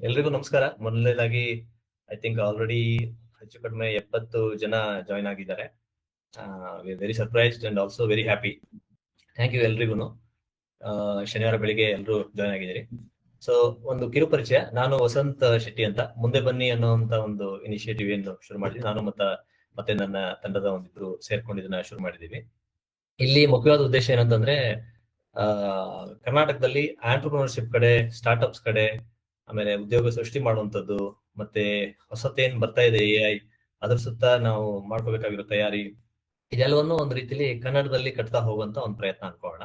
ಎಲ್ರಿಗೂ ನಮಸ್ಕಾರ. ಮೊದಲನೇದಾಗಿ ಐ ಥಿಂಕ್ ಆಲ್ರೆಡಿ ಹೆಚ್ಚು ಕಡಿಮೆ 70 ಜನ ಜಾಯ್ನ್ ಆಗಿದ್ದಾರೆ. Very surprised and also very happy. Thank you ಎಲ್ರಿಗೂ. ಶನಿವಾರ ಬೆಳಿಗ್ಗೆ ಎಲ್ಲರೂ ಜಾಯ್ನ್ ಆಗಿದ್ದೀರಿ. ಸೊ ಒಂದು ಕಿರು ಪರಿಚಯ. ನಾನು ವಸಂತ್ ಶೆಟ್ಟಿ ಅಂತ ಮುಂದೆ ಬನ್ನಿ ಅನ್ನುವಂತ ಒಂದು ಇನಿಷಿಯೇಟಿವ್ ಏನು ಶುರು ಮಾಡಿದ್ವಿ. ನಾನು ಮತ್ತೆ ನನ್ನ ತಂಡದ ಒಂದಿಬ್ರು ಸೇರ್ಕೊಂಡು ಇದನ್ನ ಶುರು ಮಾಡಿದೀವಿ. ಇಲ್ಲಿ ಮುಖ್ಯವಾದ ಉದ್ದೇಶ ಏನಂತಂದ್ರೆ ಕರ್ನಾಟಕದಲ್ಲಿ ಆಂಟರ್ಪ್ರಿನರ್ಶಿಪ್ ಕಡೆ, ಸ್ಟಾರ್ಟ್ಅಪ್ಸ್ ಕಡೆ, ಆಮೇಲೆ ಉದ್ಯೋಗ ಸೃಷ್ಟಿ ಮಾಡುವಂತದ್ದು, ಮತ್ತೆ ಹೊಸತೇನ್ ಬರ್ತಾ ಇದೆ AI, ಅದ್ರ ಸುತ್ತ ನಾವು ಮಾಡ್ಕೋಬೇಕಾಗಿರೋ ತಯಾರಿ, ಇದೆಲ್ಲವನ್ನು ಒಂದು ರೀತಿಲಿ ಕನ್ನಡದಲ್ಲಿ ಕಟ್ತಾ ಹೋಗುವಂತ ಒಂದು ಪ್ರಯತ್ನ ಅನ್ಕೊಳ್ಳೋಣ.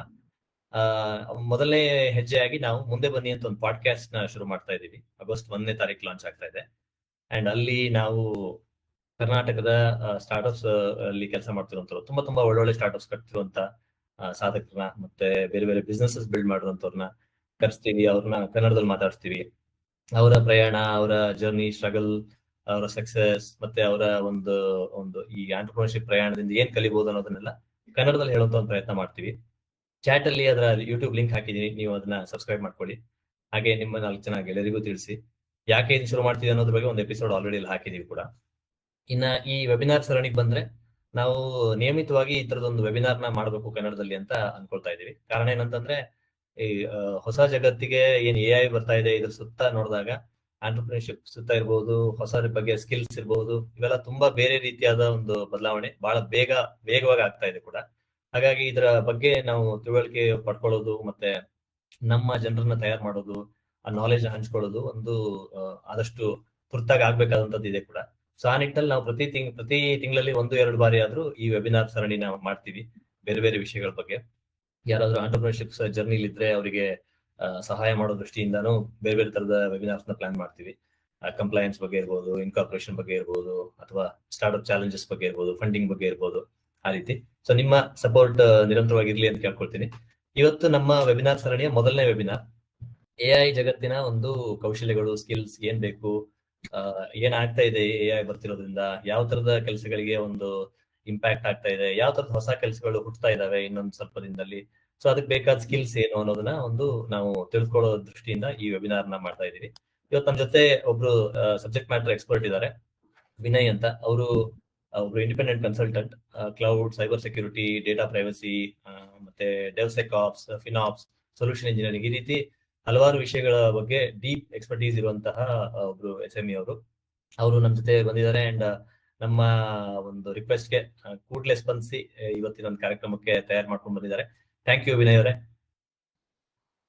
ಮೊದಲನೇ ಹೆಜ್ಜೆಯಾಗಿ ನಾವು ಮುಂದೆ ಬನ್ನಿ ಅಂತ ಒಂದು ಪಾಡ್ಕಾಸ್ಟ್ ನ ಶುರು ಮಾಡ್ತಾ ಇದೀವಿ. ಆಗಸ್ಟ್ 1ನೇ ತಾರೀಕು ಲಾಂಚ್ ಆಗ್ತಾ ಇದೆ. ಅಂಡ್ ಅಲ್ಲಿ ನಾವು ಕರ್ನಾಟಕದ ಸ್ಟಾರ್ಟ್ಅಪ್ಸ್ ಅಲ್ಲಿ ಕೆಲಸ ಮಾಡ್ತಿರುವಂತವ್ರು, ತುಂಬಾ ಒಳ್ಳೊಳ್ಳೆ ಸ್ಟಾರ್ಟ್ಅಪ್ಸ್ ಕಟ್ತಿರುವಂತ ಸಾಧಕರನ್ನ, ಮತ್ತೆ ಬೇರೆ ಬೇರೆ ಬಿಸ್ನೆಸಸ್ ಬಿಲ್ಡ್ ಮಾಡಿರುವಂತವ್ರನ್ನ ಕರೆಸ್ತೀವಿ. ಅವ್ರನ್ನ ಕನ್ನಡದಲ್ಲಿ ಮಾತಾಡ್ಸ್ತೀವಿ. ಅವರ ಪ್ರಯಾಣ, ಅವರ ಜರ್ನಿ, ಸ್ಟ್ರಗಲ್, ಅವರ ಸಕ್ಸಸ್, ಮತ್ತೆ ಅವರ ಒಂದು ಒಂದು ಈ ಆಂಟರ್ಪ್ರಿನರ್ಶಿಪ್ ಪ್ರಯಾಣದಿಂದ ಏನ್ ಕಲಿಬಹುದು ಅನ್ನೋದನ್ನೆಲ್ಲ ಕನ್ನಡದಲ್ಲಿ ಹೇಳುವಂತ ಒಂದು ಪ್ರಯತ್ನ ಮಾಡ್ತೀವಿ. ಚಾಟ್ ಅಲ್ಲಿ ಅದರ ಯೂಟ್ಯೂಬ್ ಲಿಂಕ್ ಹಾಕಿದೀನಿ, ನೀವು ಅದನ್ನ ಸಬ್ಸ್ಕ್ರೈಬ್ ಮಾಡ್ಕೊಳ್ಳಿ. ಹಾಗೆ ನಿಮ್ಮ 4 ಜನ ಗೆಳೆಯರಿಗೂ ತಿಳಿಸಿ. ಯಾಕೆ ಇದು ಶುರು ಮಾಡ್ತೀವಿ ಅನ್ನೋದ್ರ ಬಗ್ಗೆ ಒಂದು ಎಪಿಸೋಡ್ ಆಲ್ರೆಡಿ ಇಲ್ಲಿ ಹಾಕಿದೀವಿ ಕೂಡ. ಇನ್ನ ಈ ವೆಬಿನಾರ್ ಸರಣಿಗೆ ಬಂದ್ರೆ, ನಾವು ನಿಯಮಿತವಾಗಿ ಈ ತರದೊಂದು ವೆಬಿನಾರ್ ನ ಮಾಡಬೇಕು ಕನ್ನಡದಲ್ಲಿ ಅಂತ ಅನ್ಕೊಳ್ತಾ ಇದೀವಿ. ಕಾರಣ ಏನಂತಂದ್ರೆ, ಈ ಹೊಸ ಜಗತ್ತಿಗೆ ಏನ್ AI ಬರ್ತಾ ಇದೆ, ಇದ್ರ ಸುತ್ತ ನೋಡಿದಾಗ ಆಂಟರ್ಪ್ರಿನರ್ಶಿಪ್ ಸುತ್ತ ಇರ್ಬೋದು, ಹೊಸ ಬಗ್ಗೆ ಸ್ಕಿಲ್ಸ್ ಇರ್ಬೋದು, ಇವೆಲ್ಲ ತುಂಬಾ ಬೇರೆ ರೀತಿಯಾದ ಒಂದು ಬದಲಾವಣೆ ಬಹಳ ವೇಗವಾಗಿ ಆಗ್ತಾ ಇದೆ ಕೂಡ. ಹಾಗಾಗಿ ಇದರ ಬಗ್ಗೆ ನಾವು ತಿಳುವಳಿಕೆ ಪಡ್ಕೊಳ್ಳೋದು, ಮತ್ತೆ ನಮ್ಮ ಜನರನ್ನ ತಯಾರು ಮಾಡೋದು, ಆ ನಾಲೆಜ್ ಹಂಚ್ಕೊಳ್ಳೋದು ಒಂದು ಆದಷ್ಟು ತುರ್ತಾಗಿ ಆಗ್ಬೇಕಾದಂತದ್ದು ಇದೆ ಕೂಡ. ಸೊ ಆ ನಿಟ್ಟಿನಲ್ಲಿ ನಾವು ಪ್ರತಿ ತಿಂಗಳಲ್ಲಿ 1-2 ಬಾರಿ ಆದ್ರೂ ಈ ವೆಬಿನಾರ್ ಸರಣಿ ನಾವು ಮಾಡ್ತೀವಿ, ಬೇರೆ ಬೇರೆ ವಿಷಯಗಳ ಬಗ್ಗೆ. ಯಾರಾದ್ರೂ ಆಂಟರ್ಪ್ರಿನರ್ಶಿಪ್ ಜರ್ನಿಲಿ ಇದ್ರೆ ಅವರಿಗೆ ಸಹಾಯ ಮಾಡೋ ದೃಷ್ಟಿಯಿಂದಾನು ಬೇರೆ ಬೇರೆ ತರದ ವೆಬಿನಾರ್ಸ್ ನ ಪ್ಲಾನ್ ಮಾಡ್ತೀವಿ. ಕಂಪ್ಲೈನ್ಸ್ ಬಗ್ಗೆ ಇರ್ಬೋದು, ಇನ್ಕಾರ್ಪೊರೇಷನ್ ಬಗ್ಗೆ ಇರ್ಬೋದು, ಅಥವಾ ಸ್ಟಾರ್ಟ್ಅಪ್ ಚಾಲೆಂಜಸ್ ಬಗ್ಗೆ ಇರ್ಬೋದು, ಫಂಡಿಂಗ್ ಬಗ್ಗೆ ಇರ್ಬೋದು, ಆ ರೀತಿ. ಸೊ ನಿಮ್ಮ ಸಪೋರ್ಟ್ ನಿರಂತರವಾಗಿರ್ಲಿ ಅಂತ ಕೇಳ್ಕೊಳ್ತೀನಿ. ಇವತ್ತು ನಮ್ಮ ವೆಬಿನಾರ್ ಸರಣಿಯ ಮೊದಲನೇ ವೆಬಿನಾರ್, AI ಜಗತ್ತಿನ ಒಂದು ಕೌಶಲ್ಯಗಳು, ಸ್ಕಿಲ್ಸ್ ಏನ್ ಬೇಕು, ಏನಾಗ್ತಾ ಇದೆ AI ಬರ್ತಿರೋದ್ರಿಂದ, ಯಾವ ತರದ ಕೆಲಸಗಳಿಗೆ ಒಂದು ಇಂಪ್ಯಾಕ್ಟ್ ಆಗ್ತಾ ಇದೆ, ಯಾವ ತರದ ಹೊಸ ಕೆಲಸಗಳು ಹುಟ್ಟುತ್ತಾ ಇದಾವೆ ಇನ್ನೊಂದು ಸ್ವಲ್ಪ ದಿನದಲ್ಲಿ. ಸೊ ಅದಕ್ಕೆ ಬೇಕಾದ ಸ್ಕಿಲ್ಸ್ ಏನು ಅನ್ನೋದನ್ನ ನಾವು ತಿಳ್ಕೊಳ್ಳೋ ದೃಷ್ಟಿಯಿಂದ ಈ ವೆಬಿನಾರ್ ನ ಮಾಡ್ತಾ ಇದೀವಿ. ಇವತ್ತು ನಮ್ಮ ಜೊತೆ ಒಬ್ರು ಸಬ್ಜೆಕ್ಟ್ ಮ್ಯಾಟರ್ ಎಕ್ಸ್ಪರ್ಟ್ ಇದ್ದಾರೆ, ವಿನಯ್ ಅಂತ. ಅವರು ಒಬ್ರು independent consultant, cloud, cyber security, data privacy, ಮತ್ತೆ ಡೆವ್ಸೆಕಾಪ್ಸ್, ಫಿನಾಪ್ಸ್, ಸೊಲ್ಯೂಷನ್ ಇಂಜಿನಿಯರಿಂಗ್, ಈ ರೀತಿ ಹಲವಾರು ವಿಷಯಗಳ ಬಗ್ಗೆ ಡೀಪ್ ಎಕ್ಸ್ಪರ್ಟೀಸ್ ಇರುವಂತಹ ಒಬ್ರು SME ಅವರು ನಮ್ಮ ಜೊತೆ ಬಂದಿದ್ದಾರೆ. ಅಂಡ್ ನಮ್ಮ ಒಂದು ರಿಕ್ವೆಸ್ಟ್ಗೆ ಕೂಡಲೇ ಸ್ಪಂದಿಸಿ ಇವತ್ತಿನ ಒಂದು ಕಾರ್ಯಕ್ರಮಕ್ಕೆ ತಯಾರು ಮಾಡ್ಕೊಂಡು ಬಂದಿದ್ದಾರೆ. ಥ್ಯಾಂಕ್ ಯು ವಿನಯ್ ಅವರೇ.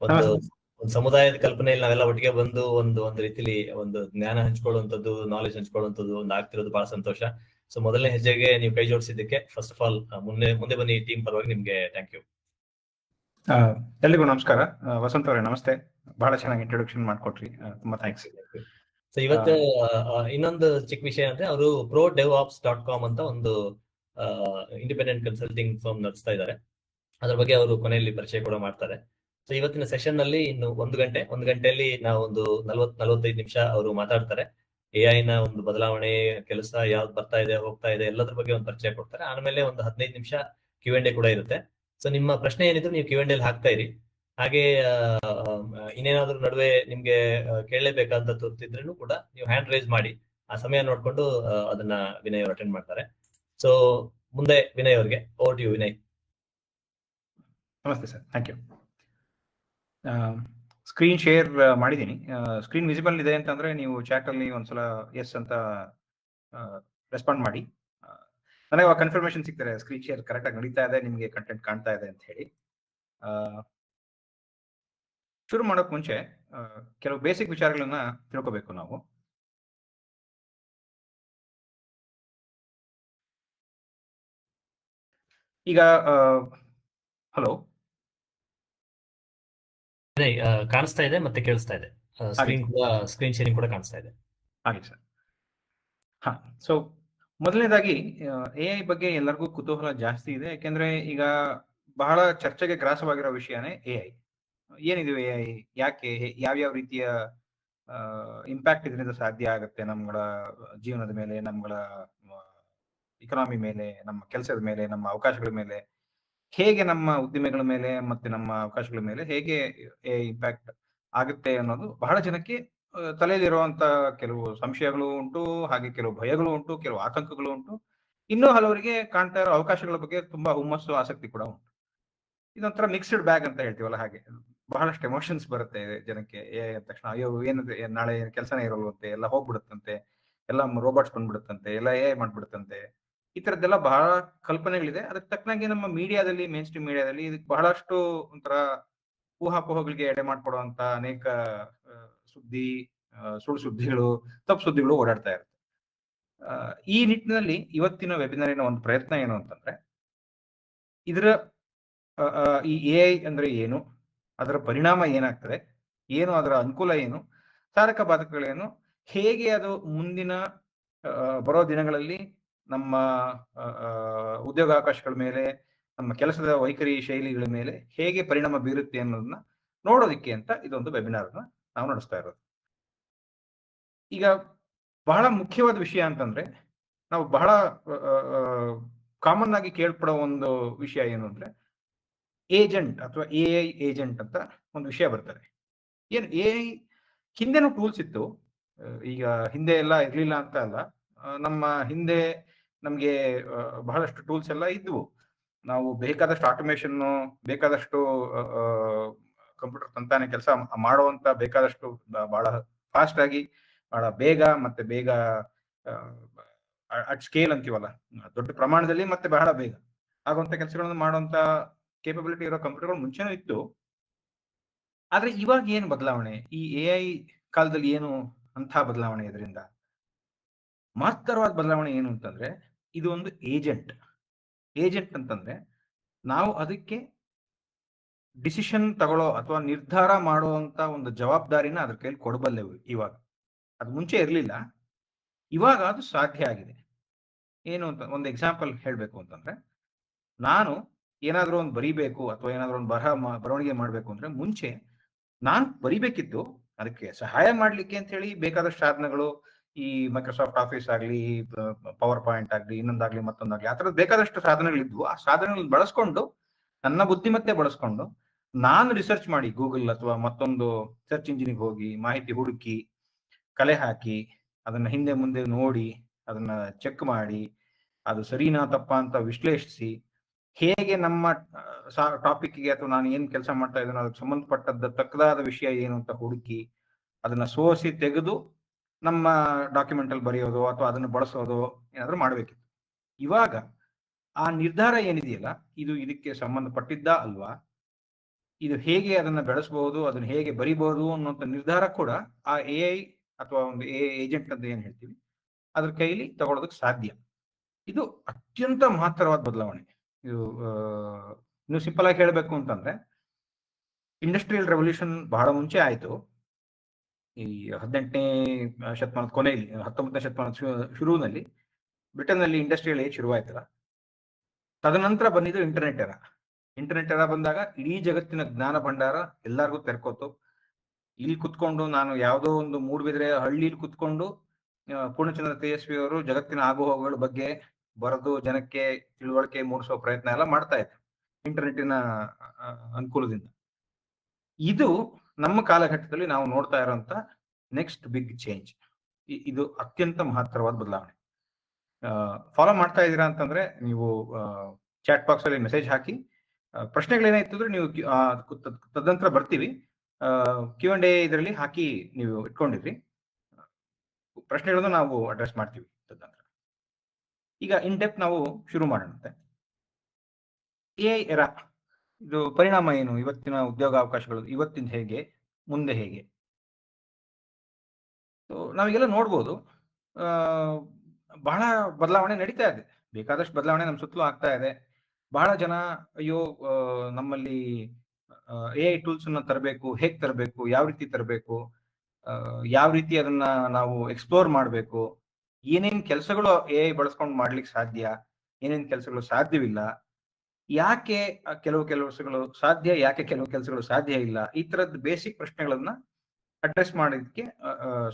ಒಂದು ಸಮುದಾಯದ ಕಲ್ಪನೆಯಲ್ಲಿ ನಾವೆಲ್ಲ ಒಟ್ಟಿಗೆ ಬಂದು ಒಂದು ರೀತಿಲಿ ಒಂದು ಜ್ಞಾನ ಹಂಚ್ಕೊಳ್ಳುವಂಥದ್ದು, ನಾಲೆಜ್ ಹಂಚ್ಕೊಳ್ಳುವಂಥದ್ದು ಒಂದು ಆಗ್ತಿರೋದು ಬಹಳ ಸಂತೋಷ. ಸೊ ಮೊದಲನೇ ಹೆಜ್ಜೆಗೆ ನೀವು ಕೈ ಜೋಡಿಸಿದ್ದಕ್ಕೆ ಫಸ್ಟ್ ಆಫ್ ಆಲ್ ಮುಂದೆ ಬನ್ನಿ ಟೀಮ್ ಪರವಾಗಿ ನಿಮ್ಗೆ ಥ್ಯಾಂಕ್ ಯು. ಎಲ್ರಿಗೂ ನಮಸ್ಕಾರ. ವಸಂತ್ ಅವರೇ ನಮಸ್ತೆ, ಬಹಳ ಚೆನ್ನಾಗಿ ಇಂಟ್ರೊಡಕ್ಷನ್ ಮಾಡ್ಕೊಟ್ರಿ, ತುಂಬಾ ಥ್ಯಾಂಕ್ಸ್. ಸೊ ಇವತ್ತು ಇನ್ನೊಂದು ಚಿಕ್ಕ ವಿಷಯ ಅಂದ್ರೆ, ಅವರು ProDevOps.com ಅಂತ ಒಂದು ಇಂಡಿಪೆಂಡೆಂಟ್ ಕನ್ಸಲ್ಟಿಂಗ್ ಫರ್ಮ್ ನಡೆಸ್ತಾ ಇದ್ದಾರೆ. ಅದ್ರ ಬಗ್ಗೆ ಅವರು ಕೊನೆಯಲ್ಲಿ ಪರಿಚಯ ಕೂಡ ಮಾಡ್ತಾರೆ. ಸೊ ಇವತ್ತಿನ ಸೆಷನ್ ನಲ್ಲಿ ಇನ್ನು ಒಂದು ಗಂಟೆಯಲ್ಲಿ ನಾವು ಒಂದು 40-45 ನಿಮಿಷ ಅವರು ಮಾತಾಡ್ತಾರೆ. AI ನ ಒಂದು ಬದಲಾವಣೆ, ಕೆಲಸ ಯಾವ್ದು ಬರ್ತಾ ಇದೆ, ಹೋಗ್ತಾ ಇದೆ, ಎಲ್ಲದ್ರ ಬಗ್ಗೆ ಒಂದು ಪರಿಚಯ ಕೊಡ್ತಾರೆ. ಆಮೇಲೆ ಒಂದು 15 ನಿಮಿಷ Q&A ಕೂಡ ಇರುತ್ತೆ. ಸೊ ನಿಮ್ಮ ಪ್ರಶ್ನೆ ಏನಿದ್ರು ನೀವು Q&A ಹಾಕ್ತಾ ಇರಿ. ಹಾಗೆ ಇನ್ನೇನಾದ್ರೂ ನಡುವೆ ನಿಮ್ಗೆ ಕೇಳಲೇಬೇಕಂತ ತೋರ್ತಿದ್ರೂ ಕೂಡ ನೀವು ಹ್ಯಾಂಡ್ ರೈಸ್ ಮಾಡಿ, ಆ ಸಮಯ ನೋಡ್ಕೊಂಡು ಅದನ್ನ ವಿನಯ್ ಅವರು ಅಟೆಂಡ್ ಮಾಡ್ತಾರೆ. ಸೊ ಮುಂದೆ ವಿನಯ್ ಅವ್ರಿಗೆ ಓವರ್ ಟು ಯು. ವಿನಯ್. ನಮಸ್ತೆ sir, thank you. Screen share ಮಾಡಿದ್ದೀನಿ. ಸ್ಕ್ರೀನ್ ವಿಸಿಬಲ್ ಇದೆ ಅಂತಂದ್ರೆ ನೀವು ಚಾಟ್ ಅಲ್ಲಿ ಒಂದ್ಸಲ ಎಸ್ ಅಂತ ರೆಸ್ಪಾಂಡ್ ಮಾಡಿ. ನನಗೆ ಕನ್ಫರ್ಮೇಶನ್ ಸಿಗ್ತಾರೆ ಸ್ಕ್ರೀನ್ ಶೇರ್ ಕರೆಕ್ಟ್ ಆಗಿ ನಡೀತಾ ಇದೆ, ನಿಮಗೆ ಕಂಟೆಂಟ್ ಕಾಣ್ತಾ ಇದೆ ಅಂತ ಹೇಳಿ. ಶುರು ಮಾಡೋಕ್ ಮುಂಚೆ ಕೆಲವು ಬೇಸಿಕ್ ವಿಚಾರಗಳನ್ನ ತಿಳ್ಕೋಬೇಕು ನಾವು. ಈಗ ಹಲೋ ಕಾಣಿಸ್ತಾ ಇದೆ ಮತ್ತೆ ಕೇಳಿಸ್ತಾ ಇದೆ, ಸ್ಕ್ರೀನ್ ಶೇರಿಂಗ್ ಕೂಡ ಕಾಣಿಸ್ತಾ ಇದೆ. ಹಾಗೆ ಸರ್. ಹಾ, ಸೊ ಮೊದಲನೇದಾಗಿ AI ಬಗ್ಗೆ ಎಲ್ಲರಿಗೂ ಕುತೂಹಲ ಜಾಸ್ತಿ ಇದೆ, ಯಾಕೆಂದ್ರೆ ಈಗ ಬಹಳ ಚರ್ಚೆಗೆ ಗ್ರಾಸವಾಗಿರೋ ವಿಷಯನೇ AI. ಏನಿದೆ AI, ಯಾಕೆ, ಯಾವ್ಯಾವ ರೀತಿಯ ಇಂಪ್ಯಾಕ್ಟ್ ಇದರಿಂದ ಸಾಧ್ಯ ಆಗುತ್ತೆ ನಮ್ಗಳ ಜೀವನದ ಮೇಲೆ, ನಮ್ಗಳ ಇಕನಾಮಿ ಮೇಲೆ, ನಮ್ಮ ಕೆಲಸದ ಮೇಲೆ, ನಮ್ಮ ಅವಕಾಶಗಳ ಮೇಲೆ, ಹೇಗೆ ನಮ್ಮ ಉದ್ದಿಮೆಗಳ ಮೇಲೆ ಮತ್ತೆ ನಮ್ಮ ಅವಕಾಶಗಳ ಮೇಲೆ ಹೇಗೆ ಇಂಪ್ಯಾಕ್ಟ್ ಆಗುತ್ತೆ ಅನ್ನೋದು ಬಹಳ ಜನಕ್ಕೆ ತಲೆಯಲ್ಲಿರುವಂತ ಕೆಲವು ಸಂಶಯಗಳು ಉಂಟು, ಹಾಗೆ ಕೆಲವು ಭಯಗಳು ಉಂಟು, ಕೆಲವು ಆತಂಕಗಳು ಉಂಟು. ಇನ್ನೂ ಹಲವರಿಗೆ ಕಾಣ್ತಾ ಇರೋ ಅವಕಾಶಗಳ ಬಗ್ಗೆ ತುಂಬಾ ಹುಮ್ಮಸ್ಸು, ಆಸಕ್ತಿ ಕೂಡ ಉಂಟು. ಇದೊಂಥರ ಮಿಕ್ಸ್ಡ್ ಬ್ಯಾಗ್ ಅಂತ ಹೇಳ್ತೀವಲ್ಲ ಹಾಗೆ. ಬಹಳಷ್ಟು ಎಮೋಷನ್ಸ್ ಬರುತ್ತೆ ಜನಕ್ಕೆ ಎ ಅಂದ ತಕ್ಷಣ. ಅಯ್ಯೋ ಏನದು ನಾಳೆ ಕೆಲಸನೇ ಇರೋಲ್ವಂತೆ, ಎಲ್ಲ ಹೋಗ್ಬಿಡುತ್ತಂತೆ, ಎಲ್ಲ ರೋಬೋಟ್ಸ್ ಬಂದ್ಬಿಡುತ್ತಂತೆ, ಎಲ್ಲ ಎ ಮಾಡ್ಬಿಡುತ್ತಂತೆ. ಈ ತರದ್ದೆಲ್ಲ ಬಹಳ ಕಲ್ಪನೆಗಳಿದೆ. ಅದಕ್ಕೆ ತಕ್ಕನಾಗಿ ನಮ್ಮ ಮೀಡಿಯಾದಲ್ಲಿ, ಮೇನ್ ಸ್ಟ್ರೀಮ್ ಮೀಡಿಯಾದಲ್ಲಿ ಇದಕ್ಕೆ ಬಹಳಷ್ಟು ಒಂಥರ ಊಹಾಪೋಹಗಳಿಗೆ ಎಡೆ ಮಾಡ್ಕೊಡುವಂತ ಅನೇಕ ಸುದ್ದಿ, ಸುಳ್ಳು ಸುದ್ದಿಗಳು, ತಪ್ಪು ಸುದ್ದಿಗಳು ಓಡಾಡ್ತಾ ಇರುತ್ತೆ. ಈ ನಿಟ್ಟಿನಲ್ಲಿ ಇವತ್ತಿನ ವೆಬಿನಾರಿನ ಒಂದು ಪ್ರಯತ್ನ ಏನು ಅಂತಂದ್ರೆ, ಇದರ ಈ ಎ ಅಂದ್ರೆ ಏನು, ಅದರ ಪರಿಣಾಮ ಏನಾಗ್ತದೆ, ಏನು ಅದರ ಅನುಕೂಲ ಏನು, ಸಾಧಕ ಬಾಧಕಗಳೇನು, ಹೇಗೆ ಅದು ಮುಂದಿನ ಬರೋ ದಿನಗಳಲ್ಲಿ ನಮ್ಮ ಉದ್ಯೋಗಾವಕಾಶಗಳ ಮೇಲೆ, ನಮ್ಮ ಕೆಲಸದ ವೈಖರಿ ಶೈಲಿಗಳ ಮೇಲೆ ಹೇಗೆ ಪರಿಣಾಮ ಬೀರುತ್ತೆ ಅನ್ನೋದನ್ನ ನೋಡೋದಿಕ್ಕೆ ಅಂತ ಇದೊಂದು ವೆಬಿನಾರ್ನ ನಾವು ನಡೆಸ್ತಾ ಇರೋದು. ಈಗ ಬಹಳ ಮುಖ್ಯವಾದ ವಿಷಯ ಅಂತಂದ್ರೆ, ನಾವು ಬಹಳ ಕಾಮನ್ ಆಗಿ ಕೇಳ್ಪಡೋ ಒಂದು ವಿಷಯ ಏನು ಅಂದ್ರೆ, ಏಜೆಂಟ್ ಅಥವಾ ಎ ಐ ಏಜೆಂಟ್ ಅಂತ ಒಂದು ವಿಷಯ ಬರ್ತದೆ. ಏನು ಎ ಐ ಹಿಂದೆನೂ ಟೂಲ್ಸ್ ಇತ್ತು, ಈಗ ಹಿಂದೆ ಎಲ್ಲ ಇರ್ಲಿಲ್ಲ ಅಂತ ಅಲ್ಲ. ನಮ್ಮ ಹಿಂದೆ ನಮ್ಗೆ ಬಹಳಷ್ಟು ಟೂಲ್ಸ್ ಎಲ್ಲ ಇದ್ವು. ನಾವು ಬೇಕಾದಷ್ಟು ಆಟೋಮೇಶನ್, ಬೇಕಾದಷ್ಟು ಕಂಪ್ಯೂಟರ್ ತಂತಾನೆ ಕೆಲಸ ಮಾಡುವಂತ ಬೇಕಾದಷ್ಟು ಬಹಳ ಫಾಸ್ಟ್ ಆಗಿ, ಬಹಳ ಬೇಗ, ಮತ್ತೆ ಬೇಗ ಅಟ್ ಸ್ಕೇಲ್ ಅಂತೀವಲ್ಲ, ದೊಡ್ಡ ಪ್ರಮಾಣದಲ್ಲಿ ಮತ್ತೆ ಬಹಳ ಬೇಗ ಆಗುವಂತ ಕೆಲಸಗಳನ್ನು ಮಾಡುವಂತ ಕೇಪಬಿಲಿಟಿ ಇರೋ ಕಂಪ್ಯೂಟರ್ಗಳು ಮುಂಚೆನೂ ಇತ್ತು. ಆದ್ರೆ ಇವಾಗ ಏನು ಬದಲಾವಣೆ, ಈ ಎ ಐ ಕಾಲದಲ್ಲಿ ಏನು ಅಂತ ಬದಲಾವಣೆ? ಇದರಿಂದ ಮಹತ್ತರವಾದ ಬದಲಾವಣೆ ಏನು ಅಂತಂದ್ರೆ, ಇದು ಒಂದು ಏಜೆಂಟ್. ಏಜೆಂಟ್ ಅಂತಂದ್ರೆ ನಾವು ಅದಕ್ಕೆ ಡಿಸಿಷನ್ ತಗೊಳ್ಳೋ ಅಥವಾ ನಿರ್ಧಾರ ಮಾಡುವಂತ ಒಂದು ಜವಾಬ್ದಾರಿನ ಅದ್ರ ಕೈಲಿ ಕೊಡಬಲ್ಲೆವು ಇವಾಗ. ಅದು ಮುಂಚೆ ಇರಲಿಲ್ಲ, ಇವಾಗ ಅದು ಸಾಧ್ಯ ಆಗಿದೆ. ಏನು ಅಂತ ಒಂದು ಎಕ್ಸಾಂಪಲ್ ಹೇಳ್ಬೇಕು ಅಂತಂದ್ರೆ, ನಾನು ಏನಾದ್ರೂ ಒಂದು ಬರಿಬೇಕು ಅಥವಾ ಏನಾದ್ರೂ ಒಂದು ಬರವಣಿಗೆ ಮಾಡ್ಬೇಕು ಅಂದ್ರೆ, ಮುಂಚೆ ನಾನು ಬರಿಬೇಕಿತ್ತು, ಅದಕ್ಕೆ ಸಹಾಯ ಮಾಡ್ಲಿಕ್ಕೆ ಅಂತ ಹೇಳಿ ಬೇಕಾದಷ್ಟು ಸಾಧನಗಳು, ಈ ಮೈಕ್ರೋಸಾಫ್ಟ್ ಆಫೀಸ್ ಆಗ್ಲಿ, ಪವರ್ ಪಾಯಿಂಟ್ ಆಗ್ಲಿ, ಇನ್ನೊಂದಾಗ್ಲಿ ಮತ್ತೊಂದಾಗ್ಲಿ, ಆ ತರದ್ ಬೇಕಾದಷ್ಟು ಸಾಧನಗಳಿದ್ವು. ಆ ಸಾಧನಗಳನ್ನ ಬಳಸ್ಕೊಂಡು, ನನ್ನ ಬುದ್ಧಿಮತ್ತೆ ಬಳಸ್ಕೊಂಡು ನಾನು ರಿಸರ್ಚ್ ಮಾಡಿ ಗೂಗಲ್ ಅಥವಾ ಮತ್ತೊಂದು ಸರ್ಚ್ ಇಂಜಿನ್ಗೆ ಹೋಗಿ ಮಾಹಿತಿ ಹುಡುಕಿ, ಕಲೆ ಹಾಕಿ, ಅದನ್ನ ಹಿಂದೆ ಮುಂದೆ ನೋಡಿ, ಅದನ್ನ ಚೆಕ್ ಮಾಡಿ, ಅದು ಸರಿನಾ ತಪ್ಪಾ ಅಂತ ವಿಶ್ಲೇಷಿಸಿ, ಹೇಗೆ ನಮ್ಮ ಟಾಪಿಕ್ಗೆ ಅಥವಾ ನಾನು ಏನ್ ಕೆಲಸ ಮಾಡ್ತಾ ಇದ್ದೇನೋ ಅದಕ್ಕೆ ಸಂಬಂಧಪಟ್ಟದ್ದ ತಕ್ಕದಾದ ವಿಷಯ ಏನು ಅಂತ ಹುಡುಕಿ, ಅದನ್ನ ಸೋಸಿ ತೆಗೆದು ನಮ್ಮ ಡಾಕ್ಯುಮೆಂಟ್ ಅಲ್ಲಿ ಬರೆಯೋದು ಅಥವಾ ಅದನ್ನು ಬಳಸೋದು ಏನಾದ್ರೂ ಮಾಡ್ಬೇಕಿತ್ತು. ಇವಾಗ ಆ ನಿರ್ಧಾರ ಏನಿದೆಯಲ್ಲ, ಇದು ಇದಕ್ಕೆ ಸಂಬಂಧಪಟ್ಟಿದ್ದ ಅಲ್ವಾ, ಇದು ಹೇಗೆ ಅದನ್ನ ಬೆಳೆಸಬಹುದು, ಅದನ್ನ ಹೇಗೆ ಬರಿಬಹುದು ಅನ್ನುವಂಥ ನಿರ್ಧಾರ ಕೂಡ ಆ ಎ ಐ ಅಥವಾ ಒಂದು ಎ ಏಜೆಂಟ್ ಅಂತ ಏನ್ ಹೇಳ್ತೀವಿ ಅದ್ರ ಕೈಲಿ ತಗೊಳ್ಳೋದಕ್ಕೆ ಸಾಧ್ಯ. ಇದು ಅತ್ಯಂತ ಮಹತ್ತರವಾದ ಬದಲಾವಣೆ. ಇದು ನೀವು ಸಿಂಪಲ್ ಆಗಿ ಹೇಳ್ಬೇಕು ಅಂತಂದ್ರೆ, ಇಂಡಸ್ಟ್ರಿಯಲ್ ರೆವಲ್ಯೂಷನ್ ಬಹಳ ಮುಂಚೆ ಆಯ್ತು. ಈ 18ನೇ ಶತಮಾನದ ಕೊನೆಯಲ್ಲಿ, 19ನೇ ಶತಮಾನದ ಶುರುವಿನಲ್ಲಿ ಬ್ರಿಟನ್ ನಲ್ಲಿ ಇಂಡಸ್ಟ್ರಿಯಲ್ ಏಜ್ ಶುರುವಾಯ್ತಲ್ಲ, ತದನಂತರ ಬಂದಿದ್ದು ಇಂಟರ್ನೆಟ್ ಎರ. ಇಂಟರ್ನೆಟ್ ಎರ ಬಂದಾಗ ಇಡೀ ಜಗತ್ತಿನ ಜ್ಞಾನ ಭಂಡಾರ ಎಲ್ಲರಿಗೂ ತೆರ್ಕೋತು. ಇಲ್ಲಿ ಕುತ್ಕೊಂಡು ನಾನು ಯಾವುದೋ ಒಂದು ಮೂಡುಬಿದ್ರೆ ಹಳ್ಳಿಲಿ ಕುತ್ಕೊಂಡು ಪೂರ್ಣಚಂದ್ರ ತೇಜಸ್ವಿ ಅವರು ಜಗತ್ತಿನ ಆಗುಹೋಗುಗಳ ಬಗ್ಗೆ ಬರೆದು ಜನಕ್ಕೆ ತಿಳುವಳಿಕೆ ಮೂಡಿಸೋ ಪ್ರಯತ್ನ ಎಲ್ಲ ಮಾಡ್ತಾ ಇದ್ರು ಇಂಟರ್ನೆಟ್ಟಿನ ಅನುಕೂಲದಿಂದ. ಇದು ನಮ್ಮ ಕಾಲಘಟ್ಟದಲ್ಲಿ ನಾವು ನೋಡ್ತಾ ಇರೋಂತ ನೆಕ್ಸ್ಟ್ ಬಿಗ್ ಚೇಂಜ್. ಇದು ಅತ್ಯಂತ ಮಹತ್ತರವಾದ ಬದಲಾವಣೆ. ಫಾಲೋ ಮಾಡ್ತಾ ಇದ್ದೀರಾ ಅಂತಂದ್ರೆ ನೀವು ಚಾಟ್ ಬಾಕ್ಸ್ ಅಲ್ಲಿ ಮೆಸೇಜ್ ಹಾಕಿ. ಪ್ರಶ್ನೆಗಳೇನಾಯ್ತಂದ್ರೆ ನೀವು ತದನಂತರ ಬರ್ತೀವಿ. Q&A ಇದರಲ್ಲಿ ಹಾಕಿ ನೀವು ಇಟ್ಕೊಂಡಿದ್ರಿ, ಪ್ರಶ್ನೆಗಳನ್ನು ನಾವು ಅಡ್ರೆಸ್ ಮಾಡ್ತೀವಿ ತದನಂತರ. ಈಗ ಇನ್ ಡೆಪ್ತ್ ನಾವು ಶುರು ಮಾಡೋಣಂತೆ. ಎ ಎರ, ಇದು ಪರಿಣಾಮ ಏನು, ಇವತ್ತಿನ ಉದ್ಯೋಗಾವಕಾಶಗಳು ಇವತ್ತಿನ ಹೇಗೆ, ಮುಂದೆ ಹೇಗೆ? ನಾವೀಗೆಲ್ಲ ನೋಡ್ಬೋದು, ಬಹಳ ಬದಲಾವಣೆ ನಡೀತಾ ಇದೆ. ಬೇಕಾದಷ್ಟು ಬದಲಾವಣೆ ನಮ್ಮ ಸುತ್ತಲೂ ಆಗ್ತಾ ಇದೆ. ಬಹಳ ಜನ ಅಯ್ಯೋ ನಮ್ಮಲ್ಲಿ ಎ ಐ ಟೂಲ್ಸ್ ಅನ್ನ ತರಬೇಕು, ಹೇಗೆ ತರಬೇಕು, ಯಾವ ರೀತಿ ತರಬೇಕು, ಯಾವ ರೀತಿ ಅದನ್ನ ನಾವು ಎಕ್ಸ್ಪ್ಲೋರ್ ಮಾಡಬೇಕು, ಏನೇನ್ ಕೆಲಸಗಳು ಎ ಐ ಬಳಸ್ಕೊಂಡು ಮಾಡ್ಲಿಕ್ಕೆ ಸಾಧ್ಯ, ಏನೇನ್ ಕೆಲಸಗಳು ಸಾಧ್ಯವಿಲ್ಲ, ಯಾಕೆ ಕೆಲವು ಕೆಲಸಗಳು ಸಾಧ್ಯ, ಯಾಕೆ ಕೆಲವು ಕೆಲಸಗಳು ಸಾಧ್ಯ ಇಲ್ಲ, ಈ ತರದ ಬೇಸಿಕ್ ಪ್ರಶ್ನೆಗಳನ್ನ ಅಡ್ರೆಸ್ ಮಾಡೋದಕ್ಕೆ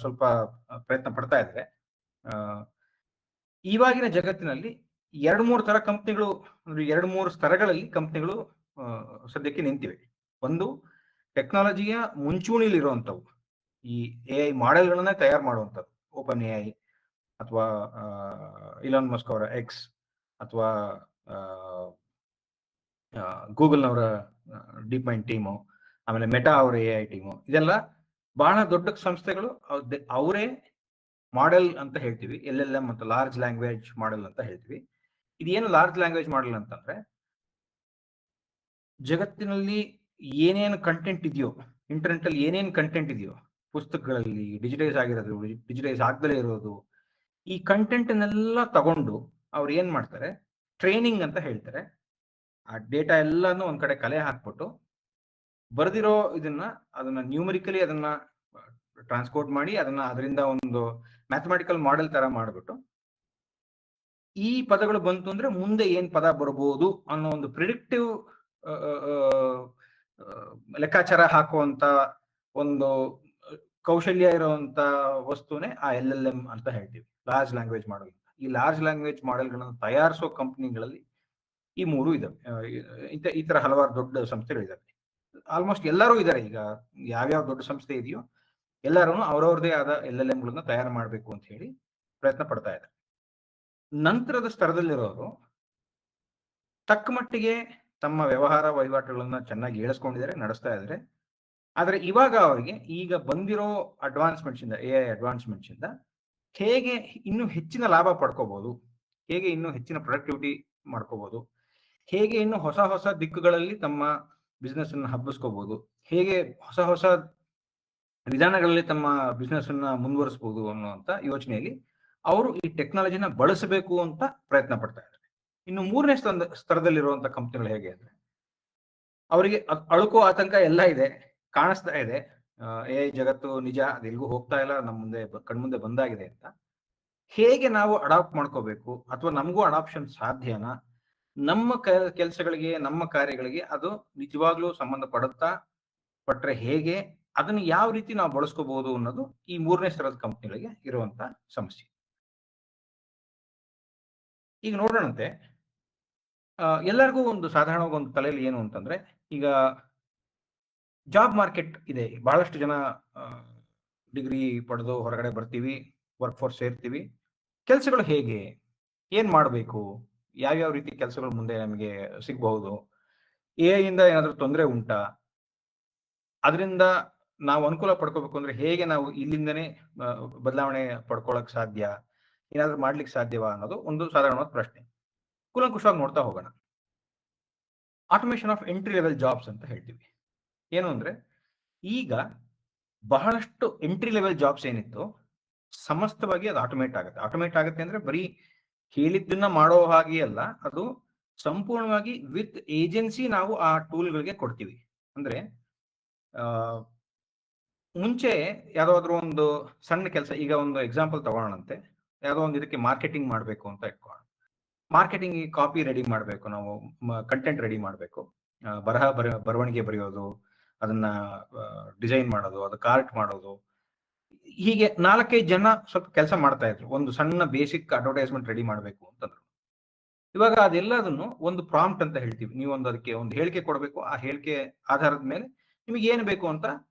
ಸ್ವಲ್ಪ ಪ್ರಯತ್ನ ಪಡ್ತಾ ಇದ್ದಾರೆ. ಇವಾಗಿನ ಜಗತ್ತಿನಲ್ಲಿ 2-3 ತರ ಕಂಪ್ನಿಗಳು, 2-3 ಸ್ತರಗಳಲ್ಲಿ ಕಂಪ್ನಿಗಳು ಸದ್ಯಕ್ಕೆ ನಿಂತಿವೆ. ಒಂದು ಟೆಕ್ನಾಲಜಿಯ ಮುಂಚೂಣಿಲಿರುವಂಥವು, ಈ ಎ ಐ ಮಾಡೆಲ್ಗಳನ್ನೇ ತಯಾರು ಮಾಡುವಂಥದ್ದು. ಓಪನ್ ಎ ಐ ಅಥವಾ ಇಲಾನ್ ಮಸ್ಕ್ ಅವರ ಎಕ್ಸ್ ಅಥವಾ ಗೂಗಲ್ನವರ ಡೀಪ್ ಮೈಂಡ್ ಟೀಮು, ಆಮೇಲೆ ಮೆಟಾ ಅವರ ಎ ಐ ಟೀಮು, ಇದೆಲ್ಲ ಬಹಳ ದೊಡ್ಡ ಸಂಸ್ಥೆಗಳು. ಅವರೇ ಮಾಡೆಲ್ ಅಂತ ಹೇಳ್ತೀವಿ, ಎಲ್ ಎಲ್ ಎಂ ಅಂತ, ಲಾರ್ಜ್ ಲ್ಯಾಂಗ್ವೇಜ್ ಮಾಡೆಲ್ ಅಂತ ಹೇಳ್ತೀವಿ. ಇದೇನು ಲಾರ್ಜ್ ಲ್ಯಾಂಗ್ವೇಜ್ ಮಾಡೆಲ್ ಅಂತಂದ್ರೆ, ಜಗತ್ತಿನಲ್ಲಿ ಏನೇನು ಕಂಟೆಂಟ್ ಇದೆಯೋ, ಇಂಟರ್ನೆಟ್ ಅಲ್ಲಿ ಏನೇನು ಕಂಟೆಂಟ್ ಇದೆಯೋ, ಪುಸ್ತಕಗಳಲ್ಲಿ ಡಿಜಿಟೈಸ್ ಆಗಿರೋದು, ಡಿಜಿಟೈಸ್ ಆಗದಲೇ ಇರೋದು, ಈ ಕಂಟೆಂಟ್ ಅನ್ನೆಲ್ಲ ತಗೊಂಡು ಅವ್ರು ಏನ್ ಮಾಡ್ತಾರೆ, ಟ್ರೈನಿಂಗ್ ಅಂತ ಹೇಳ್ತಾರೆ. ಆ ಡೇಟಾ ಎಲ್ಲಾನು ಒಂದ್ ಕಡೆ ಕಲೆ ಹಾಕ್ಬಿಟ್ಟು ಬರೆದಿರೋ ಅದನ್ನ ನ್ಯೂಮರಿಕಲಿ ಅದನ್ನ ಟ್ರಾನ್ಸ್ಕೋಡ್ ಮಾಡಿ ಅದರಿಂದ ಒಂದು ಮ್ಯಾಥಮೆಟಿಕಲ್ ಮಾಡೆಲ್ ತರ ಮಾಡ್ಬಿಟ್ಟು, ಈ ಪದಗಳು ಬಂತು ಅಂದ್ರೆ ಮುಂದೆ ಏನ್ ಪದ ಬರಬಹುದು ಅನ್ನೋ ಒಂದು ಪ್ರಿಡಿಕ್ಟಿವ್ ಲೆಕ್ಕಾಚಾರ ಹಾಕುವಂತ ಒಂದು ಕೌಶಲ್ಯ ಇರುವಂತ ವಸ್ತುನೇ ಆ ಎಲ್ ಎಲ್ ಎಂ ಅಂತ ಹೇಳ್ತೀವಿ, ಲಾರ್ಜ್ ಲ್ಯಾಂಗ್ವೇಜ್ ಮಾಡೆಲ್. ಈ ಲಾರ್ಜ್ ಲ್ಯಾಂಗ್ವೇಜ್ ಮಾಡೆಲ್ಗಳನ್ನು ತಯಾರಿಸೋ ಕಂಪನಿಗಳಲ್ಲಿ ಈ ಮೂರು ಇದಾವೆ. ಈ ತರ ಹಲವಾರು ದೊಡ್ಡ ಸಂಸ್ಥೆಗಳಿದಾವೆ. ಆಲ್ಮೋಸ್ಟ್ ಎಲ್ಲರೂ ಇದ್ದಾರೆ. ಈಗ ಯಾವ್ಯಾವ ದೊಡ್ಡ ಸಂಸ್ಥೆ ಇದೆಯೋ ಎಲ್ಲರೂ ಅವ್ರವ್ರದೇ ಆದ ಎಲ್ ಎಲ್ ಎಂಗಳನ್ನ ತಯಾರು ಮಾಡಬೇಕು ಅಂತ ಹೇಳಿ ಪ್ರಯತ್ನ ಪಡ್ತಾ ಇದ್ದಾರೆ. ನಂತರದ ಸ್ತರದಲ್ಲಿರೋರು ತಕ್ಕ ಮಟ್ಟಿಗೆ ತಮ್ಮ ವ್ಯವಹಾರ ವಹಿವಾಟುಗಳನ್ನ ಚೆನ್ನಾಗಿ ಏಳಿಸ್ಕೊಂಡಿದ್ದಾರೆ, ನಡೆಸ್ತಾ ಇದ್ದಾರೆ. ಆದ್ರೆ ಇವಾಗ ಅವರಿಗೆ ಈಗ ಬಂದಿರೋ ಅಡ್ವಾನ್ಸ್ಮೆಂಟ್ಸ್ ಇಂದ, ಎ ಐ ಅಡ್ವಾನ್ಸ್ಮೆಂಟ್ಸ್ ಇಂದ ಹೇಗೆ ಇನ್ನೂ ಹೆಚ್ಚಿನ ಲಾಭ ಪಡ್ಕೋಬಹುದು, ಹೇಗೆ ಇನ್ನೂ ಹೆಚ್ಚಿನ ಪ್ರೊಡಕ್ಟಿವಿಟಿ ಮಾಡ್ಕೋಬಹುದು, ಹೇಗೆ ಇನ್ನು ಹೊಸ ಹೊಸ ದಿಕ್ಕುಗಳಲ್ಲಿ ತಮ್ಮ ಬಿಸ್ನೆಸ್ ಅನ್ನು ಹಬ್ಬಿಸ್ಕೋಬಹುದು, ಹೇಗೆ ಹೊಸ ಹೊಸ ವಿಧಾನಗಳಲ್ಲಿ ತಮ್ಮ ಬಿಸ್ನೆಸ್ ಅನ್ನ ಮುಂದುವರಿಸಬಹುದು ಅನ್ನುವಂತ ಯೋಚನೆಯಲ್ಲಿ ಅವರು ಈ ಟೆಕ್ನಾಲಜಿನ ಬಳಸಬೇಕು ಅಂತ ಪ್ರಯತ್ನ ಪಡ್ತಾ ಇದ್ದಾರೆ. ಇನ್ನು ಮೂರನೇ ಸ್ತರದಲ್ಲಿರುವಂತ ಕಂಪನಿಗಳು ಹೇಗೆ ಅಂದ್ರೆ, ಅವರಿಗೆ ಅಳುಕೋ ಆತಂಕ ಎಲ್ಲ ಇದೆ, ಕಾಣಿಸ್ತಾ ಇದೆ, ಎ ಐ ಜಗತ್ತು ನಿಜ, ಅದೆಲ್ಗೂ ಹೋಗ್ತಾ ಇಲ್ಲ, ನಮ್ಮ ಮುಂದೆ ಕಣ್ಮುಂದೆ ಬಂದಾಗಿದೆ ಅಂತ. ಹೇಗೆ ನಾವು ಅಡಾಪ್ಟ್ ಮಾಡ್ಕೋಬೇಕು, ಅಥವಾ ನಮಗೂ ಅಡಾಪ್ಷನ್ ಸಾಧ್ಯನಾ, ನಮ್ಮ ಕೆಲಸಗಳಿಗೆ, ನಮ್ಮ ಕಾರ್ಯಗಳಿಗೆ ಅದು ನಿಜವಾಗ್ಲೂ ಸಂಬಂಧ ಪಟ್ರೆ ಹೇಗೆ, ಅದನ್ನು ಯಾವ ರೀತಿ ನಾವು ಬಳಸ್ಕೋಬಹುದು ಅನ್ನೋದು ಈ ಮೂರನೇ ಸ್ತರದ ಕಂಪನಿಗಳಿಗೆ ಇರುವಂತ ಸಮಸ್ಯೆ. ಈಗ ನೋಡೋಣಂತೆ, ಎಲ್ಲರಿಗೂ ಒಂದು ಸಾಧಾರಣವಾಗಿ ಒಂದು ತಲೆಯಲ್ಲಿ ಏನು ಅಂತಂದ್ರೆ, ಈಗ ಜಾಬ್ ಮಾರ್ಕೆಟ್ ಇದೆ, ಬಹಳಷ್ಟು ಜನ ಡಿಗ್ರಿ ಪಡೆದು ಹೊರಗಡೆ ಬರ್ತೀವಿ, ವರ್ಕ್ ಫೋರ್ಸ್ ಸೇರ್ತೀವಿ. ಕೆಲಸಗಳು ಹೇಗೆ, ಏನ್ ಮಾಡಬೇಕು, ಯಾವ್ಯಾವ ರೀತಿ ಕೆಲಸಗಳು ಮುಂದೆ ನಮಗೆ ಸಿಗಬಹುದು, ಎ ಐ ಇಂದ ಏನಾದ್ರೂ ತೊಂದರೆ ಉಂಟಾ, ಅದರಿಂದ ನಾವು ಅನುಕೂಲ ಪಡ್ಕೋಬೇಕು ಅಂದ್ರೆ ಹೇಗೆ ನಾವು ಇಲ್ಲಿಂದನೇ ಬದಲಾವಣೆ ಪಡ್ಕೊಳಕ್ ಸಾಧ್ಯ, ಏನಾದ್ರೂ ಮಾಡ್ಲಿಕ್ಕೆ ಸಾಧ್ಯವಾ ಅನ್ನೋದು ಒಂದು ಸಾಧಾರಣವಾದ ಪ್ರಶ್ನೆ. ಕೂಲಂಕುಷವಾಗಿ ನೋಡ್ತಾ ಹೋಗೋಣ. Automation of entry level jobs ಅಂತ ಹೇಳ್ತೀವಿ. ಏನು ಅಂದ್ರೆ, ಈಗ ಬಹಳಷ್ಟು ಎಂಟ್ರಿ ಲೆವೆಲ್ ಜಾಬ್ಸ್ ಏನಿತ್ತು ಸಮಸ್ತವಾಗಿ ಅದು ಆಟೋಮೇಟ್ ಆಗುತ್ತೆ. ಆಟೋಮೇಟ್ ಆಗುತ್ತೆ ಅಂದ್ರೆ ಬರೀ ಹೇಳಿದ್ದನ್ನ ಮಾಡೋ ಹಾಗೆ ಅಲ್ಲ, ಅದು ಸಂಪೂರ್ಣವಾಗಿ ವಿತ್ ಏಜೆನ್ಸಿ ನಾವು ಆ ಟೂಲ್ಗಳಿಗೆ ಕೊಡ್ತೀವಿ. ಅಂದ್ರೆ ಮುಂಚೆ ಯಾವ್ದಾದ್ರು ಒಂದು ಸಣ್ಣ ಕೆಲಸ, ಈಗ ಒಂದು ಎಕ್ಸಾಂಪಲ್ ತಗೊಳ್ಳೋಣಂತೆ, ಯಾವ್ದೋ ಒಂದು ಇದಕ್ಕೆ ಮಾರ್ಕೆಟಿಂಗ್ ಮಾಡಬೇಕು ಅಂತ ಇಟ್ಕೊಳ್ಳೋಣ. ಮಾರ್ಕೆಟಿಂಗ್ ಕಾಪಿ ರೆಡಿ ಮಾಡಬೇಕು, ನಾವು ಕಂಟೆಂಟ್ ರೆಡಿ ಮಾಡಬೇಕು, ಬರವಣಿಗೆ ಬರೆಯೋದು, ಅದನ್ನ ಡಿಸೈನ್ ಮಾಡೋದು, ಅದು ಕಾರ್ಟ್ ಮಾಡೋದು, ಹೀಗೆ 4-5 ಜನ ಸ್ವಲ್ಪ ಕೆಲಸ ಮಾಡ್ತಾ ಇದ್ರು ಒಂದು ಸಣ್ಣ ಬೇಸಿಕ್ ಅಡ್ವರ್ಟೈಸ್ಮೆಂಟ್ ರೆಡಿ ಮಾಡಬೇಕು ಅಂತಂದ್ರು. ಇವಾಗ ಅದೆಲ್ಲದನ್ನು ಒಂದು ಪ್ರಾಂಪ್ಟ್ ಅಂತ ಹೇಳ್ತೀವಿ. ನೀವು ಅದಕ್ಕೆ ಒಂದು ಹೇಳಿಕೆ ಕೊಡಬೇಕು, ಆ ಹೇಳಿಕೆ ಆಧಾರದ ಮೇಲೆ ನಿಮಗೆ ಏನು ಬೇಕು ಅಂತ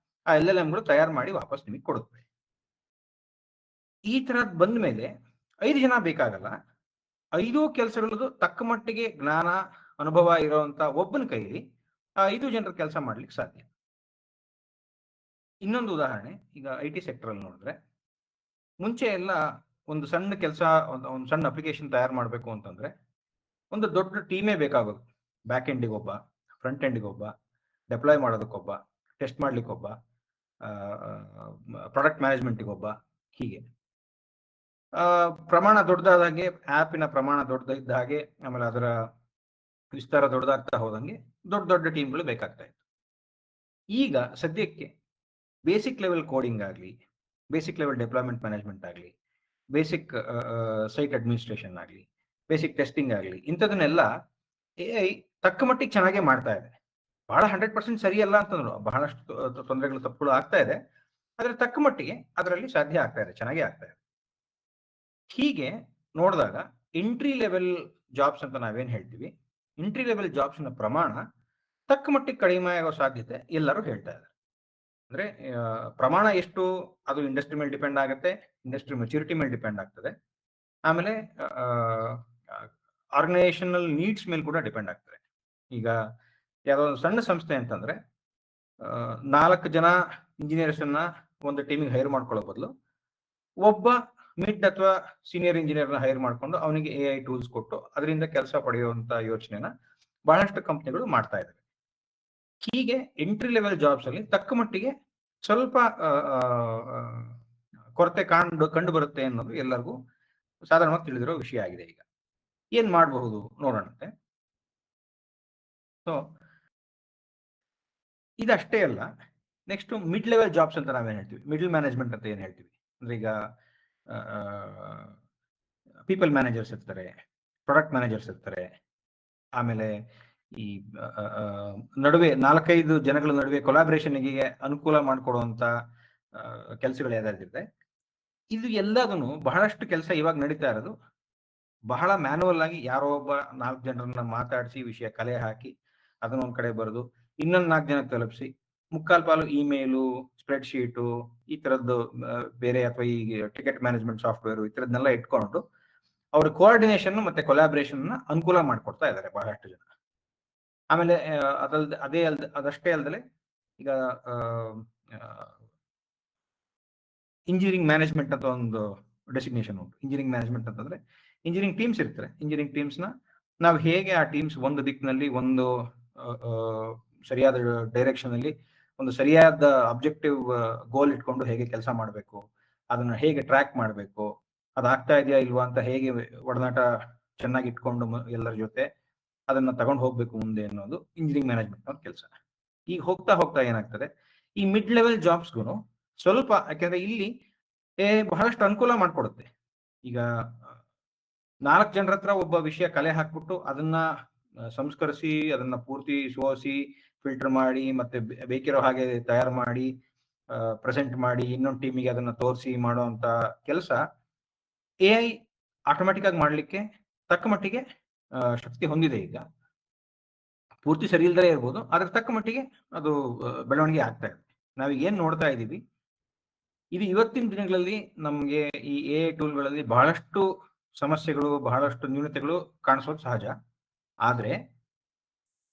ಆ ಎಲ್ ಎಲ್ ಎಂಗಳು ತಯಾರು ಮಾಡಿ ವಾಪಸ್ ನಿಮಗೆ ಕೊಡುತ್ತೆ. ಈ ತರದ್ ಬಂದ ಮೇಲೆ 5 ಜನ ಬೇಕಾಗಲ್ಲ, 5 ಕೆಲಸಗಳದ್ದು ತಕ್ಕ ಮಟ್ಟಿಗೆ ಜ್ಞಾನ ಅನುಭವ ಇರುವಂತ ಒಬ್ಬನ ಕೈಲಿ ಆ 5 ಜನರ ಕೆಲಸ ಮಾಡ್ಲಿಕ್ಕೆ ಸಾಧ್ಯ. ಇನ್ನೊಂದು ಉದಾಹರಣೆ, ಈಗ ಐ ಟಿ ಸೆಕ್ಟರ್ ಅಲ್ಲಿ ನೋಡಿದ್ರೆ, ಮುಂಚೆ ಎಲ್ಲ ಒಂದು ಸಣ್ಣ ಕೆಲಸ, ಒಂದು ಸಣ್ಣ ಅಪ್ಲಿಕೇಶನ್ ತಯಾರು ಮಾಡಬೇಕು ಅಂತಂದ್ರೆ ಒಂದು ದೊಡ್ಡ ಟೀಮೇ ಬೇಕಾಗೋದು. ಬ್ಯಾಕ್ ಎಂಡಿಗೆ ಒಬ್ಬ, ಫ್ರಂಟ್ ಎಂಡಿಗೆ ಒಬ್ಬ, ಡೆಪ್ಲಾಯ್ ಮಾಡೋದಕ್ಕೊಬ್ಬ, ಟೆಸ್ಟ್ ಮಾಡ್ಲಿಕ್ಕೊಬ್ಬ, ಪ್ರಾಡಕ್ಟ್ ಮ್ಯಾನೇಜ್ಮೆಂಟ್ಗೆ ಒಬ್ಬ, ಹೀಗೆ ಪ್ರಮಾಣ ದೊಡ್ಡದಾದ ಹಾಗೆ, ಆ್ಯಪಿನ ಪ್ರಮಾಣ ದೊಡ್ಡದಿದ್ದ ಹಾಗೆ, ಆಮೇಲೆ ಅದರ ವಿಸ್ತಾರ ದೊಡ್ಡದಾಗ್ತಾ ಹೋದಂಗೆ ದೊಡ್ಡ ದೊಡ್ಡ ಟೀಮ್ಗಳು ಬೇಕಾಗ್ತಾ ಇತ್ತು. ಈಗ ಸದ್ಯಕ್ಕೆ ಬೇಸಿಕ್ ಲೆವೆಲ್ ಕೋಡಿಂಗ್ ಆಗಲಿ, ಬೇಸಿಕ್ ಲೆವೆಲ್ ಡೆಪ್ಲಾಯ್ಮೆಂಟ್ ಮ್ಯಾನೇಜ್ಮೆಂಟ್ ಆಗಲಿ, ಬೇಸಿಕ್ ಸೈಟ್ ಅಡ್ಮಿನಿಸ್ಟ್ರೇಷನ್ ಆಗಲಿ, ಬೇಸಿಕ್ ಟೆಸ್ಟಿಂಗ್ ಆಗಲಿ, ಇಂಥದನ್ನೆಲ್ಲ ಎ ಐ ತಕ್ಕ ಮಟ್ಟಿಗೆ ಚೆನ್ನಾಗೇ ಮಾಡ್ತಾ ಇದೆ. ಬಹಳ 100% ಸರಿಯಲ್ಲ ಅಂತಂದ್ರು, ಬಹಳಷ್ಟು ತೊಂದರೆಗಳು, ತಪ್ಪುಗಳು ಆಗ್ತಾ ಇದೆ, ಆದ್ರೆ ತಕ್ಕ ಮಟ್ಟಿಗೆ ಅದರಲ್ಲಿ ಸಾಧ್ಯ ಆಗ್ತಾ ಇದೆ, ಚೆನ್ನಾಗೇ ಆಗ್ತಾ ಇದೆ. ಹೀಗೆ ನೋಡಿದಾಗ ಎಂಟ್ರಿ ಲೆವೆಲ್ ಜಾಬ್ಸ್ ಅಂತ ನಾವೇನ್ ಹೇಳ್ತೀವಿ, ಎಂಟ್ರಿ ಲೆವೆಲ್ ಜಾಬ್ಸ್ ನ ಪ್ರಮಾಣ ತಕ್ಕ ಮಟ್ಟಿಗೆ ಕಡಿಮೆ ಆಗೋ ಸಾಧ್ಯತೆ ಎಲ್ಲರೂ ಹೇಳ್ತಾ ಇದ್ದಾರೆ. ಅಂದ್ರೆ ಪ್ರಮಾಣ ಎಷ್ಟು ಅದು ಇಂಡಸ್ಟ್ರಿ ಮೇಲೆ ಡಿಪೆಂಡ್ ಆಗುತ್ತೆ, ಇಂಡಸ್ಟ್ರಿ ಮೆಚುರಿಟಿ ಮೇಲೆ ಡಿಪೆಂಡ್ ಆಗ್ತದೆ. ಆಮೇಲೆ ಆರ್ಗನೈಸೇಷನಲ್ ನೀಡ್ಸ್ ಮೇಲೆ ಕೂಡ ಡಿಪೆಂಡ್ ಆಗ್ತದೆ. ಈಗ ಯಾವುದೋ ಒಂದು ಸಣ್ಣ ಸಂಸ್ಥೆ ಅಂತಂದ್ರೆ 4 ಜನ ಇಂಜಿನಿಯರ್ಸ್ ಅನ್ನ ಒಂದು ಟೀಮಿಗೆ ಹೈರ್ ಮಾಡ್ಕೊಳ್ಳೋ ಬದಲು ಒಬ್ಬ ಮಿಡ್ ಅಥವಾ ಸೀನಿಯರ್ ಇಂಜಿನಿಯರ್ನ ಹೈರ್ ಮಾಡ್ಕೊಂಡು ಅವನಿಗೆ AI ಟೂಲ್ಸ್ ಕೊಟ್ಟು ಅದರಿಂದ ಕೆಲಸ ಪಡೆಯುವಂತ ಯೋಚನೆನ ಬಹಳಷ್ಟು ಕಂಪ್ನಿಗಳು ಮಾಡ್ತಾ ಇದ್ದಾರೆ. ಹೀಗೆ ಎಂಟ್ರಿ ಲೆವೆಲ್ ಜಾಬ್ಸ್ ಅಲ್ಲಿ ತಕ್ಕ ಮಟ್ಟಿಗೆ ಸ್ವಲ್ಪ ಕೊರತೆ ಕಂಡು ಬರುತ್ತೆ ಅನ್ನೋದು ಎಲ್ಲರಿಗೂ ಸಾಧಾರಣವಾಗಿ ತಿಳಿದಿರೋ ವಿಷಯ ಆಗಿದೆ. ಈಗ ಏನ್ ಮಾಡಬಹುದು ನೋಡೋಣಂತೆ. ಸೊ ಇದಷ್ಟೇ ಅಲ್ಲ, ನೆಕ್ಸ್ಟ್ ಮಿಡ್ ಲೆವೆಲ್ ಜಾಬ್ಸ್ ಅಂತ ನಾವೇನ್ ಹೇಳ್ತೀವಿ, ಮಿಡಲ್ ಮ್ಯಾನೇಜ್ಮೆಂಟ್ ಅಂತ ಏನ್ ಹೇಳ್ತೀವಿ ಅಂದ್ರೆ ಈಗ ಪೀಪಲ್ ಮ್ಯಾನೇಜರ್ಸ್ ಇರ್ತಾರೆ, ಪ್ರಾಡಕ್ಟ್ ಮ್ಯಾನೇಜರ್ಸ್ ಇರ್ತಾರೆ, ಆಮೇಲೆ ಈ ನಡುವೆ 4-5 ಜನಗಳ ನಡುವೆ ಕೊಲಾಬರೇಷನ್ಗೆ ಅನುಕೂಲ ಮಾಡಿಕೊಡುವಂತ ಕೆಲಸಗಳು ಯಾವ್ದಾದಿರುತ್ತೆ. ಇದು ಎಲ್ಲದನ್ನು ಬಹಳಷ್ಟು ಕೆಲಸ ಇವಾಗ ನಡೀತಾ ಇರೋದು ಬಹಳ ಮ್ಯಾನುವಲ್ ಆಗಿ ಯಾರೋ ಒಬ್ಬ 4 ಜನರನ್ನ ಮಾತಾಡಿಸಿ ವಿಷಯ ಕಲೆ ಹಾಕಿ ಅದನ್ನ ಒಂದ್ ಕಡೆ ಬರೆದು ಇನ್ನೊಂದು 4 ಜನಕ್ಕೆ ತಲುಪಿಸಿ ಮುಕ್ಕಾಲ್ ಪಾಲು ಇಮೇಲು, ಸ್ಪ್ರೆಡ್ ಶೀಟು ಈ ತರದ್ದು ಬೇರೆ ಅಥವಾ ಈ ಟಿಕೆಟ್ ಮ್ಯಾನೇಜ್ಮೆಂಟ್ ಸಾಫ್ಟ್ವೇರ್ ಈ ತರದ್ನೆಲ್ಲ ಇಟ್ಕೊಂಡು ಅವ್ರ ಕೋಆರ್ಡಿನೇಷನ್ ಮತ್ತೆ ಕೊಲಾಬರೇಷನ್ ಅನುಕೂಲ ಮಾಡ್ಕೊಡ್ತಾ ಇದ್ದಾರೆ ಬಹಳಷ್ಟು ಜನ. ಆಮೇಲೆ ಅದಷ್ಟೇ ಅಲ್ಲದೆ ಈಗ ಇಂಜಿನಿಯರಿಂಗ್ ಮ್ಯಾನೇಜ್ಮೆಂಟ್ ಅಂತ ಒಂದು ಡೆಸಿಗ್ನೇಷನ್ ಉಂಟು. ಇಂಜಿನಿಯರಿಂಗ್ ಮ್ಯಾನೇಜ್ಮೆಂಟ್ ಅಂತಂದ್ರೆ ಇಂಜಿನಿಯರಿಂಗ್ ಟೀಮ್ಸ್ ಇರ್ತಾರೆ. ಇಂಜಿನಿಯರಿಂಗ್ ಟೀಮ್ಸ್ ನ ನಾವು ಹೇಗೆ ಆ ಟೀಮ್ಸ್ ಒಂದು ದಿಕ್ಕಿನಲ್ಲಿ ಒಂದು ಸರಿಯಾದ ಡೈರೆಕ್ಷನ್ ಅಲ್ಲಿ ಒಂದು ಸರಿಯಾದ ಅಬ್ಜೆಕ್ಟಿವ್ ಗೋಲ್ ಇಟ್ಕೊಂಡು ಹೇಗೆ ಕೆಲಸ ಮಾಡಬೇಕು, ಅದನ್ನ ಹೇಗೆ ಟ್ರ್ಯಾಕ್ ಮಾಡಬೇಕು, ಅದಾಗ್ತಾ ಇದೆಯಾ ಇಲ್ವಾ ಅಂತ ಹೇಗೆ ಒಡನಾಟ ಚೆನ್ನಾಗಿ ಇಟ್ಕೊಂಡು ಎಲ್ಲರ ಜೊತೆ ಅದನ್ನ ತಗೊಂಡು ಹೋಗ್ಬೇಕು ಮುಂದೆ ಅನ್ನೋದು ಇಂಜಿನಿಯರಿಂಗ್ ಮ್ಯಾನೇಜ್ಮೆಂಟ್ ಅವ್ರ ಕೆಲಸ. ಈಗ ಹೋಗ್ತಾ ಹೋಗ್ತಾ ಏನಾಗ್ತದೆ, ಈ ಮಿಡ್ ಲೆವೆಲ್ ಜಾಬ್ಸ್ಗೂ ಸ್ವಲ್ಪ, ಯಾಕಂದ್ರೆ ಇಲ್ಲಿ ಬಹಳಷ್ಟು ಅನುಕೂಲ ಮಾಡ್ಕೊಡುತ್ತೆ. ಈಗ 4 ಜನರ ಹತ್ರ ಒಬ್ಬ ವಿಷಯ ಕಲೆ ಹಾಕ್ಬಿಟ್ಟು ಅದನ್ನ ಸಂಸ್ಕರಿಸಿ ಅದನ್ನ ಪೂರ್ತಿ ಸೋಸಿ ಫಿಲ್ಟರ್ ಮಾಡಿ ಮತ್ತೆ ಬೇಕಿರೋ ಹಾಗೆ ತಯಾರು ಮಾಡಿ ಪ್ರೆಸೆಂಟ್ ಮಾಡಿ ಇನ್ನೊಂದು ಟೀಮಿಗೆ ಅದನ್ನ ತೋರಿಸಿ ಮಾಡುವಂತ ಕೆಲಸ AI ಆಟೋಮೆಟಿಕ್ ಆಗಿ ಮಾಡ್ಲಿಕ್ಕೆ ತಕ್ಕ ಮಟ್ಟಿಗೆ ಶಕ್ತಿ ಹೊಂದಿದೆ. ಈಗ ಪೂರ್ತಿ ಸರಿ ಇಲ್ದಲೇ ಇರ್ಬೋದು, ಆದ್ರೆ ತಕ್ಕ ಮಟ್ಟಿಗೆ ಅದು ಬೆಳವಣಿಗೆ ಆಗ್ತಾ ಇದೆ. ನಾವೀಗ ಏನ್ ನೋಡ್ತಾ ಇದ್ದೀವಿ, ಇದು ಇವತ್ತಿನ ದಿನಗಳಲ್ಲಿ ನಮ್ಗೆ ಈ AI ಟೂಲ್ಗಳಲ್ಲಿ ಬಹಳಷ್ಟು ಸಮಸ್ಯೆಗಳು, ಬಹಳಷ್ಟು ನ್ಯೂನತೆಗಳು ಕಾಣಿಸೋದು ಸಹಜ. ಆದ್ರೆ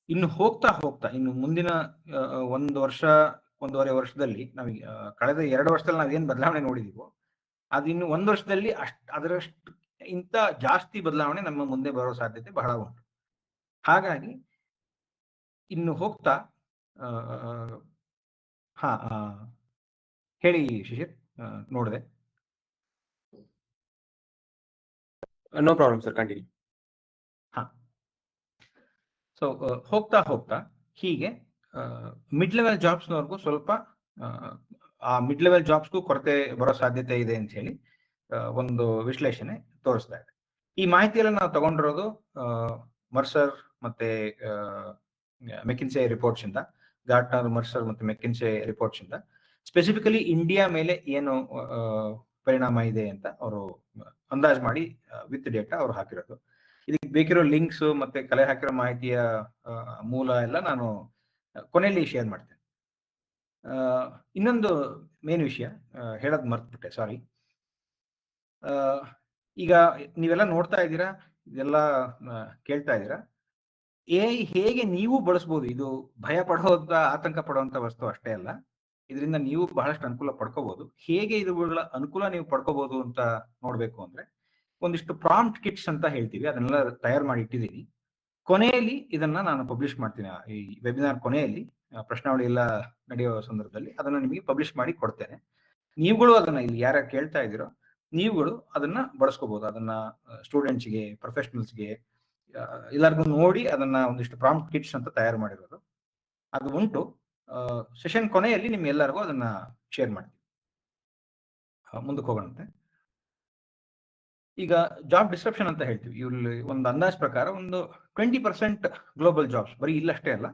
ಇನ್ನು ಹೋಗ್ತಾ ಹೋಗ್ತಾ ಇನ್ನು ಮುಂದಿನ 1 ವರ್ಷ 1.5 ವರ್ಷದಲ್ಲಿ ನಾವೀಗ ಕಳೆದ 2 ವರ್ಷದಲ್ಲಿ ನಾವೇನ್ ಬದಲಾವಣೆ ನೋಡಿದೀವೋ ಅದು ಇನ್ನು 1 ವರ್ಷದಲ್ಲಿ ಅದರಷ್ಟು ಇಂತ ಜಾಸ್ತಿ ಬದಲಾವಣೆ ನಮ್ಮ ಮುಂದೆ ಬರೋ ಸಾಧ್ಯತೆ ಬಹಳ ಉಂಟು. ಹಾಗಾಗಿ ಇನ್ನು ಹೋಗ್ತಾ ಹೇಳಿ ಶಿಶಿರ್, ನೋಡಿದೆ. No problem sir, continue. So ಹೋಗ್ತಾ ಹೋಗ್ತಾ ಹೀಗೆ ಮಿಡ್ ಲೆವೆಲ್ ಜಾಬ್ಸ್ನವರೆಗೂ ಸ್ವಲ್ಪ ಆ ಮಿಡ್ ಲೆವೆಲ್ ಜಾಬ್ಸ್ಗೂ ಕೊರತೆ ಬರೋ ಸಾಧ್ಯತೆ ಇದೆ ಅಂತ ಹೇಳಿ ಒಂದು ವಿಶ್ಲೇಷಣೆ ತೋರಿಸ್ತಾ ಇದೆ. ಈ ಮಾಹಿತಿಯೆಲ್ಲ ನಾವು ತಗೊಂಡಿರೋದು ಮರ್ಸರ್ ಮತ್ತೆ ಮೆಕಿನ್ಸೆ ರಿಪೋರ್ಟ್ಸ್ ಇಂದ, ಗಾರ್ಟ್ನರ್, ಮರ್ಸರ್ ಮತ್ತೆ ಮೆಕಿನ್ಸೆ ರಿಪೋರ್ಟ್ಸ್ ಇಂದ ಸ್ಪೆಸಿಫಿಕಲಿ ಇಂಡಿಯಾ ಮೇಲೆ ಏನು ಪರಿಣಾಮ ಇದೆ ಅಂತ ಅವರು ಅಂದಾಜು ಮಾಡಿ ವಿತ್ ಡೇಟಾ ಅವರು ಹಾಕಿರೋದು. ಇದಕ್ಕೆ ಬೇಕಿರೋ ಲಿಂಕ್ಸ್ ಮತ್ತೆ ಕಲೆ ಹಾಕಿರೋ ಮಾಹಿತಿಯ ಮೂಲ ಎಲ್ಲ ನಾನು ಕೊನೆಯಲ್ಲಿ ಶೇರ್ ಮಾಡ್ತೇನೆ. ಇನ್ನೊಂದು ಮೇನ್ ವಿಷಯ ಹೇಳೋದು ಮರ್ತ್ಬಿಟ್ಟೆ, ಸಾರಿ. ಈಗ ನೀವೆಲ್ಲ ನೋಡ್ತಾ ಇದ್ದೀರಾ, ಇದೆಲ್ಲ ಕೇಳ್ತಾ ಇದ್ದೀರಾ. AI ಹೇಗೆ ನೀವು ಬಳಸ್ಬೋದು, ಇದು ಭಯ ಪಡೋಂತ ಆತಂಕ ಪಡುವಂತ ವಸ್ತು ಅಷ್ಟೇ ಅಲ್ಲ, ಇದರಿಂದ ನೀವು ಬಹಳಷ್ಟು ಅನುಕೂಲ ಪಡ್ಕೋಬಹುದು. ಹೇಗೆ ಇದುಗಳ ಅನುಕೂಲ ನೀವು ಪಡ್ಕೋಬಹುದು ಅಂತ ನೋಡ್ಬೇಕು ಅಂದ್ರೆ ಒಂದಿಷ್ಟು ಪ್ರಾಂಪ್ಟ್ ಕಿಟ್ಸ್ ಅಂತ ಹೇಳ್ತೀವಿ, ಅದನ್ನೆಲ್ಲ ತಯಾರು ಮಾಡಿ ಇಟ್ಟಿದ್ದೀನಿ. ಕೊನೆಯಲ್ಲಿ ಇದನ್ನ ನಾನು ಪಬ್ಲಿಷ್ ಮಾಡ್ತೀನಿ. ಈ ವೆಬಿನಾರ್ ಕೊನೆಯಲ್ಲಿ ಪ್ರಶ್ನಾವಳಿ ಎಲ್ಲ ನಡೆಯೋ ಸಂದರ್ಭದಲ್ಲಿ ಅದನ್ನ ನಿಮಗೆ ಪಬ್ಲಿಷ್ ಮಾಡಿ ಕೊಡ್ತೇನೆ. ನೀವುಗಳು ಅದನ್ನ ಇಲ್ಲಿ ಯಾರು ಕೇಳ್ತಾ ಇದ್ದೀರೋ ನೀವುಗಳು ಅದನ್ನ ಬಳಸ್ಕೋಬಹುದು. ಅದನ್ನ ಸ್ಟೂಡೆಂಟ್ಸ್ಗೆ, ಪ್ರೊಫೆಷನಲ್ಸ್ಗೆ ಎಲ್ಲರಿಗೂ ನೋಡಿ ಅದನ್ನ ಒಂದಿಷ್ಟು ಪ್ರಾಂಪ್ಟ್ ಕಿಟ್ಸ್ ಅಂತ ತಯಾರು ಮಾಡಿರೋದು ಅದು ಉಂಟು. ಸೆಷನ್ ಕೊನೆಯಲ್ಲಿ ನಿಮ್ಗೆಲ್ಲರಿಗೂ ಅದನ್ನ ಶೇರ್ ಮಾಡ್ತೀವಿ. ಮುಂದಕ್ಕೆ ಹೋಗೋಣಂತೆ. ಈಗ ಜಾಬ್ ಡಿಸ್ಕ್ರಿಪ್ಷನ್ ಅಂತ ಹೇಳ್ತೀವಿ. ಇಲ್ಲಿ ಒಂದು ಅಂದಾಜ್ ಪ್ರಕಾರ ಒಂದು 20% ಗ್ಲೋಬಲ್ ಜಾಬ್ಸ್, ಬರೀ ಇಲ್ಲಷ್ಟೇ ಅಲ್ಲ,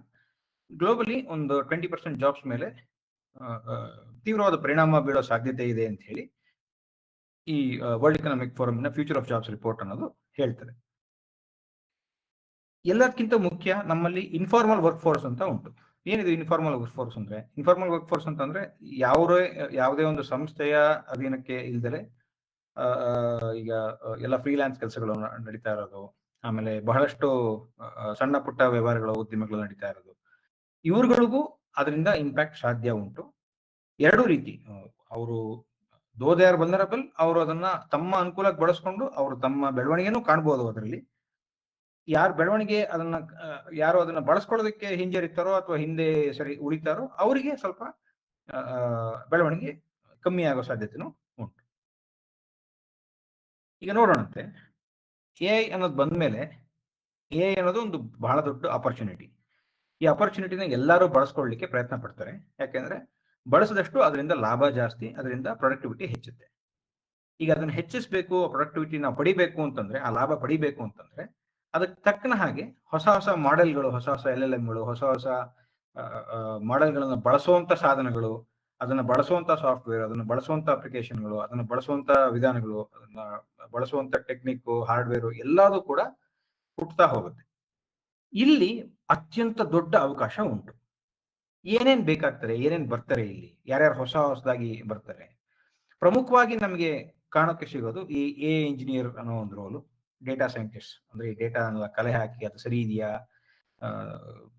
ಗ್ಲೋಬಲಿ ಒಂದು 20% ಜಾಬ್ಸ್ ಮೇಲೆ ತೀವ್ರವಾದ ಪರಿಣಾಮ ಬೀಳೋ ಸಾಧ್ಯತೆ ಇದೆ ಅಂತ ಹೇಳಿ ಈ ವರ್ಲ್ಡ್ ಎಕನಾಮಿಕ್ ಫೋರಮ್ನ ಫ್ಯೂಚರ್ ಆಫ್ ಜಾಬ್ಸ್ ರಿಪೋರ್ಟ್ ಅನ್ನೋದು ಹೇಳ್ತದೆ. ಎಲ್ಲದಕ್ಕಿಂತ ಮುಖ್ಯ ನಮ್ಮಲ್ಲಿ ಇನ್ಫಾರ್ಮಲ್ ವರ್ಕ್ ಫೋರ್ಸ್ ಅಂತ ಉಂಟು. ಏನಿದು ಇನ್ಫಾರ್ಮಲ್ ವರ್ಕ್ ಫೋರ್ಸ್ ಅಂದ್ರೆ? ಇನ್ಫಾರ್ಮಲ್ ವರ್ಕ್ ಫೋರ್ಸ್ ಅಂತಂದ್ರೆ ಯಾವುದೇ ಒಂದು ಸಂಸ್ಥೆಯ ಅಧೀನಕ್ಕೆ ಇಲ್ದಲೆ ಈಗ ಎಲ್ಲ ಫ್ರೀಲಾನ್ಸ್ ಕೆಲಸಗಳು ನಡೀತಾ ಇರೋದು, ಆಮೇಲೆ ಬಹಳಷ್ಟು ಸಣ್ಣ ಪುಟ್ಟ ವ್ಯವಹಾರಗಳು, ಉದ್ಯಮಗಳು ನಡೀತಾ ಇರೋದು, ಇವ್ರುಗಳಿಗೂ ಅದರಿಂದ ಇಂಪ್ಯಾಕ್ಟ್ ಸಾಧ್ಯ ಉಂಟು. ಎರಡೂ ರೀತಿ. ಅವರು ದೋ ದೇ ಆರ್ ವಲ್ನರಬಲ್, ಅವರು ಅದನ್ನ ತಮ್ಮ ಅನುಕೂಲಕ್ಕೆ ಬಳಸ್ಕೊಂಡು ಅವರು ತಮ್ಮ ಬೆಳವಣಿಗೆನೂ ಕಾಣ್ಬೋದು ಅದರಲ್ಲಿ. ಯಾರು ಅದನ್ನ ಬಳಸ್ಕೊಳ್ಳೋದಕ್ಕೆ ಹಿಂಜರಿತಾರೋ ಅಥವಾ ಹಿಂದೆ ಸರಿ ಉಳಿತಾರೋ ಅವರಿಗೆ ಸ್ವಲ್ಪ ಬೆಳವಣಿಗೆ ಕಮ್ಮಿ ಆಗೋ ಸಾಧ್ಯತೆನೂ ಉಂಟು. ಈಗ ನೋಡೋಣಂತೆ, ಎಐ ಅನ್ನೋದು ಬಂದ್ಮೇಲೆ ಎಐ ಅನ್ನೋದು ಒಂದು ಬಹಳ ದೊಡ್ಡ ಆಪರ್ಚುನಿಟಿ. ಈ ಆಪರ್ಚುನಿಟಿನ ಎಲ್ಲರೂ ಬಳಸ್ಕೊಳ್ಳಿಕ್ಕೆ ಪ್ರಯತ್ನ ಪಡ್ತಾರೆ. ಯಾಕೆಂದ್ರೆ ಬಳಸಿದಷ್ಟು ಅದರಿಂದ ಲಾಭ ಜಾಸ್ತಿ, ಅದರಿಂದ ಪ್ರೊಡಕ್ಟಿವಿಟಿ ಹೆಚ್ಚುತ್ತೆ. ಈಗ ಅದನ್ನ ಹೆಚ್ಚಿಸಬೇಕು, ಪ್ರೊಡಕ್ಟಿವಿಟಿ ನಾವು ಪಡಿಬೇಕು ಅಂತಂದ್ರೆ, ಆ ಲಾಭ ಪಡಿಬೇಕು ಅಂತಂದ್ರೆ ಅದಕ್ಕೆ ತಕ್ಕನ ಹಾಗೆ ಹೊಸ ಹೊಸ ಮಾಡೆಲ್ಗಳು, ಹೊಸ ಹೊಸ LLMಗಳು, ಹೊಸ ಹೊಸ ಮಾಡೆಲ್ಗಳನ್ನ ಬಳಸುವಂತ ಸಾಧನಗಳು, ಅದನ್ನ ಬಳಸುವಂತ ಸಾಫ್ಟ್ವೇರ್, ಅದನ್ನ ಬಳಸುವಂತ ಅಪ್ಲಿಕೇಶನ್ಗಳು, ಅದನ್ನ ಬಳಸುವಂತ ವಿಧಾನಗಳು, ಅದನ್ನ ಬಳಸುವಂತ ಟೆಕ್ನಿಕ್, ಹಾರ್ಡ್ವೇರ್ ಎಲ್ಲದೂ ಕೂಡ ಹುಟ್ಟುತ್ತಾ ಹೋಗುತ್ತೆ. ಇಲ್ಲಿ ಅತ್ಯಂತ ದೊಡ್ಡ ಅವಕಾಶ ಉಂಟು. ಏನೇನ್ ಬೇಕಾಗ್ತದೆ, ಏನೇನ್ ಬರ್ತಾರೆ, ಇಲ್ಲಿ ಯಾರ್ಯಾರು ಹೊಸದಾಗಿ ಬರ್ತಾರೆ? ಪ್ರಮುಖವಾಗಿ ನಮಗೆ ಕಾಣೋಕೆ ಸಿಗೋದು ಈ ಇಂಜಿನಿಯರ್ ಅನ್ನೋ ಒಂದು ರೋಲು, ಡೇಟಾ ಸೈಂಟಿಸ್ಟ್. ಅಂದ್ರೆ ಈ ಡೇಟಾ ಕಲೆ ಹಾಕಿ ಅದು ಸರಿ ಇದೆಯಾ,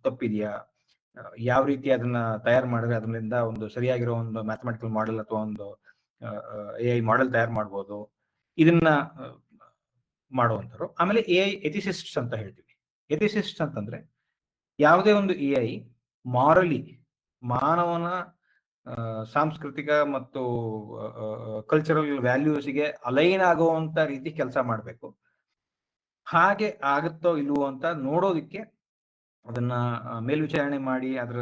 ತಪ್ಪಿದೆಯಾ, ಯಾವ ರೀತಿ ಅದನ್ನ ತಯಾರು ಮಾಡಿದ್ರೆ ಅದರಿಂದ ಒಂದು ಸರಿಯಾಗಿರೋ ಒಂದು ಮ್ಯಾಥಮೆಟಿಕಲ್ ಮಾಡೆಲ್ ಅಥವಾ ಒಂದು AI ಮಾಡೆಲ್ ತಯಾರು ಮಾಡ್ಬೋದು, ಇದನ್ನ ಮಾಡುವಂಥವ್ರು. ಆಮೇಲೆ AI ಎಥಿಸಿಸ್ಟ್ಸ್ ಅಂತ ಹೇಳ್ತೀವಿ. ಎಥಿಸಿಸ್ಟ್ಸ್ ಅಂತಂದ್ರೆ ಯಾವುದೇ ಒಂದು AI ಮಾರಲಿ, ಮಾನವನ ಸಾಂಸ್ಕೃತಿಕ ಮತ್ತು ಕಲ್ಚರಲ್ ವ್ಯಾಲ್ಯೂಸ್ಗೆ ಅಲೈನ್ ಆಗುವಂತ ರೀತಿ ಕೆಲಸ ಮಾಡಬೇಕು. ಹಾಗೆ ಆಗುತ್ತೋ ಇಲ್ವೋ ಅಂತ ನೋಡೋದಿಕ್ಕೆ, ಅದನ್ನ ಮೇಲ್ವಿಚಾರಣೆ ಮಾಡಿ ಅದರ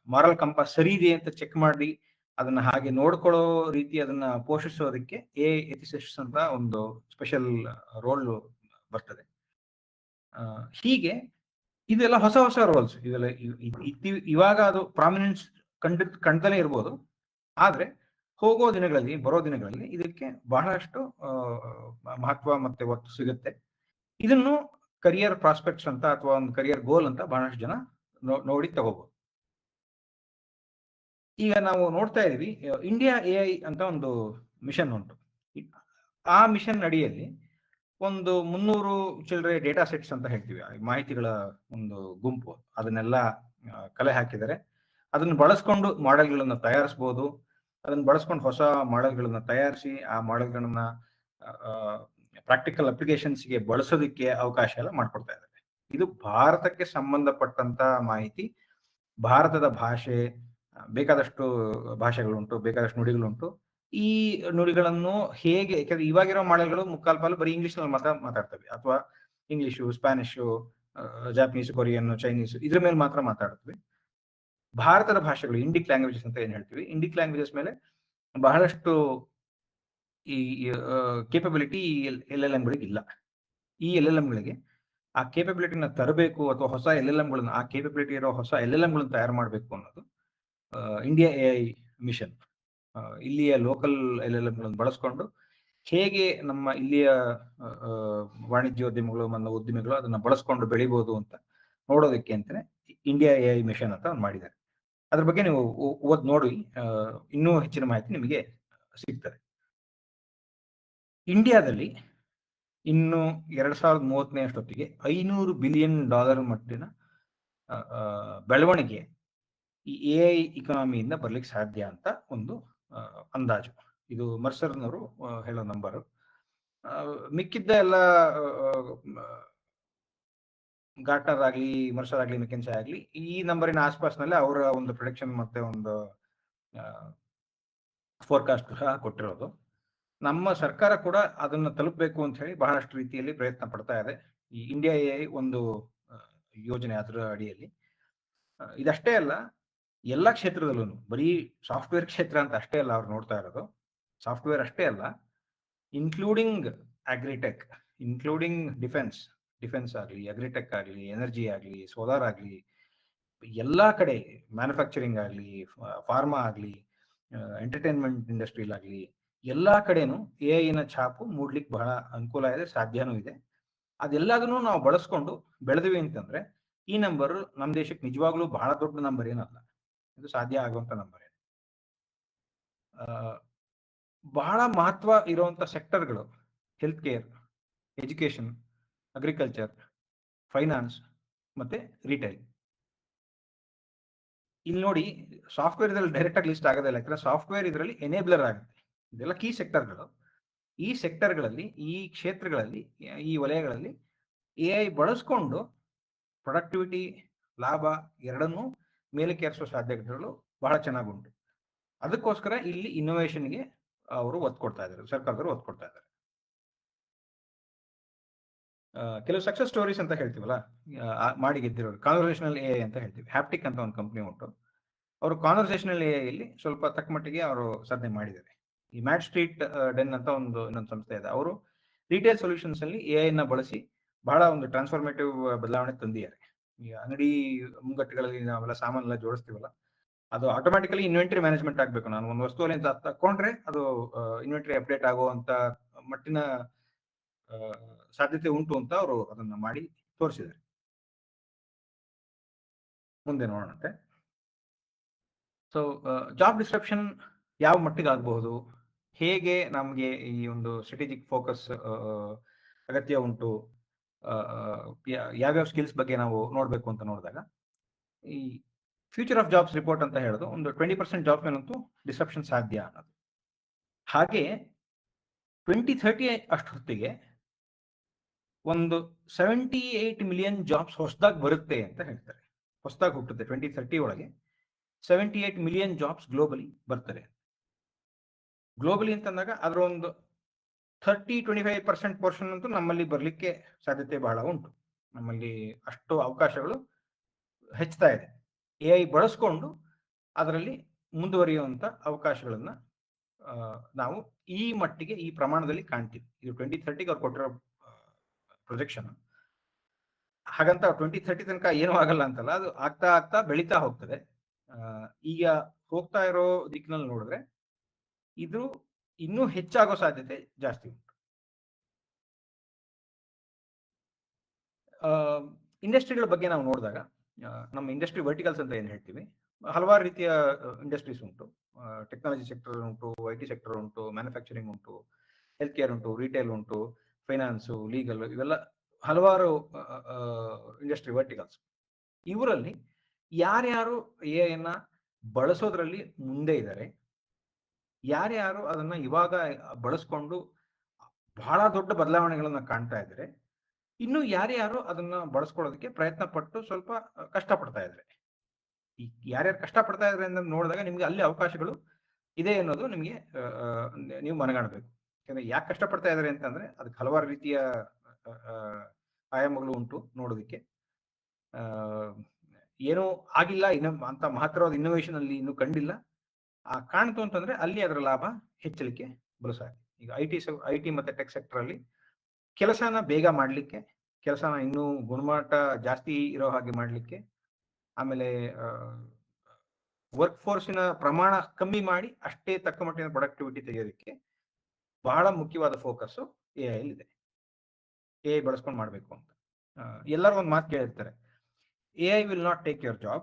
ಮಾರಲ್ ಕಂಪಾಸ್ ಸರಿ ಇದೆ ಅಂತ ಚೆಕ್ ಮಾಡಿ ಅದನ್ನ ಹಾಗೆ ನೋಡ್ಕೊಳ್ಳೋ ರೀತಿ ಅದನ್ನ ಪೋಷಿಸೋದಕ್ಕೆ AI ಎಥಿಸಿಸ್ಟ್ಸ್ ಅಂತ ಒಂದು ಸ್ಪೆಷಲ್ ರೋಲ್ ಬರ್ತದೆ. ಹೀಗೆ ಇದೆಲ್ಲ ಹೊಸ ಹೊಸ ರೋಲ್ಸ್. ಇದೆಲ್ಲ ಇವಾಗ ಅದು ಪ್ರಾಮಿನೆನ್ಸ್ ಕಂಡ್ತಾನೆ ಇರ್ಬೋದು, ಆದ್ರೆ ಬರೋ ದಿನಗಳಲ್ಲಿ ಇದಕ್ಕೆ ಬಹಳಷ್ಟು ಮಹತ್ವ ಮತ್ತೆ ಒತ್ತು ಸಿಗುತ್ತೆ. ಇದನ್ನು ಕರಿಯರ್ ಪ್ರಾಸ್ಪೆಕ್ಟ್ಸ್ ಅಂತ ಅಥವಾ ಒಂದು ಕರಿಯರ್ ಗೋಲ್ ಅಂತ ಬಹಳಷ್ಟು ಜನ ನೋಡಿ ತಗೋಬಹುದು. ಈಗ ನಾವು ನೋಡ್ತಾ ಇದೀವಿ, ಇಂಡಿಯಾ AI ಅಂತ ಒಂದು ಮಿಷನ್ ಉಂಟು. ಆ ಮಿಷನ್ ಅಡಿಯಲ್ಲಿ ಒಂದು 300 ಚಿಲ್ಲರೆ ಡೇಟಾ ಸೆಟ್ಸ್ ಅಂತ ಹೇಳ್ತೀವಿ, ಮಾಹಿತಿಗಳ ಒಂದು ಗುಂಪು, ಅದನ್ನೆಲ್ಲ ಕಲೆ ಹಾಕಿದರೆ ಅದನ್ನ ಬಳಸ್ಕೊಂಡು ಮಾಡೆಲ್ಗಳನ್ನ ತಯಾರಿಸಬಹುದು. ಅದನ್ನ ಬಳಸ್ಕೊಂಡು ಹೊಸ ಮಾಡೆಲ್ಗಳನ್ನ ತಯಾರಿಸಿ ಆ ಮಾಡೆಲ್ಗಳನ್ನ ಪ್ರಾಕ್ಟಿಕಲ್ ಅಪ್ಲಿಕೇಶನ್ಸ್ಗೆ ಬಳಸೋದಕ್ಕೆ ಅವಕಾಶ ಎಲ್ಲ ಮಾಡ್ಕೊಡ್ತಾ ಇದ್ದಾರೆ. ಇದು ಭಾರತಕ್ಕೆ ಸಂಬಂಧಪಟ್ಟಂತ ಮಾಹಿತಿ. ಭಾರತದ ಭಾಷೆ, ಬೇಕಾದಷ್ಟು ಭಾಷೆಗಳುಂಟು, ಬೇಕಾದಷ್ಟು ನುಡಿಗಳುಂಟು. ಈ ನುಡಿಗಳನ್ನು ಹೇಗೆ, ಯಾಕಂದ್ರೆ ಇವಾಗಿರೋ ಮಾಡೆಲ್ಗಳು ಮುಕ್ಕಾಲ್ ಪಾಲು ಬರೀ ಇಂಗ್ಲಿಷ್ ನಲ್ಲಿ ಮಾತಾಡ್ತವೆ, ಅಥವಾ ಇಂಗ್ಲಿಷು, ಸ್ಪ್ಯಾನಿಷು, ಜಾಪನೀಸ್, ಕೊರಿಯನ್, ಚೈನೀಸ್ ಇದ್ರ ಮೇಲೆ ಮಾತ್ರ ಮಾತಾಡ್ತವೆ. ಭಾರತದ ಭಾಷೆಗಳು, ಇಂಡಿಕ್ ಲ್ಯಾಂಗ್ವೇಜಸ್ ಅಂತ ಏನ್ ಹೇಳ್ತೀವಿ, ಇಂಡಿಕ್ ಲ್ಯಾಂಗ್ವೇಜಸ್ ಮೇಲೆ ಬಹಳಷ್ಟು ಈ ಕೇಪಬಿಲಿಟಿ LLMಗಳಿಗೆ ಇಲ್ಲ. ಈ LLMಗಳಿಗೆ ಆ ಕೇಪಬಿಲಿಟಿನ ತರಬೇಕು, ಅಥವಾ ಹೊಸ LLMಗಳನ್ನ, ಆ ಕೇಪಬಿಲಿಟಿ ಇರೋ ಹೊಸ LLMಗಳನ್ನ ತಯಾರು ಮಾಡಬೇಕು ಅನ್ನೋದು ಇಂಡಿಯಾ AI ಮಿಷನ್. ಇಲ್ಲಿಯ ಲೋಕಲ್ LLMಗಳನ್ನು ಬಳಸ್ಕೊಂಡು ಹೇಗೆ ನಮ್ಮ ಇಲ್ಲಿಯ ವಾಣಿಜ್ಯೋದ್ಯಮಗಳು ಮತ್ತು ಉದ್ಯಮಿಗಳು ಅದನ್ನ ಬಳಸ್ಕೊಂಡು ಬೆಳಿಬಹುದು ಅಂತ ನೋಡೋದಕ್ಕೆ ಅಂತಾನೆ ಇಂಡಿಯಾ AI ಮಿಷನ್ ಅಂತ ಮಾಡಿದ್ದಾರೆ. ಅದ್ರ ಬಗ್ಗೆ ನೀವು ಓದ್ ನೋಡಿ, ಇನ್ನೂ ಹೆಚ್ಚಿನ ಮಾಹಿತಿ ನಿಮಗೆ ಸಿಗ್ತದೆ. ಇಂಡಿಯಾದಲ್ಲಿ ಇನ್ನು 2030ನೇ ಅಷ್ಟೊತ್ತಿಗೆ $500 ಬಿಲಿಯನ್ ಮಟ್ಟಿನ ಬೆಳವಣಿಗೆ ಈ AI ಇಕಾನಮಿಯಿಂದ ಬರ್ಲಿಕ್ಕೆ ಸಾಧ್ಯ ಅಂತ ಒಂದು ಅಂದಾಜು. ಇದು ಮರ್ಸರ್ನವರು ಹೇಳೋ ನಂಬರು. ಮಿಕ್ಕಿದ್ದ ಎಲ್ಲ ಗಾರ್ಟ್ನರ್ ಆಗ್ಲಿ, ಮರ್ಸರ್ ಆಗ್ಲಿ, ಮೆಕೆನ್ಸಿ ಆಗ್ಲಿ ಈ ನಂಬರಿನ ಆಸ್ಪಾಸ್ನಲ್ಲೇ ಅವರ ಒಂದು ಪ್ರೊಡಿಕ್ಷನ್ ಮತ್ತೆ ಒಂದು ಫೋರ್ಕಾಸ್ಟ್ ಸಹ ಕೊಟ್ಟಿರೋದು. ನಮ್ಮ ಸರ್ಕಾರ ಕೂಡ ಅದನ್ನ ತಲುಪಬೇಕು ಅಂತ ಹೇಳಿ ಬಹಳಷ್ಟು ರೀತಿಯಲ್ಲಿ ಪ್ರಯತ್ನ ಪಡ್ತಾ ಇದೆ. ಈ ಇಂಡಿಯಾ AI ಒಂದು ಯೋಜನೆ, ಅದರ ಅಡಿಯಲ್ಲಿ. ಇದಷ್ಟೇ ಅಲ್ಲ, ಎಲ್ಲ ಕ್ಷೇತ್ರದಲ್ಲೂ, ಬರೀ ಸಾಫ್ಟ್ವೇರ್ ಕ್ಷೇತ್ರ ಅಂತ ಅಷ್ಟೇ ಅಲ್ಲ ಅವ್ರು ನೋಡ್ತಾ ಇರೋದು. ಸಾಫ್ಟ್ವೇರ್ ಅಷ್ಟೇ ಅಲ್ಲ, ಇನ್ಕ್ಲೂಡಿಂಗ್ ಅಗ್ರಿಟೆಕ್, ಇನ್ಕ್ಲೂಡಿಂಗ್ ಡಿಫೆನ್ಸ್ ಆಗಲಿ, ಅಗ್ರಿಟೆಕ್ ಆಗಲಿ, ಎನರ್ಜಿ ಆಗಲಿ, ಸೋಲಾರ್ ಆಗಲಿ, ಎಲ್ಲಾ ಕಡೆ, ಮ್ಯಾನುಫ್ಯಾಕ್ಚರಿಂಗ್ ಆಗಲಿ, ಫಾರ್ಮಾ ಆಗಲಿ, ಎಂಟರ್ಟೈನ್ಮೆಂಟ್ ಇಂಡಸ್ಟ್ರಿಲ್ ಆಗಲಿ, ಎಲ್ಲಾ ಕಡೆನೂ AI ನ ಛಾಪು ಮೂಡ್ಲಿಕ್ಕೆ ಬಹಳ ಅನುಕೂಲ ಇದೆ, ಸಾಧ್ಯನೂ ಇದೆ. ಅದೆಲ್ಲದನ್ನು ನಾವು ಬಳಸ್ಕೊಂಡು ಬೆಳೆದ್ವಿ ಅಂತಂದ್ರೆ ಈ ನಂಬರ್ ನಮ್ಮ ದೇಶಕ್ಕೆ ನಿಜವಾಗ್ಲೂ ಬಹಳ ದೊಡ್ಡ ನಂಬರ್ ಏನಲ್ಲ, ಇದು ಸಾಧ್ಯ ಆಗುವಂತ ನಂಬರ್. ಬಹಳ ಮಹತ್ವ ಇರುವಂತ ಸೆಕ್ಟರ್ಗಳು health care, education, agriculture, finance ಮತ್ತೆ ರಿಟೈಲ್. ಇಲ್ಲಿ ನೋಡಿ, ಸಾಫ್ಟ್ವೇರ್ ಇದರಲ್ಲಿ ಡೈರೆಕ್ಟ್ ಆಗಿ ಲಿಸ್ಟ್ ಆಗೋದಿಲ್ಲ, ಯಾಕಂದ್ರೆ ಸಾಫ್ಟ್ವೇರ್ ಇದರಲ್ಲಿ ಎನೇಬ್ಲರ್ ಆಗುತ್ತೆ. ಇದೆಲ್ಲ ಕೀ ಸೆಕ್ಟರ್ಗಳು. ಈ ಸೆಕ್ಟರ್ಗಳಲ್ಲಿ, ಈ ಕ್ಷೇತ್ರಗಳಲ್ಲಿ, ಈ ವಲಯಗಳಲ್ಲಿ AI ಬಳಸ್ಕೊಂಡು ಪ್ರೊಡಕ್ಟಿವಿಟಿ, ಲಾಭ ಎರಡನ್ನೂ ಮೇಲಕ್ಕೆ ಏರಿಸುವ ಸಾಧ್ಯತೆಗಳು ಬಹಳ ಚೆನ್ನಾಗುಂಟು. ಅದಕ್ಕೋಸ್ಕರ ಇಲ್ಲಿ ಇನ್ನೋವೇಷನ್ಗೆ ಅವರು ಒತ್ತು ಕೊಡ್ತಾ ಇದ್ದಾರೆ, ಸರ್ಕಾರದವರು ಒತ್ತು ಕೊಡ್ತಾ ಇದ್ದಾರೆ. ಕೆಲವು ಸಕ್ಸಸ್ ಸ್ಟೋರೀಸ್ ಅಂತ ಹೇಳ್ತೀವಲ್ಲ, ಮಾಡಿ ಗೆದ್ದಿರೋರು, ಕಾನ್ವರ್ಸೇಷನಲ್ AI ಅಂತ ಹೇಳ್ತೀವಿ. ಹ್ಯಾಪ್ಟಿಕ್ ಅಂತ ಒಂದು ಕಂಪ್ನಿ ಉಂಟು. ಅವರು ಕಾನ್ವರ್ಸೇಷನಲ್ AI ಇಲ್ಲಿ ಸ್ವಲ್ಪ ತಕ್ಕ ಮಟ್ಟಿಗೆ ಅವರು ಸಾಧನೆ ಮಾಡಿದ್ದಾರೆ. ಈ ಮ್ಯಾಟ್ ಸ್ಟ್ರೀಟ್ ಡೆನ್ ಅಂತ ಇನ್ನೊಂದು ಸಂಸ್ಥೆ ಇದೆ. ಅವರು ರಿಟೇಲ್ ಸೊಲ್ಯೂಷನ್ಸ್ ಅಲ್ಲಿ AI ನ ಬಳಸಿ ಬಹಳ ಒಂದು ಟ್ರಾನ್ಸ್ಫಾರ್ಮೇಟಿವ್ ಬದಲಾವಣೆ ತಂದಿದ್ದಾರೆ. ಈ ಅಂಗಡಿ ಮುಂಗಟ್ಟುಗಳಲ್ಲಿ ನಾವೆಲ್ಲ ಸಾಮಾನೆಲ್ಲ ಜೋಡಿಸ್ತೀವಲ್ಲ, ಅದು ಆಟೋಮ್ಯಾಟಿಕಲಿ ಇನ್ವೆಂಟರಿ ಮ್ಯಾನೇಜ್ಮೆಂಟ್ ಆಗಬೇಕು. ನಾನು ಒಂದು ವಸ್ತುವಲ್ಲಿ ಅಂತ ತಕೊಂಡ್ರೆ ಅದು ಇನ್ವೆಂಟರಿ ಅಪ್ಡೇಟ್ ಆಗುವಂತ ಮಟ್ಟಿನ ಸಾಧ್ಯತೆ ಉಂಟು ಅಂತ ಅವರು ಅದನ್ನ ಮಾಡಿ ತೋರಿಸಿದ್ದಾರೆ. ಮುಂದೆ ನೋಡೋಣಂತೆ. ಸೊ ಜಾಬ್ ಡಿಸ್ಕ್ರಿಪ್ಷನ್ ಯಾವ ಮಟ್ಟಿಗೆ ಆಗಬಹುದು, ಹೇಗೆ ನಮಗೆ ಈ ಒಂದು ಸ್ಟ್ರಾಟಜಿಕ್ ಫೋಕಸ್ ಅಗತ್ಯ ಉಂಟು, ಯಾವ್ಯಾವ ಸ್ಕಿಲ್ಸ್ ಬಗ್ಗೆ ನಾವು ನೋಡಬೇಕು ಅಂತ ನೋಡಿದಾಗ, ಈ ಫ್ಯೂಚರ್ ಆಫ್ ಜಾಬ್ಸ್ ರಿಪೋರ್ಟ್ ಅಂತ ಹೇಳೋದು ಒಂದು 20% ಜಾಬ್ ಮೇಲಂತೂ ಡಿಸ್ರಪ್ಷನ್ ಸಾಧ್ಯ ಅನ್ನೋದು. ಹಾಗೆ 2030 ಅಷ್ಟೊತ್ತಿಗೆ ಒಂದು 78 ಮಿಲಿಯನ್ ಜಾಬ್ಸ್ ಹೊಸದಾಗಿ ಬರುತ್ತೆ ಅಂತ ಹೇಳ್ತಾರೆ. ಹೊಸದಾಗಿ ಹುಟ್ಟುತ್ತೆ 2030 ಒಳಗೆ 78 ಮಿಲಿಯನ್ ಜಾಬ್ಸ್ ಗ್ಲೋಬಲಿ ಬರ್ತಾರೆ. ಗ್ಲೋಬಲಿ ಅಂತಂದಾಗ ಅದರ ಒಂದು 30-25% ಪೋರ್ಷನ್ ಅಂತೂ ನಮ್ಮಲ್ಲಿ ಬರಲಿಕ್ಕೆ ಸಾಧ್ಯತೆ ಬಹಳ ಉಂಟು. ನಮ್ಮಲ್ಲಿ ಅಷ್ಟು ಅವಕಾಶಗಳು ಹೆಚ್ಚುತ್ತಾ ಇದೆ. AI ಬಳಸ್ಕೊಂಡು ಅದರಲ್ಲಿ ಮುಂದುವರಿಯುವಂತ ಅವಕಾಶಗಳನ್ನ ನಾವು ಈ ಮಟ್ಟಿಗೆ, ಈ ಪ್ರಮಾಣದಲ್ಲಿ ಕಾಣ್ತೀವಿ. ಇದು 2030 ಅವ್ರು ಕೊಟ್ಟಿರೋ ಪ್ರೊಜೆಕ್ಷನ್. ಹಾಗಂತ 2030 ತನಕ ಏನೂ ಆಗಲ್ಲ ಅಂತಲ್ಲ, ಅದು ಆಗ್ತಾ ಆಗ್ತಾ ಬೆಳೀತಾ ಹೋಗ್ತದೆ. ಈಗ ಹೋಗ್ತಾ ಇರೋ ದಿಕ್ಕಿನಲ್ಲಿ ನೋಡಿದ್ರೆ ಇದು ಇನ್ನೂ ಹೆಚ್ಚಾಗೋ ಸಾಧ್ಯತೆ ಜಾಸ್ತಿ ಉಂಟು. ಇಂಡಸ್ಟ್ರಿಗಳ ಬಗ್ಗೆ ನಾವು ನೋಡಿದಾಗ, ನಮ್ಮ ಇಂಡಸ್ಟ್ರಿ ವರ್ಟಿಕಲ್ಸ್ ಅಂತ ಏನು ಹೇಳ್ತೀವಿ, ಹಲವಾರು ರೀತಿಯ ಇಂಡಸ್ಟ್ರೀಸ್ ಉಂಟು. ಟೆಕ್ನಾಲಜಿ ಸೆಕ್ಟರ್ ಉಂಟು, IT ಸೆಕ್ಟರ್ ಉಂಟು, ಮ್ಯಾನುಫ್ಯಾಕ್ಚರಿಂಗ್ ಉಂಟು, ಹೆಲ್ತ್ ಕೇರ್ ಉಂಟು, ರಿಟೇಲ್ ಉಂಟು, ಫೈನಾನ್ಸು, ಲೀಗಲ್, ಇವೆಲ್ಲ ಹಲವಾರು ಇಂಡಸ್ಟ್ರಿ ವರ್ಟಿಕಲ್ಸ್. ಇವರಲ್ಲಿ ಯಾರ್ಯಾರು AI ಬಳಸೋದ್ರಲ್ಲಿ ಮುಂದೆ ಇದ್ದಾರೆ, ಯಾರ್ಯಾರು ಅದನ್ನ ಇವಾಗ ಬಳಸ್ಕೊಂಡು ಬಹಳ ದೊಡ್ಡ ಬದಲಾವಣೆಗಳನ್ನ ಕಾಣ್ತಾ ಇದ್ದಾರೆ, ಇನ್ನು ಯಾರ್ಯಾರು ಅದನ್ನ ಬಳಸ್ಕೊಳ್ಳೋದಕ್ಕೆ ಪ್ರಯತ್ನ ಪಟ್ಟು ಸ್ವಲ್ಪ ಕಷ್ಟಪಡ್ತಾ ಇದ್ದಾರೆ. ಈ ಯಾರ್ಯಾರು ಕಷ್ಟಪಡ್ತಾ ಇದ್ದಾರೆ ಅಂತ ನೋಡಿದಾಗ ನಿಮ್ಗೆ ಅಲ್ಲಿ ಅವಕಾಶಗಳು ಇದೆ ಅನ್ನೋದು ನಿಮಗೆ ನೀವು ಮನಗಾಣಬೇಕು. ಯಾಕಂದ್ರೆ ಯಾಕೆ ಕಷ್ಟಪಡ್ತಾ ಇದ್ದಾರೆ ಅಂತಂದ್ರೆ ಅದಕ್ಕೆ ಹಲವಾರು ರೀತಿಯ ಆಯಾಮಗಳು ಉಂಟು ನೋಡೋದಕ್ಕೆ. ಏನೋ ಆಗಿಲ್ಲ, ಅಂತ ಮಹತ್ತರವಾದ ಇನ್ನೋವೇಷನ್ ಅಲ್ಲಿ ಇನ್ನೂ ಕಂಡಿಲ್ಲ. ಕಾಣ್ತು ಅಂತಂದ್ರೆ ಅಲ್ಲಿ ಅದರ ಲಾಭ ಹೆಚ್ಚಲಿಕ್ಕೆ ಬಲು ಸಾಧ್ಯ. ಈಗ ಐಟಿ ಮತ್ತೆ ಟೆಕ್ ಸೆಕ್ಟರ್ ಅಲ್ಲಿ ಕೆಲಸನ ಬೇಗ ಮಾಡ್ಲಿಕ್ಕೆ, ಕೆಲಸನ ಇನ್ನೂ ಗುಣಮಟ್ಟ ಜಾಸ್ತಿ ಇರೋ ಹಾಗೆ ಮಾಡ್ಲಿಕ್ಕೆ, ಆಮೇಲೆ ವರ್ಕ್ ಫೋರ್ಸಿನ ಪ್ರಮಾಣ ಕಮ್ಮಿ ಮಾಡಿ ಅಷ್ಟೇ ತಕ್ಕ ಮಟ್ಟಿನ ಪ್ರೊಡಕ್ಟಿವಿಟಿ ತೆಗೆಯೋದಕ್ಕೆ ಬಹಳ ಮುಖ್ಯವಾದ ಫೋಕಸ್ AI ಇದೆ. AI ಬಳಸ್ಕೊಂಡು ಮಾಡ್ಬೇಕು ಅಂತ ಎಲ್ಲರೂ ಒಂದು ಮಾತು ಕೇಳಿರ್ತಾರೆ, AI will not take your job,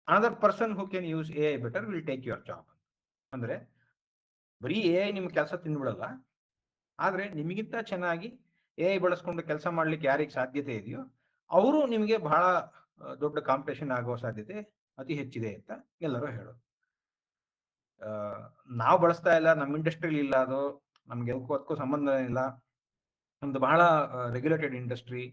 another person who can use AI better will take your job. ಅಂದ್ರೆ ಬರೀ AI ನಿಮ್ಮ ಕೆಲಸ ತಿಂದ್ಬಿಡಲ್ಲ, ಆದ್ರೆ ನಿಮಗಿಂತ ಚೆನ್ನಾಗಿ AI ಬಳಸ್ಕೊಂಡು ಕೆಲಸ ಮಾಡ್ಲಿಕ್ಕೆ ಯಾರಿಗೆ ಸಾಧ್ಯತೆ ಇದೆಯೋ ಅವರು ನಿಮಗೆ ಬಹಳ ದೊಡ್ಡ ಕಾಂಪಿಟೇಷನ್ ಆಗುವ ಸಾಧ್ಯತೆ ಅತಿ ಹೆಚ್ಚಿದೆ ಅಂತ ಎಲ್ಲರೂ ಹೇಳೋದು. ನಾವು ಬಳಸ್ತಾ ಇಲ್ಲ, ನಮ್ಮ ಇಂಡಸ್ಟ್ರಿಯಲ್ಲಿ ಇಲ್ಲ, ಅದು ನಮ್ಗೆ ಅದಕ್ಕೂ ಸಂಬಂಧ ಇಲ್ಲ, ನಮ್ದು ಬಹಳ ರೆಗ್ಯುಲೇಟೆಡ್ ಇಂಡಸ್ಟ್ರಿ,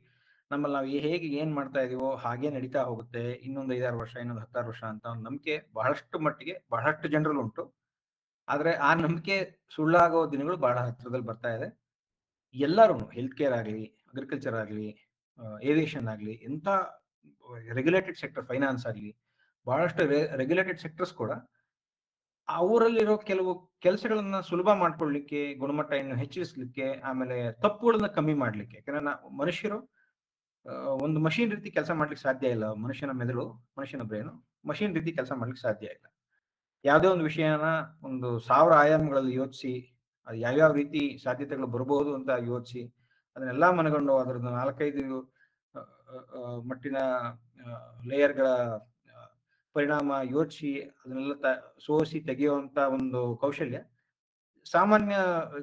ನಮ್ಮಲ್ಲಿ ನಾವು ಹೇಗೆ ಏನ್ ಮಾಡ್ತಾ ಇದೀವೋ ಹಾಗೆ ನಡೀತಾ ಹೋಗುತ್ತೆ, ಇನ್ನೊಂದು 5-6 ವರ್ಷ, ಇನ್ನೊಂದು 16 ವರ್ಷ ಅಂತ ಒಂದು ನಂಬಿಕೆ ಬಹಳಷ್ಟು ಮಟ್ಟಿಗೆ ಬಹಳಷ್ಟು ಜನರಲ್ಲಿ ಉಂಟು. ಆದ್ರೆ ಆ ನಂಬಿಕೆ ಸುಳ್ಳಾಗೋ ದಿನಗಳು ಬಹಳ ಹತ್ತಿರದಲ್ಲಿ ಬರ್ತಾ ಇದೆ. ಎಲ್ಲರೂ ಹೆಲ್ತ್ ಕೇರ್ ಆಗಲಿ, ಅಗ್ರಿಕಲ್ಚರ್ ಆಗಲಿ, ಏವಿಯೇಷನ್ ಆಗಲಿ, ಎಂಥ ರೆಗ್ಯುಲೇಟೆಡ್ ಸೆಕ್ಟರ್, ಫೈನಾನ್ಸ್ ಆಗಲಿ, ಬಹಳಷ್ಟು ರೆಗ್ಯುಲೇಟೆಡ್ ಸೆಕ್ಟರ್ಸ್ ಕೂಡ ಅವರಲ್ಲಿರೋ ಕೆಲವು ಕೆಲಸಗಳನ್ನ ಸುಲಭ ಮಾಡ್ಕೊಳ್ಳಿಕ್ಕೆ, ಗುಣಮಟ್ಟವನ್ನು ಹೆಚ್ಚಿಸಲಿಕ್ಕೆ, ಆಮೇಲೆ ತಪ್ಪುಗಳನ್ನ ಕಮ್ಮಿ ಮಾಡ್ಲಿಕ್ಕೆ. ಯಾಕಂದ್ರೆ ಮನುಷ್ಯರು ಒಂದು ಮಷಿನ್ ರೀತಿ ಕೆಲಸ ಮಾಡ್ಲಿಕ್ಕೆ ಸಾಧ್ಯ ಇಲ್ಲ. ಮನುಷ್ಯನ ಮೆದುಳು, ಮನುಷ್ಯನ ಬ್ರೈನು ಮಷಿನ್ ರೀತಿ ಕೆಲಸ ಮಾಡ್ಲಿಕ್ಕೆ ಸಾಧ್ಯ ಇಲ್ಲ. ಯಾವುದೇ ಒಂದು ವಿಷಯನ ಒಂದು 1000 ಆಯಾಮಗಳಲ್ಲಿ ಯೋಚಿಸಿ, ಅದು ಯಾವ್ಯಾವ ರೀತಿ ಸಾಧ್ಯತೆಗಳು ಬರಬಹುದು ಅಂತ ಯೋಚಿಸಿ ಅದನ್ನೆಲ್ಲ ಮನಗಂಡು ಅದರದ್ದು 4-5 ಮಟ್ಟಿನ ಲೇಯರ್ಗಳ ಪರಿಣಾಮ ಯೋಚಿಸಿ ಅದನ್ನೆಲ್ಲ ಸೋಸಿ ತೆಗೆಯುವಂತ ಒಂದು ಕೌಶಲ್ಯ ಸಾಮಾನ್ಯ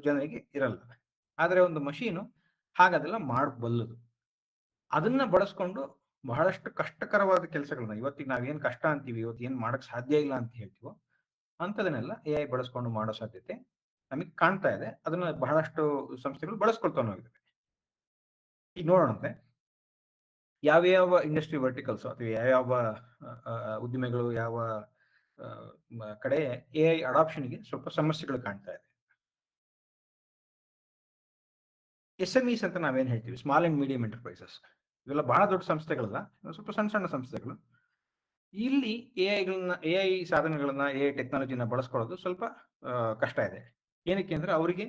ಜನರಿಗೆ ಇರಲ್ಲ. ಆದರೆ ಒಂದು ಮಷೀನು ಹಾಗದೆಲ್ಲ ಮಾಡಬಲ್ಲದು. ಅದನ್ನ ಬಳಸ್ಕೊಂಡು ಬಹಳಷ್ಟು ಕಷ್ಟಕರವಾದ ಕೆಲಸಗಳನ್ನ ಇವತ್ತಿಗೆ ನಾವೇನ್ ಕಷ್ಟ ಅಂತೀವಿ, ಇವತ್ತು ಏನ್ ಮಾಡಕ್ ಸಾಧ್ಯ ಇಲ್ಲ ಅಂತ ಹೇಳ್ತೀವೋ ಅಂಥದನ್ನೆಲ್ಲ AI ಬಳಸ್ಕೊಂಡು ಮಾಡೋ ಸಾಧ್ಯತೆ ನಮಗೆ ಕಾಣ್ತಾ ಇದೆ. ಅದನ್ನ ಬಹಳಷ್ಟು ಸಂಸ್ಥೆಗಳು ಬಳಸ್ಕೊಳ್ತಾನೂ ಇದ್ದಾವೆ. ಈಗ ನೋಡೋಣಂತೆ ಯಾವ ಇಂಡಸ್ಟ್ರಿ ವರ್ಟಿಕಲ್ಸ್ ಅಥವಾ ಯಾವ ಉದ್ದಿಮೆಗಳು ಯಾವ ಕಡೆ AI ಅಡಾಪ್ಷನ್ಗೆ ಸ್ವಲ್ಪ ಸಮಸ್ಯೆಗಳು ಕಾಣ್ತಾ ಇದೆ. SMEs ಅಂತ ನಾವೇನ್ ಹೇಳ್ತೀವಿ, ಸ್ಮಾಲ್ ಅಂಡ್ ಮೀಡಿಯಂ ಎಂಟರ್ಪ್ರೈಸಸ್, ಇವೆಲ್ಲ ಬಹಳ ದೊಡ್ಡ ಸಂಸ್ಥೆಗಳಲ್ಲ, ಸ್ವಲ್ಪ ಸಣ್ಣ ಸಣ್ಣ ಸಂಸ್ಥೆಗಳು. ಇಲ್ಲಿ AI ಸಾಧನಗಳನ್ನ AI ಟೆಕ್ನಾಲಜಿನ ಬಳಸ್ಕೊಳ್ಳೋದು ಸ್ವಲ್ಪ ಕಷ್ಟ ಇದೆ. ಏನಕ್ಕೆ ಅಂದ್ರೆ ಅವರಿಗೆ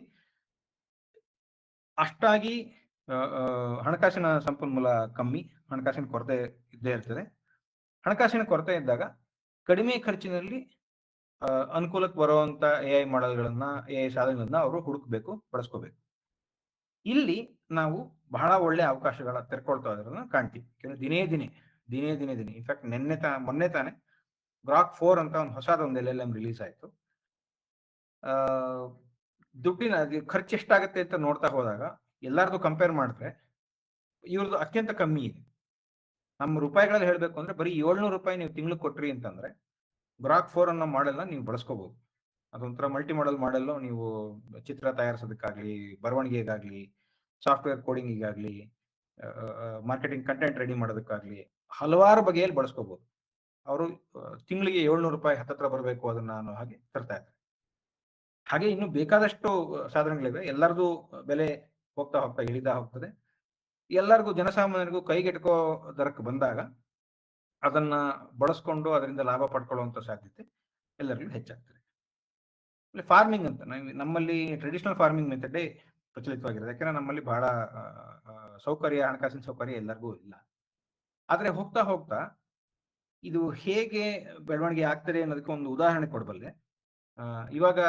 ಅಷ್ಟಾಗಿ ಹಣಕಾಸಿನ ಸಂಪನ್ಮೂಲ ಕಮ್ಮಿ, ಹಣಕಾಸಿನ ಕೊರತೆ ಇದ್ದೇ ಇರ್ತದೆ. ಹಣಕಾಸಿನ ಕೊರತೆ ಇದ್ದಾಗ ಕಡಿಮೆ ಖರ್ಚಿನಲ್ಲಿ ಅನುಕೂಲಕ್ಕೆ ಬರುವಂತ AI ಮಾಡೆಲ್ಗಳನ್ನ AI ಸಾಧನಗಳನ್ನ ಅವರು ಹುಡುಕ್ಬೇಕು, ಬಳಸ್ಕೋಬೇಕು. ಇಲ್ಲಿ ನಾವು ಬಹಳ ಒಳ್ಳೆ ಅವಕಾಶಗಳ ತೆರ್ಕೊಳ್ತಾ ಇರೋದನ್ನ ಕಾಣ್ತೀವಿ. ದಿನೇ ದಿನೇ ಇನ್ಫ್ಯಾಕ್ಟ್ ಮೊನ್ನೆ ತಾನೆ ಗ್ರಾಕ್ 4 ಅಂತ ಒಂದು ಹೊಸದೊಂದು LLM ರಿಲೀಸ್ ಆಯ್ತು. ದುಡ್ಡಿನ ಖರ್ಚು ಎಷ್ಟಾಗುತ್ತೆ ಅಂತ ನೋಡ್ತಾ ಹೋದಾಗ ಎಲ್ಲಾರ್ದು ಕಂಪೇರ್ ಮಾಡಿದ್ರೆ ಇವ್ರದ್ದು ಅತ್ಯಂತ ಕಮ್ಮಿ ಇದೆ. ನಮ್ಮ ರೂಪಾಯಿಗಳಲ್ಲಿ ಹೇಳ್ಬೇಕು ಅಂದ್ರೆ ಬರೀ 700 ರೂಪಾಯಿ ನೀವು ತಿಂಗಳು ಕೊಟ್ರಿ ಅಂತಂದ್ರೆ ಗ್ರಾಕ್ 4 ಅನ್ನೋ ಮಾಡೆಲ್ನ ನೀವು ಬಳಸ್ಕೋಬಹುದು. ಅದೊಂಥರ ಮಲ್ಟಿ ಮಾಡೆಲ್ ಮಾಡೆಲ್. ನೀವು ಚಿತ್ರ ತಯಾರಿಸೋದಕ್ಕಾಗ್ಲಿ, ಬರವಣಿಗೆಗಾಗ್ಲಿ, ಸಾಫ್ಟ್ವೇರ್ ಕೋಡಿಂಗಿಗಾಗ್ಲಿ, ಮಾರ್ಕೆಟಿಂಗ್ ಕಂಟೆಂಟ್ ರೆಡಿ ಮಾಡೋದಕ್ಕಾಗ್ಲಿ ಹಲವಾರು ಬಗೆಯಲ್ಲಿ ಬಳಸ್ಕೋಬಹುದು. ಅವರು ತಿಂಗಳಿಗೆ 700 ರೂಪಾಯಿ ಹತ್ತತ್ರ ಬರಬೇಕು ಅದನ್ನ ಅನ್ನೋ ಹಾಗೆ ತರ್ತಾ ಇದ್ದಾರೆ. ಹಾಗೆ ಇನ್ನು ಬೇಕಾದಷ್ಟು ಸಾಧನಗಳಿವೆ. ಎಲ್ಲರದು ಬೆಲೆ ಹೋಗ್ತಾ ಇಳಿತಾ ಹೋಗ್ತದೆ. ಎಲ್ಲರಿಗೂ ಜನಸಾಮಾನ್ಯರಿಗೂ ಕೈಗೆಟಕೋ ದರಕ್ಕೆ ಬಂದಾಗ ಅದನ್ನ ಬಳಸ್ಕೊಂಡು ಅದರಿಂದ ಲಾಭ ಪಡ್ಕೊಳ್ಳುವಂತ ಸಾಧ್ಯತೆ ಎಲ್ಲರಿಗೂ ಹೆಚ್ಚಾಗ್ತದೆ. ಫಾರ್ಮಿಂಗ್ ಅಂತ ನಮ್ಮಲ್ಲಿ ಟ್ರೆಡಿಷನಲ್ ಫಾರ್ಮಿಂಗ್ ಮೆಥಡೇ ಪ್ರಚಲಿತವಾಗಿರೋದು. ಯಾಕಂದ್ರೆ ನಮ್ಮಲ್ಲಿ ಬಹಳ ಹಣಕಾಸಿನ ಸೌಕರ್ಯ ಎಲ್ಲರಿಗೂ ಇಲ್ಲ. ಆದ್ರೆ ಹೋಗ್ತಾ ಇದು ಹೇಗೆ ಬೆಳವಣಿಗೆ ಆಗ್ತದೆ ಅನ್ನೋದಕ್ಕೆ ಒಂದು ಉದಾಹರಣೆ ಕೊಡಬಲ್ಲೆ. ಇವಾಗ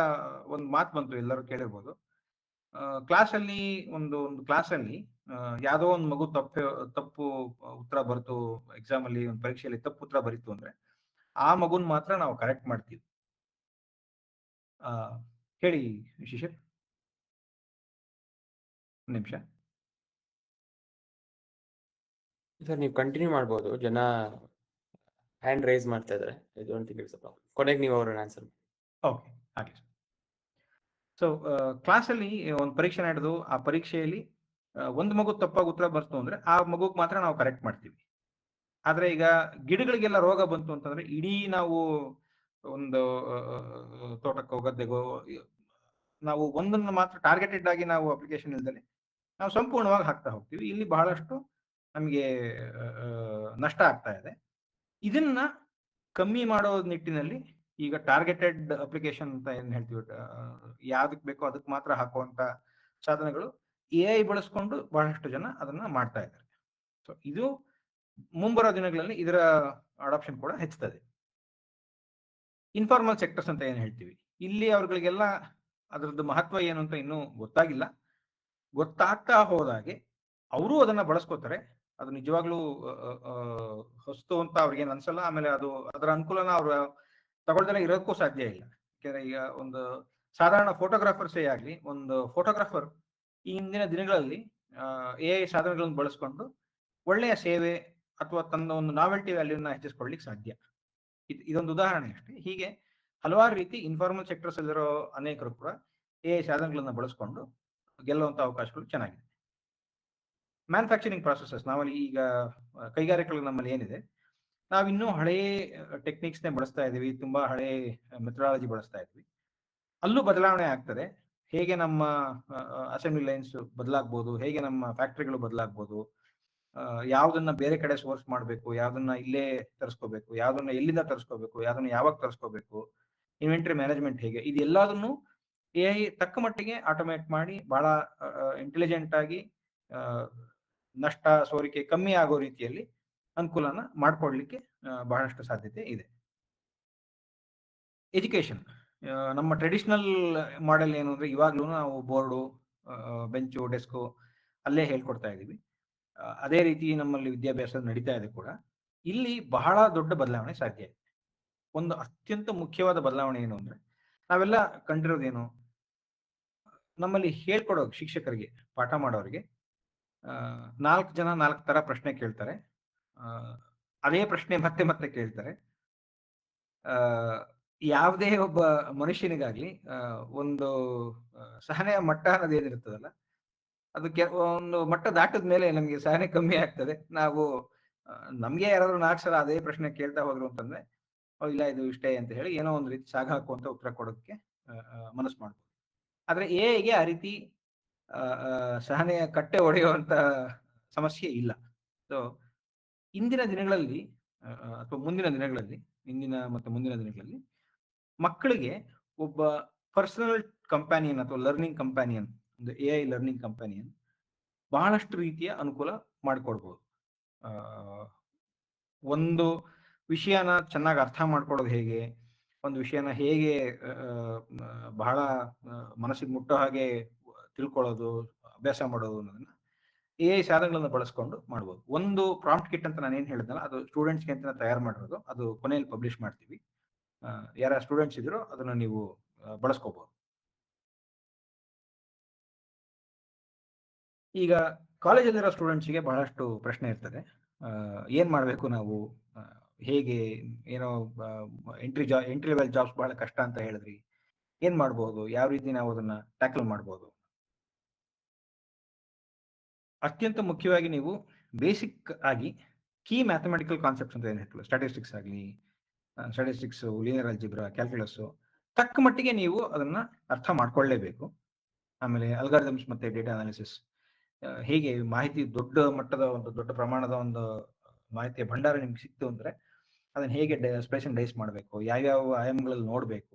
ಒಂದು ಮಾತು ಬಂತು, ಎಲ್ಲರೂ ಕೇಳಿರ್ಬೋದು. ಕ್ಲಾಸಲ್ಲಿ ಒಂದು ಕ್ಲಾಸಲ್ಲಿ ಯಾವುದೋ ಒಂದು ಮಗು ತಪ್ಪು ಉತ್ತರ ಬರ್ತು, ಎಕ್ಸಾಮ್ ಅಲ್ಲಿ ಒಂದು ಪರೀಕ್ಷೆಯಲ್ಲಿ ತಪ್ಪು ಉತ್ತರ ಬರೀತು ಅಂದ್ರೆ ಆ ಮಗುನ್ ಮಾತ್ರ ನಾವು ಕರೆಕ್ಟ್ ಮಾಡ್ತೀವಿ. ಹೇಳಿ ಶಿಶಿರ್, ಒಂದು ನಿಮಿಷ ಸರ್, ನೀವು ಕಂಟಿನ್ಯೂ ಮಾಡ್ಬೋದು. ಜನ ಹ್ಯಾಂಡ್ ರೈಸ್ ಮಾಡ್ತಾ ಇದ್ದಾರೆ. ಕೊನೆಗೆ ನೀವು ಅವ್ರನ್ನ ಆನ್ಸರ್. ಓಕೆ, ಹಾಗೆ. ಸೊ ಕ್ಲಾಸಲ್ಲಿ ಒಂದು ಪರೀಕ್ಷೆ ನಡೆದು ಆ ಪರೀಕ್ಷೆಯಲ್ಲಿ ಒಂದು ಮಗು ತಪ್ಪಾಗಿ ಉತ್ತರ ಬರ್ತು ಅಂದ್ರೆ ಆ ಮಗುಗೆ ಮಾತ್ರ ನಾವು ಕರೆಕ್ಟ್ ಮಾಡ್ತೀವಿ. ಆದ್ರೆ ಈಗ ಗಿಡಗಳಿಗೆಲ್ಲ ರೋಗ ಬಂತು ಅಂತಂದ್ರೆ ಇಡೀ ನಾವು ಒಂದು ತೋಟಕ್ಕೋ ಗದ್ದೆಗೋ ನಾವು ಒಂದನ್ನು ಮಾತ್ರ ಟಾರ್ಗೆಟೆಡ್ ಆಗಿ ನಾವು ಅಪ್ಲಿಕೇಶನ್ ಇಲ್ದಲೆ ನಾವು ಸಂಪೂರ್ಣವಾಗಿ ಹಾಕ್ತಾ ಹೋಗ್ತೀವಿ. ಇಲ್ಲಿ ಬಹಳಷ್ಟು ನಮಗೆ ನಷ್ಟ ಆಗ್ತಾ ಇದೆ. ಇದನ್ನ ಕಮ್ಮಿ ಮಾಡೋ ನಿಟ್ಟಿನಲ್ಲಿ ಈಗ ಟಾರ್ಗೆಟೆಡ್ ಅಪ್ಲಿಕೇಶನ್ ಅಂತ ಏನ್ ಹೇಳ್ತೀವಿ, ಯಾವ್ದಕ್ ಬೇಕೋ ಅದಕ್ಕೆ ಮಾತ್ರ ಹಾಕುವಂತ ಸಾಧನಗಳು AI ಬಳಸ್ಕೊಂಡು ಬಹಳಷ್ಟು ಜನ ಅದನ್ನ ಮಾಡ್ತಾ ಇದ್ದಾರೆ. ಸೊ ಇದು ಮುಂಬರೋ ದಿನಗಳಲ್ಲಿ ಇದರ ಅಡಾಪ್ಷನ್ ಕೂಡ ಹೆಚ್ಚುತ್ತದೆ. ಇನ್ಫಾರ್ಮಲ್ ಸೆಕ್ಟರ್ಸ್ ಅಂತ ಏನ್ ಹೇಳ್ತೀವಿ, ಇಲ್ಲಿ ಅವ್ರಗಳಿಗೆಲ್ಲ ಅದರದ್ದು ಮಹತ್ವ ಏನು ಅಂತ ಇನ್ನೂ ಗೊತ್ತಾಗಿಲ್ಲ. ಗೊತ್ತಾಗ್ತಾ ಹೋದಾಗೆ ಅವರು ಅದನ್ನ ಬಳಸ್ಕೋತಾರೆ. ಅದು ನಿಜವಾಗ್ಲೂ ಹೊಸ್ತು ಅಂತ ಅವ್ರಿಗೇನು ಅನ್ಸಲ್ಲ. ಆಮೇಲೆ ಅದರ ಅನುಕೂಲನ ಅವ್ರು ತಗೊಳ್ದಲ್ಲ ಇರೋಕ್ಕೂ ಸಾಧ್ಯ ಇಲ್ಲ. ಯಾಕೆಂದ್ರೆ ಈಗ ಒಂದು ಸಾಧಾರಣ ಫೋಟೋಗ್ರಾಫರ್ಸೇ ಆಗ್ಲಿ, ಒಂದು ಫೋಟೋಗ್ರಾಫರ್ ಈ ಹಿಂದಿನ ದಿನಗಳಲ್ಲಿ AI ಸಾಧನಗಳನ್ನು ಬಳಸ್ಕೊಂಡು ಒಳ್ಳೆಯ ಸೇವೆ ಅಥವಾ ತನ್ನ ಒಂದು ನಾವೆಲ್ಟಿ ವ್ಯಾಲ್ಯೂನ ಹೆಚ್ಚಿಸ್ಕೊಳ್ಳಿಕ್ಕೆ ಸಾಧ್ಯ. ಇದೊಂದು ಉದಾಹರಣೆ ಅಷ್ಟೇ. ಹೀಗೆ ಹಲವಾರು ರೀತಿ ಇನ್ಫಾರ್ಮಲ್ ಸೆಕ್ಟರ್ಸ್ ಅಲ್ಲಿರೋ ಅನೇಕರು ಕೂಡ AI ಸಾಧನಗಳನ್ನ ಬಳಸ್ಕೊಂಡು ಗೆಲ್ಲುವಂತ ಅವಕಾಶಗಳು ಚೆನ್ನಾಗಿದೆ. ಮ್ಯಾನುಫ್ಯಾಕ್ಚರಿಂಗ್ ಪ್ರಾಸೆಸಸ್, ನಾವಲ್ಲಿ ಈಗ ಕೈಗಾರಿಕೆಗಳು ನಮ್ಮಲ್ಲಿ ಏನಿದೆ, ನಾವಿನ್ನೂ ಹಳೆಯ ಟೆಕ್ನಿಕ್ಸ್ನೇ ಬಳಸ್ತಾ ಇದ್ದೀವಿ, ತುಂಬಾ ಹಳೆ ಮೆಥಡಾಲಜಿ ಬಳಸ್ತಾ ಇದ್ವಿ. ಅಲ್ಲೂ ಬದಲಾವಣೆ ಆಗ್ತದೆ. ಹೇಗೆ ನಮ್ಮ ಅಸೆಂಬ್ಲಿ ಲೈನ್ಸ್ ಬದಲಾಗ್ಬೋದು, ಹೇಗೆ ನಮ್ಮ ಫ್ಯಾಕ್ಟ್ರಿಗಳು ಬದಲಾಗ್ಬೋದು, ಯಾವ್ದನ್ನ ಬೇರೆ ಕಡೆ ಸೋರ್ಸ್ ಮಾಡಬೇಕು, ಯಾವ್ದನ್ನ ಇಲ್ಲೇ ತರಿಸ್ಕೋಬೇಕು, ಯಾವ್ದನ್ನ ಎಲ್ಲಿಂದ ತರಿಸ್ಕೋಬೇಕು, ಯಾವ್ದನ್ನ ಯಾವಾಗ ತರಿಸ್ಕೋಬೇಕು, ಇನ್ವೆಂಟರಿ ಮ್ಯಾನೇಜ್ಮೆಂಟ್ ಹೇಗೆ, ಇದೆಲ್ಲದನ್ನು AI ತಕ್ಕ ಮಟ್ಟಿಗೆ ಆಟೋಮೇಟ್ ಮಾಡಿ ಬಹಳ ಇಂಟೆಲಿಜೆಂಟ್ ಆಗಿ ನಷ್ಟ ಸೋರಿಕೆ ಕಮ್ಮಿ ಆಗೋ ರೀತಿಯಲ್ಲಿ ಅನುಕೂಲನ ಮಾಡ್ಕೊಡ್ಲಿಕ್ಕೆ ಬಹಳಷ್ಟು ಸಾಧ್ಯತೆ ಇದೆ. ಎಜುಕೇಶನ್, ನಮ್ಮ ಟ್ರೆಡಿಷನಲ್ ಮಾಡೆಲ್ ಏನು ಅಂದ್ರೆ ಇವಾಗ್ಲೂ ನಾವು ಬೋರ್ಡು, ಬೆಂಚು, ಡೆಸ್ಕು ಅಲ್ಲೇ ಹೇಳ್ಕೊಡ್ತಾ ಇದ್ದೀವಿ. ಅದೇ ರೀತಿ ನಮ್ಮಲ್ಲಿ ವಿದ್ಯಾಭ್ಯಾಸ ನಡೀತಾ ಇದೆ ಕೂಡ. ಇಲ್ಲಿ ಬಹಳ ದೊಡ್ಡ ಬದಲಾವಣೆ ಸಾಧ್ಯ ಇದೆ. ಒಂದು ಅತ್ಯಂತ ಮುಖ್ಯವಾದ ಬದಲಾವಣೆ ಏನು ಅಂದ್ರೆ, ನಾವೆಲ್ಲ ಕಂಡಿರೋದೇನು, ನಮ್ಮಲ್ಲಿ ಹೇಳ್ಕೊಡೋ ಶಿಕ್ಷಕರಿಗೆ, ಪಾಠ ಮಾಡೋರಿಗೆ 4 ಜನ 4 ತರ ಪ್ರಶ್ನೆ ಕೇಳ್ತಾರೆ. ಅದೇ ಪ್ರಶ್ನೆ ಮತ್ತೆ ಮತ್ತೆ ಕೇಳ್ತಾರೆ. ಯಾವುದೇ ಒಬ್ಬ ಮನುಷ್ಯನಿಗಾಗ್ಲಿ ಒಂದು ಸಹನೆಯ ಮಟ್ಟ ಅನ್ನೋದೇನಿರ್ತದಲ್ಲ, ಅದು ಒಂದು ಮಟ್ಟ ದಾಟಿದ ಮೇಲೆ ನಮಗೆ ಸಹನೆ ಕಮ್ಮಿ ಆಗ್ತದೆ. ನಾವು ನಮ್ಗೆ ಯಾರಾದ್ರೂ 4 ಸಲ ಅದೇ ಪ್ರಶ್ನೆ ಕೇಳ್ತಾ ಹೋದ್ರು ಅಂತಂದ್ರೆ, ಇಲ್ಲ ಇದು ಇಷ್ಟೇ ಅಂತ ಹೇಳಿ ಏನೋ ಒಂದು ರೀತಿ ಸಾಗ ಹಾಕುವಂತ ಉತ್ತರ ಕೊಡೋದಕ್ಕೆ ಮನಸ್ಸು ಮಾಡ್ಬೋದು. ಆದ್ರೆ ಎಐಗೆ ಆ ರೀತಿ ಸಹನೆಯ ಕಟ್ಟೆ ಒಡೆಯುವಂತ ಸಮಸ್ಯೆ ಇಲ್ಲ. ಸೊ ಇಂದಿನ ದಿನಗಳಲ್ಲಿ ಅಥವಾ ಮುಂದಿನ ದಿನಗಳಲ್ಲಿ, ಇಂದಿನ ಮತ್ತು ಮುಂದಿನ ದಿನಗಳಲ್ಲಿ ಮಕ್ಕಳಿಗೆ ಒಬ್ಬ ಪರ್ಸನಲ್ ಕಂಪ್ಯಾನಿಯನ್ ಅಥವಾ ಲರ್ನಿಂಗ್ ಕಂಪ್ಯಾನಿಯನ್, ಒಂದು ಎಐ ಲರ್ನಿಂಗ್ ಕಂಪ್ಯಾನಿಯನ್ ಬಹಳಷ್ಟು ರೀತಿಯ ಅನುಕೂಲ ಮಾಡಿಕೊಡ್ಬೋದು. ಒಂದು ವಿಷಯನ ಚೆನ್ನಾಗಿ ಅರ್ಥ ಮಾಡ್ಕೊಳ್ಳೋದು ಹೇಗೆ, ಒಂದು ವಿಷಯನ ಹೇಗೆ ಬಹಳ ಮನಸ್ಸಿಗೆ ಮುಟ್ಟೋ ಹಾಗೆ ತಿಳ್ಕೊಳ್ಳೋದು, ಅಭ್ಯಾಸ ಮಾಡೋದು ಅನ್ನೋದನ್ನ ಎಐ ಸಾಧನಗಳನ್ನು ಬಳಸ್ಕೊಂಡು ಮಾಡ್ಬೋದು. ಒಂದು ಪ್ರಾಂಪ್ಟ್ ಕಿಟ್ ಅಂತ ನಾನು ಏನ್ ಹೇಳಿದ್ನಲ್ಲ, ಅದು ಸ್ಟೂಡೆಂಟ್ಸ್ಗೆ ಅಂತ ತಯಾರು ಮಾಡಿರೋದು. ಅದು ಕೊನೆಯಲ್ಲಿ ಪಬ್ಲಿಷ್ ಮಾಡ್ತೀವಿ. ಯಾರ ಸ್ಟೂಡೆಂಟ್ಸ್ ಇದ್ರೋ ಅದನ್ನ ನೀವು ಬಳಸ್ಕೋಬಹುದು. ಈಗ ಕಾಲೇಜಲ್ಲಿರೋ ಸ್ಟೂಡೆಂಟ್ಸ್ಗೆ ಬಹಳಷ್ಟು ಪ್ರಶ್ನೆ ಇರ್ತದೆ. ಏನ್ ಮಾಡಬೇಕು ನಾವು, ಹೇಗೆ, ಏನೋ ಎಂಟ್ರಿ ಲೆವೆಲ್ ಜಾಬ್ಸ್ ಬಹಳ ಕಷ್ಟ ಅಂತ ಹೇಳಿದ್ರಿ, ಏನ್ ಮಾಡಬಹುದು, ಯಾವ ರೀತಿ ನಾವು ಅದನ್ನ ಟ್ಯಾಕಲ್ ಮಾಡಬಹುದು. ಅತ್ಯಂತ ಮುಖ್ಯವಾಗಿ ನೀವು ಬೇಸಿಕ್ ಆಗಿ ಕೀ ಮ್ಯಾಥಮೆಟಿಕಲ್ ಕಾನ್ಸೆಪ್ಟ್ಸ್ ಅಂತ ಏನ್ ಹೇಳ್ತೀವಿ, ಸ್ಟಾಟಿಸ್ಟಿಕ್ಸ್ ಆಗಲಿ, ಸ್ಟಾಟಿಸ್ಟಿಕ್ಸ್, ಲೀನಿಯರ್ ಅಲ್ಜಿಬ್ರಾ, ಕ್ಯಾಲ್ಕುಲಸ್, ತಕ್ಕ ಮಟ್ಟಿಗೆ ನೀವು ಅದನ್ನ ಅರ್ಥ ಮಾಡ್ಕೊಳ್ಳೇಬೇಕು. ಆಮೇಲೆ ಅಲ್ಗಾರಿದಮ್ಸ್ ಮತ್ತೆ ಡೇಟಾ ಅನಾಲಿಸಿಸ್, ಹೇಗೆ ಮಾಹಿತಿ ದೊಡ್ಡ ಮಟ್ಟದ ಒಂದು ದೊಡ್ಡ ಪ್ರಮಾಣದ ಒಂದು ಮಾಹಿತಿಯ ಭಂಡಾರ ನಿಮ್ಗೆ ಸಿಕ್ತು ಅಂದ್ರೆ ಅದನ್ನ ಹೇಗೆ ಸ್ಪೇಸ್ ಅಂಡ್ ಡೈಸ್ ಮಾಡಬೇಕು, ಯಾವ್ಯಾವ ಆಯಾಮಗಳಲ್ಲಿ ನೋಡಬೇಕು,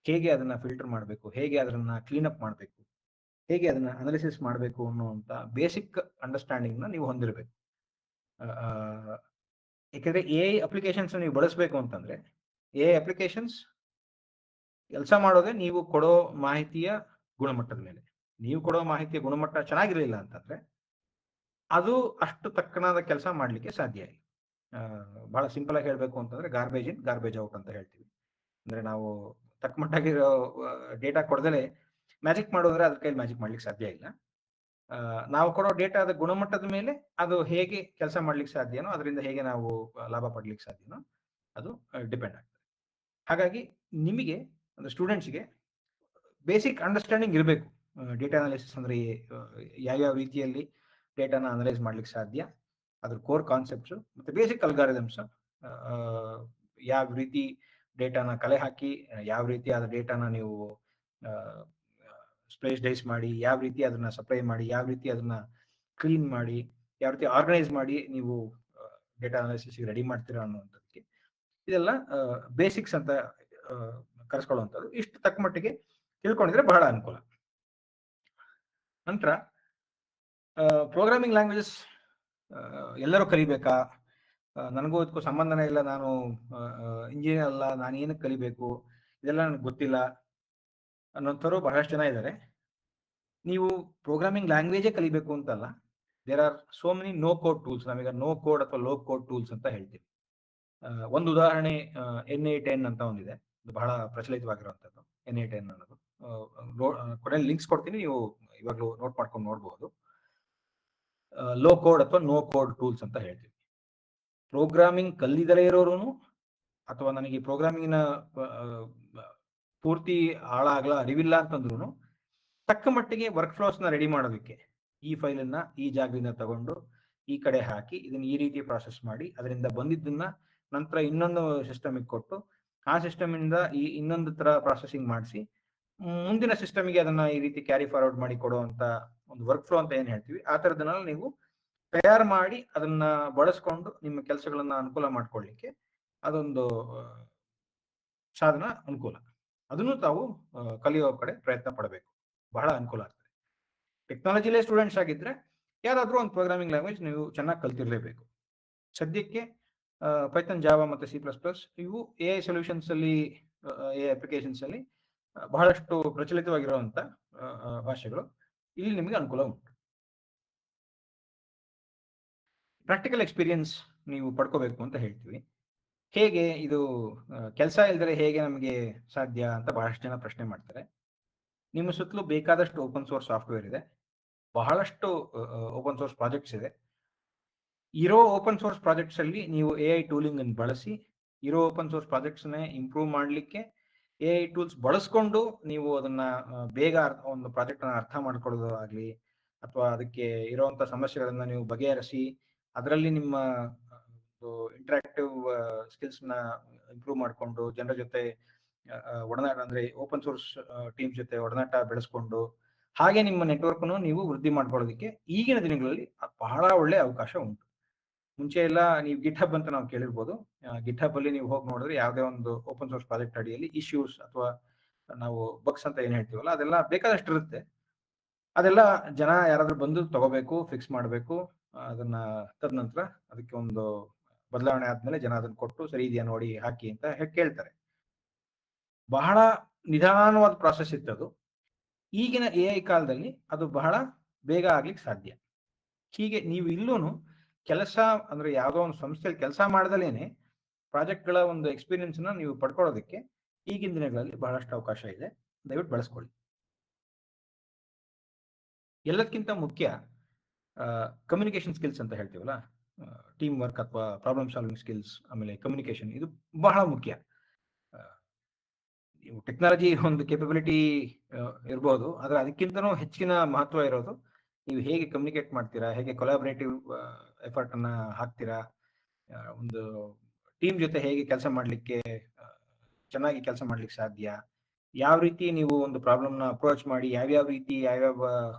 ಹೇಗೆ ಅದನ್ನ ಫಿಲ್ಟರ್ ಮಾಡಬೇಕು, ಹೇಗೆ ಅದನ್ನ ಕ್ಲೀನ್ ಅಪ್ ಮಾಡಬೇಕು, ಹೇಗೆ ಅದನ್ನ ಅನಾಲಿಸಿಸ್ ಮಾಡಬೇಕು ಅನ್ನುವಂತ ಬೇಸಿಕ್ ಅಂಡರ್ಸ್ಟ್ಯಾಂಡಿಂಗ್ ನ ನೀವು ಹೊಂದಿರಬೇಕು. ಯಾಕಂದ್ರೆ ಎಐ ಅಪ್ಲಿಕೇಶನ್ಸ್ ನೀವು ಬಳಸಬೇಕು ಅಂತಂದ್ರೆ, ಎಐ ಅಪ್ಲಿಕೇಶನ್ಸ್ ಕೆಲಸ ಮಾಡೋದೇ ನೀವು ಕೊಡೋ ಮಾಹಿತಿಯ ಗುಣಮಟ್ಟದ ಮೇಲೆ. ನೀವು ಕೊಡೋ ಮಾಹಿತಿಯ ಗುಣಮಟ್ಟ ಚೆನ್ನಾಗಿರಲಿಲ್ಲ ಅಂತಂದ್ರೆ ಅದು ಅಷ್ಟು ತಕ್ಕನಾದ ಕೆಲಸ ಮಾಡ್ಲಿಕ್ಕೆ ಸಾಧ್ಯ ಇಲ್ಲ. ಬಹಳ ಸಿಂಪಲ್ ಆಗಿ ಹೇಳ್ಬೇಕು ಅಂತಂದ್ರೆ ಗಾರ್ಬೇಜ್ ಇನ್ ಗಾರ್ಬೇಜ್ ಔಟ್ ಅಂತ ಹೇಳ್ತೀವಿ. ಅಂದ್ರೆ ನಾವು ತಕ್ಕ ಮಟ್ಟಾಗಿರೋ ಡೇಟಾ ಕೊಡದಲೆ ಮ್ಯಾಜಿಕ್ ಮಾಡೋದ್ರೆ ಅದ್ರ ಕೈಲಿ ಮ್ಯಾಜಿಕ್ ಮಾಡ್ಲಿಕ್ಕೆ ಸಾಧ್ಯ ಇಲ್ಲ. ನಾವು ಕೊಡೋ ಡೇಟಾದ ಗುಣಮಟ್ಟದ ಮೇಲೆ ಅದು ಹೇಗೆ ಕೆಲಸ ಮಾಡ್ಲಿಕ್ಕೆ ಸಾಧ್ಯನೋ, ಅದರಿಂದ ಹೇಗೆ ನಾವು ಲಾಭ ಪಡ್ಲಿಕ್ಕೆ ಸಾಧ್ಯನೋ ಅದು ಡಿಪೆಂಡ್ ಆಗ್ತದೆ. ಹಾಗಾಗಿ ನಿಮಗೆ ಒಂದು ಸ್ಟೂಡೆಂಟ್ಸ್ಗೆ ಬೇಸಿಕ್ ಅಂಡರ್ಸ್ಟ್ಯಾಂಡಿಂಗ್ ಇರಬೇಕು. ಡೇಟಾ ಅನಾಲಿಸಿಸ್ ಅಂದ್ರೆ ಯಾವ್ಯಾವ ರೀತಿಯಲ್ಲಿ ಡೇಟಾನ ಅನಲೈಸ್ ಮಾಡ್ಲಿಕ್ಕೆ ಸಾಧ್ಯ, ಅದ್ರ ಕೋರ್ ಕಾನ್ಸೆಪ್ಟ್ಸ್ ಮತ್ತೆ ಬೇಸಿಕ್ ಅಲ್ಗಾರಿದಮ್ಸ್, ಯಾವ ರೀತಿ ಡೇಟಾನ ಕಲೆ ಹಾಕಿ, ಯಾವ ರೀತಿ ಆದ ಡೇಟಾನ ನೀವು ಸ್ಪೇಸ್ ಡೈಸ್ ಮಾಡಿ, ಯಾವ ರೀತಿ ಅದನ್ನ ಸಪ್ಲೈ ಮಾಡಿ, ಯಾವ ರೀತಿ ಅದನ್ನ ಕ್ಲೀನ್ ಮಾಡಿ, ಯಾವ ರೀತಿ ಆರ್ಗನೈಸ್ ಮಾಡಿ ನೀವು ಡೇಟಾ ಅನಾಲಿಸಿಸ್ ರೆಡಿ ಮಾಡ್ತೀರಾ ಅನ್ನುವಂಥದ್ದಕ್ಕೆ ಇದೆಲ್ಲ ಬೇಸಿಕ್ಸ್ ಅಂತ ಕರೆಸ್ಕೊಳ್ಳುವಂಥದ್ದು. ಇಷ್ಟು ತಕ್ಕ ಮಟ್ಟಿಗೆ ತಿಳ್ಕೊಂಡಿದ್ರೆ ಬಹಳ ಅನುಕೂಲ. ನಂತರ ಪ್ರೋಗ್ರಾಮಿಂಗ್ ಲ್ಯಾಂಗ್ವೇಜಸ್ ಎಲ್ಲರೂ ಕಲಿಬೇಕಾ, ನನಗೂ ಇದಕ್ಕೂ ಸಂಬಂಧನೇ ಇಲ್ಲ, ನಾನು ಇಂಜಿನಿಯರ್ ಅಲ್ಲ, ನಾನು ಏನಕ್ಕೆ ಕಲಿಬೇಕು, ಇದೆಲ್ಲ ನನಗೆ ಗೊತ್ತಿಲ್ಲ ಅನ್ನೋಂಥವ್ರು ಬಹಳಷ್ಟು ಜನ ಇದ್ದಾರೆ. ನೀವು ಪ್ರೋಗ್ರಾಮಿಂಗ್ ಲ್ಯಾಂಗ್ವೇಜೇ ಕಲಿಬೇಕು ಅಂತಲ್ಲ, there are so many no code tools. ನಾವೀಗ ನೋ ಕೋಡ್ ಅಥವಾ ಲೋ ಕೋಡ್ ಟೂಲ್ಸ್ ಅಂತ ಹೇಳ್ತೀವಿ. ಒಂದು ಉದಾಹರಣೆ N8N ಅಂತ ಒಂದಿದೆ, ಬಹಳ ಪ್ರಚಲಿತವಾಗಿರುವಂಥದ್ದು N8N ಅನ್ನೋದು. ಕೊನೆಯಲ್ಲಿ ಲಿಂಕ್ಸ್ ಕೊಡ್ತೀನಿ, ನೀವು ಇವಾಗಲೂ ನೋಟ್ ಮಾಡ್ಕೊಂಡು ನೋಡ್ಬೋದು. ಲೋ ಕೋಡ್ ಅಥವಾ ನೋ ಕೋಡ್ ಟೂಲ್ಸ್ ಅಂತ ಹೇಳ್ತೀವಿ. ಪ್ರೋಗ್ರಾಮಿಂಗ್ ಕಲಿದಲೇ ಇರೋರು ಅಥವಾ ನನಗೆ ಪ್ರೋಗ್ರಾಮಿಂಗಿನ ಪೂರ್ತಿ ಆಳಾಗಲ ಅರಿವಿಲ್ಲ ಅಂತಂದ್ರು ತಕ್ಕ ಮಟ್ಟಿಗೆ ವರ್ಕ್ ಫ್ಲೋಸ್ನ ರೆಡಿ ಮಾಡೋದಕ್ಕೆ ಈ ಫೈಲನ್ನ ಈ ಜಾಗದಿಂದ ತಗೊಂಡು ಈ ಕಡೆ ಹಾಕಿ ಇದನ್ನ ಈ ರೀತಿ ಪ್ರಾಸೆಸ್ ಮಾಡಿ ಅದರಿಂದ ಬಂದಿದ್ದನ್ನ ನಂತರ ಇನ್ನೊಂದು ಸಿಸ್ಟಮಿಗೆ ಕೊಟ್ಟು ಆ ಸಿಸ್ಟಮ್ ಇಂದ ಈ ಇನ್ನೊಂದು ತರ ಪ್ರಾಸೆಸಿಂಗ್ ಮಾಡಿಸಿ ಮುಂದಿನ ಸಿಸ್ಟಮ್ಗೆ ಅದನ್ನ ಈ ರೀತಿ ಕ್ಯಾರಿ ಫಾರ್ವರ್ಡ್ ಮಾಡಿ ಕೊಡುವಂತ ಒಂದು ವರ್ಕ್ ಫ್ಲೋ ಅಂತ ಏನ್ ಹೇಳ್ತೀವಿ, ಆ ತರದನ್ನ ನೀವು ತಯಾರು ಮಾಡಿ ಅದನ್ನ ಬಳಸ್ಕೊಂಡು ನಿಮ್ಮ ಕೆಲಸಗಳನ್ನ ಅನುಕೂಲ ಮಾಡ್ಕೊಳ್ಳಿಕ್ಕೆ ಅದೊಂದು ಸಾಧನ ಅನುಕೂಲ. ಅದನ್ನು ತಾವು ಕಲಿಯೋ ಕಡೆ ಪ್ರಯತ್ನ ಪಡಬೇಕು, ಬಹಳ ಅನುಕೂಲ ಆಗ್ತದೆ. ಟೆಕ್ನಾಲಜಿಲೇ ಸ್ಟೂಡೆಂಟ್ಸ್ ಆಗಿದ್ರೆ ಯಾರಾದ್ರೂ ಒಂದು ಪ್ರೋಗ್ರಾಮಿಂಗ್ ಲ್ಯಾಂಗ್ವೇಜ್ ನೀವು ಚೆನ್ನಾಗಿ ಕಲ್ತಿರ್ಲೇಬೇಕು. ಸದ್ಯಕ್ಕೆ ಪೈಥಾನ್, ಜಾವಾ ಮತ್ತೆ C++ ಇವು ಎಐ ಸೊಲ್ಯೂಷನ್ಸ್ ಅಲ್ಲಿ, ಎಐ ಅಪ್ಲಿಕೇಶನ್ಸ್ ಅಲ್ಲಿ ಬಹಳಷ್ಟು ಪ್ರಚಲಿತವಾಗಿರುವಂತ ಭಾಷೆಗಳು. ಇಲ್ಲಿ ನಿಮಗೆ ಅನುಕೂಲ ಉಂಟು. ಪ್ರಾಕ್ಟಿಕಲ್ ಎಕ್ಸ್ಪೀರಿಯನ್ಸ್ ನೀವು ಪಡ್ಕೋಬೇಕು ಅಂತ ಹೇಳ್ತೀವಿ. ಹೇಗೆ ಇದು ಕೆಲಸ ಇಲ್ದರೆ ಹೇಗೆ ನಮಗೆ ಸಾಧ್ಯ ಅಂತ ಬಹಳಷ್ಟು ಜನ ಪ್ರಶ್ನೆ ಮಾಡ್ತಾರೆ. ನಿಮ್ಮ ಸುತ್ತಲೂ ಬೇಕಾದಷ್ಟು ಓಪನ್ ಸೋರ್ಸ್ ಸಾಫ್ಟ್ವೇರ್ ಇದೆ, ಬಹಳಷ್ಟು ಓಪನ್ ಸೋರ್ಸ್ ಪ್ರಾಜೆಕ್ಟ್ಸ್ ಇದೆ. ಇರೋ ಓಪನ್ ಸೋರ್ಸ್ ಪ್ರಾಜೆಕ್ಟ್ಸ್ ಅಲ್ಲಿ ನೀವು AI ಟೂಲಿಂಗ್ ಅನ್ನು ಬಳಸಿ ಇರೋ ಓಪನ್ ಸೋರ್ಸ್ ಪ್ರಾಜೆಕ್ಟ್ಸ್ ಇಂಪ್ರೂವ್ ಮಾಡಲಿಕ್ಕೆ AI ಟೂಲ್ಸ್ ಬಳಸ್ಕೊಂಡು ನೀವು ಅದನ್ನ ಬೇಗ ಒಂದು ಪ್ರಾಜೆಕ್ಟ್ ಅನ್ನ ಅರ್ಥ ಮಾಡ್ಕೊಳ್ಳೋದು ಆಗ್ಲಿ, ಅಥವಾ ಅದಕ್ಕೆ ಇರುವಂತ ಸಮಸ್ಯೆಗಳನ್ನ ನೀವು ಬಗೆಹರಿಸಿ ಅದರಲ್ಲಿ ನಿಮ್ಮ ಇಂಟರಾಕ್ಟಿವ್ ಸ್ಕಿಲ್ಸ್ ನ ಇಂಪ್ರೂವ್ ಮಾಡಿಕೊಂಡು ಜನರ ಜೊತೆ ಒಡನಾಟ ಅಂದ್ರೆ ಓಪನ್ ಸೋರ್ಸ್ ಟೀಮ್ಸ್ ಜೊತೆ ಒಡನಾಟ ಬೆಳೆಸ್ಕೊಂಡು ಹಾಗೆ ನಿಮ್ಮ ನೆಟ್ವರ್ಕ್ ನೀವು ವೃದ್ಧಿ ಮಾಡ್ಕೊಳ್ಳೋದಕ್ಕೆ ಈಗಿನ ದಿನಗಳಲ್ಲಿ ಬಹಳ ಒಳ್ಳೆ ಅವಕಾಶ ಉಂಟು. ಮುಂಚೆ ಎಲ್ಲ ನೀವು ಗಿಟ್ ಹಬ್ ಅಂತ ನಾವು ಕೇಳಿರ್ಬೋದು. ಗಿಟ್ ಹಬ್ ಅಲ್ಲಿ ನೀವು ಹೋಗಿ ನೋಡಿದ್ರೆ ಯಾವುದೇ ಒಂದು ಓಪನ್ ಸೋರ್ಸ್ ಪ್ರಾಜೆಕ್ಟ್ ಅಡಿಯಲ್ಲಿ ಇಶ್ಯೂಸ್ ಅಥವಾ ನಾವು ಬಗ್ಸ್ ಅಂತ ಏನ್ ಹೇಳ್ತೀವಲ್ಲ ಅದೆಲ್ಲ ಬೇಕಾದಷ್ಟು ಇರುತ್ತೆ. ಅದೆಲ್ಲ ಜನ ಯಾರಾದ್ರೂ ಬಂದು ತಗೋಬೇಕು, ಫಿಕ್ಸ್ ಮಾಡಬೇಕು. ಅದನ್ನ ತದನಂತರ ಅದಕ್ಕೆ ಒಂದು ಬದಲಾವಣೆ ಆದ್ಮೇಲೆ ಜನ ಅದನ್ನ ಕೊಟ್ಟು ಸರಿ ಇದೆಯಾ ನೋಡಿ ಹಾಕಿ ಅಂತ ಕೇಳ್ತಾರೆ. ಬಹಳ ನಿಧಾನವಾದ ಪ್ರಾಸೆಸ್ ಇತ್ತು ಅದು. ಈಗಿನ AI ಕಾಲದಲ್ಲಿ ಅದು ಬಹಳ ಬೇಗ ಆಗ್ಲಿಕ್ಕೆ ಸಾಧ್ಯ. ಹೀಗೆ ನೀವು ಇಲ್ಲೂನು ಕೆಲಸ ಅಂದ್ರೆ ಯಾವುದೋ ಒಂದು ಸಂಸ್ಥೆಯಲ್ಲಿ ಕೆಲಸ ಮಾಡ್ದಲೇನೆ ಪ್ರಾಜೆಕ್ಟ್ಗಳ ಒಂದು ಎಕ್ಸ್ಪೀರಿಯನ್ಸ್ ನೀವು ಪಡ್ಕೊಳ್ಳೋದಕ್ಕೆ ಈಗಿನ ದಿನಗಳಲ್ಲಿ ಬಹಳಷ್ಟು ಅವಕಾಶ ಇದೆ. ದಯವಿಟ್ಟು ಬಳಸ್ಕೊಳ್ಳಿ. ಎಲ್ಲದಕ್ಕಿಂತ ಮುಖ್ಯ ಕಮ್ಯುನಿಕೇಶನ್ ಸ್ಕಿಲ್ಸ್ ಅಂತ ಹೇಳ್ತೀವಲ್ಲ, ಟೀಮ್ ವರ್ಕ್ ಅಥವಾ ಪ್ರಾಬ್ಲಮ್ ಸಾಲ್ವಿಂಗ್ ಸ್ಕಿಲ್ಸ್, ಆಮೇಲೆ ಕಮ್ಯುನಿಕೇಶನ್, ಇದು ಬಹಳ ಮುಖ್ಯ. ಟೆಕ್ನಾಲಜಿ ಒಂದು ಕೇಪಬಿಲಿಟಿ ಇರ್ಬೋದು, ಆದ್ರೆ ಅದಕ್ಕಿಂತನೂ ಹೆಚ್ಚಿನ ಮಹತ್ವ ಇರೋದು ನೀವು ಹೇಗೆ ಕಮ್ಯುನಿಕೇಟ್ ಮಾಡ್ತೀರಾ, ಹೇಗೆ ಕೊಲಾಬರೇಟಿವ್ ಎಫರ್ಟ್ ಅನ್ನ ಹಾಕ್ತೀರಾ, ಒಂದು ಟೀಮ್ ಜೊತೆ ಹೇಗೆ ಕೆಲಸ ಮಾಡ್ಲಿಕ್ಕೆ ಚೆನ್ನಾಗಿ ಕೆಲಸ ಮಾಡ್ಲಿಕ್ಕೆ ಸಾಧ್ಯ, ಯಾವ ರೀತಿ ನೀವು ಒಂದು ಪ್ರಾಬ್ಲಮ್ನ ಅಪ್ರೋಚ್ ಮಾಡಿ ಯಾವ್ಯಾವ ರೀತಿ ಯಾವ್ಯಾವ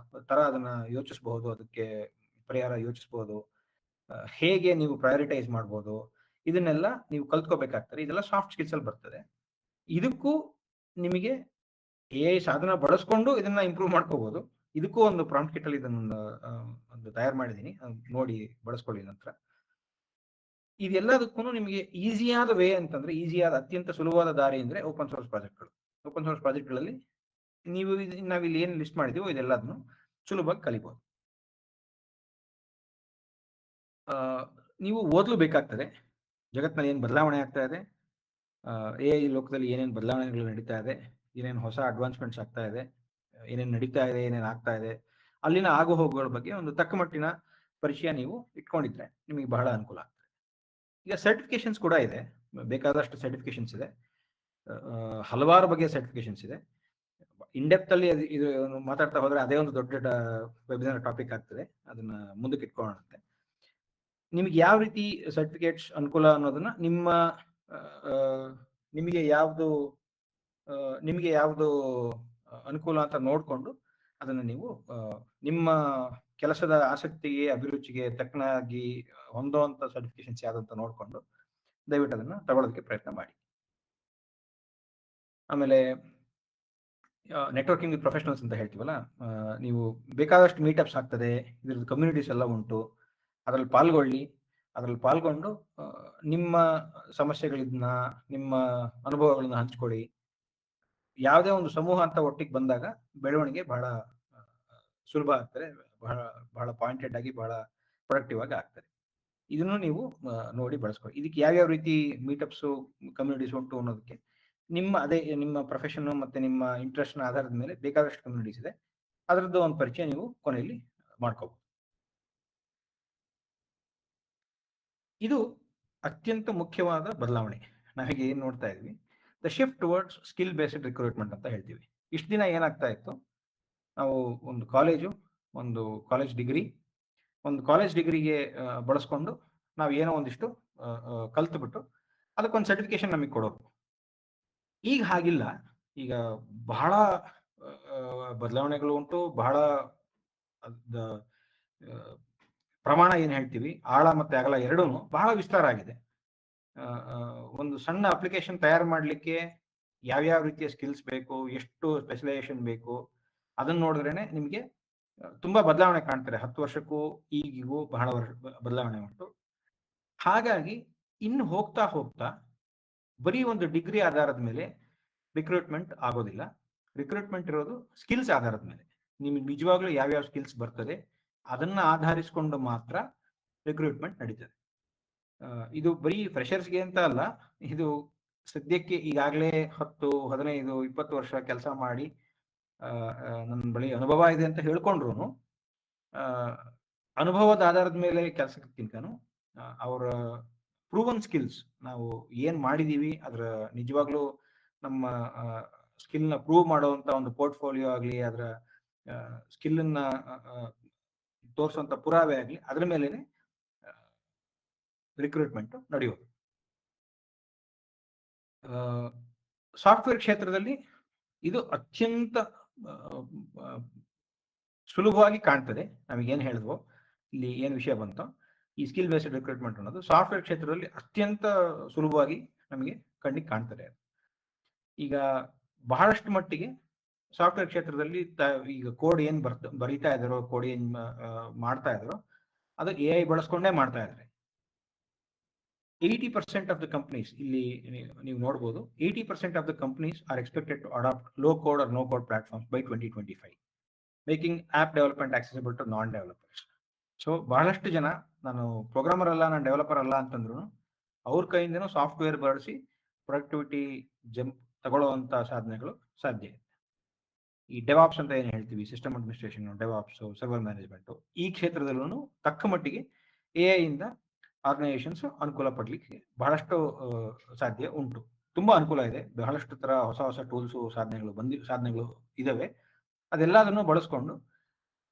ತರ ಅದನ್ನ ಯೋಚಿಸಬಹುದು, ಅದಕ್ಕೆ ಪರಿಹಾರ ಯೋಚಿಸಬಹುದು, ಹೇಗೆ ನೀವು ಪ್ರಯಾರಿಟೈಸ್ ಮಾಡ್ಬೋದು, ಇದನ್ನೆಲ್ಲ ನೀವು ಕಲ್ತ್ಕೋಬೇಕಾಗ್ತದೆ. ಇದೆಲ್ಲ ಸಾಫ್ಟ್ ಸ್ಕಿಲ್ಸ್ ಅಲ್ಲಿ ಬರ್ತದೆ. ಇದಕ್ಕೂ ನಿಮಗೆ AI ಸಾಧನ ಬಳಸ್ಕೊಂಡು ಇದನ್ನ ಇಂಪ್ರೂವ್ ಮಾಡ್ಕೋಬಹುದು. ಇದಕ್ಕೂ ಒಂದು ಪ್ರಾಂಪ್ಟ್ ಕಿಟ್ ಅಲ್ಲಿ ಇದನ್ನ ಒಂದು ತಯಾರು ಮಾಡಿದೀನಿ, ನೋಡಿ ಬಳಸ್ಕೊಳ್ಳಿ. ನಂತರ ಇದೆಲ್ಲದಕ್ಕೂ ನಿಮಗೆ ಈಸಿಯಾದ ವೇ ಅಂತಂದ್ರೆ, ಈಸಿಯಾದ ಅತ್ಯಂತ ಸುಲಭವಾದ ದಾರಿ ಅಂದ್ರೆ ಓಪನ್ ಸೋರ್ಸ್ ಪ್ರಾಜೆಕ್ಟ್ಗಳು. ಓಪನ್ ಸೋರ್ಸ್ ಪ್ರಾಜೆಕ್ಟ್ಗಳಲ್ಲಿ ನೀವು ನಾವಿಲ್ಲಿ ಏನು ಲಿಸ್ಟ್ ಮಾಡಿದೀವೋ ಇದೆಲ್ಲದನ್ನು ಸುಲಭವಾಗಿ ಕಲಿಬಹುದು. ನೀವು ಓದಲು ಬೇಕಾಗ್ತದೆ. ಜಗತ್ತಿನಲ್ಲಿ ಏನು ಬದಲಾವಣೆ ಆಗ್ತಾ ಇದೆ, AI ಲೋಕದಲ್ಲಿ ಏನೇನು ಬದಲಾವಣೆಗಳು ನಡೀತಾ ಇದೆ, ಏನೇನು ಹೊಸ ಅಡ್ವಾನ್ಸ್ಮೆಂಟ್ಸ್ ಆಗ್ತಾ ಇದೆ, ಏನೇನು ನಡೀತಾ ಇದೆ, ಏನೇನು ಆಗ್ತಾ ಇದೆ, ಅಲ್ಲಿನ ಆಗು ಹೋಗುಗಳ ಬಗ್ಗೆ ಒಂದು ತಕ್ಕ ಮಟ್ಟಿನ ಪರಿಚಯ ನೀವು ಇಟ್ಕೊಂಡಿದ್ರೆ ನಿಮಗೆ ಬಹಳ ಅನುಕೂಲ ಆಗ್ತದೆ. ಈಗ ಸರ್ಟಿಫಿಕೇಶನ್ಸ್ ಕೂಡ ಇದೆ, ಬೇಕಾದಷ್ಟು ಸರ್ಟಿಫಿಕೇಶನ್ಸ್ ಇದೆ, ಹಲವಾರು ಬಗೆಯ ಸರ್ಟಿಫಿಕೇಶನ್ಸ್ ಇದೆ. ಇನ್ಡೆಪ್ತ್ ಅಲ್ಲಿ ಇದು ಮಾತಾಡ್ತಾ ಹೋದ್ರೆ ಅದೇ ಒಂದು ದೊಡ್ಡ ವೆಬಿನಾರ್ ಟಾಪಿಕ್ ಆಗ್ತದೆ, ಅದನ್ನ ಮುಂದಕ್ಕೆ ಇಟ್ಕೊಳ್ಳೋಣಂತೆ. ನಿಮ್ಗೆ ಯಾವ ರೀತಿ ಸರ್ಟಿಫಿಕೇಟ್ಸ್ ಅನುಕೂಲ ಅನ್ನೋದನ್ನ ನಿಮಗೆ ಯಾವುದು ಅನುಕೂಲ ಅಂತ ನೋಡ್ಕೊಂಡು ಅದನ್ನ ನೀವು ನಿಮ್ಮ ಕೆಲಸದ ಆಸಕ್ತಿಗೆ ಅಭಿರುಚಿಗೆ ತಕ್ಕನಾಗಿ ಹೊಂದುವಂತ ಸರ್ಟಿಫಿಕೇಶನ್ಸ್ ಯಾವ್ದಂತ ನೋಡ್ಕೊಂಡು ದಯವಿಟ್ಟು ಅದನ್ನ ತಗೊಳ್ಳೋದಕ್ಕೆ ಪ್ರಯತ್ನ ಮಾಡಿ. ಆಮೇಲೆ ನೆಟ್ವರ್ಕಿಂಗ್ ವಿತ್ ಪ್ರೊಫೆಷನಲ್ಸ್ ಅಂತ ಹೇಳ್ತೀವಲ್ಲ, ನೀವು ಬೇಕಾದಷ್ಟು ಮೀಟಪ್ಸ್ ಆಗ್ತದೆ, ಇದ್ರದ್ದು ಕಮ್ಯುನಿಟೀಸ್ ಎಲ್ಲ ಉಂಟು, ಅದರಲ್ಲಿ ಪಾಲ್ಗೊಳ್ಳಿ. ಅದರಲ್ಲಿ ಪಾಲ್ಗೊಂಡು ನಿಮ್ಮ ಸಮಸ್ಯೆಗಳನ್ನ, ನಿಮ್ಮ ಅನುಭವಗಳನ್ನ ಹಂಚ್ಕೊಳ್ಳಿ. ಯಾವುದೇ ಒಂದು ಸಮೂಹ ಅಂತ ಒಟ್ಟಿಗೆ ಬಂದಾಗ ಬೆಳವಣಿಗೆ ಬಹಳ ಸುಲಭ ಆಗ್ತದೆ, ಬಹಳ ಬಹಳ ಪಾಯಿಂಟೆಡ್ ಆಗಿ ಬಹಳ ಪ್ರೊಡಕ್ಟಿವ್ ಆಗಿ ಆಗ್ತದೆ. ಇದನ್ನು ನೀವು ನೋಡಿ ಬಳಸ್ಕೊಳ್ಳಿ. ಇದಕ್ಕೆ ಯಾವ್ಯಾವ ರೀತಿ ಮೀಟಪ್ಸು ಕಮ್ಯುನಿಟೀಸ್ ಉಂಟು ಅನ್ನೋದಕ್ಕೆ ನಿಮ್ಮ ಪ್ರೊಫೆಷನ್ ಮತ್ತೆ ನಿಮ್ಮ ಇಂಟ್ರೆಸ್ಟ್ ನ ಆಧಾರದ ಮೇಲೆ ಬೇಕಾದಷ್ಟು ಕಮ್ಯುನಿಟೀಸ್ ಇದೆ. ಅದರದ್ದು ಒಂದು ಪರಿಚಯ ನೀವು ಕೊನೆಯಲ್ಲಿ ಮಾಡ್ಕೋಬಹುದು. ಇದು ಅತ್ಯಂತ ಮುಖ್ಯವಾದ ಬದಲಾವಣೆ. ನಾವೀಗ ಏನ್ ನೋಡ್ತಾ ಇದ್ವಿ, the shift towards skill based recruitment ಅಂತ ಹೇಳ್ತೀವಿ. ಇಷ್ಟು ದಿನ ಏನಾಗ್ತಾ ಇತ್ತು, ನಾವು ಒಂದು ಕಾಲೇಜ್ ಡಿಗ್ರಿಗೆ ಬಳಸ್ಕೊಂಡು ನಾವು ಏನೋ ಒಂದಿಷ್ಟು ಕಲ್ತ್ಬಿಟ್ಟು ಅದಕ್ಕೊಂದು ಸರ್ಟಿಫಿಕೇಶನ್ ನಮಗೆ ಕೊಡೋದು. ಈಗ ಹಾಗಿಲ್ಲ. ಈಗ ಬಹಳ ಬದಲಾವಣೆಗಳು ಉಂಟು. ಬಹಳ ಪ್ರಮಾಣ ಏನ್ ಹೇಳ್ತೀವಿ, ಆಳ ಮತ್ತೆ ಅಗಲ ಎರಡೂ ಬಹಳ ವಿಸ್ತಾರ ಆಗಿದೆ. ಒಂದು ಸಣ್ಣ ಅಪ್ಲಿಕೇಶನ್ ತಯಾರು ಮಾಡಲಿಕ್ಕೆ ಯಾವ್ಯಾವ ರೀತಿಯ ಸ್ಕಿಲ್ಸ್ ಬೇಕು, ಎಷ್ಟು ಸ್ಪೆಷಲೈಸೇಷನ್ ಬೇಕು, ಅದನ್ನ ನೋಡಿದ್ರೇನೆ ನಿಮಗೆ ತುಂಬಾ ಬದಲಾವಣೆ ಕಾಣ್ತಾರೆ. 10 ವರ್ಷಕ್ಕೂ ಈಗಿಗೂ ಬಹಳ ಬದಲಾವಣೆ ಉಂಟು. ಹಾಗಾಗಿ ಇನ್ನು ಹೋಗ್ತಾ ಹೋಗ್ತಾ ಬರೀ ಒಂದು ಡಿಗ್ರಿ ಆಧಾರದ ಮೇಲೆ ರಿಕ್ರೂಟ್ಮೆಂಟ್ ಆಗೋದಿಲ್ಲ. ರಿಕ್ರೂಟ್ಮೆಂಟ್ ಇರೋದು ಸ್ಕಿಲ್ಸ್ ಆಧಾರದ ಮೇಲೆ. ನಿಮ್ಗೆ ನಿಜವಾಗ್ಲೂ ಯಾವ್ಯಾವ ಸ್ಕಿಲ್ಸ್ ಬರ್ತದೆ ಅದನ್ನ ಆಧರಿಸಿಕೊಂಡು ಮಾತ್ರ ರಿಕ್ರೂಟ್ಮೆಂಟ್ ನಡೀತದೆ. ಇದು ಬರೀ ಫ್ರೆಷರ್ಸ್ಗೆ ಅಂತ ಅಲ್ಲ, ಇದು ಸದ್ಯಕ್ಕೆ ಈಗಾಗಲೇ 10, 15, 20 ವರ್ಷ ಕೆಲಸ ಮಾಡಿ ನನ್ನ ಬಳಿ ಅನುಭವ ಇದೆ ಅಂತ ಹೇಳ್ಕೊಂಡ್ರು ಅನುಭವದ ಆಧಾರದ ಮೇಲೆ ಕೆಲಸಕ್ಕಿಂತನೂ ಅವರ ಪ್ರೂವನ್ ಸ್ಕಿಲ್ಸ್, ನಾವು ಏನ್ ಮಾಡಿದೀವಿ ಅದರ ನಿಜವಾಗ್ಲೂ ನಮ್ಮ ಸ್ಕಿಲ್ನ ಪ್ರೂವ್ ಮಾಡುವಂತ ಒಂದು ಪೋರ್ಟ್ಫೋಲಿಯೋ ಆಗಲಿ, ಅದರ ಸ್ಕಿಲ್ನ ತೋರಿಸುವಂತ ಪುರಾವೆ ಆಗಲಿ, ಅದ್ರ ಮೇಲೆನೆ ರಿಕ್ರೂಟ್ಮೆಂಟ್ ನಡೆಯೋದು. ಸಾಫ್ಟ್ವೇರ್ ಕ್ಷೇತ್ರದಲ್ಲಿ ಇದು ಅತ್ಯಂತ ಸುಲಭವಾಗಿ ಕಾಣ್ತದೆ. ನಮಗೇನು ಹೇಳಿದ್ವೋ, ಇಲ್ಲಿ ಏನು ವಿಷಯ ಬಂತೋ, ಈ ಸ್ಕಿಲ್ ಬೇಸ್ಡ್ ರಿಕ್ರೂಟ್ಮೆಂಟ್ ಅನ್ನೋದು ಸಾಫ್ಟ್ವೇರ್ ಕ್ಷೇತ್ರದಲ್ಲಿ ಅತ್ಯಂತ ಸುಲಭವಾಗಿ ನಮಗೆ ಕಣ್ಣಿಗೆ ಕಾಣ್ತದೆ. ಈಗ ಬಹಳಷ್ಟು ಮಟ್ಟಿಗೆ ಸಾಫ್ಟ್ವೇರ್ ಕ್ಷೇತ್ರದಲ್ಲಿ ಈಗ ಕೋಡ್ ಏನ್ ಬರೀತಾ ಇದ್ದಾರೋ, ಕೋಡ್ ಏನ್ ಮಾಡ್ತಾ ಇದ್ದಾರೋ ಅದು AI ಬಳಸ್ಕೊಂಡೇ ಮಾಡ್ತಾ ಇದ್ದಾರೆ. 80% ಆಫ್ ದ ಕಂಪನೀಸ್, ಇಲ್ಲಿ ನೀವು ನೋಡ್ಬೋದು, 80% of the companies are expected to adapt low code or no code platforms by 2025, making app development accessible to non developers. So ಬಹಳಷ್ಟು ಜನ ನಾನು ಪ್ರೋಗ್ರಾಮರ್ ಅಲ್ಲ, ನಾನು ಡೆವಲಪರ್ ಅಲ್ಲ ಅಂತಂದ್ರು ಅವ್ರ ಕೈಯಿಂದನೂ ಸಾಫ್ಟ್ವೇರ್ ಬಳಸಿ ಪ್ರೊಡಕ್ಟಿವಿಟಿ ಜಂಪ್ ತಗೊಳ್ಳುವಂತ ಸಾಧನೆಗಳು ಸಾಧ್ಯ ಇದೆ. ಈ ಡೆವಾಪ್ಸ್ ಅಂತ ಏನು ಹೇಳ್ತೀವಿ, system administration, DevOps, server management, ಈ ಕ್ಷೇತ್ರದಲ್ಲೂ ತಕ್ಕ ಮಟ್ಟಿಗೆ AI ಇಂದ ಆರ್ಗನೈಸೇಷನ್ಸ್ ಅನುಕೂಲ ಪಡ್ಲಿಕ್ಕೆ ಬಹಳಷ್ಟು ಸಾಧ್ಯ ಉಂಟು. ತುಂಬಾ ಅನುಕೂಲ ಇದೆ. ಬಹಳಷ್ಟು ತರ ಹೊಸ ಹೊಸ ಟೂಲ್ಸು ಸಾಧನೆಗಳು ಇದಾವೆ. ಅದೆಲ್ಲದನ್ನು ಬಳಸ್ಕೊಂಡು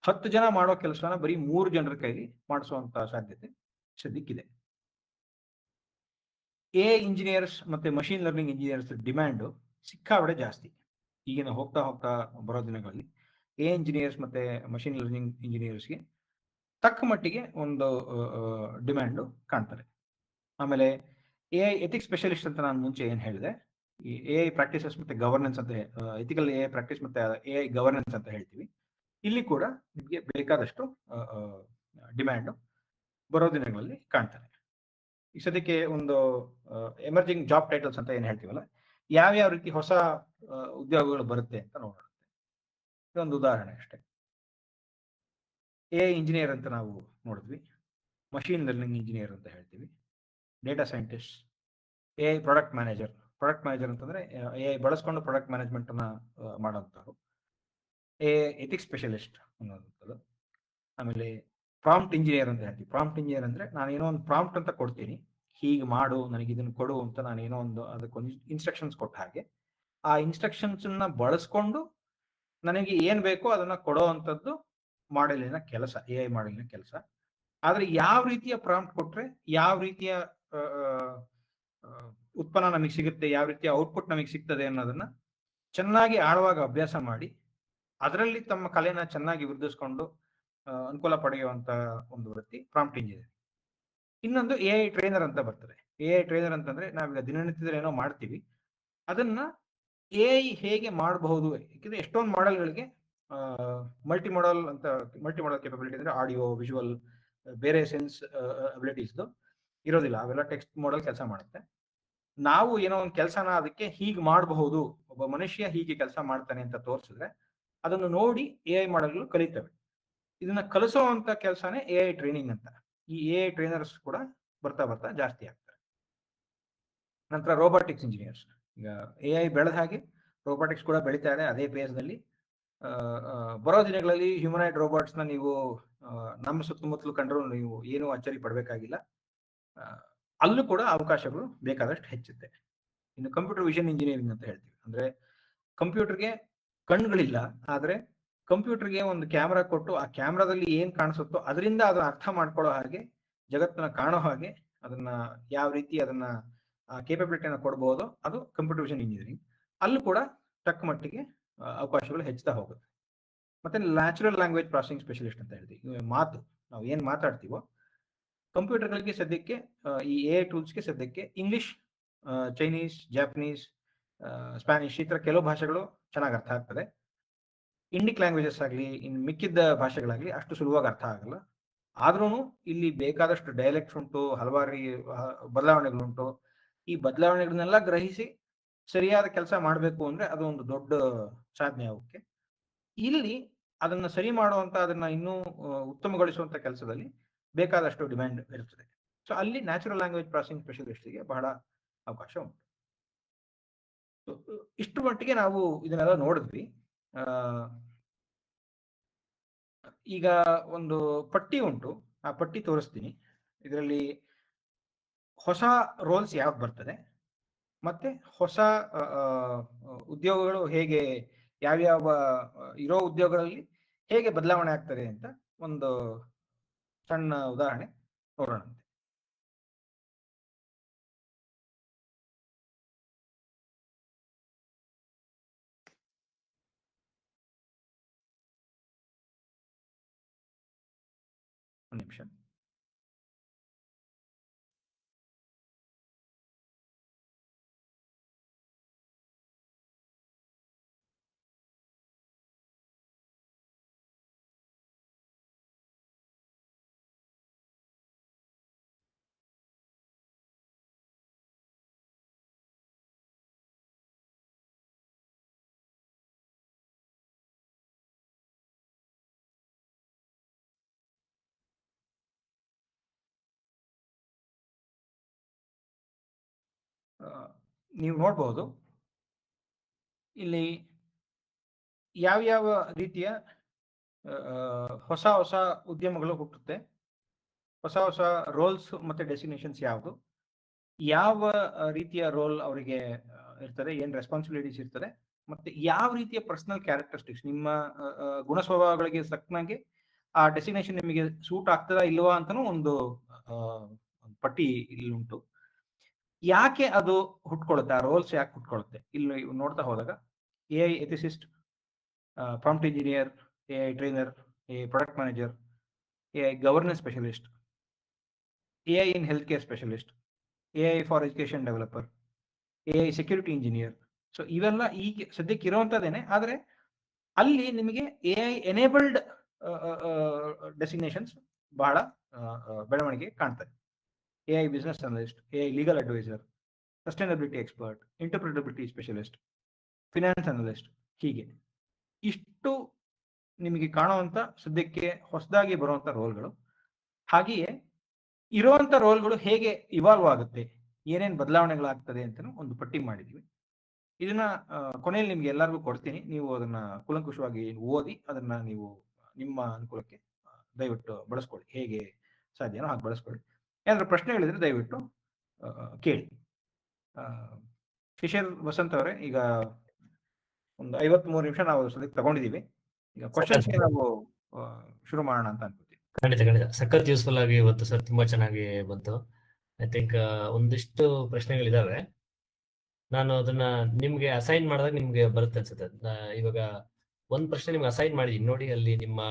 10 ಜನ ಮಾಡೋ ಕೆಲಸನ ಬರೀ 3 ಜನರ ಕೈಲಿ ಮಾಡಿಸುವಂತ ಸಾಧ್ಯತೆ ಸದ್ಯಕ್ಕಿದೆ. AI ಇಂಜಿನಿಯರ್ಸ್ ಮತ್ತೆ ಮಷಿನ್ ಲರ್ನಿಂಗ್ ಇಂಜಿನಿಯರ್ಸ್ ಡಿಮ್ಯಾಂಡ್ ಸಿಕ್ಕಾಬಡೆ ಜಾಸ್ತಿ. ಈಗಿನ ಹೋಗ್ತಾ ಬರೋ ದಿನಗಳಲ್ಲಿ AI ಇಂಜಿನಿಯರ್ಸ್ ಮತ್ತೆ ಮಷಿನ್ ಲರ್ನಿಂಗ್ ಇಂಜಿನಿಯರ್ಸ್ಗೆ ತಕ್ಕ ಮಟ್ಟಿಗೆ ಒಂದು ಡಿಮ್ಯಾಂಡು ಕಾಣ್ತಾರೆ. ಆಮೇಲೆ AI ಎಥಿಕ್ಸ್ ಸ್ಪೆಷಲಿಸ್ಟ್ ಅಂತ ನಾನು ಮುಂಚೆ ಏನು ಹೇಳಿದೆ, ಈ AI ಪ್ರಾಕ್ಟೀಸಸ್ ಮತ್ತೆ ಗವರ್ನೆನ್ಸ್ ಅಂತ, ಎಥಿಕಲ್ AI ಪ್ರಾಕ್ಟೀಸ್ ಮತ್ತೆ AI ಗವರ್ನೆನ್ಸ್ ಅಂತ ಹೇಳ್ತೀವಿ. ಇಲ್ಲಿ ಕೂಡ ನಿಮಗೆ ಬೇಕಾದಷ್ಟು ಡಿಮ್ಯಾಂಡು ಬರೋ ದಿನಗಳಲ್ಲಿ ಕಾಣ್ತಾರೆ. ಈ ಸದ್ಯಕ್ಕೆ ಒಂದು ಎಮರ್ಜಿಂಗ್ ಜಾಬ್ ಟೈಟಲ್ಸ್ ಅಂತ ಏನು ಹೇಳ್ತೀವಲ್ಲ, ಯಾವ್ಯಾವ ರೀತಿ ಹೊಸ ಉದ್ಯೋಗಗಳು ಬರುತ್ತೆ ಅಂತ ನೋಡೋಣ. ಇದೊಂದು ಉದಾಹರಣೆ ಅಷ್ಟೇ. AI ಇಂಜಿನಿಯರ್ ಅಂತ ನಾವು ನೋಡಿದ್ವಿ, ಮಷೀನ್ ಲರ್ನಿಂಗ್ ಇಂಜಿನಿಯರ್ ಅಂತ ಹೇಳ್ತೀವಿ, data scientist, AI product manager ಅಂತಂದ್ರೆ AI ಬಳಸ್ಕೊಂಡು ಪ್ರಾಡಕ್ಟ್ ಮ್ಯಾನೇಜ್ಮೆಂಟ್ ಅನ್ನ ಮಾಡೋಂಥವ್ರು, AI ಎಥಿಕ್ಸ್ ಸ್ಪೆಷಲಿಸ್ಟ್ ಅನ್ನೋದು. ಆಮೇಲೆ ಪ್ರಾಂಪ್ಟ್ ಇಂಜಿನಿಯರ್ ಅಂತ ಹೇಳ್ತೀವಿ. ಪ್ರಾಂಪ್ಟ್ ಇಂಜಿನಿಯರ್ ಅಂದ್ರೆ ನಾನು ಏನೋ ಒಂದು ಪ್ರಾಂಪ್ಟ್ ಅಂತ ಕೊಡ್ತೀನಿ, ಹೀಗೆ ಮಾಡು, ನನಗೆ ಇದನ್ನು ಕೊಡು ಅಂತ ನಾನು ಏನೋ ಒಂದು ಅದಕ್ಕೊಂದು ಇನ್ಸ್ಟ್ರಕ್ಷನ್ಸ್ ಕೊಟ್ಟ ಹಾಗೆ ಆ ಇನ್ಸ್ಟ್ರಕ್ಷನ್ಸ್ ಬಳಸ್ಕೊಂಡು ನನಗೆ ಏನ್ ಬೇಕೋ ಅದನ್ನ ಕೊಡೋ ಅಂಥದ್ದು ಮಾಡೆಲಿನ ಕೆಲಸ, AI ಮಾಡೆಲಿನ ಕೆಲಸ. ಆದ್ರೆ ಯಾವ ರೀತಿಯ ಪ್ರಾಂಪ್ಟ್ ಕೊಟ್ರೆ ಯಾವ ರೀತಿಯ ಉತ್ಪನ್ನ ನಮಗೆ ಸಿಗುತ್ತೆ, ಯಾವ ರೀತಿಯ ಔಟ್ಪುಟ್ ನಮಗೆ ಸಿಗ್ತದೆ ಅನ್ನೋದನ್ನ ಚೆನ್ನಾಗಿ ಆಳವಾಗಿ ಅಭ್ಯಾಸ ಮಾಡಿ ಅದರಲ್ಲಿ ತಮ್ಮ ಕಲೆನ ಚೆನ್ನಾಗಿ ವೃದ್ಧಿಸ್ಕೊಂಡು ಅನುಕೂಲ ಪಡೆಯುವಂತ ಒಂದು ವೃತ್ತಿ ಪ್ರಾಂಪ್ಟ್ ಇಂಜಿನಿಯರ್. ಇನ್ನೊಂದು AI ಟ್ರೈನರ್ ಅಂತ ಬರ್ತದೆ. AI ಟ್ರೈನರ್ ಅಂತಂದ್ರೆ ನಾವೀಗ ದಿನನಿತ್ಯದಲ್ಲಿ ಏನೋ ಮಾಡ್ತೀವಿ, ಅದನ್ನ AI ಹೇಗೆ ಮಾಡಬಹುದು. ಯಾಕಂದ್ರೆ ಎಷ್ಟೊಂದು ಮಾಡೆಲ್ಗಳಿಗೆ ಮಲ್ಟಿ ಮಾಡಲ್ ಕೇಪಬಿಲಿಟಿ ಅಂದ್ರೆ ಆಡಿಯೋ, ವಿಜುವಲ್, ಬೇರೆ ಸೆನ್ಸ್ ಅಬಿಲಿಟೀಸ್ ಇರೋದಿಲ್ಲ. ಅವೆಲ್ಲ ಟೆಕ್ಸ್ಟ್ ಮಾಡಲ್ ಕೆಲಸ ಮಾಡುತ್ತೆ. ನಾವು ಏನೋ ಒಂದು ಕೆಲಸನ ಅದಕ್ಕೆ ಹೀಗೆ ಮಾಡಬಹುದು, ಒಬ್ಬ ಮನುಷ್ಯ ಹೀಗೆ ಕೆಲಸ ಮಾಡ್ತಾನೆ ಅಂತ ತೋರಿಸಿದ್ರೆ ಅದನ್ನು ನೋಡಿ AI ಮಾಡಲ್ಗಳು ಕಲಿತವೆ. ಇದನ್ನ ಕಲಿಸುವಂತ ಕೆಲಸನೇ AI ಟ್ರೈನಿಂಗ್ ಅಂತ. ಈ AI ಟ್ರೈನರ್ಸ್ ಕೂಡ ಬರ್ತಾ ಜಾಸ್ತಿ ಆಗ್ತಾರೆ. ನಂತರ ರೋಬೋಟಿಕ್ಸ್ ಇಂಜಿನಿಯರ್ಸ್. ಈಗ AI ಬೆಳೆದ ಹಾಗೆ ರೋಬೋಟಿಕ್ಸ್ ಕೂಡ ಬೆಳೀತಾ ಇದೆ ಅದೇ ಪೇಸ್ನಲ್ಲಿ. ಬರೋ ದಿನಗಳಲ್ಲಿ ಹ್ಯೂಮನಾಯ್ಡ್ ರೋಬೋಟ್ಸ್ನ ನೀವು ನಮ್ಮ ಸುತ್ತಮುತ್ತಲು ಕಂಡ್ರು ನೀವು ಏನು ಅಚ್ಚರಿ ಪಡಬೇಕಾಗಿಲ್ಲ. ಅಲ್ಲೂ ಕೂಡ ಅವಕಾಶಗಳು ಬೇಕಾದಷ್ಟು ಹೆಚ್ಚುತ್ತೆ. ಇನ್ನು ಕಂಪ್ಯೂಟರ್ ವಿಷನ್ ಇಂಜಿನಿಯರಿಂಗ್ ಅಂತ ಹೇಳ್ತೀವಿ. ಅಂದ್ರೆ ಕಂಪ್ಯೂಟರ್ಗೆ ಕಣ್ಣುಗಳಿಲ್ಲ, ಆದ್ರೆ ಕಂಪ್ಯೂಟರ್ಗೆ ಒಂದು ಕ್ಯಾಮ್ರಾ ಕೊಟ್ಟು ಆ ಕ್ಯಾಮ್ರಾದಲ್ಲಿ ಏನ್ ಕಾಣಿಸುತ್ತೋ ಅದರಿಂದ ಅದನ್ನ ಅರ್ಥ ಮಾಡ್ಕೊಳ್ಳೋ ಹಾಗೆ, ಜಗತ್ತನ್ನ ಕಾಣೋ ಹಾಗೆ, ಅದನ್ನ ಯಾವ ರೀತಿ ಅದನ್ನ ಕೇಪಬಿಲಿಟಿನ ಕೊಡಬಹುದು, ಅದು ಕಂಪ್ಯೂಟರ್ ವಿಷನ್ ಇಂಜಿನಿಯರಿಂಗ್. ಅಲ್ಲೂ ಕೂಡ ತಕ್ಕ ಮಟ್ಟಿಗೆ ಅವಕಾಶಗಳು ಹೆಚ್ಚುತ್ತಾ ಹೋಗುತ್ತೆ. ಮತ್ತೆ ನ್ಯಾಚುರಲ್ ಲ್ಯಾಂಗ್ವೇಜ್ ಪ್ರಾಸೆಸಿಂಗ್ ಸ್ಪೆಷಲಿಸ್ಟ್ ಅಂತ ಹೇಳ್ತೀವಿ. ನಾವು ಏನ್ ಮಾತಾಡ್ತೀವೋ ಕಂಪ್ಯೂಟರ್ಗಳಿಗೆ ಸದ್ಯಕ್ಕೆ ಈ AI ಟೂಲ್ಸ್ಗೆ ಸದ್ಯಕ್ಕೆ ಇಂಗ್ಲಿಷ್, ಚೈನೀಸ್, ಜಾಪನೀಸ್, ಸ್ಪ್ಯಾನಿಷ್ ಈ ತರ ಕೆಲವು ಭಾಷೆಗಳು ಚೆನ್ನಾಗಿ ಅರ್ಥ ಆಗ್ತದೆ. ಇಂಡಿಕ್ ಲ್ಯಾಂಗ್ವೇಜಸ್ ಆಗಲಿ, ಇನ್ನು ಮಿಕ್ಕಿದ್ದ ಭಾಷೆಗಳಾಗ್ಲಿ ಅಷ್ಟು ಸುಲಭವಾಗಿ ಅರ್ಥ ಆಗಲ್ಲ. ಆದ್ರೂ ಇಲ್ಲಿ ಬೇಕಾದಷ್ಟು ಡೈಲೆಕ್ಟ್ಸ್ ಉಂಟು, ಹಲವಾರು ಬದಲಾವಣೆಗಳುಂಟು. ಈ ಬದಲಾವಣೆಗಳನ್ನೆಲ್ಲ ಗ್ರಹಿಸಿ ಸರಿಯಾದ ಕೆಲಸ ಮಾಡಬೇಕು ಅಂದ್ರೆ ಅದು ಒಂದು ದೊಡ್ಡ ಸಾಧನೆ ಅವಕ್ಕೆ. ಇಲ್ಲಿ ಅದನ್ನ ಸರಿ ಮಾಡುವಂತ, ಅದನ್ನ ಇನ್ನೂ ಉತ್ತಮಗೊಳಿಸುವಂತ ಕೆಲಸದಲ್ಲಿ ಬೇಕಾದಷ್ಟು ಡಿಮ್ಯಾಂಡ್ ಇರುತ್ತದೆ. ಸೊ ಅಲ್ಲಿ ನ್ಯಾಚುರಲ್ ಲ್ಯಾಂಗ್ವೇಜ್ ಪ್ರಾಸೆಸಿಂಗ್ ಸ್ಪೆಷಲಿಸ್ಟ್ಗೆ ಬಹಳ ಅವಕಾಶ ಉಂಟು. ಇಷ್ಟು ಮಟ್ಟಿಗೆ ನಾವು ಇದನ್ನೆಲ್ಲ ನೋಡಿದ್ವಿ. ಈಗ ಒಂದು ಪಟ್ಟಿ ಉಂಟು, ಆ ಪಟ್ಟಿ ತೋರಿಸ್ತೀನಿ. ಇದರಲ್ಲಿ ಹೊಸ ರೋಲ್ಸ್ ಯಾವ್ದು ಬರ್ತದೆ, ಮತ್ತೆ ಹೊಸ ಉದ್ಯೋಗಗಳು ಹೇಗೆ, ಯಾವ್ಯಾವ ಇರೋ ಉದ್ಯೋಗಗಳಲ್ಲಿ ಹೇಗೆ ಬದಲಾವಣೆ ಆಗ್ತದೆ ಅಂತ ಒಂದು ಸಣ್ಣ ಉದಾಹರಣೆ ನೋಡೋಣಂತೆ. ಒಂದು ನಿಮಿಷ. ನೀವು ನೋಡ್ಬೋದು ಇಲ್ಲಿ ಯಾವ್ಯಾವ ರೀತಿಯ ಹೊಸ ಹೊಸ ಉದ್ಯಮಗಳು ಹುಟ್ಟುತ್ತೆ, ಹೊಸ ಹೊಸ ರೋಲ್ಸ್ ಮತ್ತೆ ಡೆಸಿಗ್ನೇಷನ್ಸ್ ಯಾವುದು, ಯಾವ ರೀತಿಯ ರೋಲ್ ಅವರಿಗೆ ಇರ್ತದೆ, ಏನ್ ರೆಸ್ಪಾನ್ಸಿಬಿಲಿಟೀಸ್ ಇರ್ತದೆ, ಮತ್ತೆ ಯಾವ ರೀತಿಯ ಪರ್ಸನಲ್ ಕ್ಯಾರೆಕ್ಟರಿಸ್ಟಿಕ್ಸ್ ನಿಮ್ಮ ಗುಣ ಸ್ವಭಾವಗಳಿಗೆ ತಕ್ಕನಾಗೆ ಆ ಡೆಸಿಗ್ನೇಷನ್ ನಿಮಗೆ ಸೂಟ್ ಆಗ್ತದಾ ಇಲ್ವಾ ಅಂತಾನು ಒಂದು ಪಟ್ಟಿ ಇಲ್ಲಿ ಉಂಟು. ಯಾಕೆ ಅದು ಹುಟ್ಕೊಳ್ಳುತ್ತೆ, ಆ ರೋಲ್ಸ್ ಯಾಕೆ ಹುಟ್ಕೊಳ್ಳುತ್ತೆ ಇಲ್ಲಿ ನೋಡ್ತಾ ಹೋದಾಗ AI ethicist, prompt engineer, AI trainer, AI product manager, AI governance specialist, AI in health care specialist, AI for education developer, AI security engineer. So ಇವೆಲ್ಲ ಈಗ ಸದ್ಯಕ್ಕೆ ಇರುವಂತದ್ದೇನೆ, ಆದರೆ ಅಲ್ಲಿ ನಿಮಗೆ AI ಎನೇಬಲ್ಡ್ ಡೆಸಿಗ್ನೇಷನ್ಸ್ ಬಹಳ ಬೆಳವಣಿಗೆ ಕಾಣ್ತದೆ. AI business analyst, AI legal adviser, sustainability expert, interpretability specialist, finance analyst, ಹೀಗೆ ಇಷ್ಟು ನಿಮಗೆ ಕಾಣುವಂತ ಸದ್ಯಕ್ಕೆ ಹೊಸದಾಗಿ ಬರುವಂತ ರೋಲ್ಗಳು. ಹಾಗೆಯೇ ಇರುವಂತ ರೋಲ್ಗಳು ಹೇಗೆ ಇವಾಲ್ವ್ ಆಗುತ್ತೆ, ಏನೇನು ಬದಲಾವಣೆಗಳಾಗ್ತದೆ ಅಂತ ಒಂದು ಪಟ್ಟಿ ಮಾಡಿದ್ವಿ. ಇದನ್ನ ಕೊನೆಯಲ್ಲಿ ನಿಮ್ಗೆ ಎಲ್ಲರಿಗೂ ಕೊಡ್ತೀನಿ, ನೀವು ಅದನ್ನ ಕೂಲಂಕುಷವಾಗಿ ಓದಿ ಅದನ್ನ ನೀವು ನಿಮ್ಮ ಅನುಕೂಲಕ್ಕೆ ದಯವಿಟ್ಟು ಬಳಸ್ಕೊಳ್ಳಿ, ಹೇಗೆ ಸಾಧ್ಯನೋ ಹಾಗೆ ಬಳಸ್ಕೊಳ್ಳಿ. ಏನಾದ್ರು ಪ್ರಶ್ನೆಗಳಿದ್ರೆ ದಯವಿಟ್ಟು ಕೇಳಿ. ಶಿಶಿರ್ ವಸಂತ್ ಅವರೇ, ಈಗ ಒಂದು 53 ನಿಮಿಷ ನಾವು ಸದ್ಯಕ್ಕೆ ತಗೊಂಡಿದೀವಿ. ಈಗ ಕ್ವಶನ್ಸ್ ನಾವು ಶುರು ಮಾಡೋಣ ಅಂತ ಅನ್ಕೋತೀವಿ. ಖಂಡಿತ ಸಖತ್ ಯೂಸ್ಫುಲ್ ಆಗಿ ಇವತ್ತು ಸರ್, ತುಂಬಾ ಚೆನ್ನಾಗಿ ಬಂತು. ಐ ಥಿಂಕ್ ಒಂದಿಷ್ಟು ಪ್ರಶ್ನೆಗಳಿದಾವೆ, ನಾನು ಅದನ್ನ ನಿಮ್ಗೆ ಅಸೈನ್ ಮಾಡಿದಾಗ ನಿಮ್ಗೆ ಬರುತ್ತೆ ಅನ್ಸುತ್ತೆ. ಇವಾಗ ಒಂದ್ ಪ್ರಶ್ನೆ ನಿಮ್ಗೆ ಅಸೈನ್ ಮಾಡಿದೀನಿ ನೋಡಿ, ಅಲ್ಲಿ ನಿಮ್ಮ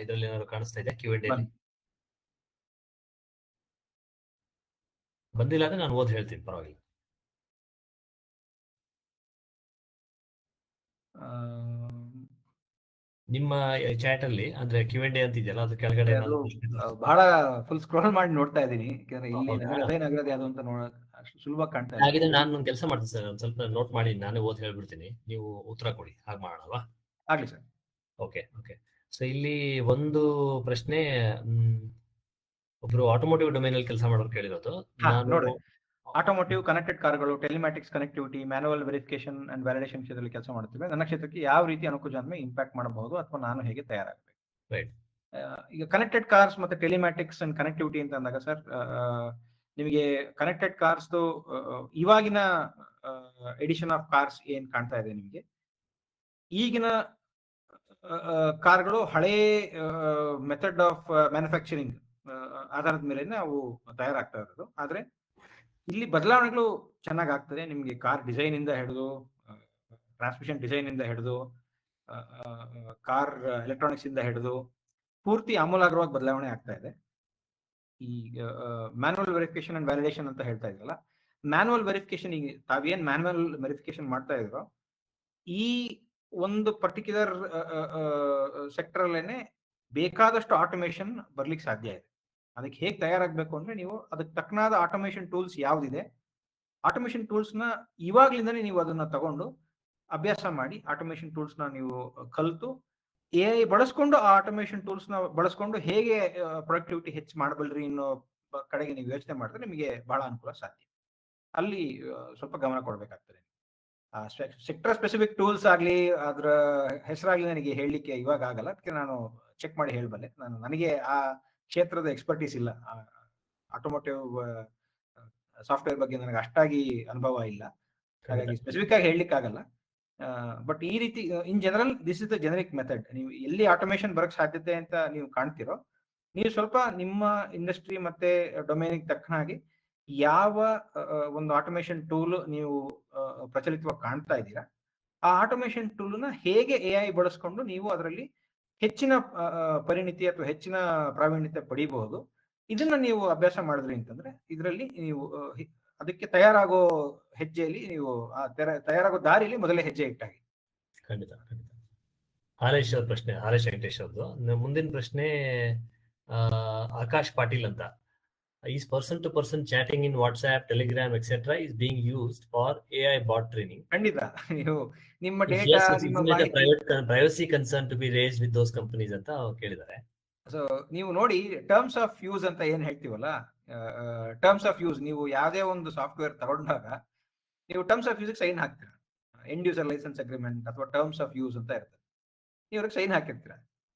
ಇದ್ರಲ್ಲಿ ಏನಾದ್ರು ಕಾಣಿಸ್ತಾ ಇದೆ Q&A ಅಲ್ಲಿ? ಬಂದಿಲ್ಲ ಅಂದ್ರೆ ನಾನು ಓದ್ ಹೇಳ್ತೀನಿ, ಪರವಾಗಿಲ್ಲ. ನಿಮ್ಮ ಚಾಟ್ ಅಲ್ಲಿ ಅಂದ್ರೆ Q&A ಅಂತ ಇದೆಯಲ್ಲ, ಅದು ಕೆಳಗಡೆ ಬಹಳ ಫುಲ್ ಸ್ಕ್ರೋಲ್ ಮಾಡಿ ನೋಡ್ತಾ ಇದ್ದೀನಿ, ಯಾಕಂದ್ರೆ ಇಲ್ಲಿ ನಗರದೇ ಯಾವುದು ಅಂತ ಅಷ್ಟು ಸುಲಭ ಕಾಣ್ತಾ ಇದೆ. ಹಾಗಿದ್ರೆ ನಾನು ಒಂದು ಕೆಲಸ ಮಾಡ್ತೀನಿ ಸರ್, ಒಂದ್ ಸ್ವಲ್ಪ ನೋಟ್ ಮಾಡಿ ನಾನೇ ಓದ್ ಹೇಳ್ಬಿಡ್ತೀನಿ, ನೀವು ಉತ್ತರ ಕೊಡಿ, ಹಾಗೆ ಮಾಡೋಣವಾ? ಆಗ್ಲಿ ಸರ್. ಓಕೆ. ಸೊ ಇಲ್ಲಿ ಒಂದು ಪ್ರಶ್ನೆ, ಒಬ್ರು ಆಟೋಮೋಟಿವ್ ಡೊಮೇನ್ ಅಲ್ಲಿ ಕೆಲಸ ಮಾಡೋರು ಕೇಳಿರೋದು. ನೋಡ್ರಿ, ಆಟೋಮೋಟಿವ್ ಕನೆಕ್ಟೆಡ್ ಕಾರ್ಗಳು, telematics connectivity, manual verification and validation ಕ್ಷೇತ್ರದಲ್ಲಿ ಕೆಲಸ ಮಾಡುತ್ತೇವೆ. ನನ್ನ ಕ್ಷೇತ್ರಕ್ಕೆ ಯಾವ ರೀತಿ ಅನುಕೂಲ ಇಂಪ್ಯಾಕ್ಟ್ ಮಾಡಬಹುದು ಅಥವಾ ನಾನು ಹೇಗೆ ತಯಾರಾಗಬೇಕು? ರೈಟ್. ಈಗ ಕನೆಕ್ಟೆಡ್ ಕಾರ್ಸ್ ಮತ್ತೆ ಟೆಲಿಮ್ಯಾಟಿಕ್ಸ್ ಅಂಡ್ ಕನೆಕ್ಟಿವಿಟಿ ಅಂತ ಅಂದಾಗ ಸರ್, ನಿಮಗೆ ಕನೆಕ್ಟೆಡ್ ಕಾರ್ಸ್ ಇವಾಗಿನ ಎಡಿಷನ್ ಆಫ್ ಕಾರ್ಸ್ ಏನ್ ಕಾಣ್ತಾ ಇದೆ ನಿಮಗೆ, ಈಗಿನ ಕಾರ್ಗಳು ಹಳೇ ಮೆಥಡ್ ಆಫ್ ಮ್ಯಾನುಫ್ಯಾಕ್ಚರಿಂಗ್ ಆಧಾರದ ಮೇಲೆ ನಾವು ತಯಾರಾಗ್ತಾ ಇರೋದು. ಆದ್ರೆ ಇಲ್ಲಿ ಬದಲಾವಣೆಗಳು ಚೆನ್ನಾಗಿ ಆಗ್ತದೆ. ನಿಮ್ಗೆ ಕಾರ್ ಡಿಸೈನ್ ಇಂದ ಹಿಡಿದು, ಟ್ರಾನ್ಸ್ಮಿಷನ್ ಡಿಸೈನ್ ಇಂದ ಹಿಡಿದು, ಕಾರ್ ಎಲೆಕ್ಟ್ರಾನಿಕ್ಸ್ ಇಂದ ಹಿಡಿದು ಪೂರ್ತಿ ಆಮೂಲಾಗ್ರವಾಗಿ ಬದಲಾವಣೆ ಆಗ್ತಾ ಇದೆ. ಈಗ ಮ್ಯಾನುವಲ್ ವೆರಿಫಿಕೇಶನ್ ಅಂಡ್ ವ್ಯಾಲಿಡೇಷನ್ ಅಂತ ಹೇಳ್ತಾ ಇದ್ರಲ್ಲ, ಮ್ಯಾನುವಲ್ ವೆರಿಫಿಕೇಶನ್, ಈಗ ತಾವೇನ್ ಮ್ಯಾನುವಲ್ ವೆರಿಫಿಕೇಶನ್ ಮಾಡ್ತಾ ಇದ್ರೋ ಈ ಒಂದು ಪರ್ಟಿಕ್ಯುಲರ್ ಸೆಕ್ಟರ್ ಅಲ್ಲೇನೆ ಬೇಕಾದಷ್ಟು ಆಟೋಮೇಶನ್ ಬರ್ಲಿಕ್ಕೆ ಸಾಧ್ಯ ಇದೆ. ಅದಕ್ಕೆ ಹೇಗೆ ತಯಾರಾಗಬೇಕು ಅಂದ್ರೆ, ನೀವು ಅದಕ್ಕೆ ತಕ್ಕನಾದ ಆಟೋಮೇಶನ್ ಟೂಲ್ಸ್ ಯಾವ್ದಿದೆ, ಆಟೋಮೇಶನ್ ಟೂಲ್ಸ್ ನ ಇವಾಗ್ಲಿಂದನೇ ನೀವು ಅದನ್ನ ತಗೊಂಡು ಅಭ್ಯಾಸ ಮಾಡಿ, ಆಟೋಮೇಶನ್ ಟೂಲ್ಸ್ ನ ನೀವು ಕಲಿತು AI ಬಳಸ್ಕೊಂಡು ಆ ಆಟೋಮೇಷನ್ ಟೂಲ್ಸ್ ನ ಬಳಸ್ಕೊಂಡು ಹೇಗೆ ಪ್ರೊಡಕ್ಟಿವಿಟಿ ಹೆಚ್ಚು ಮಾಡಬಲ್ರಿ ಅನ್ನೋ ಕಡೆಗೆ ನೀವು ಯೋಚನೆ ಮಾಡಿದ್ರೆ ನಿಮಗೆ ಬಹಳ ಅನುಕೂಲ ಸಾಧ್ಯ. ಅಲ್ಲಿ ಸ್ವಲ್ಪ ಗಮನ ಕೊಡಬೇಕಾಗ್ತದೆ. ಸೆಕ್ಟರ್ ಸ್ಪೆಸಿಫಿಕ್ ಟೂಲ್ಸ್ ಆಗ್ಲಿ ಅದ್ರ ಹೆಸರಾಗ್ಲಿ ನನಗೆ ಹೇಳಲಿಕ್ಕೆ ಇವಾಗ ಆಗಲ್ಲ, ಅದಕ್ಕೆ ನಾನು ಚೆಕ್ ಮಾಡಿ ಹೇಳಬಲ್ಲೆ. ನನಗೆ ಆ ಕ್ಷೇತ್ರದ ಎಕ್ಸ್ಪರ್ಟೀಸ್ ಇಲ್ಲ. ಆಟೋಮೋಟಿವ್ ಸಾಫ್ಟ್ವೇರ್ ಬಗ್ಗೆ ನನಗೆ ಅಷ್ಟಾಗಿ ಅನುಭವ ಇಲ್ಲ, ಹಾಗಾಗಿ ಸ್ಪೆಸಿಫಿಕ್ ಆಗಿ ಹೇಳಲಿಕ್ಕೆ ಆಗಲ್ಲ. ಬಟ್ ಈ ರೀತಿ in general this is the generic method. ನೀವು ಎಲ್ಲಿ ಆಟೋಮೇಷನ್ ಬರಕ್ ಸಾಧ್ಯತೆ ಅಂತ ನೀವು ಕಾಣ್ತಿರೋ, ನೀವು ಸ್ವಲ್ಪ ನಿಮ್ಮ ಇಂಡಸ್ಟ್ರಿ ಮತ್ತೆ ಡೊಮೇನಿಗೆ ತಕ್ಕ ಹಾಗೆ ಯಾವ ಒಂದು ಆಟೋಮೇಷನ್ ಟೂಲ್ ನೀವು ಪ್ರಚಲಿತವಾಗಿ ಕಾಣ್ತಾ ಇದ್ದೀರಾ, ಆ ಆಟೋಮೇಷನ್ ಟೂಲ್ನ ಹೇಗೆ AI ಬಳಸ್ಕೊಂಡು ನೀವು ಅದರಲ್ಲಿ ಹೆಚ್ಚಿನ ಪರಿಣಿತಿ ಅಥವಾ ಹೆಚ್ಚಿನ ಪ್ರಾವೀಣ್ಯತೆ ಪಡಿಬಹುದು. ಇದನ್ನ ನೀವು ಅಭ್ಯಾಸ ಮಾಡಿದ್ರಿ ಅಂತಂದ್ರೆ ಇದರಲ್ಲಿ ನೀವು ಅದಕ್ಕೆ ತಯಾರಾಗೋ ಹೆಜ್ಜೆಯಲ್ಲಿ ನೀವು ತಯಾರಾಗೋ ದಾರಿಯಲ್ಲಿ ಮೊದಲೇ ಹೆಜ್ಜೆ ಇಟ್ಟಾಗಿ. ಖಂಡಿತ ಖಂಡಿತ. ಹಾಲೇಶ್ ಅವ್ರ ಪ್ರಶ್ನೆ, ಹಾಲೇಶ್ ವೆಂಕಟೇಶ್ ಅವ್ರದ್ದು. ಮುಂದಿನ ಪ್ರಶ್ನೆ ಆಕಾಶ್ ಪಾಟೀಲ್ ಅಂತ. Is person to person chatting in WhatsApp, Telegram etcetera is being used for AI bot training? ಖಂಡಿತ. ನೀವು ನಿಮ್ಮ data, privacy concern to be raised with those companies ಅಂತ ಕೇಳಿದ್ದಾರೆ. ಸೊ ನೀವು ನೋಡಿ, ಟರ್ಮ್ಸ್ ಆಫ್ ಯೂಸ್ ಅಂತ ಏನ್ ಹೇಳ್ತೀವಲ್ಲ, ಟರ್ಮ್ಸ್ ಆಫ್ ಯೂಸ್ ನೀವು ಯಾವುದೇ ಒಂದು ಸಾಫ್ಟ್ವೇರ್ ತಗೊಂಡಾಗ ನೀವು ಟರ್ಮ್ಸ್ ಆಫ್ ಯೂಸ್ ಸೈನ್ ಹಾಕ್ತೀರಾ. ಎಂಡ್ ಯೂಸರ್ ಲೈಸೆನ್ಸ್ ಅಗ್ರಿಮೆಂಟ್ ಅಥವಾ ಟರ್ಮ್ಸ್ ಆಫ್ ಯೂಸ್ ಅಂತ ಇರ್ತದೆ, ನೀವು ಅವ್ರಿಗೆ ಸೈನ್ ಹಾಕಿರ್ತೀರಾ.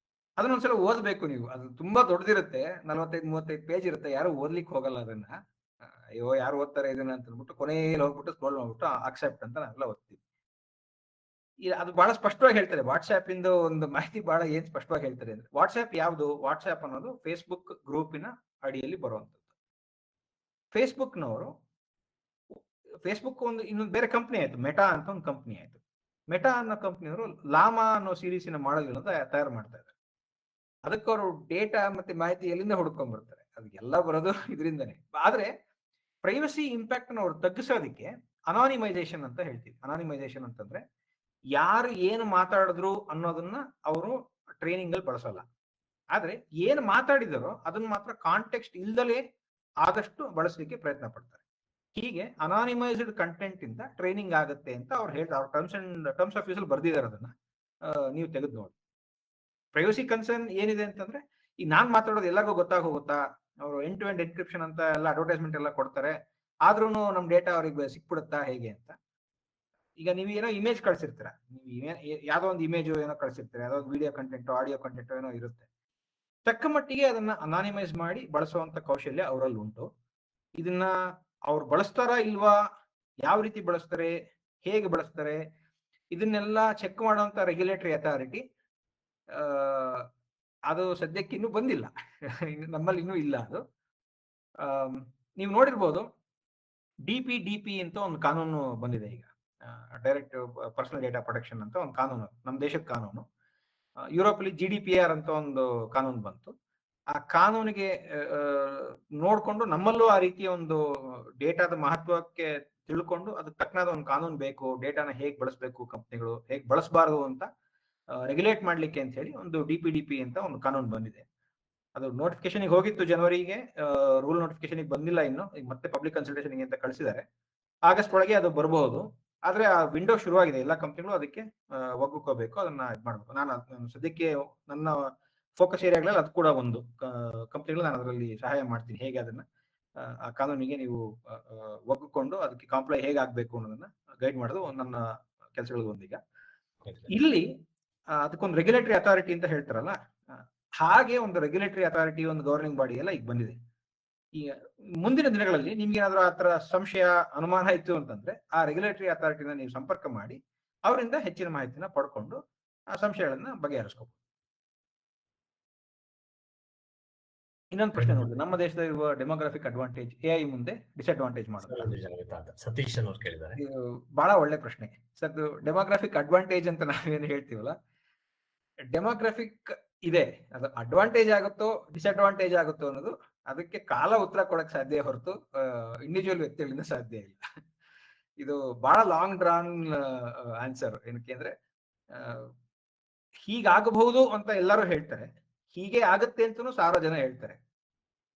ಅದನ್ನೊಂದ್ಸಲ ಓದ್ಬೇಕು ನೀವು. ಅದು ತುಂಬಾ ದೊಡ್ಡದಿರುತ್ತೆ, 45-35 ಪೇಜ್ ಇರುತ್ತೆ. ಯಾರು ಓದ್ಲಿಕ್ಕೆ ಹೋಗಲ್ಲ ಅದನ್ನ. ಅಯ್ಯೋ ಯಾರು ಓದ್ತಾರೆ ಇದನ್ನ ಅಂತ ಅಂದ್ಬಿಟ್ಟು ಕೊನೆಯಲ್ಲಿ ಹೋಗ್ಬಿಟ್ಟು ಸ್ಕ್ರೋಲ್ ಮಾಡ್ಬಿಟ್ಟು ಅಕ್ಸೆಪ್ಟ್ ಅಂತ ನಾವೆಲ್ಲ ಓದ್ತೀವಿ. ಅದು ಬಹಳ ಸ್ಪಷ್ಟವಾಗಿ ಹೇಳ್ತಾರೆ. ವಾಟ್ಸ್ಆಪ್ ಇಂದ ಒಂದು ಮಾಹಿತಿ ಬಹಳ ಏನ್ ಸ್ಪಷ್ಟವಾಗಿ ಹೇಳ್ತಾರೆ ಅಂದ್ರೆ, ವಾಟ್ಸ್ಆಪ್ ಯಾವುದು? ವಾಟ್ಸ್ಆಪ್ ಅನ್ನೋದು ಫೇಸ್ಬುಕ್ ಗ್ರೂಪಿನ ಅಡಿಯಲ್ಲಿ ಬರುವಂತದ್ದು. ಫೇಸ್ಬುಕ್ ಒಂದು ಇನ್ನೊಂದು ಬೇರೆ ಕಂಪ್ನಿ ಆಯ್ತು, ಮೆಟಾ ಅಂತ ಒಂದು ಕಂಪ್ನಿ ಆಯ್ತು. ಮೆಟಾ ಅನ್ನೋ ಕಂಪ್ನಿಯವರು ಲಾಮಾ ಅನ್ನೋ ಸೀರೀಸಿನ ಮಾಡೆಲ್ಗಳನ್ನ ತಯಾರು ಮಾಡ್ತಾ ಇದ್ದಾರೆ. ಅದಕ್ಕೆ ಅವರು ಡೇಟಾ ಮತ್ತೆ ಮಾಹಿತಿ ಎಲ್ಲಿಂದ ಹುಡ್ಕೊಂಡ್ ಬರ್ತಾರೆ? ಅದಕ್ಕೆಲ್ಲ ಬರೋದು ಇದರಿಂದನೇ. ಆದ್ರೆ ಪ್ರೈವಸಿ ಇಂಪ್ಯಾಕ್ಟ್ ಅವ್ರು ತಗ್ಗಿಸೋದಕ್ಕೆ ಅನಾನಿಮೈಸೇಷನ್ ಅಂತ ಹೇಳ್ತೀವಿ. ಅನಾನಿಮೈಸೇಷನ್ ಅಂತಂದ್ರೆ ಯಾರು ಏನು ಮಾತಾಡಿದ್ರು ಅನ್ನೋದನ್ನ ಅವರು ಟ್ರೈನಿಂಗ್ ಅಲ್ಲಿ ಬಳಸಲ್ಲ. ಆದ್ರೆ ಏನು ಮಾತಾಡಿದಾರೋ ಅದನ್ನ ಮಾತ್ರ ಕಾಂಟೆಕ್ಸ್ಟ್ ಇಲ್ದಲೇ ಆದಷ್ಟು ಬಳಸಲಿಕ್ಕೆ ಪ್ರಯತ್ನ ಪಡ್ತಾರೆ. ಹೀಗೆ ಅನಾನಿಮೈಸ್ಡ್ ಕಂಟೆಂಟ್ ಇಂದ ಟ್ರೈನಿಂಗ್ ಆಗುತ್ತೆ ಅಂತ ಅವ್ರು ಹೇಳ್ತಾರೆ. ಅವ್ರ ಟರ್ಮ್ಸ್ ಆಫ್ ಯೂಸ್ ಅಲ್ಲಿ ಬರ್ದಿದ್ದಾರೆ, ಅದನ್ನ ನೀವು ತೆಗೆದು ನೋಡಿ. ಪ್ರೈವಸಿ ಕನ್ಸರ್ನ್ ಏನಿದೆ ಅಂತಂದ್ರೆ, ಈಗ ನಾನ್ ಮಾತಾಡೋದು ಎಲ್ಲರಿಗೂ ಹೋಗುತ್ತಾ? ಅವರು ಎಂಡ್ ಟು ಎಂಡ್ ಎನ್ಕ್ರಿಪ್ಷನ್ ಅಂತ ಎಲ್ಲ ಅಡ್ವರ್ಟೈಸ್ಮೆಂಟ್ ಎಲ್ಲ ಕೊಡ್ತಾರೆ, ಆದ್ರೂ ನಮ್ ಡೇಟಾ ಅವ್ರಿಗೆ ಸಿಕ್ಬಿಡುತ್ತಾ ಹೇಗೆ ಅಂತ. ಈಗ ನೀವು ಏನೋ ಇಮೇಜ್ ಕಳ್ಸಿರ್ತೀರ, ನೀವು ಯಾವ್ದೋ ಒಂದು ಇಮೇಜ್ ಏನೋ ಕಳ್ಸಿರ್ತೀರ, ಯಾವ್ದೋ ವಿಡಿಯೋ ಕಂಟೆಂಟ್, ಆಡಿಯೋ ಕಂಟೆಂಟ್ ಏನೋ ಇರುತ್ತೆ. ತಕ್ಕ ಮಟ್ಟಿಗೆ ಅದನ್ನ ಅನಾನಿಮೈಸ್ ಮಾಡಿ ಬಳಸುವಂತ ಕೌಶಲ್ಯ ಅವರಲ್ಲಿ ಉಂಟು. ಇದನ್ನ ಅವ್ರು ಬಳಸ್ತಾರಾ ಇಲ್ವಾ, ಯಾವ ರೀತಿ ಬಳಸ್ತಾರೆ, ಹೇಗೆ ಬಳಸ್ತಾರೆ, ಇದನ್ನೆಲ್ಲ ಚೆಕ್ ಮಾಡುವಂತ ರೆಗ್ಯುಲೇಟರಿ ಅಥಾರಿಟಿ ಅದು ಸದ್ಯಕ್ಕೆ ಇನ್ನೂ ಬಂದಿಲ್ಲ. ನಮ್ಮಲ್ಲಿ ಇನ್ನೂ ಇಲ್ಲ ಅದು. ನೀವು ನೋಡಿರ್ಬೋದು, DPDP ಅಂತ ಒಂದು ಕಾನೂನು ಬಂದಿದೆ ಈಗ, ಡೈರೆಕ್ಟ್ ಪರ್ಸನಲ್ ಡೇಟಾ ಪ್ರೊಟೆಕ್ಷನ್ ಅಂತ ಒಂದು ಕಾನೂನು, ನಮ್ಮ ದೇಶದ ಕಾನೂನು. ಯುರೋಪಲ್ಲಿ GDPR ಅಂತ ಒಂದು ಕಾನೂನು ಬಂತು. ಆ ಕಾನೂನಿಗೆ ನೋಡ್ಕೊಂಡು ನಮ್ಮಲ್ಲೂ ಆ ರೀತಿಯ ಒಂದು ಡೇಟಾದ ಮಹತ್ವಕ್ಕೆ ತಿಳ್ಕೊಂಡು ಅದಕ್ಕೆ ತಕ್ಕನಾದ ಒಂದು ಕಾನೂನು ಬೇಕು, ಡೇಟಾನ ಹೇಗೆ ಬಳಸಬೇಕು, ಕಂಪ್ನಿಗಳು ಹೇಗೆ ಬಳಸಬಾರದು ಅಂತ ರೆಗ್ಯುಲೇಟ್ ಮಾಡ್ಲಿಕ್ಕೆ ಅಂತ ಹೇಳಿ ಒಂದು DPDP ಅಂತ ಒಂದು ಕಾನೂನು ಬಂದಿದೆ. ಅದು ನೋಟಿಫಿಕೇಶನ್ ಹೋಗಿತ್ತು ಜನವರಿಗೆ, ರೂಲ್ ನೋಟಿಫಿಕೇಶನ್ ಬಂದಿಲ್ಲ ಇನ್ನು. ಈಗ ಮತ್ತೆ ಪಬ್ಲಿಕ್ ಕನ್ಸಲ್ಟೇಷನ್ ಅಂತ ಕಳಿಸಿದ್ದಾರೆ. ಆಗಸ್ಟ್ ಒಳಗೆ ಅದು ಬರಬಹುದು. ಆದ್ರೆ ಆ ವಿಂಡೋ ಶುರುವಾಗಿದೆ, ಎಲ್ಲ ಕಂಪ್ನಿಗಳು ಅದಕ್ಕೆ ಒಗ್ಗಿಕೋಬೇಕು, ಅದನ್ನ ಇದು ಮಾಡ್ಬೇಕು. ನಾನು ಸದ್ಯಕ್ಕೆ ನನ್ನ ಫೋಕಸ್ ಏರಿಯಾಗಳಲ್ಲಿ ಅದು ಕೂಡ ಒಂದು ಕಂಪ್ನಿಗಳು, ನಾನು ಅದರಲ್ಲಿ ಸಹಾಯ ಮಾಡ್ತೀನಿ. ಹೇಗೆ ಅದನ್ನ ಆ ಕಾನೂನಿಗೆ ನೀವು ಒಗ್ಗಿಕೊಂಡು ಅದಕ್ಕೆ ಕಾಂಪ್ಲೈ ಹೇಗೆ ಆಗ್ಬೇಕು ಅನ್ನೋದನ್ನ ಗೈಡ್ ಮಾಡೋದು ನನ್ನ ಕೆಲಸಗಳು ಒಂದೀಗ. ಇಲ್ಲಿ ಅದಕ್ಕೊಂದು ರೆಗ್ಯುಲೇಟರಿ ಅಥಾರಿಟಿ ಅಂತ ಹೇಳ್ತಾರಲ್ಲ, ಹಾಗೆ ಒಂದು ರೆಗ್ಯುಲೇಟರಿ ಅಥಾರಿಟಿ, ಒಂದು ಗವರ್ನಿಂಗ್ ಬಾಡಿ ಎಲ್ಲ ಈಗ ಬಂದಿದೆ. ಈಗ ಮುಂದಿನ ದಿನಗಳಲ್ಲಿ ನಿಮ್ಗೆ ಏನಾದ್ರೂ ಆ ತರ ಸಂಶಯ, ಅನುಮಾನ ಇತ್ತು ಅಂತಂದ್ರೆ ಆ ರೆಗ್ಯುಲೇಟರಿ ಅಥಾರಿಟಿನ ನೀವು ಸಂಪರ್ಕ ಮಾಡಿ ಅವರಿಂದ ಹೆಚ್ಚಿನ ಮಾಹಿತಿನ ಪಡ್ಕೊಂಡು ಆ ಸಂಶಯಗಳನ್ನ ಬಗೆಹರಿಸ್ಕೋಬಹುದು. ಇನ್ನೊಂದು ಪ್ರಶ್ನೆ ನೋಡಿ, ನಮ್ಮ ದೇಶದಲ್ಲಿರುವ ಡೆಮೋಗ್ರಾಫಿಕ್ ಅಡ್ವಾಂಟೇಜ್ AI ಮುಂದೆ ಡಿಸ್ಅಡ್ವಾಂಟೇಜ್ ಮಾಡುತ್ತೆ? ಸತೀಶ್ ಅವರು ಕೇಳಿದ್ದಾರೆ. ಬಹಳ ಒಳ್ಳೆ ಪ್ರಶ್ನೆ ಸರ್. ಡೆಮೋಗ್ರಾಫಿಕ್ ಅಡ್ವಾಂಟೇಜ್ ಅಂತ ನಾವೇನು ಹೇಳ್ತೀವಲ್ಲ, ಡೆಮೋಗ್ರಾಫಿಕ್ ಇದೆ, ಅದು ಅಡ್ವಾಂಟೇಜ್ ಆಗುತ್ತೋ ಡಿಸ್ಅಡ್ವಾಂಟೇಜ್ ಆಗುತ್ತೋ ಅನ್ನೋದು ಅದಕ್ಕೆ ಕಾಲ ಉತ್ತರ ಕೊಡಕ್ ಸಾಧ್ಯ ಹೊರತು ಇಂಡಿವಿಜುವಲ್ ವ್ಯಕ್ತಿಗಳಿಂದ ಸಾಧ್ಯ ಇಲ್ಲ. ಇದು ಬಹಳ ಲಾಂಗ್ ಡ್ರಾನ್ ಆನ್ಸರ್. ಏನಕ್ಕೆ ಅಂದ್ರೆ, ಹೀಗಾಗಬಹುದು ಅಂತ ಎಲ್ಲರೂ ಹೇಳ್ತಾರೆ, ಹೀಗೆ ಆಗುತ್ತೆ ಅಂತನೂ 1000 ಜನ ಹೇಳ್ತಾರೆ.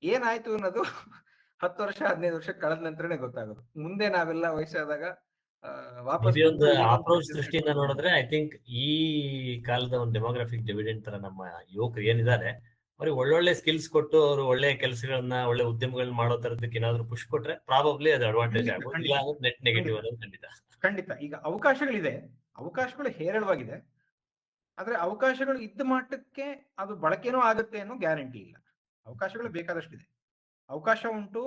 ಏನಾಯ್ತು ಅನ್ನೋದು 10 ವರ್ಷ 15 ವರ್ಷ ಕಳೆದ ನಂತರನೇ ಗೊತ್ತಾಗೋದು. ಮುಂದೆ ನಾವೆಲ್ಲ ವಯಸ್ಸಾದಾಗ ವಾಪಸ್ ಮೇಬಿ ಒಂದು ಬಂದು ಏನೊಂದು ಅಪ್ರೋಚ್ business ದೃಷ್ಟಿಯಿಂದ ಮಾಡ್ಕೊಂಡು ನೋಡಿದ್ರೆ ಐ ಥಿಂಕ್ ಈ ಕಾಲದ ಒಂದು ಡೆಮೋಗ್ರಾಫಿಕ್ ಡಿವಿಡೆಂಡ್ ತರ ನಮ್ಮ ಯುವಕರು ಏನಿದ್ದಾರೆ ಅವ್ರಿಗೆ ಒಳ್ಳೊಳ್ಳೆ ಸ್ಕಿಲ್ಸ್ ಕೊಟ್ಟು ಅವರು ಒಳ್ಳೆ ಕೆಲಸಗಳನ್ನ ಒಳ್ಳೆ ಉದ್ಯಮಗಳನ್ನ ಮಾಡೋ ತರದಕ್ಕೆ ಏನಾದ್ರು ಪುಷ್ ಕೊಟ್ರೆ ಪ್ರಾಬಬ್ಲಿ ಅದು ಅಡ್ವಾಂಟೇಜ್ ಖಂಡಿತ, ಆಗ್ಬೋದು, ಖಂಡಿತ. ಇಲ್ಲ ಅಂದ್ರೆ ನೆಟ್ ನೆಗೆಟಿವ್ ಅನ್ನೋದು ಖಂಡಿತ. ಖಂಡಿತ. ಈಗ ಅವಕಾಶಗಳಿದೆ, ಅವಕಾಶಗಳು ಹೇರಳವಾಗಿದೆ. ಆದ್ರೆ ಅವಕಾಶಗಳು ಇದ್ದ ಮಟ್ಟಕ್ಕೆ ಅದು ಬಳಕೆನೂ ಆಗುತ್ತೆ ಅನ್ನೋ ಗ್ಯಾರಂಟಿ ಇಲ್ಲ. ಅವಕಾಶಗಳು ಬೇಕಾದಷ್ಟಿದೆ. ಅವಕಾಶ ಉಂಟು.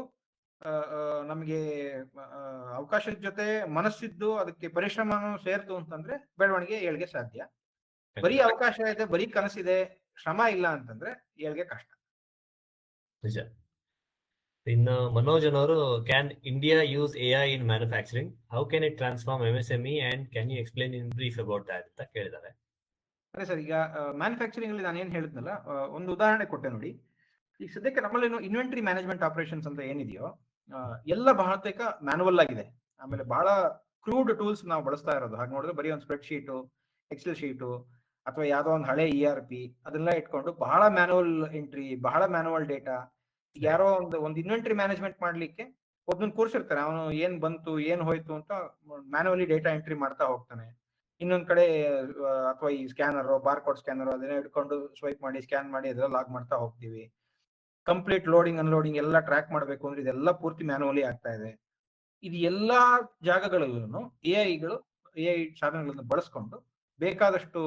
ನಮಗೆ ಅವಕಾಶದ ಜೊತೆ ಮನಸ್ಸಿದ್ದು ಅದಕ್ಕೆ ಪರಿಶ್ರಮನೂ ಸೇರ್ತು ಅಂತಂದ್ರೆ ಬೆಳವಣಿಗೆ ಏಳ್ಗೆ ಸಾಧ್ಯ. ಬರೀ ಅವಕಾಶ ಇದೆ, ಬರೀ ಕನಸಿದೆ, ಶ್ರಮ ಇಲ್ಲ ಅಂತಂದ್ರೆ ಏಳ್ಗೆ ಕಷ್ಟ. ನಿಜ. ಇನ್ನು ಮನೋಜ್ ಅವರು, can India use AI in manufacturing? How can it transform MSME and can you explain in brief about that ಅಂತ ಕೇಳಿದ್ದಾರೆ. ಅದೇ ಸರ್, ಈಗ ಮ್ಯಾನುಫ್ಯಾಕ್ಚರಿಂಗ್ ಅಲ್ಲಿ ನಾನು ಏನ್ ಹೇಳಿದ್ನಲ್ಲ, ಒಂದು ಉದಾಹರಣೆ ಕೊಟ್ಟೆ ನೋಡಿ. ಈಗ ಸದ್ಯಕ್ಕೆ ನಮ್ಮಲ್ಲಿ ಇನ್ವೆಂಟರಿ ಮ್ಯಾನೇಜ್ಮೆಂಟ್ ಆಪರೇಷನ್ಸ್ ಅಂತ ಏನಿದೆಯೋ ಎಲ್ಲ ಬಹುತೇಕ ಮ್ಯಾನುವಲ್ ಆಗಿದೆ. ಆಮೇಲೆ ಬಹಳ ಕ್ರೂಡ್ ಟೂಲ್ಸ್ ನಾವು ಬಳಸ್ತಾ ಇರೋದು. ಹಾಗೆ ನೋಡಿದ್ರೆ ಬರೀ ಒಂದು ಸ್ಪ್ರೆಡ್ ಶೀಟು, ಎಕ್ಸೆಲ್ ಶೀಟು, ಅಥವಾ ಯಾವ್ದೋ ಒಂದು ಹಳೆ ERP ಅದನ್ನೆಲ್ಲ ಇಟ್ಕೊಂಡು ಬಹಳ ಮ್ಯಾನುವಲ್ ಎಂಟ್ರಿ, ಬಹಳ ಮ್ಯಾನುವಲ್ ಡೇಟಾ. ಯಾರೋ ಒಂದು ಇನ್ವೆಂಟರಿ ಮ್ಯಾನೇಜ್ಮೆಂಟ್ ಮಾಡ್ಲಿಕ್ಕೆ ಒಬ್ಬನ ಕೂರ್ಸಿರ್ತಾರೆ, ಅವನು ಏನ್ ಬಂತು ಏನ್ ಹೋಯ್ತು ಅಂತ ಮ್ಯಾನುವಲಿ ಡೇಟಾ ಎಂಟ್ರಿ ಮಾಡ್ತಾ ಹೋಗ್ತಾನೆ. ಇನ್ನೊಂದ್ ಕಡೆ ಅಥವಾ ಈ ಸ್ಕ್ಯಾನರ್, ಬಾರ್ಕೋಡ್ ಸ್ಕ್ಯಾನರ್ ಅದನ್ನ ಇಟ್ಕೊಂಡು ಸ್ವೈಪ್ ಮಾಡಿ ಸ್ಕ್ಯಾನ್ ಮಾಡಿ ಅದೆಲ್ಲ ಲಾಗ್ ಮಾಡ್ತಾ ಹೋಗ್ತೀವಿ. ಕಂಪ್ಲೀಟ್ ಲೋಡಿಂಗ್ ಅನ್ಲೋಡಿಂಗ್ ಎಲ್ಲ ಟ್ರ್ಯಾಕ್ ಮಾಡಬೇಕು ಅಂದ್ರೆ ಇದೆಲ್ಲ ಪೂರ್ತಿ ಮ್ಯಾನುವಲಿ ಆಗ್ತಾ ಇದೆ. ಇದು ಎಲ್ಲಾ ಜಾಗಗಳಲ್ಲೂ ಎಐ ಸಾಧನಗಳನ್ನು ಬಳಸ್ಕೊಂಡು ಬೇಕಾದಷ್ಟು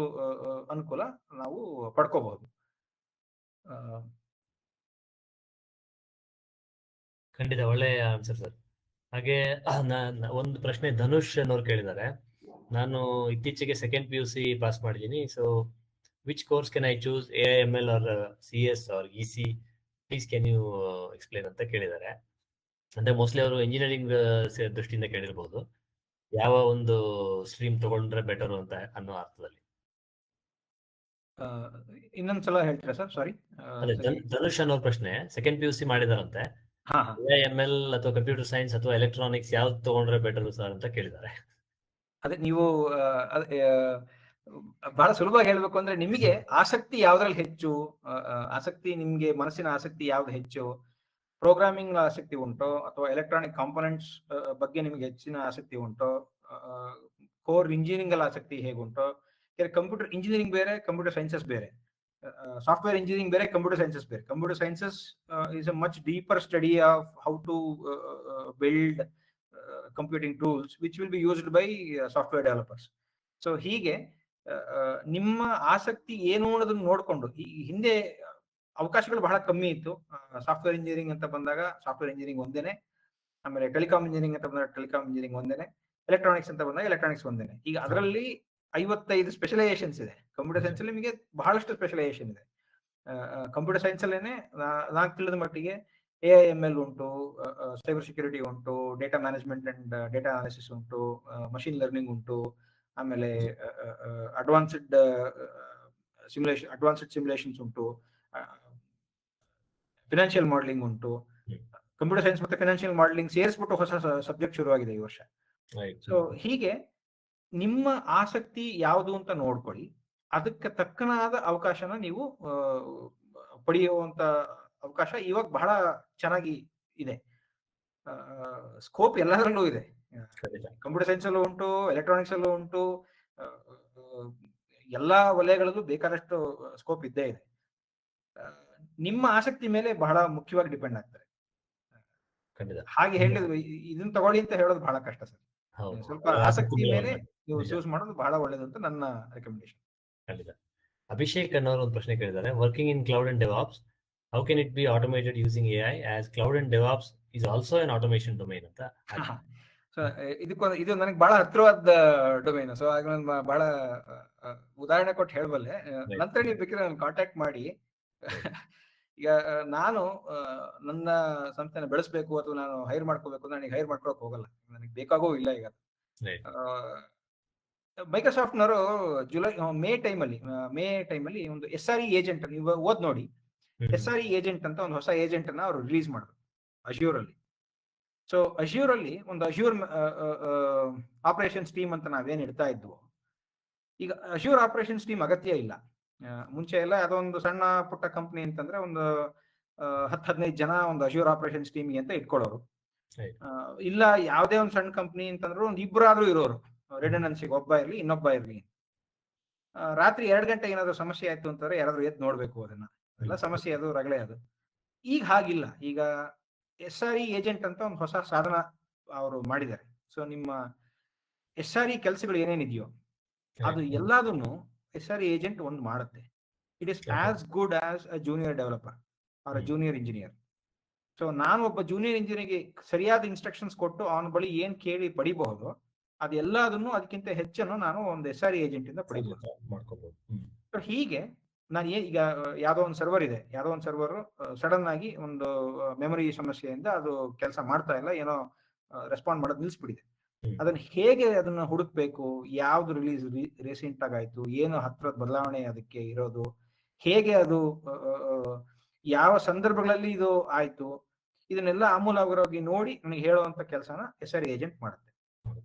ಅನುಕೂಲ ನಾವು ಪಡ್ಕೋಬಹುದು. ಖಂಡಿತ ಒಳ್ಳೆಯ ಆನ್ಸರ್ ಸರ್. ಹಾಗೆ ಒಂದು ಪ್ರಶ್ನೆ ಧನುಷ್ ಅನ್ನೋರು ಕೇಳಿದ್ದಾರೆ. ನಾನು ಇತ್ತೀಚೆಗೆ ಸೆಕೆಂಡ್ PUC ಪಾಸ್ ಮಾಡಿದ್ದೀನಿ. So which course can I choose, AIML or CS or EC? Please can you explain ಅಂತ ಕೇಳಿದ್ದಾರೆ. ಅಂದ್ರೆ ಮೋಸ್ಟ್ಲಿ ಅವರು ಇಂಜಿನಿಯರಿಂಗ್ ದೃಷ್ಟಿಯಿಂದ ಕೇಳಿರ್ಬೋದು, ಯಾವ ಒಂದು ಸ್ಟ್ರೀಮ್ ತಗೊಂಡ್ರೆ ಬೆಟರ್ ಅಂತ ಅನ್ನೋ ಅರ್ಥದಲ್ಲಿ. ಇನ್ನೊಂದ್ಸಲ ಹೇಳ್ತೀರಾ ಸರ್? ಸಾರಿ. ಅದೇ ಧನುಷ್ ಅನ್ನೋ ಪ್ರಶ್ನೆ, ಸೆಕೆಂಡ್ PUC ಮಾಡಿದಾರಂತೆ, AIML ಅಥವಾ ಕಂಪ್ಯೂಟರ್ ಸೈನ್ಸ್ ಅಥವಾ ಎಲೆಕ್ಟ್ರಾನಿಕ್ಸ್ ಯಾವ್ದು ತಗೊಂಡ್ರೆ ಬೆಟರ್ ಸರ್ ಅಂತ ಕೇಳಿದ್ದಾರೆ. ಅದೇ ನೀವು ಬಹಳ ಸುಲಭವಾಗಿ ಹೇಳ್ಬೇಕು ಅಂದ್ರೆ, ನಿಮಗೆ ಆಸಕ್ತಿ ಯಾವ್ದ್ರಲ್ಲಿ ಹೆಚ್ಚು, ಆಸಕ್ತಿ ನಿಮ್ಗೆ ಮನಸ್ಸಿನ ಆಸಕ್ತಿ ಯಾವ್ದು ಹೆಚ್ಚು, ಪ್ರೋಗ್ರಾಮಿಂಗ್ ಆಸಕ್ತಿ ಉಂಟೋ ಅಥವಾ ಎಲೆಕ್ಟ್ರಾನಿಕ್ ಕಾಂಪೋನೆಂಟ್ಸ್ ಬಗ್ಗೆ ನಿಮ್ಗೆ ಹೆಚ್ಚಿನ ಆಸಕ್ತಿ ಉಂಟೋ, ಕೋರ್ ಇಂಜಿನಿಯರಿಂಗ್ ಅಲ್ಲಿ ಆಸಕ್ತಿ ಹೇಗುಂಟೋ. ಕಂಪ್ಯೂಟರ್ ಇಂಜಿನಿಯರಿಂಗ್ ಬೇರೆ, ಕಂಪ್ಯೂಟರ್ ಸೈನ್ಸಸ್ ಬೇರೆ, ಸಾಫ್ಟ್ವೇರ್ ಇಂಜಿನಿಯರಿಂಗ್ ಬೇರೆ, ಕಂಪ್ಯೂಟರ್ ಸೈನ್ಸಸ್ ಬೇರೆ. Computer sciences is a much deeper study of how to build computing tools which will be used by software developers. So ಹೀಗೆ ನಿಮ್ಮ ಆಸಕ್ತಿ ಏನು ಅನ್ನೋದನ್ನ ನೋಡ್ಕೊಂಡು, ಈ ಹಿಂದೆ ಅವಕಾಶಗಳು ಬಹಳ ಕಮ್ಮಿ ಇತ್ತು. ಸಾಫ್ಟ್ವೇರ್ ಇಂಜಿನಿಯರಿಂಗ್ ಅಂತ ಬಂದಾಗ ಸಾಫ್ಟ್ವೇರ್ ಇಂಜಿನಿಯರಿಂಗ್ ಒಂದೇನೆ, ಆಮೇಲೆ ಟೆಲಿಕಾಂ ಇಂಜಿನಿಯರಿಂಗ್ ಅಂತ ಬಂದಾಗ ಟೆಲಿಕಾಂ ಇಂಜಿನಿಯರಿಂಗ್ ಒಂದೇನೆ, ಎಲೆಕ್ಟ್ರಾನಿಕ್ಸ್ ಅಂತ ಬಂದಾಗ ಎಲೆಕ್ಟ್ರಾನಿಕ್ಸ್ ಒಂದೇನೆ. ಈಗ ಅದರಲ್ಲಿ 55 ಸ್ಪೆಷಲೈಸೇಷನ್ಸ್ ಇದೆ. ಕಂಪ್ಯೂಟರ್ ಸೈನ್ಸ್ ಅಲ್ಲಿ ನಿಮಗೆ ಬಹಳಷ್ಟು ಸ್ಪೆಷಲೈಸೇಷನ್ ಇದೆ. ಕಂಪ್ಯೂಟರ್ ಸೈನ್ಸ್ ಅಲ್ಲೇನೆ ನಾನು ತಿಳಿದ ಮಟ್ಟಿಗೆ AIML ಉಂಟು, ಸೈಬರ್ ಸೆಕ್ಯೂರಿಟಿ ಉಂಟು, data management and data analysis ಉಂಟು, ಮಷಿನ್ ಲರ್ನಿಂಗ್ ಉಂಟು, ಆಮೇಲೆ ಅಡ್ವಾನ್ಸ್ಡ್ ಸಿಮ್ಯುಲೇಷನ್ಸ್ ಉಂಟು, ಫಿನಾನ್ಷಿಯಲ್ ಮಾಡೆಲಿಂಗ್ ಉಂಟು. ಕಂಪ್ಯೂಟರ್ ಸೈನ್ಸ್ ಮತ್ತೆ ಫಿನಾನ್ಷಿಯಲ್ ಮಾಡೆಲಿಂಗ್ ಸೇರಿಸ್ಬಿಟ್ಟು ಹೊಸ ಸಬ್ಜೆಕ್ಟ್ ಶುರುವಾಗಿದೆ ಈ ವರ್ಷ. ಸೊ ಹೀಗೆ ನಿಮ್ಮ ಆಸಕ್ತಿ ಯಾವುದು ಅಂತ ನೋಡ್ಕೊಳ್ಳಿ, ಅದಕ್ಕೆ ತಕ್ಕನಾದ ಅವಕಾಶನ ನೀವು ಪಡೆಯುವಂತ ಅವಕಾಶ ಇವಾಗ ಬಹಳ ಚೆನ್ನಾಗಿ ಇದೆ. ಸ್ಕೋಪ್ ಎಲ್ಲದರಲ್ಲೂ ಇದೆ. ಕಂಪ್ಯೂಟರ್ ಸೈನ್ಸ್ ಅಲ್ಲೂ ಉಂಟು, ಎಲೆಕ್ಟ್ರಾನಿಕ್ಸ್ ಅಲ್ಲೂ ಉಂಟು, ಎಲ್ಲಾ ವಲಯಗಳಲ್ಲೂ ಬೇಕಾದಷ್ಟು ಸ್ಕೋಪ್ ಇದ್ದೇ ಇದೆ. ನಿಮ್ಮ ಆಸಕ್ತಿ ಮೇಲೆ ಬಹಳ ಮುಖ್ಯವಾಗಿ ಡಿಪೆಂಡ್ ಆಗ್ತಾರೆ. ಹಾಗೆ ಹೇಳಿದ್ರು ಇದನ್ನ ತಗೊಳ್ಳಿ ಅಂತ ಹೇಳೋದು ಬಹಳ ಕಷ್ಟ ಸರ್. ಸ್ವಲ್ಪ ಆಸಕ್ತಿ ಮೇಲೆ ನೀವು ಚೂಸ್ ಮಾಡೋದು ಬಹಳ ಒಳ್ಳೇದು ಅಂತ ನನ್ನ ರೆಕಮೆಂಡೇಶನ್. ಖಂಡಿತ. ಅಭಿಷೇಕ್ ಅನ್ನೋರು ಒಂದು ಪ್ರಶ್ನೆ ಕೇಳಿದ್ದಾರೆ, working in cloud and DevOps, how can it be automated using AI as cloud and DevOps is also an automation domain ಅಂತ. ಸೊ ಇದು ನನಗೆ ಬಹಳ ಹತ್ತಿರವಾದ ಡೊಮೈನ್. ಸೊ ಆಗ ನಾನು ಬಹಳ ಉದಾಹರಣೆ ಕೊಟ್ಟು ಹೇಳಬಲ್ಲೆ. ನಂತರ ನೀವು ಬೇಕಿದ್ರೆ ನಾನು ಕಾಂಟ್ಯಾಕ್ಟ್ ಮಾಡಿ. ಈಗ ನಾನು ನನ್ನ ಸಂಸ್ಥೆನ ಬೆಳೆಸಬೇಕು ಅಥವಾ ನಾನು ಹೈರ್ ಮಾಡ್ಕೋಬೇಕು, ನನಗೆ ಹೈರ್ ಮಾಡ್ಕೊಳಕ್ ಹೋಗಲ್ಲ, ನನಗೆ ಬೇಕಾಗೂ ಇಲ್ಲ. ಈಗ ಮೈಕ್ರೋಸಾಫ್ಟ್ ನವರು ಮೇ ಟೈಮಲ್ಲಿ ಒಂದು SRE ಏಜೆಂಟ್, ನೀವು ಓದ್ ನೋಡಿ, SRE ಏಜೆಂಟ್ ಅಂತ ಒಂದು ಹೊಸ ಏಜೆಂಟ್ ಅನ್ನ ಅವರು ರಿಲೀಸ್ ಮಾಡಿದ್ರು ಅಶ್ಯೂರ್ ಅಲ್ಲಿ. ಸೊ ಅಶ್ಯೂರ್ ಅಲ್ಲಿ ಒಂದು ಅಶ್ಯೂರ್ ಆಪರೇಷನ್ಸ್ ಟೀಮ್ ಅಂತ ನಾವೇನ್ ಇಡ್ತಾ ಇದ್ವು, ಈಗ ಅಶ್ಯೂರ್ ಆಪರೇಷನ್ಸ್ ಟೀಮ್ ಅಗತ್ಯ ಇಲ್ಲ. ಮುಂಚೆ ಎಲ್ಲ ಅದೊಂದು ಸಣ್ಣ ಪುಟ್ಟ ಕಂಪ್ನಿ ಅಂತಂದ್ರೆ ಒಂದು 10-15 ಜನ ಒಂದು ಅಶ್ಯೂರ್ ಆಪರೇಷನ್ಸ್ ಟೀಮ್ಗೆ ಅಂತ ಇಟ್ಕೊಳ್ಳೋರು. Right. ಇಲ್ಲ ಯಾವುದೇ ಒಂದು ಸಣ್ಣ ಕಂಪ್ನಿ ಅಂತಂದ್ರು ಒಂದು ಇಬ್ಬರಾದ್ರೂ ಇರೋರು ರಿಡಂಡೆನ್ಸಿಗೆ, ಒಬ್ಬ ಇರ್ಲಿ ಇನ್ನೊಬ್ಬ ಇರ್ಲಿ. ರಾತ್ರಿ 2 ಗಂಟೆ ಏನಾದ್ರು ಸಮಸ್ಯೆ ಆಯ್ತು ಅಂತಂದ್ರೆ ಯಾರಾದ್ರೂ ಎದ್ದು ನೋಡ್ಬೇಕು ಅದನ್ನ. ಎಲ್ಲ ಸಮಸ್ಯೆ ಅದು ರಗಳೆ ಅದು. ಈಗ ಹಾಗಿಲ್ಲ. ಈಗ SRE ಏಜೆಂಟ್ ಅಂತ ಒಂದು ಹೊಸ ಸಾಧನ ಅವರು ಮಾಡಿದ್ದಾರೆ. ಸೊ ನಿಮ್ಮ SRE ಕೆಲಸಗಳು ಏನೇನಿದೆಯೋ ಅದು ಎಲ್ಲದನ್ನು SRE ಏಜೆಂಟ್ ಒಂದು ಮಾಡುತ್ತೆ. It is as good as a junior developer or a junior engineer. So ನಾನು ಒಬ್ಬ ಜೂನಿಯರ್ ಇಂಜಿನಿಯರ್ಗೆ ಸರಿಯಾದ ಇನ್ಸ್ಟ್ರಕ್ಷನ್ಸ್ ಕೊಟ್ಟು ಅವನ ಬಳಿ ಏನ್ ಕೇಳಿ ಪಡಿಬಹುದು ಅದೆಲ್ಲದನ್ನು ಅದಕ್ಕಿಂತ ಹೆಚ್ಚನ್ನು ನಾನು ಒಂದು SRE ಏಜೆಂಟ್ ಇಂದ ಪಡಿಬಹುದು. ಮಾಡ್ಕೋಬಹುದು. ಸೊ ಹೀಗೆ ನಾನು ಈಗ ಯಾವ್ದೋ ಒಂದು ಸರ್ವರ್ ಇದೆ, ಯಾವ್ದೋ ಒಂದು ಸರ್ವರ್ ಸಡನ್ ಆಗಿ ಒಂದು ಮೆಮೊರಿ ಸಮಸ್ಯೆಯಿಂದ ಅದು ಕೆಲಸ ಮಾಡ್ತಾ ಇಲ್ಲ, ಏನೋ ರೆಸ್ಪಾಂಡ್ ಮಾಡೋದು ನಿಲ್ಸ್ಬಿಟ್ಟಿದೆ. ಅದನ್ನ ಹೇಗೆ ಅದನ್ನ ಹುಡುಕ್ಬೇಕು, ಯಾವ್ದು ರಿಲೀಸ್ ರೀಸೆಂಟ್ ಆಗಾಯ್ತು, ಏನು ಹತ್ರದ ಬದಲಾವಣೆ ಅದಕ್ಕೆ ಇರೋದು, ಹೇಗೆ ಅದು ಯಾವ ಸಂದರ್ಭಗಳಲ್ಲಿ ಇದು ಆಯ್ತು, ಇದನ್ನೆಲ್ಲ ಆಮೂಲಾಗ್ರವಾಗಿ ನೋಡಿ ನನಗೆ ಹೇಳುವಂತ ಕೆಲಸನ SRE ಏಜೆಂಟ್ ಮಾಡುತ್ತೆ.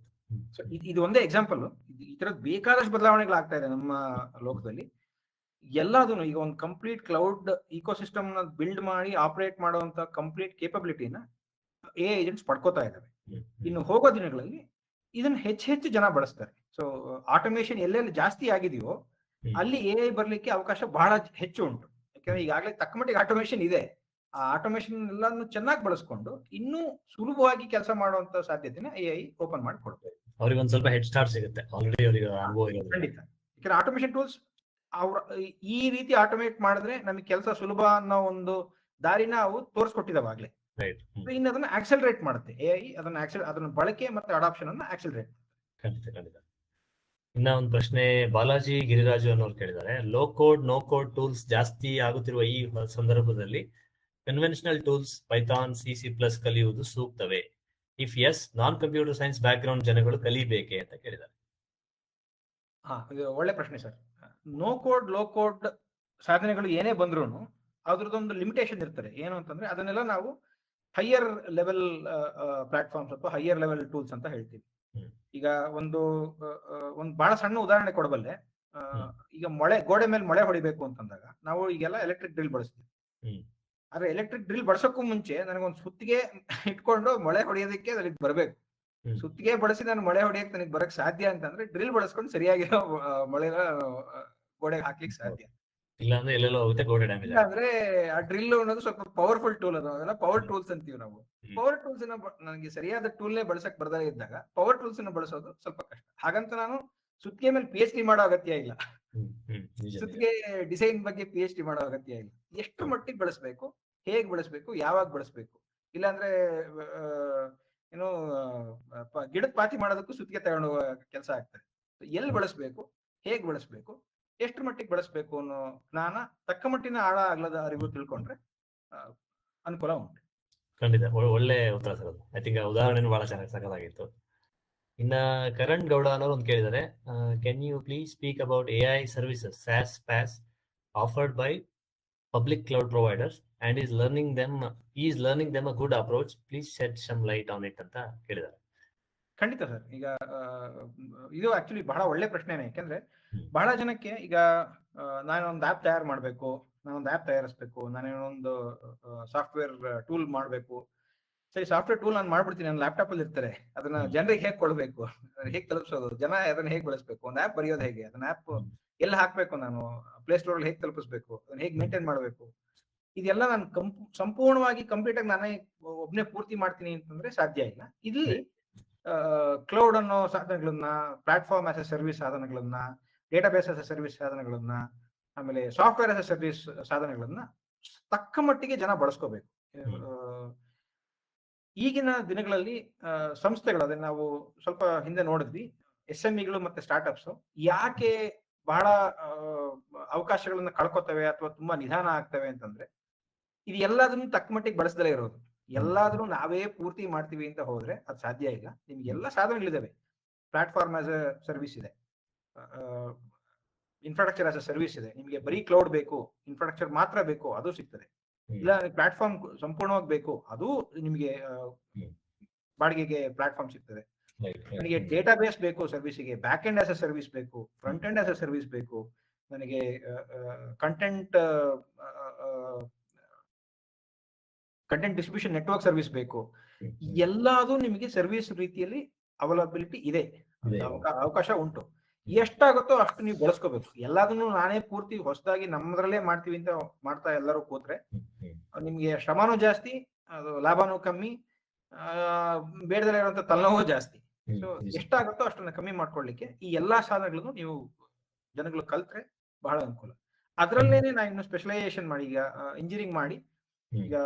ಸೊ ಇದು ಒಂದೇ ಎಕ್ಸಾಂಪಲ್. ಈ ತರದ್ ಬೇಕಾದಷ್ಟು ಬದಲಾವಣೆಗಳಾಗ್ತಾ ಇದೆ ನಮ್ಮ ಲೋಕದಲ್ಲಿ. ಎಲ್ಲದನ್ನು ಈಗ ಒಂದು ಕಂಪ್ಲೀಟ್ ಕ್ಲೌಡ್ ಇಕೋಸಿಸ್ಟಮ್ ನ ಬಿಲ್ಡ್ ಮಾಡಿ ಆಪರೇಟ್ ಮಾಡುವಂತ ಕಂಪ್ಲೀಟ್ ಕೇಪಬಿಲಿಟಿನ AI ಏಜೆಂಟ್ಸ್ ಪಡ್ಕೋತಾ ಇದ್ದಾವೆ. ಇನ್ನು ಹೋಗೋ ದಿನಗಳಲ್ಲಿ ಇದನ್ನ ಹೆಚ್ಚು ಜನ ಬಳಸ್ತಾರೆ. ಸೊ ಆಟೋಮೇಶನ್ ಎಲ್ಲೆಲ್ಲಿ ಜಾಸ್ತಿ ಆಗಿದೆಯೋ ಅಲ್ಲಿ AI ಬರ್ಲಿಕ್ಕೆ ಅವಕಾಶ ಬಹಳ ಹೆಚ್ಚು ಉಂಟು. ಯಾಕಂದ್ರೆ ಈಗಾಗಲೇ ತಕ್ಕ ಮಟ್ಟಿಗೆ ಆಟೋಮೇಶನ್ ಇದೆ. ಆ ಆಟೋಮೇಶನ್ ಎಲ್ಲಾನು ಚೆನ್ನಾಗಿ ಬಳಸ್ಕೊಂಡು ಇನ್ನೂ ಸುಲಭವಾಗಿ ಕೆಲಸ ಮಾಡುವಂತ ಸಾಧ್ಯತೆನ AI ಓಪನ್ ಮಾಡಿ ಕೊಡ್ಬೇಕು. ಅವ್ರಿಗೆ ಒಂದ್ ಸ್ವಲ್ಪ ಹೆಡ್ ಸ್ಟಾರ್ಟ್ ಸಿಗುತ್ತೆ, ಆಲ್ರೆಡಿ ಅವರಿಗೆ ಅನುಭವ ಇರೋದು. ಖಂಡಿತ. ಯಾಕಂದ್ರೆ ಆಟೋಮೇಶನ್ ಟೂಲ್ಸ್ ಅವ್ರ ಈ ರೀತಿ ಆಟೋಮೇಟ್ ಮಾಡಿದ್ರೆ ನಮಗೆ ಕೆಲಸ ಸುಲಭ ಅನ್ನೋ ಒಂದು ದಾರಿನ ಅವು ತೋರಿಸ್ಕೊಟ್ಟಿದಾವಾಗ್ಲೇ. ಇನ್ನು ಅದನ್ನ ಆಕ್ಸೆಲರೇಟ್ ಮಾಡುತ್ತೆ AI. ಅದನ್ನ ಬಳಕೆ ಮತ್ತೆ ಅಡಾಪ್ಷನ್ ಅನ್ನ ಆಕ್ಸೆಲರೇಟ್. ಖಂಡಿತ. ಇನ್ನ ಒಂದು ಪ್ರಶ್ನೆ ಬಾಲಾಜಿ ಗಿರಿರಾಜು ಅನ್ನೋರು ಕೇಳಿದ್ದಾರೆ, low code no code tools ಜಾಸ್ತಿ ಆಗುತ್ತಿರುವ ಈ ಸಂದರ್ಭದಲ್ಲಿ ಕನ್ವೆನ್ಷನಲ್ ಟೂಲ್ಸ್ ಪೈಥಾನ್ C++ ಕಲಿಯುವುದು ಸೂಕ್ತವೇ? If yes, non computer science background ಜನಗಳು ಕಲಿಬೇಕೆ ಅಂತ ಕೇಳಿದ್ದಾರೆ. ಇದು ಒಳ್ಳೆ ಪ್ರಶ್ನೆ sir. No code low code ಸಾಧನೆಗಳು ಏನೇ ಬಂದ್ರು ಅದ್ರದ್ದೊಂದು ಲಿಮಿಟೇಷನ್ ಇರ್ತಾರೆ. ಏನು ಅಂತಂದ್ರೆ ಅದನ್ನೆಲ್ಲ ನಾವು ಹೈಯರ್ ಲೆವೆಲ್ ಪ್ಲಾಟ್ಫಾರ್ಮ್ಸ್ ಅಥವಾ ಹೈಯರ್ ಲೆವೆಲ್ ಟೂಲ್ಸ್ ಅಂತ ಹೇಳ್ತೀವಿ. ಈಗ ಒಂದು ಬಹಳ ಸಣ್ಣ ಉದಾಹರಣೆ ಕೊಡಬಲ್ಲೆ. ಈಗ ಗೋಡೆ ಮೇಲೆ ಮೊಳೆ ಹೊಡಿಬೇಕು ಅಂತಂದಾಗ ನಾವು ಈಗೆಲ್ಲ ಎಲೆಕ್ಟ್ರಿಕ್ ಡ್ರಿಲ್ ಬಳಸ್ತೀವಿ. ಆದ್ರೆ ಎಲೆಕ್ಟ್ರಿಕ್ ಡ್ರಿಲ್ ಬಳಸೋಕ್ಕೂ ಮುಂಚೆ ನನಗೊಂದು ಸುತ್ತಿಗೆ ಇಟ್ಕೊಂಡು ಮೊಳೆ ಹೊಡೆಯೋದಕ್ಕೆ ನನಗೆ ಬರಬೇಕು. ಸುತ್ತಿಗೆ ಬಳಸಿ ನಾನು ಮೊಳೆ ಹೊಡೆಯಕ್ಕೆ ನನಗೆ ಬರಕ್ ಸಾಧ್ಯ ಅಂತಂದ್ರೆ ಡ್ರಿಲ್ ಬಳಸ್ಕೊಂಡು ಸರಿಯಾಗಿರೋ ಮೊಳೆನ ಗೋಡೆಗೆ ಹಾಕ್ಲಿಕ್ಕೆ ಸಾಧ್ಯ. ಇಲ್ಲಾಂದ್ರೆ ಎಲ್ಲೆಲ್ಲೋ ಹೋಗುತ್ತೆ ಗೋಡೆ ಡ್ಯಾಮೇಜ್. ಅಂದ್ರೆ ಆ ಡ್ರಿಲ್ ಅನ್ನೋದು ಸ್ವಲ್ಪ ಪವರ್ಫುಲ್ ಟೂಲ್. ಅದೆಲ್ಲ ಪವರ್ ಟೂಲ್ಸ್ ಅಂತೀವಿ ನಾವು. ಪವರ್ ಟೂಲ್ಸ್ ನನಗೆ ಸರಿಯಾದ ಟೂಲ್ನೇ ಬಳಸಕ್ ಬರ್ದೇ ಇದ್ದಾಗ ಪವರ್ ಟೂಲ್ಸ್ ಬಳಸೋದು ಸ್ವಲ್ಪ ಕಷ್ಟ. ಹಾಗಂತ ನಾನು ಸುತ್ತಿಗೆ ಮೇಲೆ PhD ಮಾಡೋ ಅಗತ್ಯ ಇಲ್ಲ. ಸುತ್ತಿಗೆ ಡಿಸೈನ್ ಬಗ್ಗೆ PhD ಮಾಡೋ ಅಗತ್ಯ ಇಲ್ಲ. ಎಷ್ಟು ಮಟ್ಟಿಗೆ ಬಳಸಬೇಕು, ಹೇಗ್ ಬಳಸಬೇಕು, ಯಾವಾಗ ಬಳಸಬೇಕು. ಇಲ್ಲಾಂದ್ರೆ ಏನೋ ಗಿಡದ ಪಾತಿ ಮಾಡೋದಕ್ಕೂ ಸುತ್ತಿಗೆ ತಗೊಂಡು ಕೆಲಸ ಆಗ್ತದೆ. ಎಲ್ಲಿ ಬಳಸಬೇಕು, ಹೇಗ್ ಬಳಸಬೇಕು, ಎಷ್ಟು ಮಟ್ಟಿಗೆ ಬಳಸಬೇಕು ಅನ್ನೋ ಜ್ಞಾನ, ತಕ್ಕ ಮಟ್ಟಿನ ಆಳ ಅಗಲದ ಅರಿವು ತಿಳ್ಕೊಂಡ್ರೆ ಅನುಕೂಲ ಉಂಟು. ಖಂಡಿತ ಒಳ್ಳೆ ಉತ್ತರ ಸರ್ ಅದು. ಐ ಥಿಂಕ್ ಉದಾಹರಣೆನೂ ಬಹಳ ಚೆನ್ನಾಗಿ ಸಕಲಾಗಿತ್ತು. ಇನ್ನ ಕರಣ್ ಗೌಡ ಅನ್ನೋರು ಒಂದು ಕೇಳಿದ್ದಾರೆ, can you please speak about AI services SaaS PaaS offered by public cloud providers and is learning them a good approach, please shed some light on it ಅಂತ ಕೇಳಿದ್ದಾರೆ. ಖಂಡಿತ ಸರ್. ಈಗ ಇದು ಆಕ್ಚುಲಿ ಬಹಳ ಒಳ್ಳೆ ಪ್ರಶ್ನೆನೇ. ಯಾಕಂದ್ರೆ ಬಹಳ ಜನಕ್ಕೆ ಈಗ ನಾನೊಂದು ಆ್ಯಪ್ ತಯಾರು ಮಾಡಬೇಕು, ನಾನೊಂದು ಆ್ಯಪ್ ತಯಾರಿಸ್ಬೇಕು, ನಾನೇನೊಂದು ಸಾಫ್ಟ್ವೇರ್ ಟೂಲ್ ಮಾಡಬೇಕು. ಸರಿ, ಸಾಫ್ಟ್ವೇರ್ ಟೂಲ್ ನಾನು ಮಾಡ್ಬಿಡ್ತೀನಿ, ನನ್ನ ಲ್ಯಾಪ್ಟಾಪ್ ಅಲ್ಲಿ ಇರ್ತಾರೆ. ಅದನ್ನ ಜನರಿಗೆ ಹೇಗೆ ಕೊಡ್ಬೇಕು, ಹೇಗೆ ತಲುಪಿಸೋದು, ಜನ ಅದನ್ನ ಹೇಗೆ ಬಳಸಬೇಕು, ಒಂದು ಆ್ಯಪ್ ಬರೆಯೋದು ಹೇಗೆ, ಅದನ್ನ ಆ್ಯಪ್ ಎಲ್ಲಿ ಹಾಕ್ಬೇಕು, ನಾನು ಪ್ಲೇಸ್ಟೋರ್ ಅಲ್ಲಿ ಹೇಗೆ ತಲುಪಿಸ್ಬೇಕು, ಅದನ್ನ ಹೇಗೆ ಮೇಂಟೈನ್ ಮಾಡಬೇಕು, ಇದೆಲ್ಲ ನಾನು ಸಂಪೂರ್ಣವಾಗಿ ಕಂಪ್ಲೀಟ್ ಆಗಿ ನಾನೇ ಒಬ್ಬನೇ ಪೂರ್ತಿ ಮಾಡ್ತೀನಿ ಅಂತಂದ್ರೆ ಸಾಧ್ಯ ಇಲ್ಲ. ಇಲ್ಲಿ ಕ್ಲೌಡ್ ಅನ್ನೋ ಸಾಧನಗಳನ್ನ, ಪ್ಲಾಟ್ಫಾರ್ಮ್ ಆಸ್ ಎ ಸರ್ವಿಸ್ ಸಾಧನಗಳನ್ನ, ಡೇಟಾಬೇಸ್ ಆಸ್ ಎ ಸರ್ವಿಸ್ ಸಾಧನಗಳನ್ನ, ಆಮೇಲೆ ಸಾಫ್ಟ್ವೇರ್ ಆಸ್ ಎ ಸರ್ವಿಸ್ ಸಾಧನಗಳನ್ನ ತಕ್ಕ ಮಟ್ಟಿಗೆ ಜನ ಬಳಸ್ಕೋಬೇಕು. ಈಗಿನ ದಿನಗಳಲ್ಲಿ ಸಂಸ್ಥೆಗಳು, ಅದನ್ನ ನಾವು ಸ್ವಲ್ಪ ಹಿಂದೆ ನೋಡಿದ್ವಿ, SMEಗಳು ಮತ್ತೆ ಸ್ಟಾರ್ಟ್ಅಪ್ಸ್ ಯಾಕೆ ಬಹಳ ಅವಕಾಶಗಳನ್ನ ಕಳ್ಕೊತವೆ ಅಥವಾ ತುಂಬಾ ನಿಧಾನ ಆಗ್ತವೆ ಅಂತಂದ್ರೆ, ಇದು ಎಲ್ಲದನ್ನು ತಕ್ಕ ಮಟ್ಟಿಗೆ ಬಳಸದಲೇ ಇರೋದು. ಎಲ್ಲಾದ್ರೂ ನಾವೇ ಪೂರ್ತಿ ಮಾಡ್ತೀವಿ ಅಂತ ಹೋದ್ರೆ ಅದು ಸಾಧ್ಯ ಇಲ್ಲ. ನಿಮ್ಗೆ ಎಲ್ಲ ಸಾಧನಗಳಿದಾವೆ. ಪ್ಲಾಟ್ಫಾರ್ಮ್ ಆಸ್ ಎ ಸರ್ವಿಸ್ ಇದೆ, ಇನ್ಫ್ರಾಸ್ಟ್ರಕ್ಚರ್ ಆಸ್ ಎ ಸರ್ವಿಸ್ ಇದೆ. ನಿಮಗೆ ಬರೀ ಕ್ಲೌಡ್ ಬೇಕು, ಇನ್ಫ್ರಾಸ್ಟ್ರಕ್ಚರ್ ಮಾತ್ರ ಬೇಕು, ಅದು ಸಿಗ್ತದೆ. ಇಲ್ಲ ಪ್ಲಾಟ್ಫಾರ್ಮ್ ಸಂಪೂರ್ಣವಾಗಿ ಬೇಕು, ಅದು ನಿಮಗೆ ಬಾಡಿಗೆಗೆ ಪ್ಲಾಟ್ಫಾರ್ಮ್ ಸಿಗ್ತದೆ. ನನಗೆ ಡೇಟಾಬೇಸ್ ಬೇಕು ಸರ್ವಿಸ್ಗೆ, back end as a service ಬೇಕು, front end as a service ಬೇಕು, ನನಗೆ ಕಂಟೆಂಟ್ ಡಿಸ್ಟ್ರಿಬ್ಯೂಷನ್ ನೆಟ್ವರ್ಕ್ ಸರ್ವಿಸ್ ಬೇಕು. ಎಲ್ಲಾದು ನಿಮಗೆ ಸರ್ವಿಸ್ ರೀತಿಯಲ್ಲಿ ಅವೈಲಬಿಲಿಟಿ ಇದೆ, ಇದೆ. ಅವಕಾಶ ಉಂಟು. ಎಷ್ಟಾಗುತ್ತೋ ಅಷ್ಟು ನೀವು ಬಳಸ್ಕೋಬೇಕು. ಎಲ್ಲದನ್ನು ನಾನೇ ಪೂರ್ತಿ ಹೊಸದಾಗಿ ನಮ್ಮದ್ರಲ್ಲೇ ಮಾಡ್ತೀವಿ ಅಂತ ಮಾಡ್ತಾ ಎಲ್ಲರೂ ಕೂತ್ರೆ ನಿಮ್ಗೆ ಶ್ರಮನೂ ಜಾಸ್ತಿ, ಅದು ಲಾಭನೂ ಕಮ್ಮಿ, ಬೇಡದಲ್ಲೇ ಇರುವಂತ ತಲೆನೋವು ಜಾಸ್ತಿ. ಸೊ ಎಷ್ಟಾಗುತ್ತೋ ಅಷ್ಟನ್ನ ಕಮ್ಮಿ ಮಾಡ್ಕೊಳ್ಳಿಕ್ಕೆ ಈ ಎಲ್ಲಾ ಸಾಧನಗಳನ್ನು ನೀವು ಜನಗಳು ಕಲ್ತ್ರೆ ಬಹಳ ಅನುಕೂಲ. ಅದರಲ್ಲೇನೆ ನಾನು ಇನ್ನು ಸ್ಪೆಷಲೈಸೇಷನ್ ಮಾಡಿ, ಈಗ ಇಂಜಿನಿಯರಿಂಗ್ ಮಾಡಿ, ಈಗ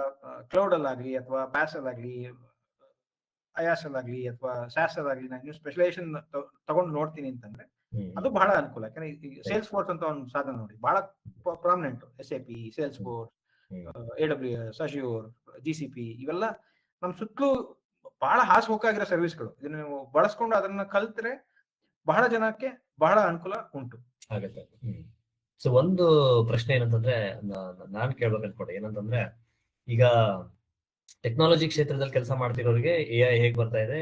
ಕ್ಲೌಡ್ ಅಲ್ಲಾಗ್ಲಿ ಅಥವಾ ಪ್ಯಾಸ್ ಅಲ್ಲಾಗ್ಲಿ, ಐಯಾಸ್ ಅಲ್ಲಾಗ್ಲಿ ಅಥವಾ ಸ್ಯಾಸ್ ಅಲ್ಲಾಗ್ಲಿ ನಾನು ಇನ್ನು ಸ್ಪೆಷಲೈಸೇಷನ್ ತಗೊಂಡು ನೋಡ್ತೀನಿ ಅಂತಂದ್ರೆ ಅದು ಬಹಳ ಅನುಕೂಲ. ಯಾಕಂದ್ರೆ ಸೇಲ್ಸ್ ಫೋರ್ಸ್ ಅಂತ ಒಂದು ಸಾಧನ ನೋಡಿ, ಬಹಳ prominent. SAP, sales force, AWS, Azure, GCP ಇವೆಲ್ಲ ನಮ್ ಸುತ್ತಲೂ ಬಹಳ ಹಾಸುಹೊಕ್ಕಾಗಿರೋ ಸರ್ವಿಸ್ಗಳು. ಇದನ್ನ ನೀವು ಬಳಸ್ಕೊಂಡು ಅದನ್ನ ಕಲ್ತ್ರೆ ಬಹಳ ಜನಕ್ಕೆ ಬಹಳ ಅನುಕೂಲ ಉಂಟು ಆಗತ್ತೆ. ಸೊ ಒಂದು ಪ್ರಶ್ನೆ ಏನಂತಂದ್ರೆ ನಾನ್ ಕೇಳ್ಬೇಕು ಅನ್ಕೊಂಡೆ, ಏನಂತಂದ್ರೆ ಈಗ ಟೆಕ್ನಾಲಜಿ ಕ್ಷೇತ್ರದಲ್ಲಿ ಕೆಲಸ ಮಾಡ್ತಿರೋರಿಗೆ AI ಹೇಗ್ ಬರ್ತಾ ಇದೆ,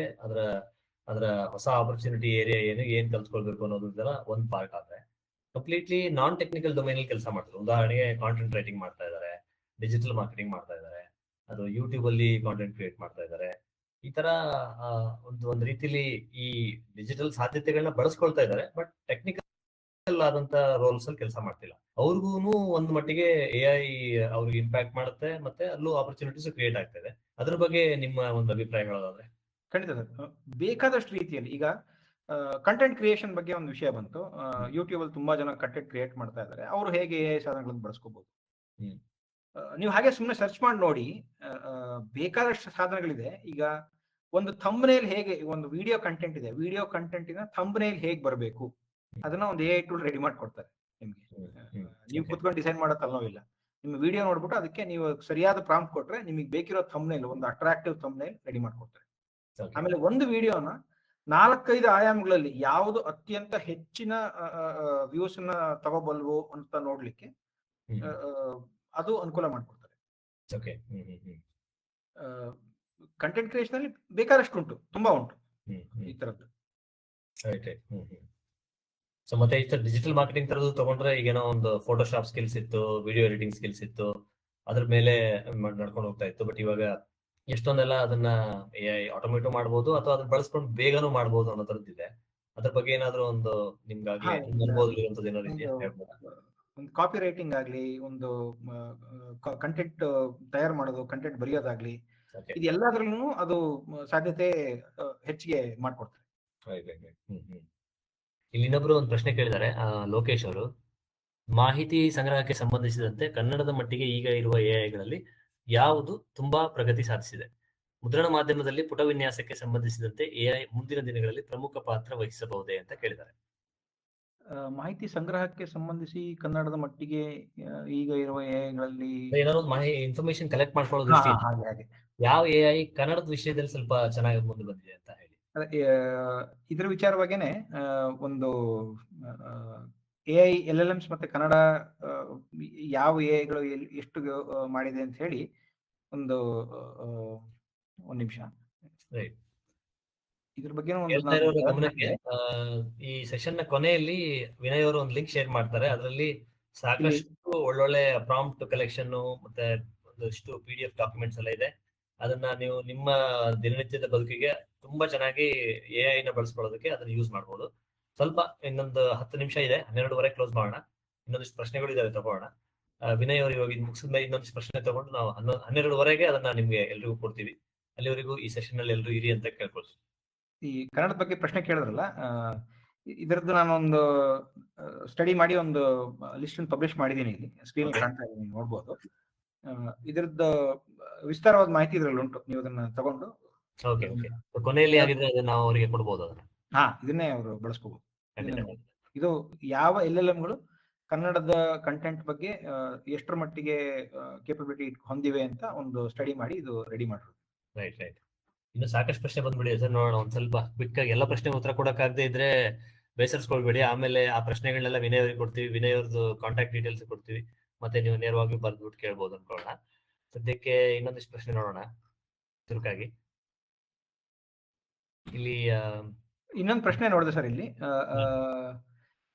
ಅದರ ಹೊಸ ಆಪರ್ಚುನಿಟಿ ಏರಿಯಾ ಏನ್ ಕಲ್ತ್ಕೊಳ್ಬೇಕು ಅನ್ನೋದೆಲ್ಲ ಒಂದ್ ಪಾರ್ಟ್ ಆದ್ರೆ, ಕಂಪ್ಲೀಟ್ಲಿ ನಾನ್ ಟೆಕ್ನಿಕಲ್ ಡೊಮೈನ್ ಅಲ್ಲಿ ಕೆಲಸ ಮಾಡ್ತಾರೆ. ಉದಾಹರಣೆಗೆ ಕಾಂಟೆಂಟ್ ರೈಟಿಂಗ್ ಮಾಡ್ತಾ ಇದ್ದಾರೆ, ಡಿಜಿಟಲ್ ಮಾರ್ಕೆಟಿಂಗ್ ಮಾಡ್ತಾ ಇದ್ದಾರೆ, ಅದು ಯೂಟ್ಯೂಬ್ ಅಲ್ಲಿ ಕಾಂಟೆಂಟ್ ಕ್ರಿಯೇಟ್ ಮಾಡ್ತಾ ಇದ್ದಾರೆ. ಈ ತರ ಒಂದು ರೀತಿಲಿ ಈ ಡಿಜಿಟಲ್ ಸಾಧ್ಯತೆಗಳನ್ನ ಬಳಸ್ಕೊಳ್ತಾ ಇದ್ದಾರೆ, ಬಟ್ ಟೆಕ್ನಿಕಲ್ ಆದಂತ ರೋಲ್ಸ್ ಅಲ್ಲಿ ಕೆಲಸ ಮಾಡ್ತಿಲ್ಲ. ಅವ್ರಿಗೂ ಒಂದ್ ಮಟ್ಟಿಗೆ AI ಅವ್ರಿಗೆ ಇಂಪ್ಯಾಕ್ಟ್ ಮಾಡುತ್ತೆ, ಮತ್ತೆ ಅಲ್ಲೂ ಆಪರ್ಚುನಿಟೀಸ್ ಕ್ರಿಯೇಟ್ ಆಗ್ತದೆ. ಅದ್ರ ಬಗ್ಗೆ ನಿಮ್ಮ ಒಂದು ಅಭಿಪ್ರಾಯ ಹೇಳೋದಾದ್ರೆ? ಖಂಡಿತ ಸರ್, ಬೇಕಾದಷ್ಟು ರೀತಿಯಲ್ಲಿ. ಈಗ ಕಂಟೆಂಟ್ ಕ್ರಿಯೇಷನ್ ಬಗ್ಗೆ ಒಂದು ವಿಷಯ ಬಂತು. ಯೂಟ್ಯೂಬ್ ಅಲ್ಲಿ ತುಂಬಾ ಜನ ಕಂಟೆಂಟ್ ಕ್ರಿಯೇಟ್ ಮಾಡ್ತಾ ಇದ್ದಾರೆ. ಅವರು ಹೇಗೆ AI ಸಾಧನಗಳನ್ನು ಬಳಸ್ಕೋಬಹುದು? ನೀವು ಹಾಗೆ ಸುಮ್ಮನೆ ಸರ್ಚ್ ಮಾಡಿ ನೋಡಿ, ಬೇಕಾದಷ್ಟು ಸಾಧನಗಳಿದೆ. ಈಗ ಒಂದು ಥಂಬ್ನೇಲ್ ಹೇಗೆ, ಒಂದು ವಿಡಿಯೋ ಕಂಟೆಂಟ್ ಇದೆ, ವಿಡಿಯೋ ಕಂಟೆಂಟಿನ ಥಂಬ್ನೇಲ್ ಹೇಗೆ ಬರಬೇಕು ಅದನ್ನ ಒಂದು AI ಟೂಲ್ ರೆಡಿ ಮಾಡ್ಕೊಡ್ತಾರೆ ನಿಮ್ಗೆ. ನೀವು ಕುತ್ಕೊಂಡು ಡಿಸೈನ್ ಮಾಡೋ ತಲೆನೋವಿಲ್ಲ. ನಿಮ್ಮ ವಿಡಿಯೋ ನೋಡ್ಬಿಟ್ಟು ಅದಕ್ಕೆ ನೀವು ಸರಿಯಾದ ಪ್ರಾಂಪ್ಟ್ ಕೊಟ್ರೆ ನಿಮಗೆ ಬೇಕಿರೋ ಥಂಬ್ನೇಲ್, ಒಂದು ಅಟ್ರಾಕ್ಟಿವ್ ಥಂಬ್ನೇಲ್ ರೆಡಿ ಮಾಡ್ಕೊಡ್ತಾರೆ. ಆಮೇಲೆ ಒಂದು ವಿಡಿಯೋನ 4-5 ಆಯಾಮಗಳಲ್ಲಿ ಯಾವುದು ಅತ್ಯಂತ ಹೆಚ್ಚಿನ ವ್ಯೂಸ್ ನ ತಗೋಬಲ್ವು ಅಂತ ನೋಡ್ಲಿಕ್ಕೆ ಅದು ಅನುಕೂಲ ಮಾಡ್ಕೊಡ್ತಾರೆ. ಕಂಟೆಂಟ್ ಕ್ರಿಯೇಷನ್ ಅಲ್ಲಿ ಬೇಕಾದಷ್ಟು ಉಂಟು, ತುಂಬಾ ಉಂಟು ಈ ತರದ್ದು. ಸೊ ಮತ್ತೆ ಈ ತರ ಡಿಜಿಟಲ್ ಮಾರ್ಕೆಟಿಂಗ್ ತರದ್ದು ತಗೊಂಡ್ರೆ, ಈಗೇನೋ ಒಂದು ಫೋಟೋಶಾಪ್ ಸ್ಕಿಲ್ಸ್ ಇತ್ತು, ವಿಡಿಯೋ ಎಡಿಟಿಂಗ್ ಸ್ಕಿಲ್ಸ್ ಇತ್ತು, ಅದ್ರ ಮೇಲೆ ನಡ್ಕೊಂಡು ಹೋಗ್ತಾ ಇತ್ತು. ಬಟ್ ಇವಾಗ ಎಷ್ಟೊಂದೆಲ್ಲ ಅದನ್ನ AI ಆಟೋಮೇಟ್ ಮಾಡ್ಬೋದು, ಅಥವಾ ಅದನ್ನ ಬಳಸ್ಕೊಂಡು ಬೇಗನೂ ಮಾಡ್ಬೋದು ಅನ್ನೋ ತರದ್ದಿದೆ. ಅದ್ರ ಬಗ್ಗೆ ಏನಾದ್ರು ಒಂದು ನಿಮ್ಗಾಗ್ಲಿ ಅನುಭವ ಇರುವಂತದ್ದು ಏನೋ ರೀತಿ ಹೇಳ್ಬೋದಾ? ಒಂದು ಕಾಪಿ ರೈಟಿಂಗ್ ಆಗ್ಲಿ, ಒಂದು ಕಂಟೆಂಟ್ ತಯಾರು ಮಾಡೋದು, ಕಂಟೆಂಟ್ ಬರೆಯೋದಾಗ್ಲಿ, ಇದೆಲ್ಲದ್ರಲ್ಲೂ ಅದು ಸಾಧ್ಯತೆ ಹೆಚ್ಚಿಗೆ ಮಾಡ್ಕೊಡ್ತಾರೆ. ಇಲ್ಲಿ ಇನ್ನೊಬ್ರು ಒಂದು ಪ್ರಶ್ನೆ ಕೇಳಿದ್ದಾರೆ, ಲೋಕೇಶ್ ಅವರು. ಮಾಹಿತಿ ಸಂಗ್ರಹಕ್ಕೆ ಸಂಬಂಧಿಸಿದಂತೆ ಕನ್ನಡದ ಮಟ್ಟಿಗೆ ಈಗ ಇರುವ AI ಯಾವುದು ತುಂಬಾ ಪ್ರಗತಿ ಸಾಧಿಸಿದೆ? ಮುದ್ರಣ ಮಾಧ್ಯಮದಲ್ಲಿ ಪುಟ ವಿನ್ಯಾಸಕ್ಕೆ ಸಂಬಂಧಿಸಿದಂತೆ AI ಮುಂದಿನ ದಿನಗಳಲ್ಲಿ ಪ್ರಮುಖ ಪಾತ್ರ ವಹಿಸಬಹುದೇ ಅಂತ ಕೇಳಿದ್ದಾರೆ. ಮಾಹಿತಿ ಸಂಗ್ರಹಕ್ಕೆ ಸಂಬಂಧಿಸಿ ಕನ್ನಡದ ಮಟ್ಟಿಗೆ ಈಗ ಇರುವ AI ಏನಾದ್ರು ಇನ್ಫಾರ್ಮೇಶನ್ ಕಲೆಕ್ಟ್ ಮಾಡ್ಕೊಳ್ಳೋದು, ಯಾವ AI ಕನ್ನಡದ ವಿಷಯದಲ್ಲಿ ಸ್ವಲ್ಪ ಚೆನ್ನಾಗಿ ಮುಂದೆ ಬಂದಿದೆ ಅಂತ ಹೇಳಿ. ಇದ್ರ ವಿಚಾರವಾಗೇನೆ ಒಂದು AI LLMs ಮತ್ತೆ ಕನ್ನಡ ಯಾವ AIಗಳು ಎಷ್ಟು ಮಾಡಿದೆ ಅಂತ ಹೇಳಿ ಒಂದು ನಿಮಿಷ ಇದ್ರ ಬಗ್ಗೆ ಗಮನಕ್ಕೆ ಈ ಸೆಷನ್ ನ ಕೊನೆಯಲ್ಲಿ ವಿನಯ್ ಅವರು ಒಂದು ಲಿಂಕ್ ಶೇರ್ ಮಾಡ್ತಾರೆ. ಅದರಲ್ಲಿ ಸಾಕಷ್ಟು ಒಳ್ಳೊಳ್ಳೆ ಪ್ರಾಂಪ್ಟ್ ಕಲೆಕ್ಷನ್ ಮತ್ತೆ ಒಂದಷ್ಟು PDF ಡಾಕ್ಯುಮೆಂಟ್ಸ್ ಎಲ್ಲ ಇದೆ. ಅದನ್ನ ನೀವು ನಿಮ್ಮ ದಿನನಿತ್ಯದ ಬದುಕಿಗೆ ತುಂಬಾ ಚೆನ್ನಾಗಿ AI ನ ಬಳಸ್ಕೊಳ್ಳೋದಕ್ಕೆ ಅದನ್ನ ಯೂಸ್ ಮಾಡ್ಬೋದು. ಸ್ವಲ್ಪ ಇನ್ನೊಂದು 10 ನಿಮಿಷ ಇದೆ, 12:15 ಕ್ಲೋಸ್ ಮಾಡೋಣ. ಇನ್ನೊಂದಿಷ್ಟು ಪ್ರಶ್ನೆಗಳು ಇದಾವೆ, ತಗೋಣ. ವಿನಯ್ ಅವರು ಇವಾಗ ಮುಗಿಸಿದ ಮೇಲೆ ಇನ್ನೊಂದಿಷ್ಟು ಪ್ರಶ್ನೆ ತಗೊಂಡು ನಾವು 12:15 ಅದನ್ನ ನಿಮ್ಗೆ ಎಲ್ರಿಗೂ ಕೊಡ್ತೀವಿ. ಅಲ್ಲಿವರೆಗೂ ಈ ಸೆಷನ್ ಅಲ್ಲಿ ಎಲ್ರು ಇರಿ ಅಂತ ಕೇಳ್ಕೊಳ್ತೀವಿ. ಈ ಕನ್ನಡದ ಬಗ್ಗೆ ಪ್ರಶ್ನೆ ಕೇಳಿದ್ರಲ್ಲ, ಇದರದ್ದು ನಾನೊಂದು ಸ್ಟಡಿ ಮಾಡಿ ಒಂದು ಲಿಸ್ಟ್ ಪಬ್ಲಿಷ್ ಮಾಡಿದ್ದೀನಿ. ಇಲ್ಲಿ ಸ್ಕ್ರೀನ್ ಕಾಣ್ತಾ ಇದ್ದೀನಿ, ನೋಡ್ಬೋದು. ಇದರದ್ದು ವಿಸ್ತಾರವಾದ ಮಾಹಿತಿ ಇದರಲ್ಲಿ ಉಂಟು, ನೀವು ಅದನ್ನ ತಗೊಂಡು ಕೊನೆಯಲ್ಲಿ ಆಗಿದ್ರೆ ನಾವು ಅವರಿಗೆ ಕೊಡ್ಬೋದು ಅದನ್ನ. ಇದನ್ನೇ ಅವರು ಬಳಸ್ಕೋಬಹುದು. ಇದು ಯಾವ LLMಗಳು ಕನ್ನಡದ ಕಂಟೆಂಟ್ ಬಗ್ಗೆ ಎಷ್ಟರ ಮಟ್ಟಿಗೆ ಕೇಪಬಿಲಿಟಿ ಹೊಂದಿವೆ ಅಂತ ಒಂದು ಸ್ಟಡಿ ಮಾಡಿ ಇದು ರೆಡಿ ಮಾಡಿರೋದು. ರೈಟ್. ಇನ್ನು ಸಾಕಷ್ಟು ಪ್ರಶ್ನೆ ಬಂದ್ಬಿಡಿ ಸರ್, ನೋಡೋಣ. ಒಂದ್ ಸ್ವಲ್ಪ ಕ್ವಿಕ್ ಆಗಿ ಎಲ್ಲ ಪ್ರಶ್ನೆ ಉತ್ತರ ಕೊಡಕ್ಕಾಗದೆ ಇದ್ರೆ ಬೇಸರಿಸ್ಕೊಳ್ಬೇಡಿ. ಆಮೇಲೆ ಆ ಪ್ರಶ್ನೆಗಳನ್ನೆಲ್ಲ ವಿನಯ್ ಅವ್ರಿಗೆ ಕೊಡ್ತೀವಿ, ವಿನಯ್ ಅವ್ರದ್ದು ಕಾಂಟ್ಯಾಕ್ಟ್ ಡೀಟೇಲ್ಸ್ ಕೊಡ್ತೀವಿ, ಮತ್ತೆ ನೀವು ನೇರವಾಗಿ ಬರ್ದ್ಬಿಟ್ಟು ಕೇಳ್ಬೋದು ಅನ್ಕೊಳ್ಳೋಣ. ಸದ್ಯಕ್ಕೆ ಇನ್ನೊಂದಿಷ್ಟು ಪ್ರಶ್ನೆ ನೋಡೋಣ ಚುರುಕಾಗಿ. ಇಲ್ಲಿ ಇನ್ನೊಂದು ಪ್ರಶ್ನೆ ನೋಡಿದೆ ಸರ್. ಇಲ್ಲಿ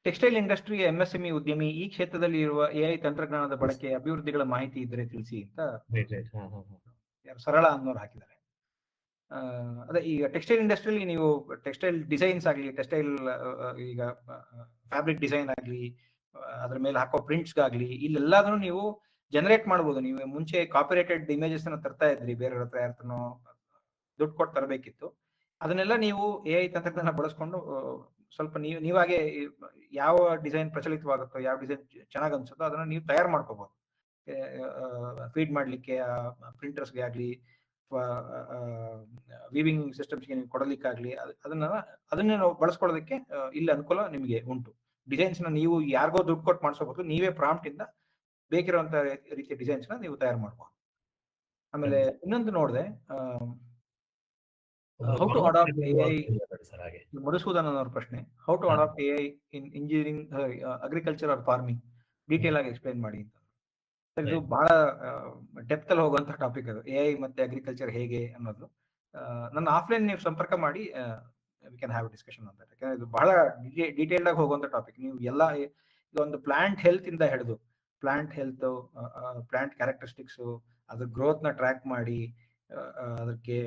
ಟೆಕ್ಸ್ಟೈಲ್ ಇಂಡಸ್ಟ್ರಿ MSME ಉದ್ಯಮಿ ಈ ಕ್ಷೇತ್ರದಲ್ಲಿ ಇರುವ AI ತಂತ್ರಜ್ಞಾನದ ಬಳಕೆ ಅಭಿವೃದ್ಧಿಗಳ ಮಾಹಿತಿ ಇದ್ದರೆ ತಿಳಿಸಿ ಅಂತ ಸರಳ ಅನ್ನೋರು ಹಾಕಿದ್ದಾರೆ. ಅದೇ ಈಗ ಟೆಕ್ಸ್ಟೈಲ್ ಇಂಡಸ್ಟ್ರಿಯಲ್ಲಿ ನೀವು ಟೆಕ್ಸ್ಟೈಲ್ ಡಿಸೈನ್ಸ್ ಆಗಲಿ, ಟೆಕ್ಸ್ಟೈಲ್ ಈಗ ಫ್ಯಾಬ್ರಿಕ್ ಡಿಸೈನ್ ಆಗಲಿ, ಅದ್ರ ಮೇಲೆ ಹಾಕೋ ಪ್ರಿಂಟ್ಸ್ಗಾಗ್ಲಿ, ಇಲ್ಲೆಲ್ಲಾದ್ರೂ ನೀವು ಜನರೇಟ್ ಮಾಡ್ಬೋದು. ನೀವು ಮುಂಚೆ ಕಾಪಿರೇಟೆಡ್ ಇಮೇಜಸ್ ಅನ್ನ ತರ್ತಾ ಇದ್ರಿ, ಬೇರೆಯವ್ರ ಹತ್ರ ಯಾರತ್ರನೋ ದುಡ್ಡು ಕೊಟ್ಟು ತರಬೇಕಿತ್ತು. ಅದನ್ನೆಲ್ಲ ನೀವು AI ತಂತ್ರಜ್ಞಾನ ಬಳಸ್ಕೊಂಡು ಸ್ವಲ್ಪ ನೀವಾಗೆ ಯಾವ ಡಿಸೈನ್ ಪ್ರಚಲಿತವಾಗುತ್ತೋ, ಯಾವ ಡಿಸೈನ್ ಚೆನ್ನಾಗಿ ಅನ್ಸುತ್ತೋ ಅದನ್ನ ನೀವು ತಯಾರು ಮಾಡ್ಕೋಬಹುದು. ಫೀಡ್ ಮಾಡ್ಲಿಕ್ಕೆ ಪ್ರಿಂಟರ್ಸ್ಗೆ ಆಗಲಿ ಅಥವಾ ವೀವಿಂಗ್ ಸಿಸ್ಟಮ್ಸ್ಗೆ ನೀವು ಕೊಡಲಿಕ್ಕಾಗ್ಲಿ, ಅದನ್ನ ನಾವು ಬಳಸ್ಕೊಳ್ಳೋದಕ್ಕೆ ಇಲ್ಲಿ ಅನುಕೂಲ ನಿಮಗೆ ಉಂಟು. ಡಿಸೈನ್ಸ್ ನ ನೀವು ಯಾರಿಗೋ ದುಡ್ಡು ಕೊಟ್ಟು ಮಾಡಿಸೋಬಹುದು, ನೀವೇ ಪ್ರಾಂಪ್ಟ್ ಇಂದ ಬೇಕಿರುವಂತ ರೀತಿಯ ಡಿಸೈನ್ಸ್ ನ ನೀವು ತಯಾರು ಮಾಡಬಹುದು. ಆಮೇಲೆ ಇನ್ನೊಂದು ನೋಡಿದೆ, how to adapt AI. Madhusudan ಅನ್ನೋರ ಪ್ರಶ್ನೆ, how to adapt AI in engineering, agriculture or farming, detail ಆಗಿ ಎಕ್ಸ್ಪ್ಲೈನ್ ಮಾಡಿ ಅಂತ. ಇದು ಬಹಳ ಡೆಪ್ತ್ ಅಲ್ಲಿ ಹೋಗುವಂತ ಟಾಪಿಕ್ ಅದು, AI ಮತ್ತೆ ಅಗ್ರಿಕಲ್ಚರ್ ಹೇಗೆ ಅನ್ನೋದು. ನನ್ನ ಆಫ್ಲೈನ್ ನೀವು ಸಂಪರ್ಕ ಮಾಡಿ ವಿ ಕ್ಯಾನ್ ಹ್ಯಾವ್ ಡಿಸ್ಕಷನ್ ಅಂತ. ಯಾಕಂದ್ರೆ ಇದು ಬಹಳ ಡೀಟೇಲ್ಡ್ ಆಗಿ ಹೋಗುವಂತ ಟಾಪಿಕ್. ನೀವು ಎಲ್ಲ ಇದೊಂದು ಪ್ಲಾಂಟ್ ಹೆಲ್ತ್ ಇಂದ ಹಿಡಿದು ಪ್ಲಾಂಟ್ ಹೆಲ್ತ್, ಪ್ಲಾಂಟ್ ಕ್ಯಾರೆಕ್ಟರಿಸ್ಟಿಕ್ಸ್, ಅದ್ರ ಗ್ರೋತ್ ನ ಟ್ರ್ಯಾಕ್ ಮಾಡಿ, ಅದಕ್ಕೆ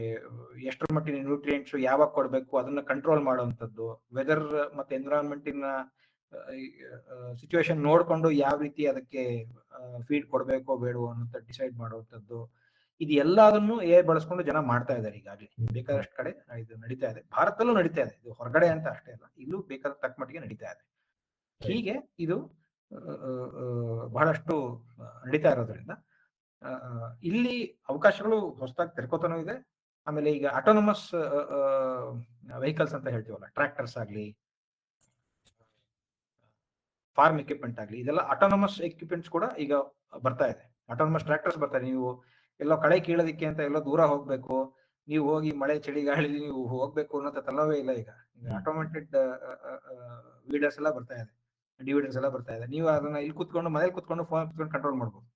ಎಷ್ಟರ ಮಟ್ಟಿನ ನ್ಯೂಟ್ರಿಯೆಂಟ್ಸ್ ಯಾವಾಗ ಕೊಡಬೇಕು ಅದನ್ನ ಕಂಟ್ರೋಲ್ ಮಾಡುವಂಥದ್ದು, ವೆದರ್ ಮತ್ತೆ ಎನ್ವಿರಾನ್ಮೆಂಟಿನ ಸಿಚುವೇಶನ್ ನೋಡ್ಕೊಂಡು ಯಾವ ರೀತಿ ಅದಕ್ಕೆ ಫೀಡ್ ಕೊಡಬೇಕೋ ಬೇಡವೋ ಅನ್ನೋಂಥ ಡಿಸೈಡ್ ಮಾಡುವಂಥದ್ದು. ಇದು ಎಲ್ಲದನ್ನು AI ಬಳಸ್ಕೊಂಡು ಜನ ಮಾಡ್ತಾ ಇದ್ದಾರೆ ಈಗಾಗಲೇ. ಬೇಕಾದಷ್ಟು ಕಡೆ ಇದು ನಡೀತಾ ಇದೆ, ಭಾರತದಲ್ಲೂ ನಡೀತಾ ಇದೆ. ಇದು ಹೊರಗಡೆ ಅಂತ ಅಷ್ಟೇ ಅಲ್ಲ, ಇಲ್ಲೂ ಬೇಕಾದ ತಕ್ಕ ಮಟ್ಟಿಗೆ ನಡೀತಾ ಇದೆ. ಹೀಗೆ ಇದು ಬಹಳಷ್ಟು ನಡೀತಾ ಇರೋದ್ರಿಂದ ಇಲ್ಲಿ ಅವಕಾಶಗಳು ಹೊಸದಾಗಿ ತೆರ್ಕೋತಾನೂ ಇದೆ. ಆಮೇಲೆ ಈಗ ಆಟೋನಮಸ್ ವೆಹಿಕಲ್ಸ್ ಅಂತ ಹೇಳ್ತೀವಲ್ಲ, ಟ್ರ್ಯಾಕ್ಟರ್ಸ್ ಆಗಲಿ, ಫಾರ್ಮ್ ಎಕ್ವಿಪ್ಮೆಂಟ್ ಆಗಲಿ, ಇದೆಲ್ಲ ಆಟೋನಮಸ್ ಎಕ್ವಿಪ್ಮೆಂಟ್ಸ್ ಕೂಡ ಈಗ ಬರ್ತಾ ಇದೆ. ಆಟೋನಮಸ್ ಟ್ರ್ಯಾಕ್ಟರ್ಸ್ ಬರ್ತಾ ಇದೆ. ನೀವು ಎಲ್ಲೋ ಕಳೆ ಕೀಳೋದಕ್ಕೆ ಅಂತ ಎಲ್ಲೋ ದೂರ ಹೋಗ್ಬೇಕು, ನೀವು ಹೋಗಿ ಮಳೆ ಚಳಿ ಗಾಳಿ ನೀವು ಹೋಗ್ಬೇಕು ಅನ್ನೋ ತಲ್ಲವೇ ಇಲ್ಲ. ಈಗ ಆಟೋಮೇಟೆಡ್ ವೀಡರ್ಸ್ ಎಲ್ಲ ಬರ್ತಾ ಇದೆ, ಡಿವೈಡರ್ಸ್ ಎಲ್ಲ ಬರ್ತಾ ಇದೆ. ನೀವು ಅದನ್ನ ಇಲ್ಲಿ ಕುತ್ಕೊಂಡು ಮನೇಲಿ ಕುತ್ಕೊಂಡು ಫೋನ್ ಕುತ್ಕೊಂಡು ಕಂಟ್ರೋಲ್ ಮಾಡ್ಬೋದು.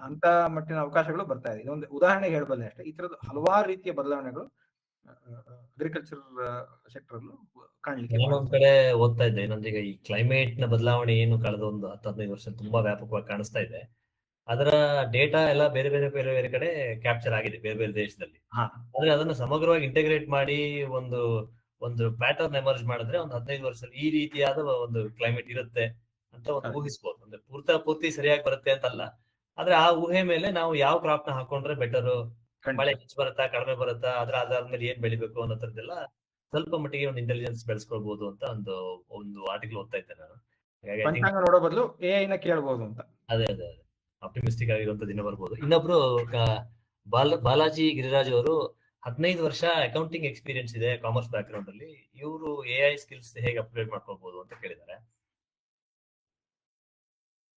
ಅಂತ ಮಟ್ಟಿನ ಅವಕಾಶಗಳು ಬರ್ತಾ ಇದೆ. ಇದೊಂದು ಉದಾಹರಣೆ ಹೇಳಬಲ್ಲೆ ಅಷ್ಟೇ. ಈ ತರದ ಹಲವಾರು ರೀತಿಯ ಬದಲಾವಣೆಗಳು ಅಗ್ರಿಕಲ್ಚರ್ ಸೆಕ್ಟರ್ ಅಲ್ಲೂ ಕಾಣ್ಲಿಕ್ಕೆ. ನಾನೊಂದ್ ಕಡೆ ಓದ್ತಾ ಇದ್ದೆ, ಇನ್ನೊಂದೀಗ ಈ ಕ್ಲೈಮೇಟ್ ನ ಬದಲಾವಣೆ ಏನು ಕಳೆದ ಒಂದು 10-15 ವರ್ಷ ತುಂಬಾ ವ್ಯಾಪಕವಾಗಿ ಕಾಣಿಸ್ತಾ ಇದೆ. ಅದರ ಡೇಟಾ ಎಲ್ಲ ಬೇರೆ ಬೇರೆ ಬೇರೆ ಬೇರೆ ಕಡೆ ಕ್ಯಾಪ್ಚರ್ ಆಗಿದೆ, ಬೇರೆ ಬೇರೆ ದೇಶದಲ್ಲಿ. ಆದ್ರೆ ಅದನ್ನ ಸಮಗ್ರವಾಗಿ ಇಂಟಗ್ರೇಟ್ ಮಾಡಿ ಒಂದು ಒಂದು ಪ್ಯಾಟರ್ನ್ ಎಮರ್ಜ್ ಮಾಡಿದ್ರೆ ಒಂದು 15 ವರ್ಷದಲ್ಲಿ ಈ ರೀತಿಯಾದ ಒಂದು ಕ್ಲೈಮೇಟ್ ಇರುತ್ತೆ ಅಂತ ಒಂದು ಊಹಿಸ್ಬೋದು. ಅಂದ್ರೆ ಪೂರ್ತಿ ಸರಿಯಾಗಿ ಬರುತ್ತೆ ಅಂತಲ್ಲ, ಆದ್ರೆ ಆ ಊಹೆ ಮೇಲೆ ನಾವು ಯಾವ ಕ್ರಾಪ್ ನ ಹಾಕೊಂಡ್ರೆ ಬೆಟರ್, ಮಳೆ ಹೆಚ್ಚು ಬರುತ್ತಾ ಕಡಿಮೆ ಬರುತ್ತಾ, ಅದಾದ್ಮೇಲೆ ಏನ್ ಬೆಳಿಬೇಕು ಅನ್ನೋ ತರದೆಲ್ಲ ಸ್ವಲ್ಪ ಮಟ್ಟಿಗೆ ಒಂದು ಇಂಟೆಲಿಜೆನ್ಸ್ ಬೆಳೆಸ್ಕೊಳ್ಬಹುದು ಅಂತ ಒಂದು ಆರ್ಟಿಕಲ್ ಓದ್ತಾ ಇದ್ದೆ ನಾನು. ಪಂಚಾಂಗ ನೋಡೋ ಬದಲು AI ನ ಕೇಳಬಹುದು ಅಂತ. ಅದೇ ಆಪ್ಟಿಮಿಸ್ಟಿಕ್ ಆಗಿರುವಂತ ದಿನ ಬರ್ಬೋದು. ಇನ್ನೊಬ್ರು ಬಾಲಾಜಿ ಗಿರಿರಾಜ್ ಅವರು 15 ವರ್ಷ ಅಕೌಂಟಿಂಗ್ ಎಕ್ಸ್ಪೀರಿಯನ್ಸ್ ಇದೆ ಕಾಮರ್ಸ್ ಬ್ಯಾಕ್ ಗ್ರೌಂಡ್ ಅಲ್ಲಿ, ಇವರು AI ಸ್ಕಿಲ್ಸ್ ಹೇಗೆ ಅಪ್ಗ್ರೇಡ್ ಮಾಡ್ಕೋಬಹುದು ಅಂತ ಕೇಳಿದ್ದಾರೆ.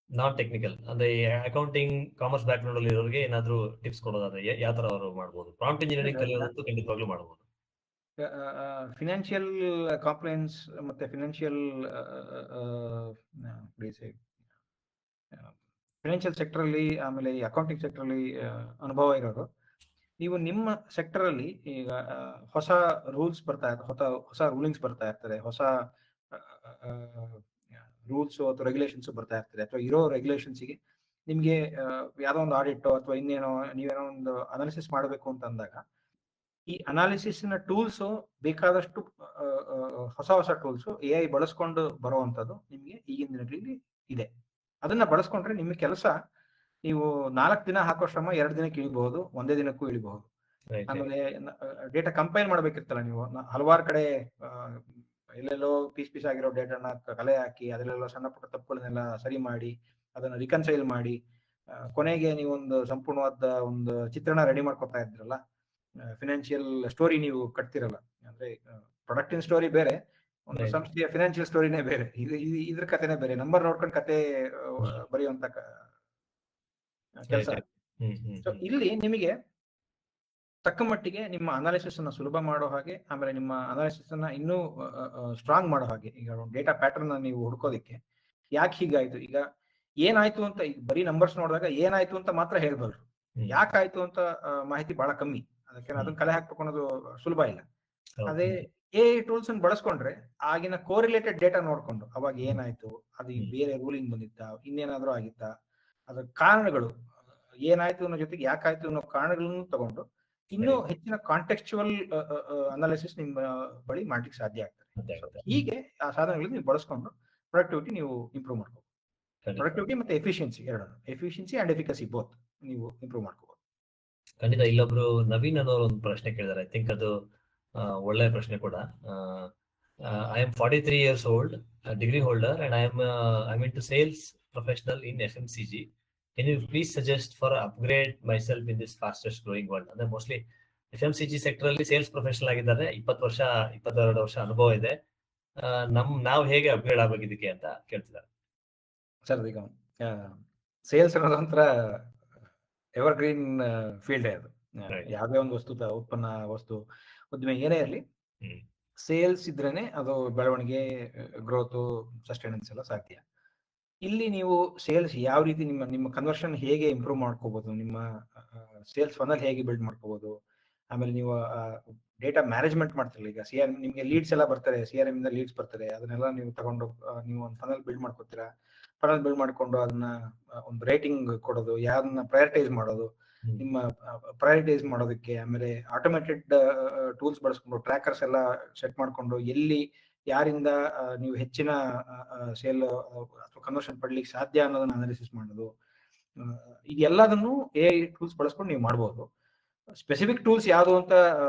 ನಾನ್ ಟೆಕ್ನಿಕಲ್ ಅಂದ್ರೆ ಅಕೌಂಟಿಂಗ್ ಕಾಮರ್ಸ್ ಬ್ಯಾಕ್ ಗ್ರೌಂಡ್ ಅಲ್ಲಿ ಇರೋರಿಗೆ ಏನಾದ್ರು ಟಿಪ್ಸ್ ಕೊಡೋದಾದ್ರೆ ಯಾವ ತರ ಅವರು ಮಾಡಬಹುದು? ಪ್ರಾಂಪ್ಟ್ ಇಂಜಿನಿಯರಿಂಗ್ ಕಲಿಯೋದಂತೂ ಖಂಡಿತವಾಗ್ಲೂ ಮಾಡಬಹುದು. ಫಿನಾನ್ಷಿಯಲ್ ಕಾಂಪ್ಲೈನ್ಸ್ ಮತ್ತೆ ಫಿನಾನ್ಷಿಯಲ್ ಸೆಕ್ಟರ್ ಅಲ್ಲಿ, ಆಮೇಲೆ ಈ ಅಕೌಂಟಿಂಗ್ ಸೆಕ್ಟರ್ ಅಲ್ಲಿ ಅನುಭವ ಇರೋರು, ನೀವು ನಿಮ್ಮ ಸೆಕ್ಟರ್ ಅಲ್ಲಿ ಈಗ ಹೊಸ ರೂಲ್ಸ್ ಬರ್ತಾ ಇರ್ತದೆ, ಹೊಸ ರೂಲಿಂಗ್ಸ್ ಬರ್ತಾ ಇರ್ತದೆ, ಹೊಸ ರೂಲ್ಸ್ ಅಥವಾ ರೆಗ್ಯುಲೇಷನ್ಸ್ ಬರ್ತಾ ಇರ್ತದೆ. ಅಥವಾ ಇರೋ ರೆಗ್ಯುಲೇಷನ್ಸ್ಗೆ ನಿಮ್ಗೆ ಯಾವ್ದೋ ಒಂದು ಆಡಿಟ್ ಅಥವಾ ಇನ್ನೇನೋ ನೀವೇನೋ ಒಂದು ಅನಾಲಿಸಿಸ್ ಮಾಡಬೇಕು ಅಂತ ಅಂದಾಗ, ಈ ಅನಾಲಿಸಿಸ್ ನ ಟೂಲ್ಸ್ ಬೇಕಾದಷ್ಟು ಹೊಸ ಟೂಲ್ಸ್ AI ಬಳಸ್ಕೊಂಡು ಬರುವಂತದ್ದು ನಿಮ್ಗೆ ಈಗಿನ ದಿನಗಳಲ್ಲಿ ಇದೆ. ಅದನ್ನ ಬಳಸ್ಕೊಂಡ್ರೆ ನಿಮ್ಮ ಕೆಲಸ ನೀವು 4 ದಿನ ಹಾಕೋ ಶ್ರಮ 2 ದಿನಕ್ಕೆ ಇಳಿಬಹುದು, ಒಂದೇ ದಿನಕ್ಕೂ ಇಳಿಬಹುದು. ಆಮೇಲೆ ಡೇಟಾ ಕಂಪೈಲ್ ಮಾಡ್ಬೇಕಿರ್ತಲ್ಲ, ನೀವು ಹಲವಾರು ಕಡೆ ಎಲ್ಲೆಲ್ಲೋ ಪೀಸ್ ಆಗಿರೋ ಡೇಟಾನ ಕಲೆ ಹಾಕಿ ಅದರಲ್ಲೆಲ್ಲ ಸಣ್ಣ ಪುಟ್ಟ ತಪ್ಪುಗಳನ್ನೆಲ್ಲ ಸರಿ ಮಾಡಿ ಅದನ್ನ ರಿಕನ್ಸೈಲ್ ಮಾಡಿ ಕೊನೆಗೆ ನೀವೊಂದು ಸಂಪೂರ್ಣವಾದ ಒಂದು ಚಿತ್ರಣ ರೆಡಿ ಮಾಡ್ಕೊತಾ ಇದ್ರಲ್ಲ, ಫಿನಾನ್ಷಿಯಲ್ ಸ್ಟೋರಿ ನೀವು ಕಟ್ತಿರಲ್ಲ. ಅಂದ್ರೆ ಪ್ರೊಡಕ್ಟಿನ್ ಸ್ಟೋರಿ ಬೇರೆ, ಒಂದು ಸಂಸ್ಥೆಯ ಫಿನಾನ್ಷಿಯಲ್ ಸ್ಟೋರಿನೇ ಬೇರೆ, ಇದ್ರ ಕಥೆನೇ ಬೇರೆ. ನಂಬರ್ ನೋಡ್ಕೊಂಡು ಕತೆ ಬರೆಯುವಂತ ಕೆಲಸ. ಸೊ ಇಲ್ಲಿ ನಿಮಗೆ ತಕ್ಕ ಮಟ್ಟಿಗೆ ನಿಮ್ಮ ಅನಾಲಿಸಿಸ್ ಅನ್ನ ಸುಲಭ ಮಾಡೋ ಹಾಗೆ, ಆಮೇಲೆ ನಿಮ್ಮ ಅನಾಲಿಸಿಸ್ ಅನ್ನ ಇನ್ನೂ ಸ್ಟ್ರಾಂಗ್ ಮಾಡೋ ಹಾಗೆ, ಈಗ ಡೇಟಾ ಪ್ಯಾಟರ್ನ್ ನೀವು ಹುಡ್ಕೋದಿಕ್ಕೆ ಯಾಕೆ ಹೀಗಾಯ್ತು, ಈಗ ಏನಾಯ್ತು ಅಂತ ಬರೀ ನಂಬರ್ಸ್ ನೋಡಿದಾಗ ಏನಾಯ್ತು ಅಂತ ಮಾತ್ರ ಹೇಳ್ಬಲ್ರು, ಯಾಕಾಯ್ತು ಅಂತ ಮಾಹಿತಿ ಬಹಳ ಕಮ್ಮಿ. ಅದಕ್ಕೆ ಅದನ್ನ ಕಲೆ ಹಾಕ್ಬೇಕು ಅನ್ನೋದು ಸುಲಭ ಇಲ್ಲ. ಅದೇ AI ಟೂಲ್ಸ್ ಅನ್ನು ಬಳಸ್ಕೊಂಡ್ರೆ ಆಗಿನ ಕೋರಿಲೇಟೆಡ್ ಡೇಟಾ ನೋಡ್ಕೊಂಡು ಅವಾಗ ಏನಾಯ್ತು, ಅದು ಬೇರೆ ರೂಲಿಂಗ್ ಬಂದಿತ್ತ, ಇನ್ನೇನಾದ್ರೂ ಆಗಿತ್ತಾ, ಅದ್ರ ಕಾರಣಗಳು ಏನಾಯ್ತು ಅನ್ನೋ ಜೊತೆಗೆ ಯಾಕಾಯ್ತು ಅನ್ನೋ ಕಾರಣಗಳನ್ನು ತಗೊಂಡು ಇನ್ನೂ ಹೆಚ್ಚಿನ ಕಾಂಟೆಕ್ಚುವಲ್ ಅನಾಲಿಸಿಸ್ ನಿಮ್ಮ ಬಳಿ ಮಾಡ್ಲಿಕ್ಕೆ ಸಾಧ್ಯ ಆಗ್ತದೆ. ಅದೇ So, ಆಗುತ್ತೆ. ಹೀಗೆ ಆ ಸಾಧನಗಳನ್ನು ನೀವು ಬಳಸ್ಕೊಂಡು ಪ್ರೊಡಕ್ಟಿವಿಟಿ ನೀವು ಇಂಪ್ರೂವ್ ಮಾಡ್ಕೋಬಹುದು. ಖಂಡಿತ ಪ್ರೊಡಕ್ಟಿವಿಟಿ ಮತ್ತೆ ಎಫಿಷಿಯನ್ಸಿ ಎರಡನ್ನು, ಎಫಿಷಿಯನ್ಸಿ ಅಂಡ್ ಎಫಿಕಸಿ ಬೋತ್ ನೀವು ಇಂಪ್ರೂವ್ ಮಾಡ್ಕೋಬಹುದು. ಖಂಡಿತ. ಇಲ್ಲೊಬ್ರು ನವೀನ್ ಅನ್ನೋರು ಒಂದು ಪ್ರಶ್ನೆ ಕೇಳಿದಾರೆ. ಐ ಥಿಂಕ್ ಅದು ಒಳ್ಳೆ ಪ್ರಶ್ನೆ ಕೂಡ. I am 43 years old, degree holder, and I'm into sales professional in FMCG. Can you please suggest for upgrade myself in this fastest growing world? ಅಂದ್ರೆ ಮೋಸ್ಟ್ಲಿ FMCG ಸೆಕ್ಟರ್ ಅಲ್ಲಿ ಸೇಲ್ಸ್ ಪ್ರೊಫೆಷನಲ್ ಆಗಿದ್ದಾರೆ, 20 ವರ್ಷ 22 ವರ್ಷ ಅನುಭವ ಇದೆ. ನಾವು ಹೇಗೆ ಅಪ್ಗ್ರೇಡ್ ಆಗ್ಬೇಕು ಇದಕ್ಕೆ ಅಂತ ಕೇಳ್ತಿದ್ದಾರೆ. ಸರ್, ಈಗ ಸೇಲ್ಸ್ ಅನ್ನೋದು ಒಂಥರ ಎವರ್ಗ್ರೀನ್ ಫೀಲ್ಡ್ ಅದು. Right. ಯಾವುದೇ ಒಂದು ವಸ್ತು, ಉತ್ಪನ್ನ, ವಸ್ತು, ಉದ್ದಿಮೆ ಏನೇ ಇರಲಿ, ಹ್ಮ್. ಸೇಲ್ಸ್ ಇದ್ರೇನೆ ಅದು ಬೆಳವಣಿಗೆ, ಗ್ರೋತು, ಸಸ್ಟೈನೆನ್ಸ್ ಎಲ್ಲ ಸಾಧ್ಯ. ಇಲ್ಲಿ ನೀವು ಸೇಲ್ಸ್ ಯಾವ ರೀತಿ ನಿಮ್ಮ ಕನ್ವರ್ಷನ್ ಹೇಗೆ ಇಂಪ್ರೂವ್ ಮಾಡ್ಕೋಬಹುದು, ನಿಮ್ಮ ಸೇಲ್ಸ್ ಫನಲ್ ಹೇಗೆ ಬಿಲ್ಡ್ ಮಾಡ್ಕೋಬಹುದು, ಆಮೇಲೆ ನೀವು ಡೇಟಾ ಮ್ಯಾನೇಜ್ಮೆಂಟ್ ಮಾಡ್ತಿರಲ್ಲ. ಈಗ CRM ನಿಮಗೆ ಲೀಡ್ಸ್ ಎಲ್ಲ ಬರ್ತಾರೆ, CRM ಇಂದ ಲೀಡ್ಸ್ ಬರ್ತಾರೆ, ಅದನ್ನೆಲ್ಲ ನೀವು ತಗೊಂಡು ನೀವು ಒಂದು ಫನಲ್ ಬಿಲ್ಡ್ ಮಾಡ್ಕೋತೀರಾ. ಫನಲ್ ಬಿಲ್ಡ್ ಮಾಡ್ಕೊಂಡು ಅದನ್ನ ಒಂದು ರೇಟಿಂಗ್ ಕೊಡೋದು, ಯಾರನ್ನ ಪ್ರಯಾರಿಟೈಸ್ ಮಾಡೋದು, ನಿಮ್ಮ ಪ್ರಯಾರಿಟೈಸ್ ಮಾಡೋದಕ್ಕೆ, ಆಮೇಲೆ ಆಟೋಮೇಟೆಡ್ ಟೂಲ್ಸ್ ಬಳಸ್ಕೊಂಡು ಟ್ರ್ಯಾಕರ್ಸ್ ಎಲ್ಲ ಸೆಟ್ ಮಾಡ್ಕೊಂಡು ಎಲ್ಲಿ ಯಾರಿಂದ ನೀವು ಹೆಚ್ಚಿನ ಸೇಲ್ ಅಥವಾ ಕನ್ವರ್ಷನ್ ಪಡ್ಲಿಕ್ಕೆ ಸಾಧ್ಯ ಅನ್ನೋದನ್ನ ಅನಾಲಿಸಿಸ್ ಮಾಡೋದು. ಇದೆಲ್ಲದನ್ನು AI ಟೂಲ್ಸ್ ಬಳಸ್ಕೊಂಡು ನೀವು ಮಾಡ್ಬೋದು. ಸ್ಪೆಸಿಫಿಕ್ ಟೂಲ್ಸ್ ಯಾವುದು ಅಂತ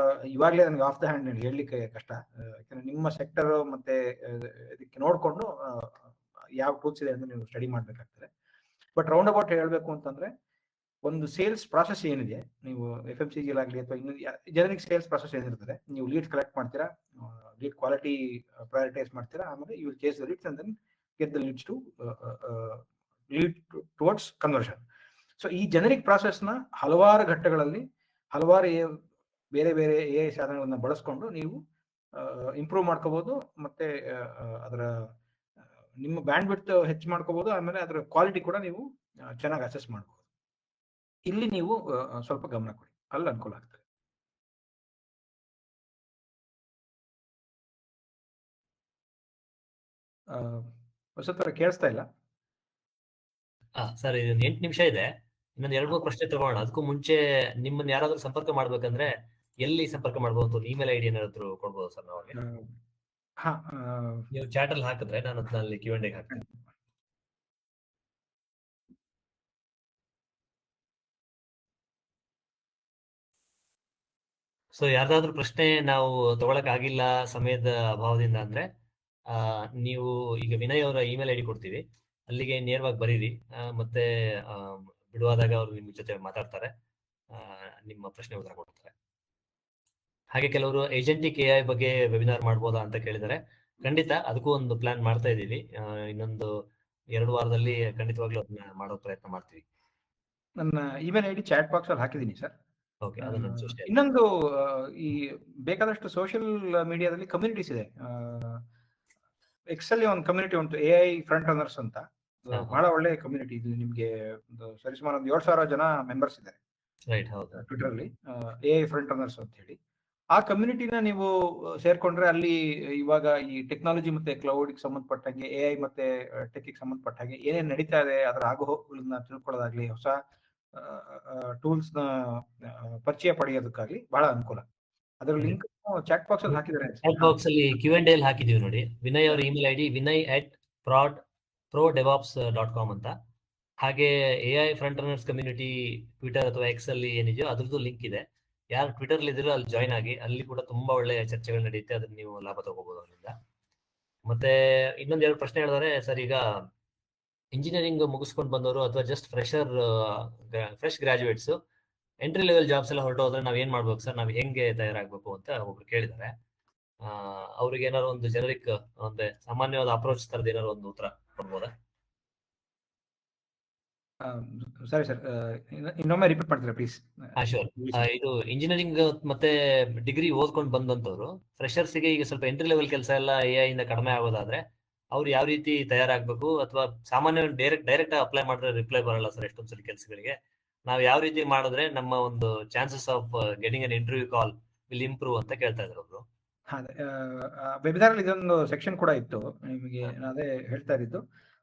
ಇವಾಗಲೇ ನನಗೆ ಆಫ್ ದ ಹ್ಯಾಂಡ್ ಹೇಳಲಿಕ್ಕೆ ಕಷ್ಟ. ಯಾಕಂದ್ರೆ ನಿಮ್ಮ ಸೆಕ್ಟರ್ ಮತ್ತೆ ಇದಕ್ಕೆ ನೋಡಿಕೊಂಡು ಯಾವ ಟೂಲ್ಸ್ ಇದೆ ಅಂತ ನೀವು ಸ್ಟಡಿ ಮಾಡಬೇಕಾಗ್ತದೆ. ಬಟ್ ರೌಂಡ್ ಅಬೌಟ್ ಹೇಳಬೇಕು ಅಂತಂದ್ರೆ, ಒಂದು ಸೇಲ್ಸ್ ಪ್ರಾಸೆಸ್ ಏನಿದೆ, ನೀವು FMCG ಆಗಲಿ ಅಥವಾ ಇನ್ನು ಜನರಿಕ್ ಸೇಲ್ಸ್ ಪ್ರಾಸೆಸ್ ಏನಿರ್ತದೆ, ನೀವು ಲೀಡ್ ಕಲೆಕ್ಟ್ ಮಾಡ್ತೀರಾ, ಲೀಡ್ ಕ್ವಾಲಿಟಿ ಪ್ರಯಾರಿಟೈಸ್ ಮಾಡ್ತೀರಾ, ಆಮೇಲೆ you will chase the leads and then get the leads to lead towards conversion. So ಈ ಜನರಿಕ್ ಪ್ರಾಸೆಸ್ನ ಹಲವಾರು ಘಟ್ಟಗಳಲ್ಲಿ ಹಲವಾರು ಬೇರೆ ಬೇರೆ AI ಸಾಧನಗಳನ್ನ ಬಳಸ್ಕೊಂಡು ನೀವು ಇಂಪ್ರೂವ್ ಮಾಡ್ಕೋಬಹುದು. ಮತ್ತೆ ಅದರ ನಿಮ್ಮ ಬ್ಯಾಂಡ್ ವಿಡ್ತ್ ಹೆಚ್ಚು ಮಾಡ್ಕೋಬಹುದು. ಆಮೇಲೆ ಅದರ ಕ್ವಾಲಿಟಿ ಕೂಡ ನೀವು ಚೆನ್ನಾಗಿ ಅಸೆಸ್ ಮಾಡಬಹುದು. ಇಲ್ಲಿ ನೀವು ಸ್ವಲ್ಪ ಗಮನ ಕೊಡಿ, ಅಲ್ಲಿ ಅನುಕೂಲ ಆಗ್ತದೆ. ಹೊಸತರ ಕೇಳಿಸ್ತಾ ಇಲ್ಲ ಸರ್, ಇದು 8 ನಿಮಿಷ ಇದೆ. ಇನ್ನೊಂದು 2-3 ಪ್ರಶ್ನೆ ತಗೋಣ. ಅದಕ್ಕೂ ಮುಂಚೆ ನಿಮ್ಮನ್ನ ಯಾರಾದ್ರೂ ಸಂಪರ್ಕ ಮಾಡ್ಬೇಕಂದ್ರೆ ಎಲ್ಲಿ ಸಂಪರ್ಕ ಮಾಡಬಹುದು? ಇಮೇಲ್ ಐಡಿ ಏನಾದ್ರು ಕೊಡ್ಬೋದು ಸರ್ ನಾವು? ನೀವು ಚಾಟ್ ಅಲ್ಲಿ ಹಾಕಿದ್ರೆ ನಾನು ಅದನ್ನ ಅಲ್ಲಿ Q&A ಹಾಕ್ತೀನಿ. ಸೊ ಯಾರ್ದಾದ್ರೂ ಪ್ರಶ್ನೆ ನಾವು ತಗೊಳಕ್ ಆಗಿಲ್ಲ ಸಮಯದ ಅಭಾವದಿಂದ ಅಂದ್ರೆ, ನೀವು ಈಗ ವಿನಯ್ ಅವರ ಇಮೇಲ್ ಐಡಿ ಕೊಡ್ತೀವಿ, ಅಲ್ಲಿಗೆ ನೇರವಾಗಿ ಬರೀರಿ. ಮತ್ತೆ ಬಿಡುವಾದಾಗ ಅವರು ನಿಮ್ಮ ಜೊತೆ ಮಾತಾಡ್ತಾರೆ, ನಿಮ್ಮ ಪ್ರಶ್ನೆ ಉತ್ತರ ಕೊಡ್ತಾರೆ. ಹಾಗೆ ಕೆಲವರು ಏಜೆಂಟಿಕ್ AI ಬಗ್ಗೆ ವೆಬಿನಾರ್ ಮಾಡ್ಬೋದಾ ಅಂತ ಕೇಳಿದರೆ, ಖಂಡಿತ ಅದಕ್ಕೂ ಒಂದು ಪ್ಲಾನ್ ಮಾಡ್ತಾ ಇದ್ದೀವಿ. ಇನ್ನೊಂದು 2 ವಾರದಲ್ಲಿ ಖಂಡಿತವಾಗ್ಲೂ ಅದನ್ನ ಮಾಡೋ ಪ್ರಯತ್ನ ಮಾಡ್ತೀವಿ. ನನ್ನ ಇಮೇಲ್ ಐಡಿ ಚಾಟ್ ಬಾಕ್ಸ್ ಅಲ್ಲಿ ಹಾಕಿದ್ದೀನಿ ಸರ್. ಓಕೆ, ಅದನ್ನ ಇನ್ನೊಂದು, ಈ ಬೇಕಾದಷ್ಟು ಸೋಷಿಯಲ್ ಮೀಡಿಯಾದಲ್ಲಿ ಕಮ್ಯುನಿಟೀಸ್ ಇದೆ. ಎಕ್ಸಲ್ಲಿ ಒಂದು ಕಮ್ಯುನಿಟಿ ಉಂಟು, AI ಫ್ರಂಟ್ ರನ್ನರ್ಸ್ ಅಂತ. ಬಹಳ ಒಳ್ಳೆ ಕಮ್ಯುನಿಟಿ. ಇದು ನಿಮ್ಗೆ ಸರಿಸುಮಾರು 7,000 ಜನ ಮೆಂಬರ್ಸ್ ಇದ್ದಾರೆ ಟ್ವಿಟರ್ ಅಲ್ಲಿ, AI ಫ್ರಂಟ್ ರನ್ನರ್ಸ್ ಅಂತ ಹೇಳಿ. ಆ ಕಮ್ಯುನಿಟಿನ ನೀವು ಸೇರ್ಕೊಂಡ್ರೆ ಅಲ್ಲಿ ಇವಾಗ ಈ ಟೆಕ್ನಾಲಜಿ ಮತ್ತೆ ಕ್ಲೌಡ್ ಸಂಬಂಧಪಟ್ಟಂಗೆ, AI ಮತ್ತೆ ಟೆಕ್ ಸಂಬಂಧಪಟ್ಟ ಹಾಗೆ ಏನೇನ್ ನಡೀತಾ ಇದೆ ಅದರ ಆಗುಹೋಗುಗಳನ್ನ ತಿಳ್ಕೊಳ್ಳೋದಾಗ್ಲಿ, ಹೊಸ ಟೂಲ್ಸ್ ನ ಪರಿಚಯ ಪಡೆಯೋದಕ್ಕಾಗ್ಲಿ ಬಹಳ ಅನುಕೂಲ. ಅದರ ಲಿಂಕ್ ಚಾಟ್ ಬಾಕ್ಸ್ ಅಲ್ಲಿ ಹಾಕಿದ್ದಾರೆ. ಚಾಟ್ ಬಾಕ್ಸ್ ಅಲ್ಲಿ Q&A ಅಲ್ಲಿ ಹಾಕಿದೀವಿ ನೋಡಿ. ವಿನಯ್ ಅವರ ಇಮೇಲ್ ಐಡಿ vinay@prodevops.com ಅಂತ. ಹಾಗೆ AI front runners community Twitter ಅಥವಾ ಎಕ್ಸ್ ಅಲ್ಲಿ ಏನಿದೆಯೋ ಅದ್ರದ್ದು ಲಿಂಕ್ ಇದೆ. ಯಾರು ಟ್ವಿಟರ್ ಅಲ್ಲಿ ಇದ್ರೂ ಅಲ್ಲಿ ಜಾಯ್ನ್ ಆಗಿ, ಅಲ್ಲಿ ಕೂಡ ತುಂಬಾ ಒಳ್ಳೆ ಚರ್ಚೆಗಳು ನಡೆಯುತ್ತೆ, ಅದನ್ನ ನೀವು ಲಾಭ ತಗೋಬಹುದು ಅಲ್ಲಿಂದ. ಮತ್ತೆ ಇನ್ನೊಂದ್ 2 ಪ್ರಶ್ನೆ ಹೇಳಿದಾರೆ ಸರ್. ಈಗ ಇಂಜಿನಿಯರಿಂಗ್ ಮುಗಿಸ್ಕೊಂಡು ಬಂದವರು ಅಥವಾ just fresh graduates entry level jobs ಎಲ್ಲ ಹೊರಟೋದ್ರೆ ನಾವ್ ಏನ್ ಮಾಡ್ಬೇಕು ಸರ್, ನಾವ್ ಹೆಂಗೆ ತಯಾರಾಗ್ಬೇಕು ಅಂತ ಒಬ್ರು ಕೇಳಿದ್ದಾರೆ. ಅವ್ರಿಗೆ ಏನಾದ್ರು ಒಂದು ಜನರಿಕ್ ಅಂದ್ರೆ ಸಾಮಾನ್ಯವಾದ ಅಪ್ರೋಚ್ ತರದ ಏನಾದ್ರು ಒಂದು ಉತ್ತರ ಕೊಡ್ಬೋದಾ? ಸರಿ ಸರ್, ಇನ್ನೊಮ್ಮೆ ರಿಪೀಟ್ ಮಾಡ್ತೀರಾ ಪ್ಲೀಸ್? ಶೋರ್. ಇದು ಇಂಜಿನಿಯರಿಂಗ್ ಮತ್ತೆ ಡಿಗ್ರಿ ಓದ್ಕೊಂಡು ಬಂದಂತವ್ರು ಫ್ರೆಶರ್ಸ್ಗೆ ಈಗ ಸ್ವಲ್ಪ ಎಂಟ್ರಿ ಲೆವೆಲ್ ಕೆಲಸ ಎಲ್ಲ AI ಇಂದ ಕಡಿಮೆ ಆಗೋದಾದ್ರೆ ಅವ್ರು ಯಾವ ರೀತಿ ತಯಾರಾಗ್ಬೇಕು? ಅಥವಾ ಸಾಮಾನ್ಯ ಡೈರೆಕ್ಟ್ ಅಪ್ಲೈ ಮಾಡಿದ್ರೆ ರಿಪ್ಲೈ ಬರಲ್ಲ ಸರ್ ಎಷ್ಟೊಂದ್ಸಲಿ ಕೆಲಸಗಳಿಗೆ. ನಾವ್ ಯಾವ ರೀತಿ ಮಾಡಿದ್ರೆ ನಮ್ಮ ಒಂದು chances of getting an interview call will improve ಅಂತ ಕೇಳ್ತಾ ಇದ್ರು ಒಬ್ರು. ವೆಬಿನಾರ್ ಅಲ್ಲಿ ಇದೊಂದು ಸೆಕ್ಷನ್ ಕೂಡ ಇತ್ತು. ನಿಮಗೆ ಅದೇ ಹೇಳ್ತಾ ಇದ್ದು,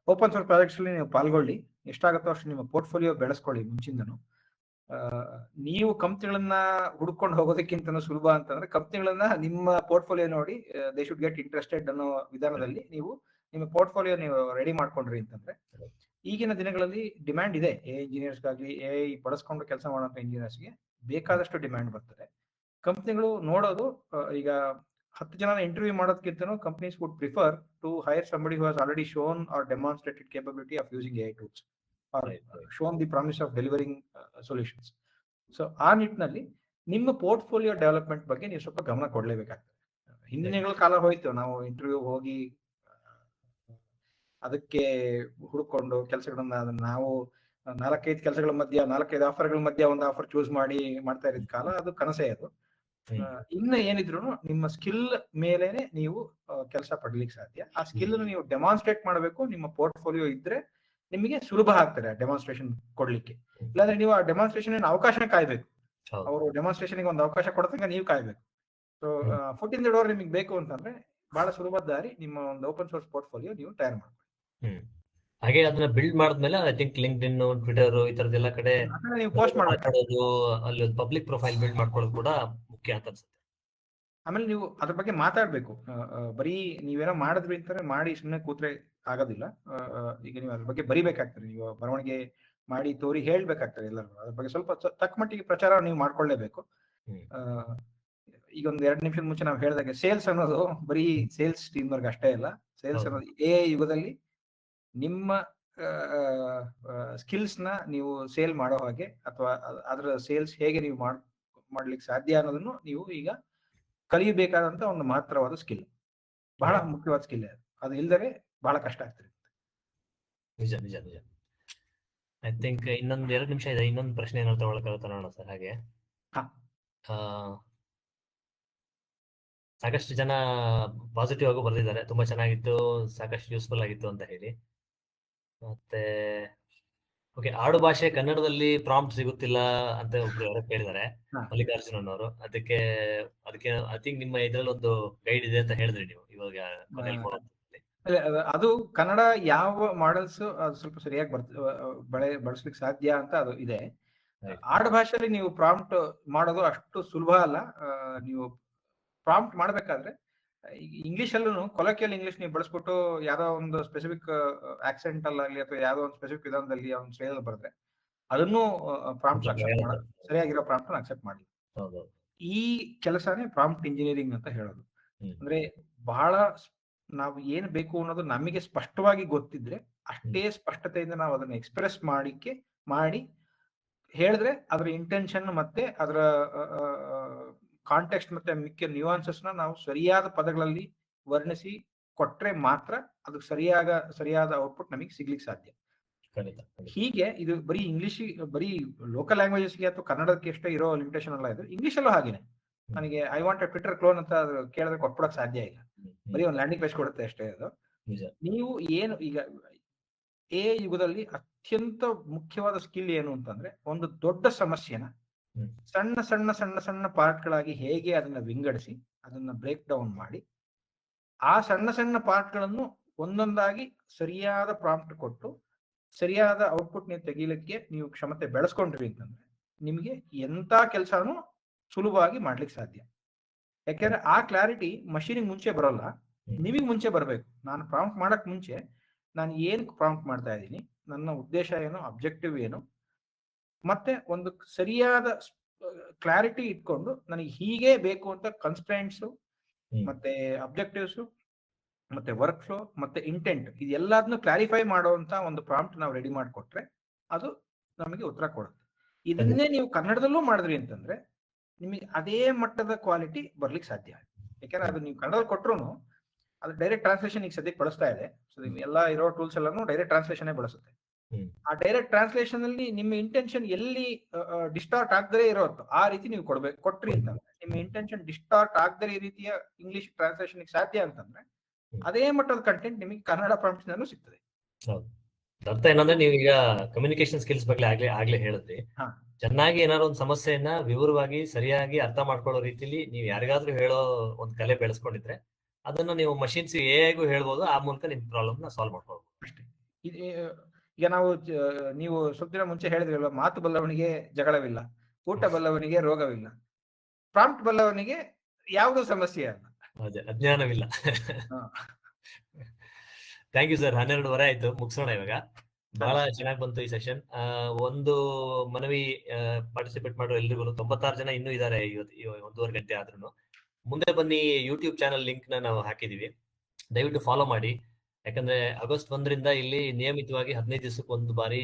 ಓಪನ್ ಸೋರ್ಸ್ ಪ್ರಾಜೆಕ್ಟ್ಸ್ ಅಲ್ಲಿ ನೀವು ಪಾಲ್ಗೊಳ್ಳಿ, ಎಷ್ಟಾಗುತ್ತೋ ಅಷ್ಟು ನಿಮ್ಮ ಪೋರ್ಟ್ಫೋಲಿಯೋ ಬೆಳೆಸ್ಕೊಳ್ಳಿ ಮುಂಚಿಂದನು. ನೀವು ಕಂಪ್ನಿಗಳನ್ನ ಹುಡ್ಕೊಂಡು ಹೋಗೋದಕ್ಕಿಂತ ಸುಲಭ ಅಂತಂದ್ರೆ ಕಂಪ್ನಿಗಳನ್ನ ನಿಮ್ಮ ಪೋರ್ಟ್ಫೋಲಿಯೋ ನೋಡಿ ದೇ ಶುಡ್ ಗೆಟ್ ಇಂಟ್ರೆಸ್ಟೆಡ್ ಅನ್ನೋ ವಿಧಾನದಲ್ಲಿ ನೀವು ನಿಮ್ಮ ಪೋರ್ಟ್ಫೋಲಿಯೋ ನೀವು ರೆಡಿ ಮಾಡ್ಕೊಂಡ್ರಿ ಅಂತಂದ್ರೆ ಈಗಿನ ದಿನಗಳಲ್ಲಿ ಡಿಮ್ಯಾಂಡ್ ಇದೆ. ಇಂಜಿನಿಯರ್ಸ್ಗಾಗ್ಲಿ AI ಬಳಸ್ಕೊಂಡು ಕೆಲಸ ಮಾಡುವಂತ ಇಂಜಿನಿಯರ್ಸ್ಗೆ ಬೇಕಾದಷ್ಟು ಡಿಮ್ಯಾಂಡ್ ಬರ್ತದೆ. ಕಂಪ್ನಿಗಳು ನೋಡೋದು ಈಗ 10 ಜನ ಇಂಟರ್ವ್ಯೂ ಮಾಡೋದಕ್ಕಿಂತ companies would prefer to hire somebody who has already shown or demonstrated capability of using AI tools or shown the promise of delivering solutions. So ಆ ನಿಟ್ಟಿನಲ್ಲಿ ನಿಮ್ಮ ಪೋರ್ಟ್ಫೋಲಿಯೋ ಡೆವಲಪ್ಮೆಂಟ್ ಬಗ್ಗೆ ನೀವು ಸ್ವಲ್ಪ ಗಮನ ಕೊಡ್ಲೇಬೇಕಾಗ್ತದೆ. ಹಿಂದಿನ ಕಾಲ ಹೋಯ್ತು, ನಾವು ಇಂಟರ್ವ್ಯೂ ಹೋಗಿ ಅದಕ್ಕೆ ಹುಡುಕೊಂಡು ಕೆಲಸಗಳನ್ನ ಅದನ್ನ ನಾವು 4-5 ಕೆಲಸಗಳ ಮಧ್ಯ 4-5 ಆಫರ್ಗಳ ಮಧ್ಯ ಒಂದು ಆಫರ್ ಚೂಸ್ ಮಾಡಿ ಮಾಡ್ತಾ ಇರೋದ್ ಕಾಲ ಅದು ಕನಸೇ ಅದು. ಇನ್ನ ಏನಿದ್ರು ನಿಮ್ಮ ಸ್ಕಿಲ್ ಮೇಲೆನೆ ನೀವು ಕೆಲಸ ಪಡ್ಲಿಕ್ಕೆ ಸಾಧ್ಯ. ಆ ಸ್ಕಿಲ್ ನೀವು ಡೆಮಾನ್ಸ್ಟ್ರೇಟ್ ಮಾಡಬೇಕು. ನಿಮ್ಮ ಪೋರ್ಟ್ಫೋಲಿಯೋ ಇದ್ರೆ ನಿಮಗೆ ಸುಲಭ ಆಗ್ತದೆ ಡೆಮಾನ್ಸ್ಟ್ರೇಷನ್ ಕೊಡ್ಲಿಕ್ಕೆ. ಇಲ್ಲಾಂದ್ರೆ ನೀವು ಆ ಡೆಮಾನ್ಸ್ಟ್ರೇಷನ್ ಅವಕಾಶ ಕಾಯ್ಬೇಕು. ಅವರು ಡೆಮಾನ್ಸ್ಟ್ರೇಷನ್ ಒಂದು ಅವಕಾಶ ಕೊಡತಂಗ ನೀವು ಕಾಯ್ಬೇಕು. So foot in the door ನಿಮಗೆ ಬೇಕು ಅಂತಂದ್ರೆ ಬಹಳ ಸುಲಭ ದಾರಿ ನಿಮ್ಮ ಒಂದು ಓಪನ್ ಸೋರ್ಸ್ ಪೋರ್ಟ್ಫೋಲಿಯೋ ನೀವು ತಯಾರು ಮಾಡ್ಬೇಕು. ಹಾಗೆ ಅದನ್ನ ಬಿಲ್ಡ್ ಮಾಡಿದ್ಮೇಲೆ ಐ ಥಿಂಕ್ ಲಿಂಕ್ಡ್ಇನ್, ಟ್ವಿಟರ್ ಈ ತರದೆಲ್ಲ ಕಡೆ ನೀವು ಪೋಸ್ಟ್ ಮಾಡ್ಬೇಕು. ಅಲ್ಲಿ ಒಂದು ಪಬ್ಲಿಕ್ ಪ್ರೊಫೈಲ್ ಬಿಲ್ಡ್ ಮಾಡ್ಕೊಳ್ಳೋದು ಕೂಡ ಮುಖ್ಯ ಅಂತ ಅನ್ಸುತ್ತೆ. ಆಮೇಲೆ ನೀವು ಅದ್ರ ಬಗ್ಗೆ ಮಾತಾಡ್ಬೇಕು. ಬರೀ ನೀವೇನೋ ಮಾಡಿದ್ರಿ ಅಂತಾರೆ ಮಾಡಿ ಸುಮ್ಮನೆ ಕೂತ್ರೆ ಆಗೋದಿಲ್ಲ. ಈಗ ನೀವು ಅದ್ರ ಬಗ್ಗೆ ಬರಿಬೇಕಾಗ್ತದೆ. ನೀವು ಬರವಣಿಗೆ ಮಾಡಿ ತೋರಿ ಹೇಳ್ಬೇಕಾಗ್ತದೆ ಎಲ್ಲರೂ. ಅದ್ರ ಬಗ್ಗೆ ಸ್ವಲ್ಪ ತಕ್ಕ ಮಟ್ಟಿಗೆ ಪ್ರಚಾರ ನೀವು ಮಾಡ್ಕೊಳ್ಳೇಬೇಕು. ಈಗ ಒಂದು 2 ನಿಮಿಷದ ಮುಂಚೆ ನಾವು ಹೇಳಿದಾಗೆ ಸೇಲ್ಸ್ ಅನ್ನೋದು ಬರೀ ಸೇಲ್ಸ್ ಟೀಮ್ ವರ್ಗ ಅಷ್ಟೇ ಇಲ್ಲ. ಸೇಲ್ಸ್ ಅನ್ನೋದು AI ಯುಗದಲ್ಲಿ ನಿಮ್ಮ ಸ್ಕಿಲ್ಸ್ ನ ನೀವು ಸೇಲ್ ಮಾಡೋ ಹಾಗೆ ಅಥವಾ ಅದರ ಸೇಲ್ಸ್ ಹೇಗೆ ನೀವು ಮಾಡ್ಲಿಕ್ಕೆ ಸಾಧ್ಯ ಅನ್ನೋದನ್ನು ನೀವು ಈಗ ಕಲಿಯಬೇಕಾದಂತ ಒಂದು ಮಹತ್ತರವಾದ ಸ್ಕಿಲ್, ಬಹಳ ಮುಖ್ಯವಾದ ಸ್ಕಿಲ್. ಅದು ಇಲ್ದರೆ ಬಹಳ ಕಷ್ಟ ಆಗ್ತದೆ. ನಿಜ ನಿಜ ನಿಜ. ಐ ಥಿಂಕ್ ಇನ್ನೊಂದು 2 ನಿಮಿಷ ಇದೆ. ಇನ್ನೊಂದು ಪ್ರಶ್ನೆ ಏನಾದ್ರು ತಗೊಳಕಾಗುತ್ತಾ ನೋಡೋಣ ಸರ್. ಹಾಗೆ ಸಾಕಷ್ಟು ಜನ ಪಾಸಿಟಿವ್ ಆಗು ಬರ್ದಿದ್ದಾರೆ, ತುಂಬಾ ಚೆನ್ನಾಗಿತ್ತು, ಸಾಕಷ್ಟು ಯೂಸ್ಫುಲ್ ಆಗಿತ್ತು ಅಂತ ಹೇಳಿ. ಮತ್ತೆ ಓಕೆ, ಆಡು ಭಾಷೆ ಕನ್ನಡದಲ್ಲಿ ಪ್ರಾಂಪ್ಟ್ ಸಿಗುತ್ತಿಲ್ಲ ಅಂತ ಒಬ್ರು ಯಾರೋ ಕೇಳಿದ್ದಾರೆ, ಮಲ್ಲಿಕಾರ್ಜುನನ್ ಅವರು. ಅದಕ್ಕೆ ಐ ಥಿಂಕ್ ನಿಮ್ಮ ಇದ್ರಲ್ಲಿ ಒಂದು ಗೈಡ್ ಇದೆ ಅಂತ ಹೇಳಿದ್ರಿ ನೀವು ಇವಾಗ ಕೊನೆಯಲ್ಲಿ. ಅದು ಕನ್ನಡ ಯಾವ ಮಾಡೆಲ್ಸ್ ಅದು ಸ್ವಲ್ಪ ಸರಿಯಾಗಿ ಬಳಸ್ಲಿಕ್ಕೆ ಸಾಧ್ಯ ಅಂತ ಅದು ಇದೆ. ಆಡು ಭಾಷೆಯಲ್ಲಿ ನೀವು ಪ್ರಾಂಪ್ಟ್ ಮಾಡೋದು ಅಷ್ಟು ಸುಲಭ ಅಲ್ಲ. ನೀವು ಪ್ರಾಂಪ್ಟ್ ಮಾಡ್ಬೇಕಾದ್ರೆ ಇಂಗ್ಲಿಷ್ ಅಲ್ಲೂ ಕೊಲೋಕಿಯಲ್ ಇಂಗ್ಲಿಷ್ ನೀವು ಬಳಸ್ಬಿಟ್ಟು ಯಾವ್ದೋ ಒಂದು ಸ್ಪೆಸಿಫಿಕ್ ಆಕ್ಸೆಂಟ್ ಅಲ್ಲಾಗ್ಲಿ ಅಥವಾ ಯಾವ್ದೋ ಒಂದು ಸ್ಪೆಸಿಫಿಕ್ ವಿಧಾನದಲ್ಲಿ ಅವ್ನು ಸ್ಟೈಲ್ ಬರೆದ್ರೆ ಅದನ್ನು ಪ್ರಾಂಪ್ಟ್ ಅಕ್ಸೆಪ್ಟ್ ಮಾಡ, ಸರಿಯಾಗಿರೋ ಪ್ರಾಂಪ್ಟ್ ಅಕ್ಸೆಪ್ಟ್ ಮಾಡಿ. ಈ ಕೆಲಸನೇ ಪ್ರಾಂಪ್ಟ್ ಇಂಜಿನಿಯರಿಂಗ್ ಅಂತ ಹೇಳೋದು. ಅಂದ್ರೆ ಬಹಳ ನಾವು ಏನ್ ಬೇಕು ಅನ್ನೋದು ನಮಗೆ ಸ್ಪಷ್ಟವಾಗಿ ಗೊತ್ತಿದ್ರೆ ಅಷ್ಟೇ ಸ್ಪಷ್ಟತೆಯಿಂದ ನಾವು ಅದನ್ನ ಎಕ್ಸ್ಪ್ರೆಸ್ ಮಾಡಿ ಹೇಳಿದ್ರೆ ಅದರ ಇಂಟೆನ್ಷನ್ ಮತ್ತೆ ಅದರ ಕಾಂಟೆಕ್ಸ್ಟ್ ಮತ್ತೆ ಮಿಕ್ಕ ನ್ಯೂಯಾನ್ಸಸ್ ನಾವು ಸರಿಯಾದ ಪದಗಳಲ್ಲಿ ವರ್ಣಿಸಿ ಕೊಟ್ರೆ ಮಾತ್ರ ಅದು ಸರಿಯಾದ ಔಟ್ಪುಟ್ ನಮಗೆ ಸಿಗ್ಲಿಕ್ಕೆ ಸಾಧ್ಯ. ಹೀಗೆ ಇದು ಬರೀ ಇಂಗ್ಲಿಷ್, ಬರೀ ಲೋಕಲ್ ಲ್ಯಾಂಗ್ವೇಜಸ್ಗೆ ಅಥವಾ ಕನ್ನಡಕ್ಕೆ ಎಷ್ಟೇ ಇರೋ ಲಿಮಿಟೇಷನ್ ಎಲ್ಲ ಇದೆ. ಇಂಗ್ಲಿಷ್ ಅಲ್ಲೂ ಹಾಗೇನೆ. ನನಗೆ I want a Twitter clone ಅಂತ ಕೇಳಿದ್ರೆ ಕೊಟ್ಬಿಡಕ್ ಸಾಧ್ಯ ಇಲ್ಲ. ಬರೀ ಒಂದು ಲ್ಯಾಂಡಿಂಗ್ ಪೇಜ್ ಕೊಡುತ್ತೆ ಅಷ್ಟೇ ಅದು. ನೀವು ಏನು ಈಗ AI ಯುಗದಲ್ಲಿ ಅತ್ಯಂತ ಮುಖ್ಯವಾದ ಸ್ಕಿಲ್ ಏನು ಅಂತಂದ್ರೆ ಒಂದು ದೊಡ್ಡ ಸಮಸ್ಯೆನ ಸಣ್ಣ ಸಣ್ಣ ಸಣ್ಣ ಸಣ್ಣ ಪಾರ್ಟ್ಗಳಾಗಿ ಹೇಗೆ ಅದನ್ನ ವಿಂಗಡಿಸಿ ಅದನ್ನ ಬ್ರೇಕ್ ಡೌನ್ ಮಾಡಿ ಆ ಸಣ್ಣ ಸಣ್ಣ ಪಾರ್ಟ್ಗಳನ್ನು ಒಂದೊಂದಾಗಿ ಸರಿಯಾದ ಪ್ರಾಂಪ್ಟ್ ಕೊಟ್ಟು ಸರಿಯಾದ ಔಟ್ಪುಟ್ ನೀವು ತೆಗೀಲಿಕ್ಕೆ ನೀವು ಕ್ಷಮತೆ ಬೆಳೆಸ್ಕೊಂಡ್ರಿ ಅಂತಂದ್ರೆ ನಿಮಗೆ ಎಂತ ಕೆಲಸನೂ ಸುಲಭವಾಗಿ ಮಾಡ್ಲಿಕ್ಕೆ ಸಾಧ್ಯ. ಯಾಕೆಂದ್ರೆ ಆ ಕ್ಲಾರಿಟಿ ಮಷೀನಿಗೆ ಮುಂಚೆ ಬರೋಲ್ಲ, ನಿಮಗೆ ಮುಂಚೆ ಬರಬೇಕು. ನಾನು ಪ್ರಾಂಪ್ಟ್ ಮಾಡಕ್ ಮುಂಚೆ ನಾನು ಏನ್ ಪ್ರಾಂಪ್ಟ್ ಮಾಡ್ತಾ ಇದ್ದೀನಿ, ನನ್ನ ಉದ್ದೇಶ ಏನು, ಅಬ್ಜೆಕ್ಟಿವ್ ಏನು, ಮತ್ತೆ ಒಂದು ಸರಿಯಾದ ಕ್ಲಾರಿಟಿ ಇಟ್ಕೊಂಡು ನನಗೆ ಹೀಗೆ ಬೇಕು ಅಂತ ಕನ್ಸ್ಟ್ರೈಂಟ್ಸ್ ಮತ್ತೆ ಅಬ್ಜೆಕ್ಟಿವ್ಸ್ ಮತ್ತೆ ವರ್ಕ್ ಫ್ಲೋ ಮತ್ತೆ ಇಂಟೆಂಟ್ ಇದೆಲ್ಲದನ್ನು ಕ್ಲಾರಿಫೈ ಮಾಡುವಂತ ಒಂದು ಪ್ರಾಂಪ್ಟ್ ನಾವು ರೆಡಿ ಮಾಡಿಕೊಟ್ರೆ ಅದು ನಮಗೆ ಉತ್ತರ ಕೊಡುತ್ತೆ. ಇದನ್ನೇ ನೀವು ಕನ್ನಡದಲ್ಲೂ ಮಾಡಿದ್ರಿ ಅಂತಂದ್ರೆ ನಿಮಗೆ ಅದೇ ಮಟ್ಟದ ಕ್ವಾಲಿಟಿ ಬರ್ಲಿಕ್ಕೆ ಸಾಧ್ಯ. ಯಾಕಂದ್ರೆ ಅದು ನೀವು ಕನ್ನಡದಲ್ಲಿ ಕೊಟ್ರು ಅದು ಡೈರೆಕ್ಟ್ ಟ್ರಾನ್ಸ್ಲೇಷನ್ ಈಗ ಸದ್ಯಕ್ಕೆ ಬಳಸ್ತಾ ಇದೆ. ಸೊ ಎಲ್ಲ ಇರೋ ಟೂಲ್ಸ್ ಎಲ್ಲಾನು ಡೈರೆಕ್ಟ್ ಟ್ರಾನ್ಸ್ಲೇಷನ್ ಬಳಸುತ್ತೆ. ಆ ಡೈರೆಕ್ಟ್ ಟ್ರಾನ್ಸ್ಲೇಷನ್ ಅಲ್ಲಿ ನಿಮ್ಮ ಇಂಟೆನ್ಷನ್ ಎಲ್ಲಿ ಡಿಸ್ಟಾರ್ಟ್ ಆಗದೇ ಇರೋದು ಆ ರೀತಿ ನೀವು ಕೊಟ್ರಿ ಅಂತಂದ್ರೆ ನಿಮ್ಮ ಇಂಟೆನ್ಷನ್ ಡಿಸ್ಟಾರ್ಟ್ ಆಗದೇ ಈ ರೀತಿಯ ಇಂಗ್ಲಿಷ್ ಟ್ರಾನ್ಸ್ಲೇಷನ್ ಸಾಧ್ಯ ಅಂತಂದ್ರೆ ಅದೇ ಮಟ್ಟದ ಕಂಟೆಂಟ್ ನಿಮಗೆ ಕನ್ನಡ ಪ್ರಾಂಪ್ಟ್ಸ್ ನಲ್ಲೂ ಸಿಗ್ತದೆ. ಅರ್ಥ ಏನಂದ್ರೆ ನೀವು ಈಗ ಕಮ್ಯುನಿಕೇಶನ್ ಸ್ಕಿಲ್ಸ್ ಬಗ್ಗೆ ಆಗ್ಲೇ ಹೇಳಿದ್ರಿ. ಚೆನ್ನಾಗಿ ಏನಾದ್ರು ಒಂದು ಸಮಸ್ಯೆಯನ್ನ ವಿವರವಾಗಿ ಸರಿಯಾಗಿ ಅರ್ಥ ಮಾಡ್ಕೊಳ್ಳೋ ರೀತಿಲಿ ನೀವು ಯಾರಿಗಾದ್ರೂ ಹೇಳೋ ಒಂದು ಕಲೆ ಬೆಳೆಸ್ಕೊಂಡಿದ್ರೆ ಅದನ್ನ ನೀವು ಮಷಿನ್ಸ್ ಹೇಗೂ ಹೇಳ್ಬೋದು. ಆ ಮೂಲಕ ನಿಮ್ ಪ್ರಾಬ್ಲಮ್ ನ ಸಾಲ್ವ್ ಮಾಡ್ಕೊಳ್ಬಹುದು ಅಷ್ಟೇ. ಈಗ ನಾವು ನೀವು ಸ್ವಲ್ಪ ದಿನ ಮುಂಚೆ ಹೇಳಿದ್ರಲ್ವ, ಮಾತು ಬಲ್ಲವನಿಗೆ ಜಗಳವಿಲ್ಲ, ಊಟ ಬಲ್ಲವನಿಗೆ ರೋಗವಿಲ್ಲ, ಪ್ರಾಂಪ್ಟ್ ಬಲ್ಲವನಿಗೆ ಯಾವುದೂ ಸಮಸ್ಯೆ ಅಲ್ಲ. ಅದೇ ಅಜ್ಞಾನವಿಲ್ಲ. ಹಾ. Thank you sir. 12:30 ಆಯ್ತು, ಮುಗಿಸೋಣ ಇವಾಗ. ಬಹಳ ಸರಿ. ಚೆನ್ನಾಗಿ ಬಂತು ಈ ಸೆಷನ್. ಒಂದು ಮನವಿ, ಪಾರ್ಟಿಸಿಪೇಟ್ ಮಾಡೋ ಎಲ್ರಿಗೂ 96 ಜನ ಇನ್ನೂ ಇದ್ದಾರೆ ಇವತ್ತು, 1.5 ಗಂಟೆ ಆದ್ರೂ. ಮುಂದೆ ಬನ್ನಿ, ಯೂಟ್ಯೂಬ್ ಚಾನಲ್ ಲಿಂಕ್ ನ ನಾವು ಹಾಕಿದೀವಿ, ದಯವಿಟ್ಟು ಫಾಲೋ ಮಾಡಿ. ಯಾಕಂದ್ರೆ ಆಗಸ್ಟ್ 1ರಿಂದ ಇಲ್ಲಿ ನಿಯಮಿತವಾಗಿ 15 ದಿವಸಕ್ಕೆ ಒಂದು ಬಾರಿ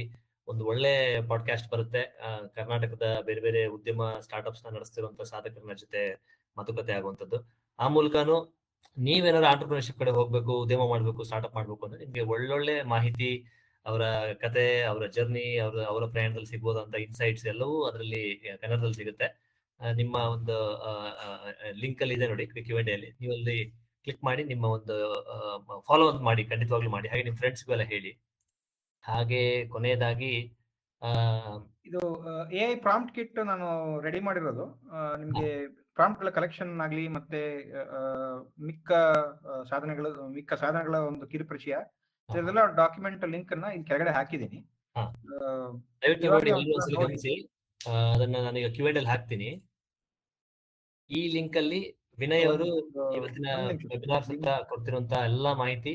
ಒಂದು ಒಳ್ಳೆ ಪಾಡ್ಕಾಸ್ಟ್ ಬರುತ್ತೆ. ಕರ್ನಾಟಕದ ಬೇರೆ ಬೇರೆ ಉದ್ಯಮ ಸ್ಟಾರ್ಟ್ಅಪ್ಸ್ ನ ನಡೆಸ್ತಿರುವಂತ ಸಾಧಕರ ಜೊತೆ ಮಾತುಕತೆ ಆಗುವಂತದ್ದು. ಆ ಮೂಲಕನು ನೀವೇನಾದ್ರು ಆಂಟರ್ಪ್ರಿನರ್ಶಿಪ್ ಕಡೆ ಹೋಗ್ಬೇಕು, ಉದ್ಯಮ ಮಾಡ್ಬೇಕು, ಸ್ಟಾರ್ಟ್ಅಪ್ ಮಾಡ್ಬೇಕು ಅಂದ್ರೆ ನಿಮ್ಗೆ ಒಳ್ಳೊಳ್ಳೆ ಮಾಹಿತಿ, ಅವರ ಕತೆ, ಅವರ ಜರ್ನಿ, ಅವರ ಪ್ರಯಾಣದಲ್ಲಿ ಸಿಗ್ಬೋದಂತ ಇನ್ಸೈಟ್ಸ್ ಎಲ್ಲವೂ ಅದರಲ್ಲಿ ಕನ್ನಡದಲ್ಲಿ ಸಿಗುತ್ತೆ. ನಿಮ್ಮ ಒಂದು ಲಿಂಕ್ ಅಲ್ಲಿ ಇದೆ ನೋಡಿ, Q&A ಅಲ್ಲಿ, ನೀವು ಅಲ್ಲಿ ಕ್ಲಿಕ್ ಮಾಡಿ ನಿಮ್ಮ ಒಂದು ಫಾಲೋ ಮಾಡಿ, ಖಂಡಿತವಾಗ್ಲೂ ಮಾಡಿ. ಹಾಗೆ ನಿಮ್ ಫ್ರೆಂಡ್ಸ್ಗೂ ಎಲ್ಲ ಹೇಳಿ. ಹಾಗೆ ಕೊನೆಯದಾಗಿ ಇದು AI ಪ್ರಾಂಪ್ಟ್ ಕಿಟ್ ನಾನು ರೆಡಿ ಮಾಡಿರೋದು. ನಿಮ್ಗೆ ಪ್ರಾಂಪ್ಟ್ ಗಳ ಕಲೆಕ್ಷನ್ ಆಗ್ಲಿ, ಮತ್ತೆ ಮಿಕ್ಕ ಸಾಧನಗಳ ಒಂದು ಕಿರುಪರಿಚಯ, ಇದೆಲ್ಲ ಡಾಕ್ಯುಮೆಂಟ್ ಲಿಂಕ್ ಅನ್ನ ಇಲ್ಲಿ ಕೆಳಗಡೆ ಹಾಕಿದ್ದೀನಿ. ದಯವಿಟ್ಟು ನೋಡಿ, ಒಂದ್ಸಲ ಗಮನಿಸಿ. ಅದನ್ನ ನಾನೀಗ Q&A ಅಲ್ಲಿ ಹಾಕ್ತೀನಿ. ಈ ಲಿಂಕ್ ಅಲ್ಲಿ ವಿನಯ್ ಅವರು ಇವತ್ತಿನ ವೆಬಿನಾರ್ ಸುತ್ತ ಕೊಡ್ತಿರುವಂತ ಎಲ್ಲಾ ಮಾಹಿತಿ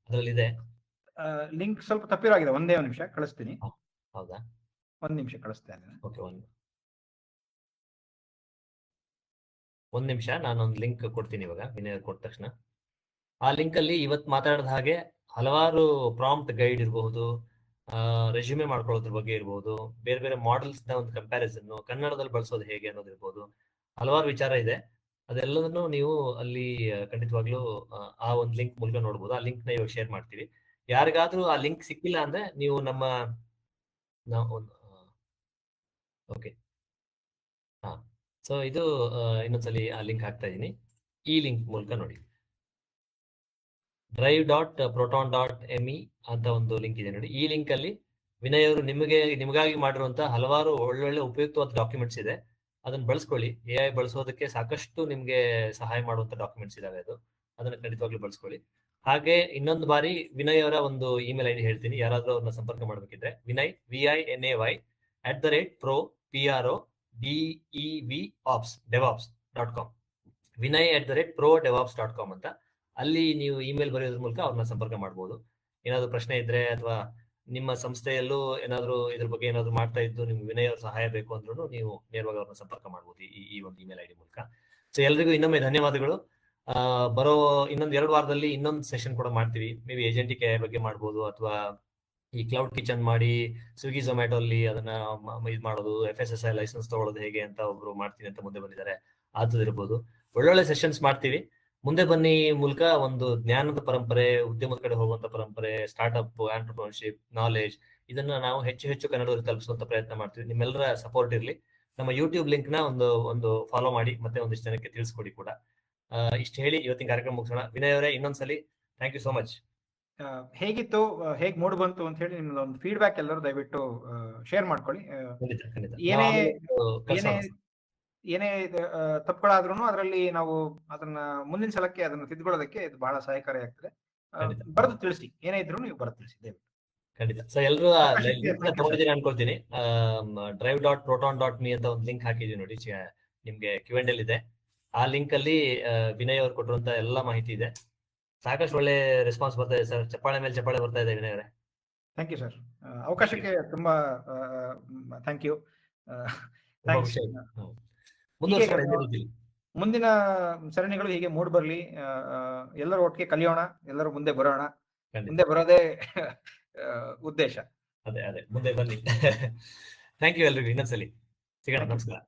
ಅದರಲ್ಲಿದೆ. ಲಿಂಕ್ ಸ್ವಲ್ಪ ತಪ್ಪಿರೋ ಆಗಿದೆ, ಒಂದೇ ಒಂದು ನಿಮಿಷ ಕಳಿಸ್ತೀನಿ. ಹೌದಾ? ಒಂದ್ ನಿಮಿಷ ಕಳಿಸ್ತೇನೆ. ಓಕೆ, ಒಂದ್ ನಿಮಿಷ, ನಾನೊಂದು ಲಿಂಕ್ ಕೊಡ್ತೀನಿ ಇವಾಗ. ವಿನಯ್ ಕೊಟ್ಟ ತಕ್ಷಣ ಆ ಲಿಂಕ್ ಅಲ್ಲಿ ಇವತ್ತು ಮಾತಾಡಿದ ಹಾಗೆ ಹಲವಾರು ಪ್ರಾಂಪ್ಟ್ ಗೈಡ್ ಇರಬಹುದು, ರೆಸ್ಯೂಮೆ ಮಾಡ್ಕೊಳ್ಳೋದ್ರ ಬಗ್ಗೆ ಇರಬಹುದು, ಬೇರೆ ಬೇರೆ ಮಾಡೆಲ್ಸ್ ನ ಒಂದು ಕಂಪ್ಯಾರಿಸನ್, ಕನ್ನಡದಲ್ಲಿ ಬಳಸೋದು ಹೇಗೆ ಅನ್ನೋದಿರ್ಬೋದು, ಹಲವಾರು ವಿಚಾರ ಇದೆ. ಅದೆಲ್ಲದನ್ನು ನೀವು ಅಲ್ಲಿ ಖಂಡಿತವಾಗ್ಲೂ ಆ ಒಂದು ಲಿಂಕ್ ಮೂಲಕ ನೋಡ್ಬೋದು. ಆ ಲಿಂಕ್ ನ ಇವಾಗ ಶೇರ್ ಮಾಡ್ತೀವಿ. ಯಾರಿಗಾದ್ರೂ ಆ ಲಿಂಕ್ ಸಿಕ್ಕಿಲ್ಲ ಅಂದ್ರೆ ನೀವು ಓಕೆ, ಹಾ, ಸೊ ಇದು ಇನ್ನೊಂದ್ಸಲಿ ಆ ಲಿಂಕ್ ಹಾಕ್ತಾ ಇದೀನಿ. ಈ ಲಿಂಕ್ ಮೂಲಕ ನೋಡಿ, drive.proton.me ಅಂತ ಒಂದು ಲಿಂಕ್ ಇದೆ ನೋಡಿ. ಈ ಲಿಂಕ್ ಅಲ್ಲಿ ವಿನಯ್ ಅವರು ನಿಮಗಾಗಿ ಮಾಡಿರುವಂತ ಹಲವಾರು ಒಳ್ಳೊಳ್ಳೆ ಉಪಯುಕ್ತವಾದ ಡಾಕ್ಯುಮೆಂಟ್ಸ್ ಇದೆ. ಅದನ್ನ ಬಳಸ್ಕೊಳ್ಳಿ. AI ಬಳಸೋದಕ್ಕೆ ಸಾಕಷ್ಟು ನಿಮ್ಗೆ ಸಹಾಯ ಮಾಡುವಂತ ಡಾಕ್ಯುಮೆಂಟ್ಸ್ ಇದಾವೆ. ಅದನ್ನ ಖಂಡಿತವಾಗ್ಲೂ ಬಳಸ್ಕೊಳ್ಳಿ. ಹಾಗೆ ಇನ್ನೊಂದು ಬಾರಿ ವಿನಯ್ ಅವರ ಒಂದು ಇಮೇಲ್ ID ಹೇಳ್ತೀನಿ, ಯಾರಾದ್ರೂ ಅವ್ರನ್ನ ಸಂಪರ್ಕ ಮಾಡ್ಬೇಕಿದ್ರೆ ವಿನಯ್ vinay@pro.devops.com, vinay@pro.devops.com ಅಂತ. ಅಲ್ಲಿ ನೀವು ಇಮೇಲ್ ಬರೆಯೋದ್ರ ಮೂಲಕ ಅವ್ರನ್ನ ಸಂಪರ್ಕ ಮಾಡ್ಬೋದು. ಏನಾದ್ರು ಪ್ರಶ್ನೆ ಇದ್ರೆ ಅಥವಾ ನಿಮ್ಮ ಸಂಸ್ಥೆಯಲ್ಲೂ ಏನಾದ್ರು ಇದ್ರ ಬಗ್ಗೆ ಏನಾದ್ರು ಮಾಡ್ತಾ ಇದ್ದು ನಿಮ್ಗೆ ವಿನಯ್ ಅವ್ರ ಸಹಾಯ ಬೇಕು ಅಂದ್ರೂ ನೀವು ನೇರವಾಗಿ ಅವ್ರನ್ನ ಸಂಪರ್ಕ ಮಾಡ್ಬೋದು ಈ ಒಂದು ಇಮೇಲ್ ID ಮೂಲಕ. ಸೊ ಎಲ್ರಿಗೂ ಇನ್ನೊಮ್ಮೆ ಧನ್ಯವಾದಗಳು. ಬರೋ ಇನ್ನೊಂದು 2 ವಾರದಲ್ಲಿ ಇನ್ನೊಂದು ಸೆಷನ್ ಕೂಡ ಮಾಡ್ತೀವಿ. ಮೇ ಬಿ ಏಜೆಂಟಿಕ್ AI ಬಗ್ಗೆ ಮಾಡ್ಬೋದು, ಅಥವಾ ಈ ಕ್ಲೌಡ್ ಕಿಚನ್ ಮಾಡಿ ಸ್ವಿಗ್ಗಿ ಝೊಮ್ಯಾಟೊ ಅಲ್ಲಿ ಅದನ್ನ ಇದು ಮಾಡೋದು, FSSAI ಲೈಸೆನ್ಸ್ ತಗೊಳ್ಳೋದು ಹೇಗೆ ಅಂತ ಒಬ್ರು ಮಾಡ್ತೀನಿ ಅಂತ ಮುಂದೆ ಬಂದಿದ್ದಾರೆ, ಇರ್ಬೋದು. ಒಳ್ಳೊಳ್ಳೆ ಸೆಷನ್ಸ್ ಮಾಡ್ತೀವಿ. ಮುಂದೆ ಬನ್ನಿ ಮೂಲಕ ಒಂದು ಜ್ಞಾನದ ಪರಂಪರೆ, ಉದ್ಯಮದ ಕಡೆ ಹೋಗುವಂತ ಪರಂಪರೆ, ಸ್ಟಾರ್ಟ್ಅಪ್, ಆಂಟರ್ಪ್ರಿನರ್ಶಿಪ್, ನಾಲೆಜ್, ಇದನ್ನ ನಾವು ಹೆಚ್ಚು ಕನ್ನಡದಲ್ಲಿ ತಲುಪಿಸುವಂತ ಪ್ರಯತ್ನ ಮಾಡ್ತೀವಿ. ನಿಮ್ಮೆಲ್ಲರ ಸಪೋರ್ಟ್ ಇರಲಿ. ನಮ್ಮ ಯೂಟ್ಯೂಬ್ ಲಿಂಕ್ ನ ಒಂದು ಫಾಲೋ ಮಾಡಿ, ಮತ್ತೆ ಒಂದಿಷ್ಟು ಜನಕ್ಕೆ ತಿಳಿಸ್ಕೊಡಿ ಕೂಡ. ಇಷ್ಟು ಹೇಳಿ ಇವತ್ತಿನ ಕಾರ್ಯಕ್ರಮ ಮುಗಿಸೋಣ. ವಿನಯ್ ಅವರೇ, ಇನ್ನೊಂದ್ಸಲಿ ಥ್ಯಾಂಕ್ ಯು ಸೋ ಮಚ್. ಹೇಗಿತ್ತು, ಹೇಗ್ ಮೂಡ್ ಬಂತು ಅಂತ ಹೇಳಿ ನಿಮ್ದು ಒಂದು ಫೀಡ್ಬ್ಯಾಕ್ ಎಲ್ಲರೂ ದಯವಿಟ್ಟು ಶೇರ್ ಮಾಡ್ಕೊಳ್ಳಿ. ಏನೇ ತಪ್ಪುಗಳಾದ್ರೂ ಅದರಲ್ಲಿ ನಾವು ಅದನ್ನ ಮುಂದಿನ ಸಲಕ್ಕೆ ಅದನ್ನ ತಿದ್ಕೊಳ್ಳೋದಕ್ಕೆ ಇದು ಬಹಳ ಸಹಾಯಕಾರಿ ಆಗ್ತದೆ. ಬರೆದು ತಿಳಿಸಿ, ಏನೇ ಇದ್ರು ನೀವು ಬರೆದು ತಿಳಿಸಿ ದಯವಿಟ್ಟು. ಖಂಡಿತ. ಸೊ ಎಲ್ಲರೂ ತಗೊಂಡಿದ್ದೀನಿ ಅನ್ಕೊಳ್ತೀನಿ. drive.proton.me ಅಂತ ಒಂದು ಲಿಂಕ್ ಹಾಕಿದೀವಿ ನೋಡಿ, ನಿಮ್ಗೆ Q&A ಇದೆ. ಆ ಲಿಂಕ್ ಅಲ್ಲಿ ವಿನಯ್ ಅವ್ರು ಕೊಟ್ಟಿರುವಂತ ಎಲ್ಲಾ ಮಾಹಿತಿ ಇದೆ. ಸಾಕಷ್ಟು ಒಳ್ಳೆ ರೆಸ್ಪಾನ್ಸ್ ಬರ್ತಾ ಇದೆ ಸರ್. ಚಪ್ಪಾಳೆ ಮೇಲೆ ಚಪ್ಪಾಳೆ ಬರ್ತಾ ಇದೆ ವಿನಯ್ ಅವರೇ. Thank you sir. ಅವಕಾಶಕ್ಕೆ ತುಂಬಾ ಥ್ಯಾಂಕ್ ಯು. ಮುಂದಿನ ಸರಣಿಗಳು ಹೀಗೆ ಮೂಡ್ ಬರ್ಲಿ, ಎಲ್ಲರೂ ಒಟ್ಟಿಗೆ ಕಲಿಯೋಣ, ಎಲ್ಲರೂ ಮುಂದೆ ಬರೋಣ. ಮುಂದೆ ಬರೋದೇ ಉದ್ದೇಶ. ಅದೇ ಮುಂದೆ ಬನ್ನಿ. ಥ್ಯಾಂಕ್ ಯು ಎಲ್ರಿಗೂ. ಇನ್ನೊಂದ್ಸಲಿ ಸಿಗೋಣ. ನಮಸ್ಕಾರ.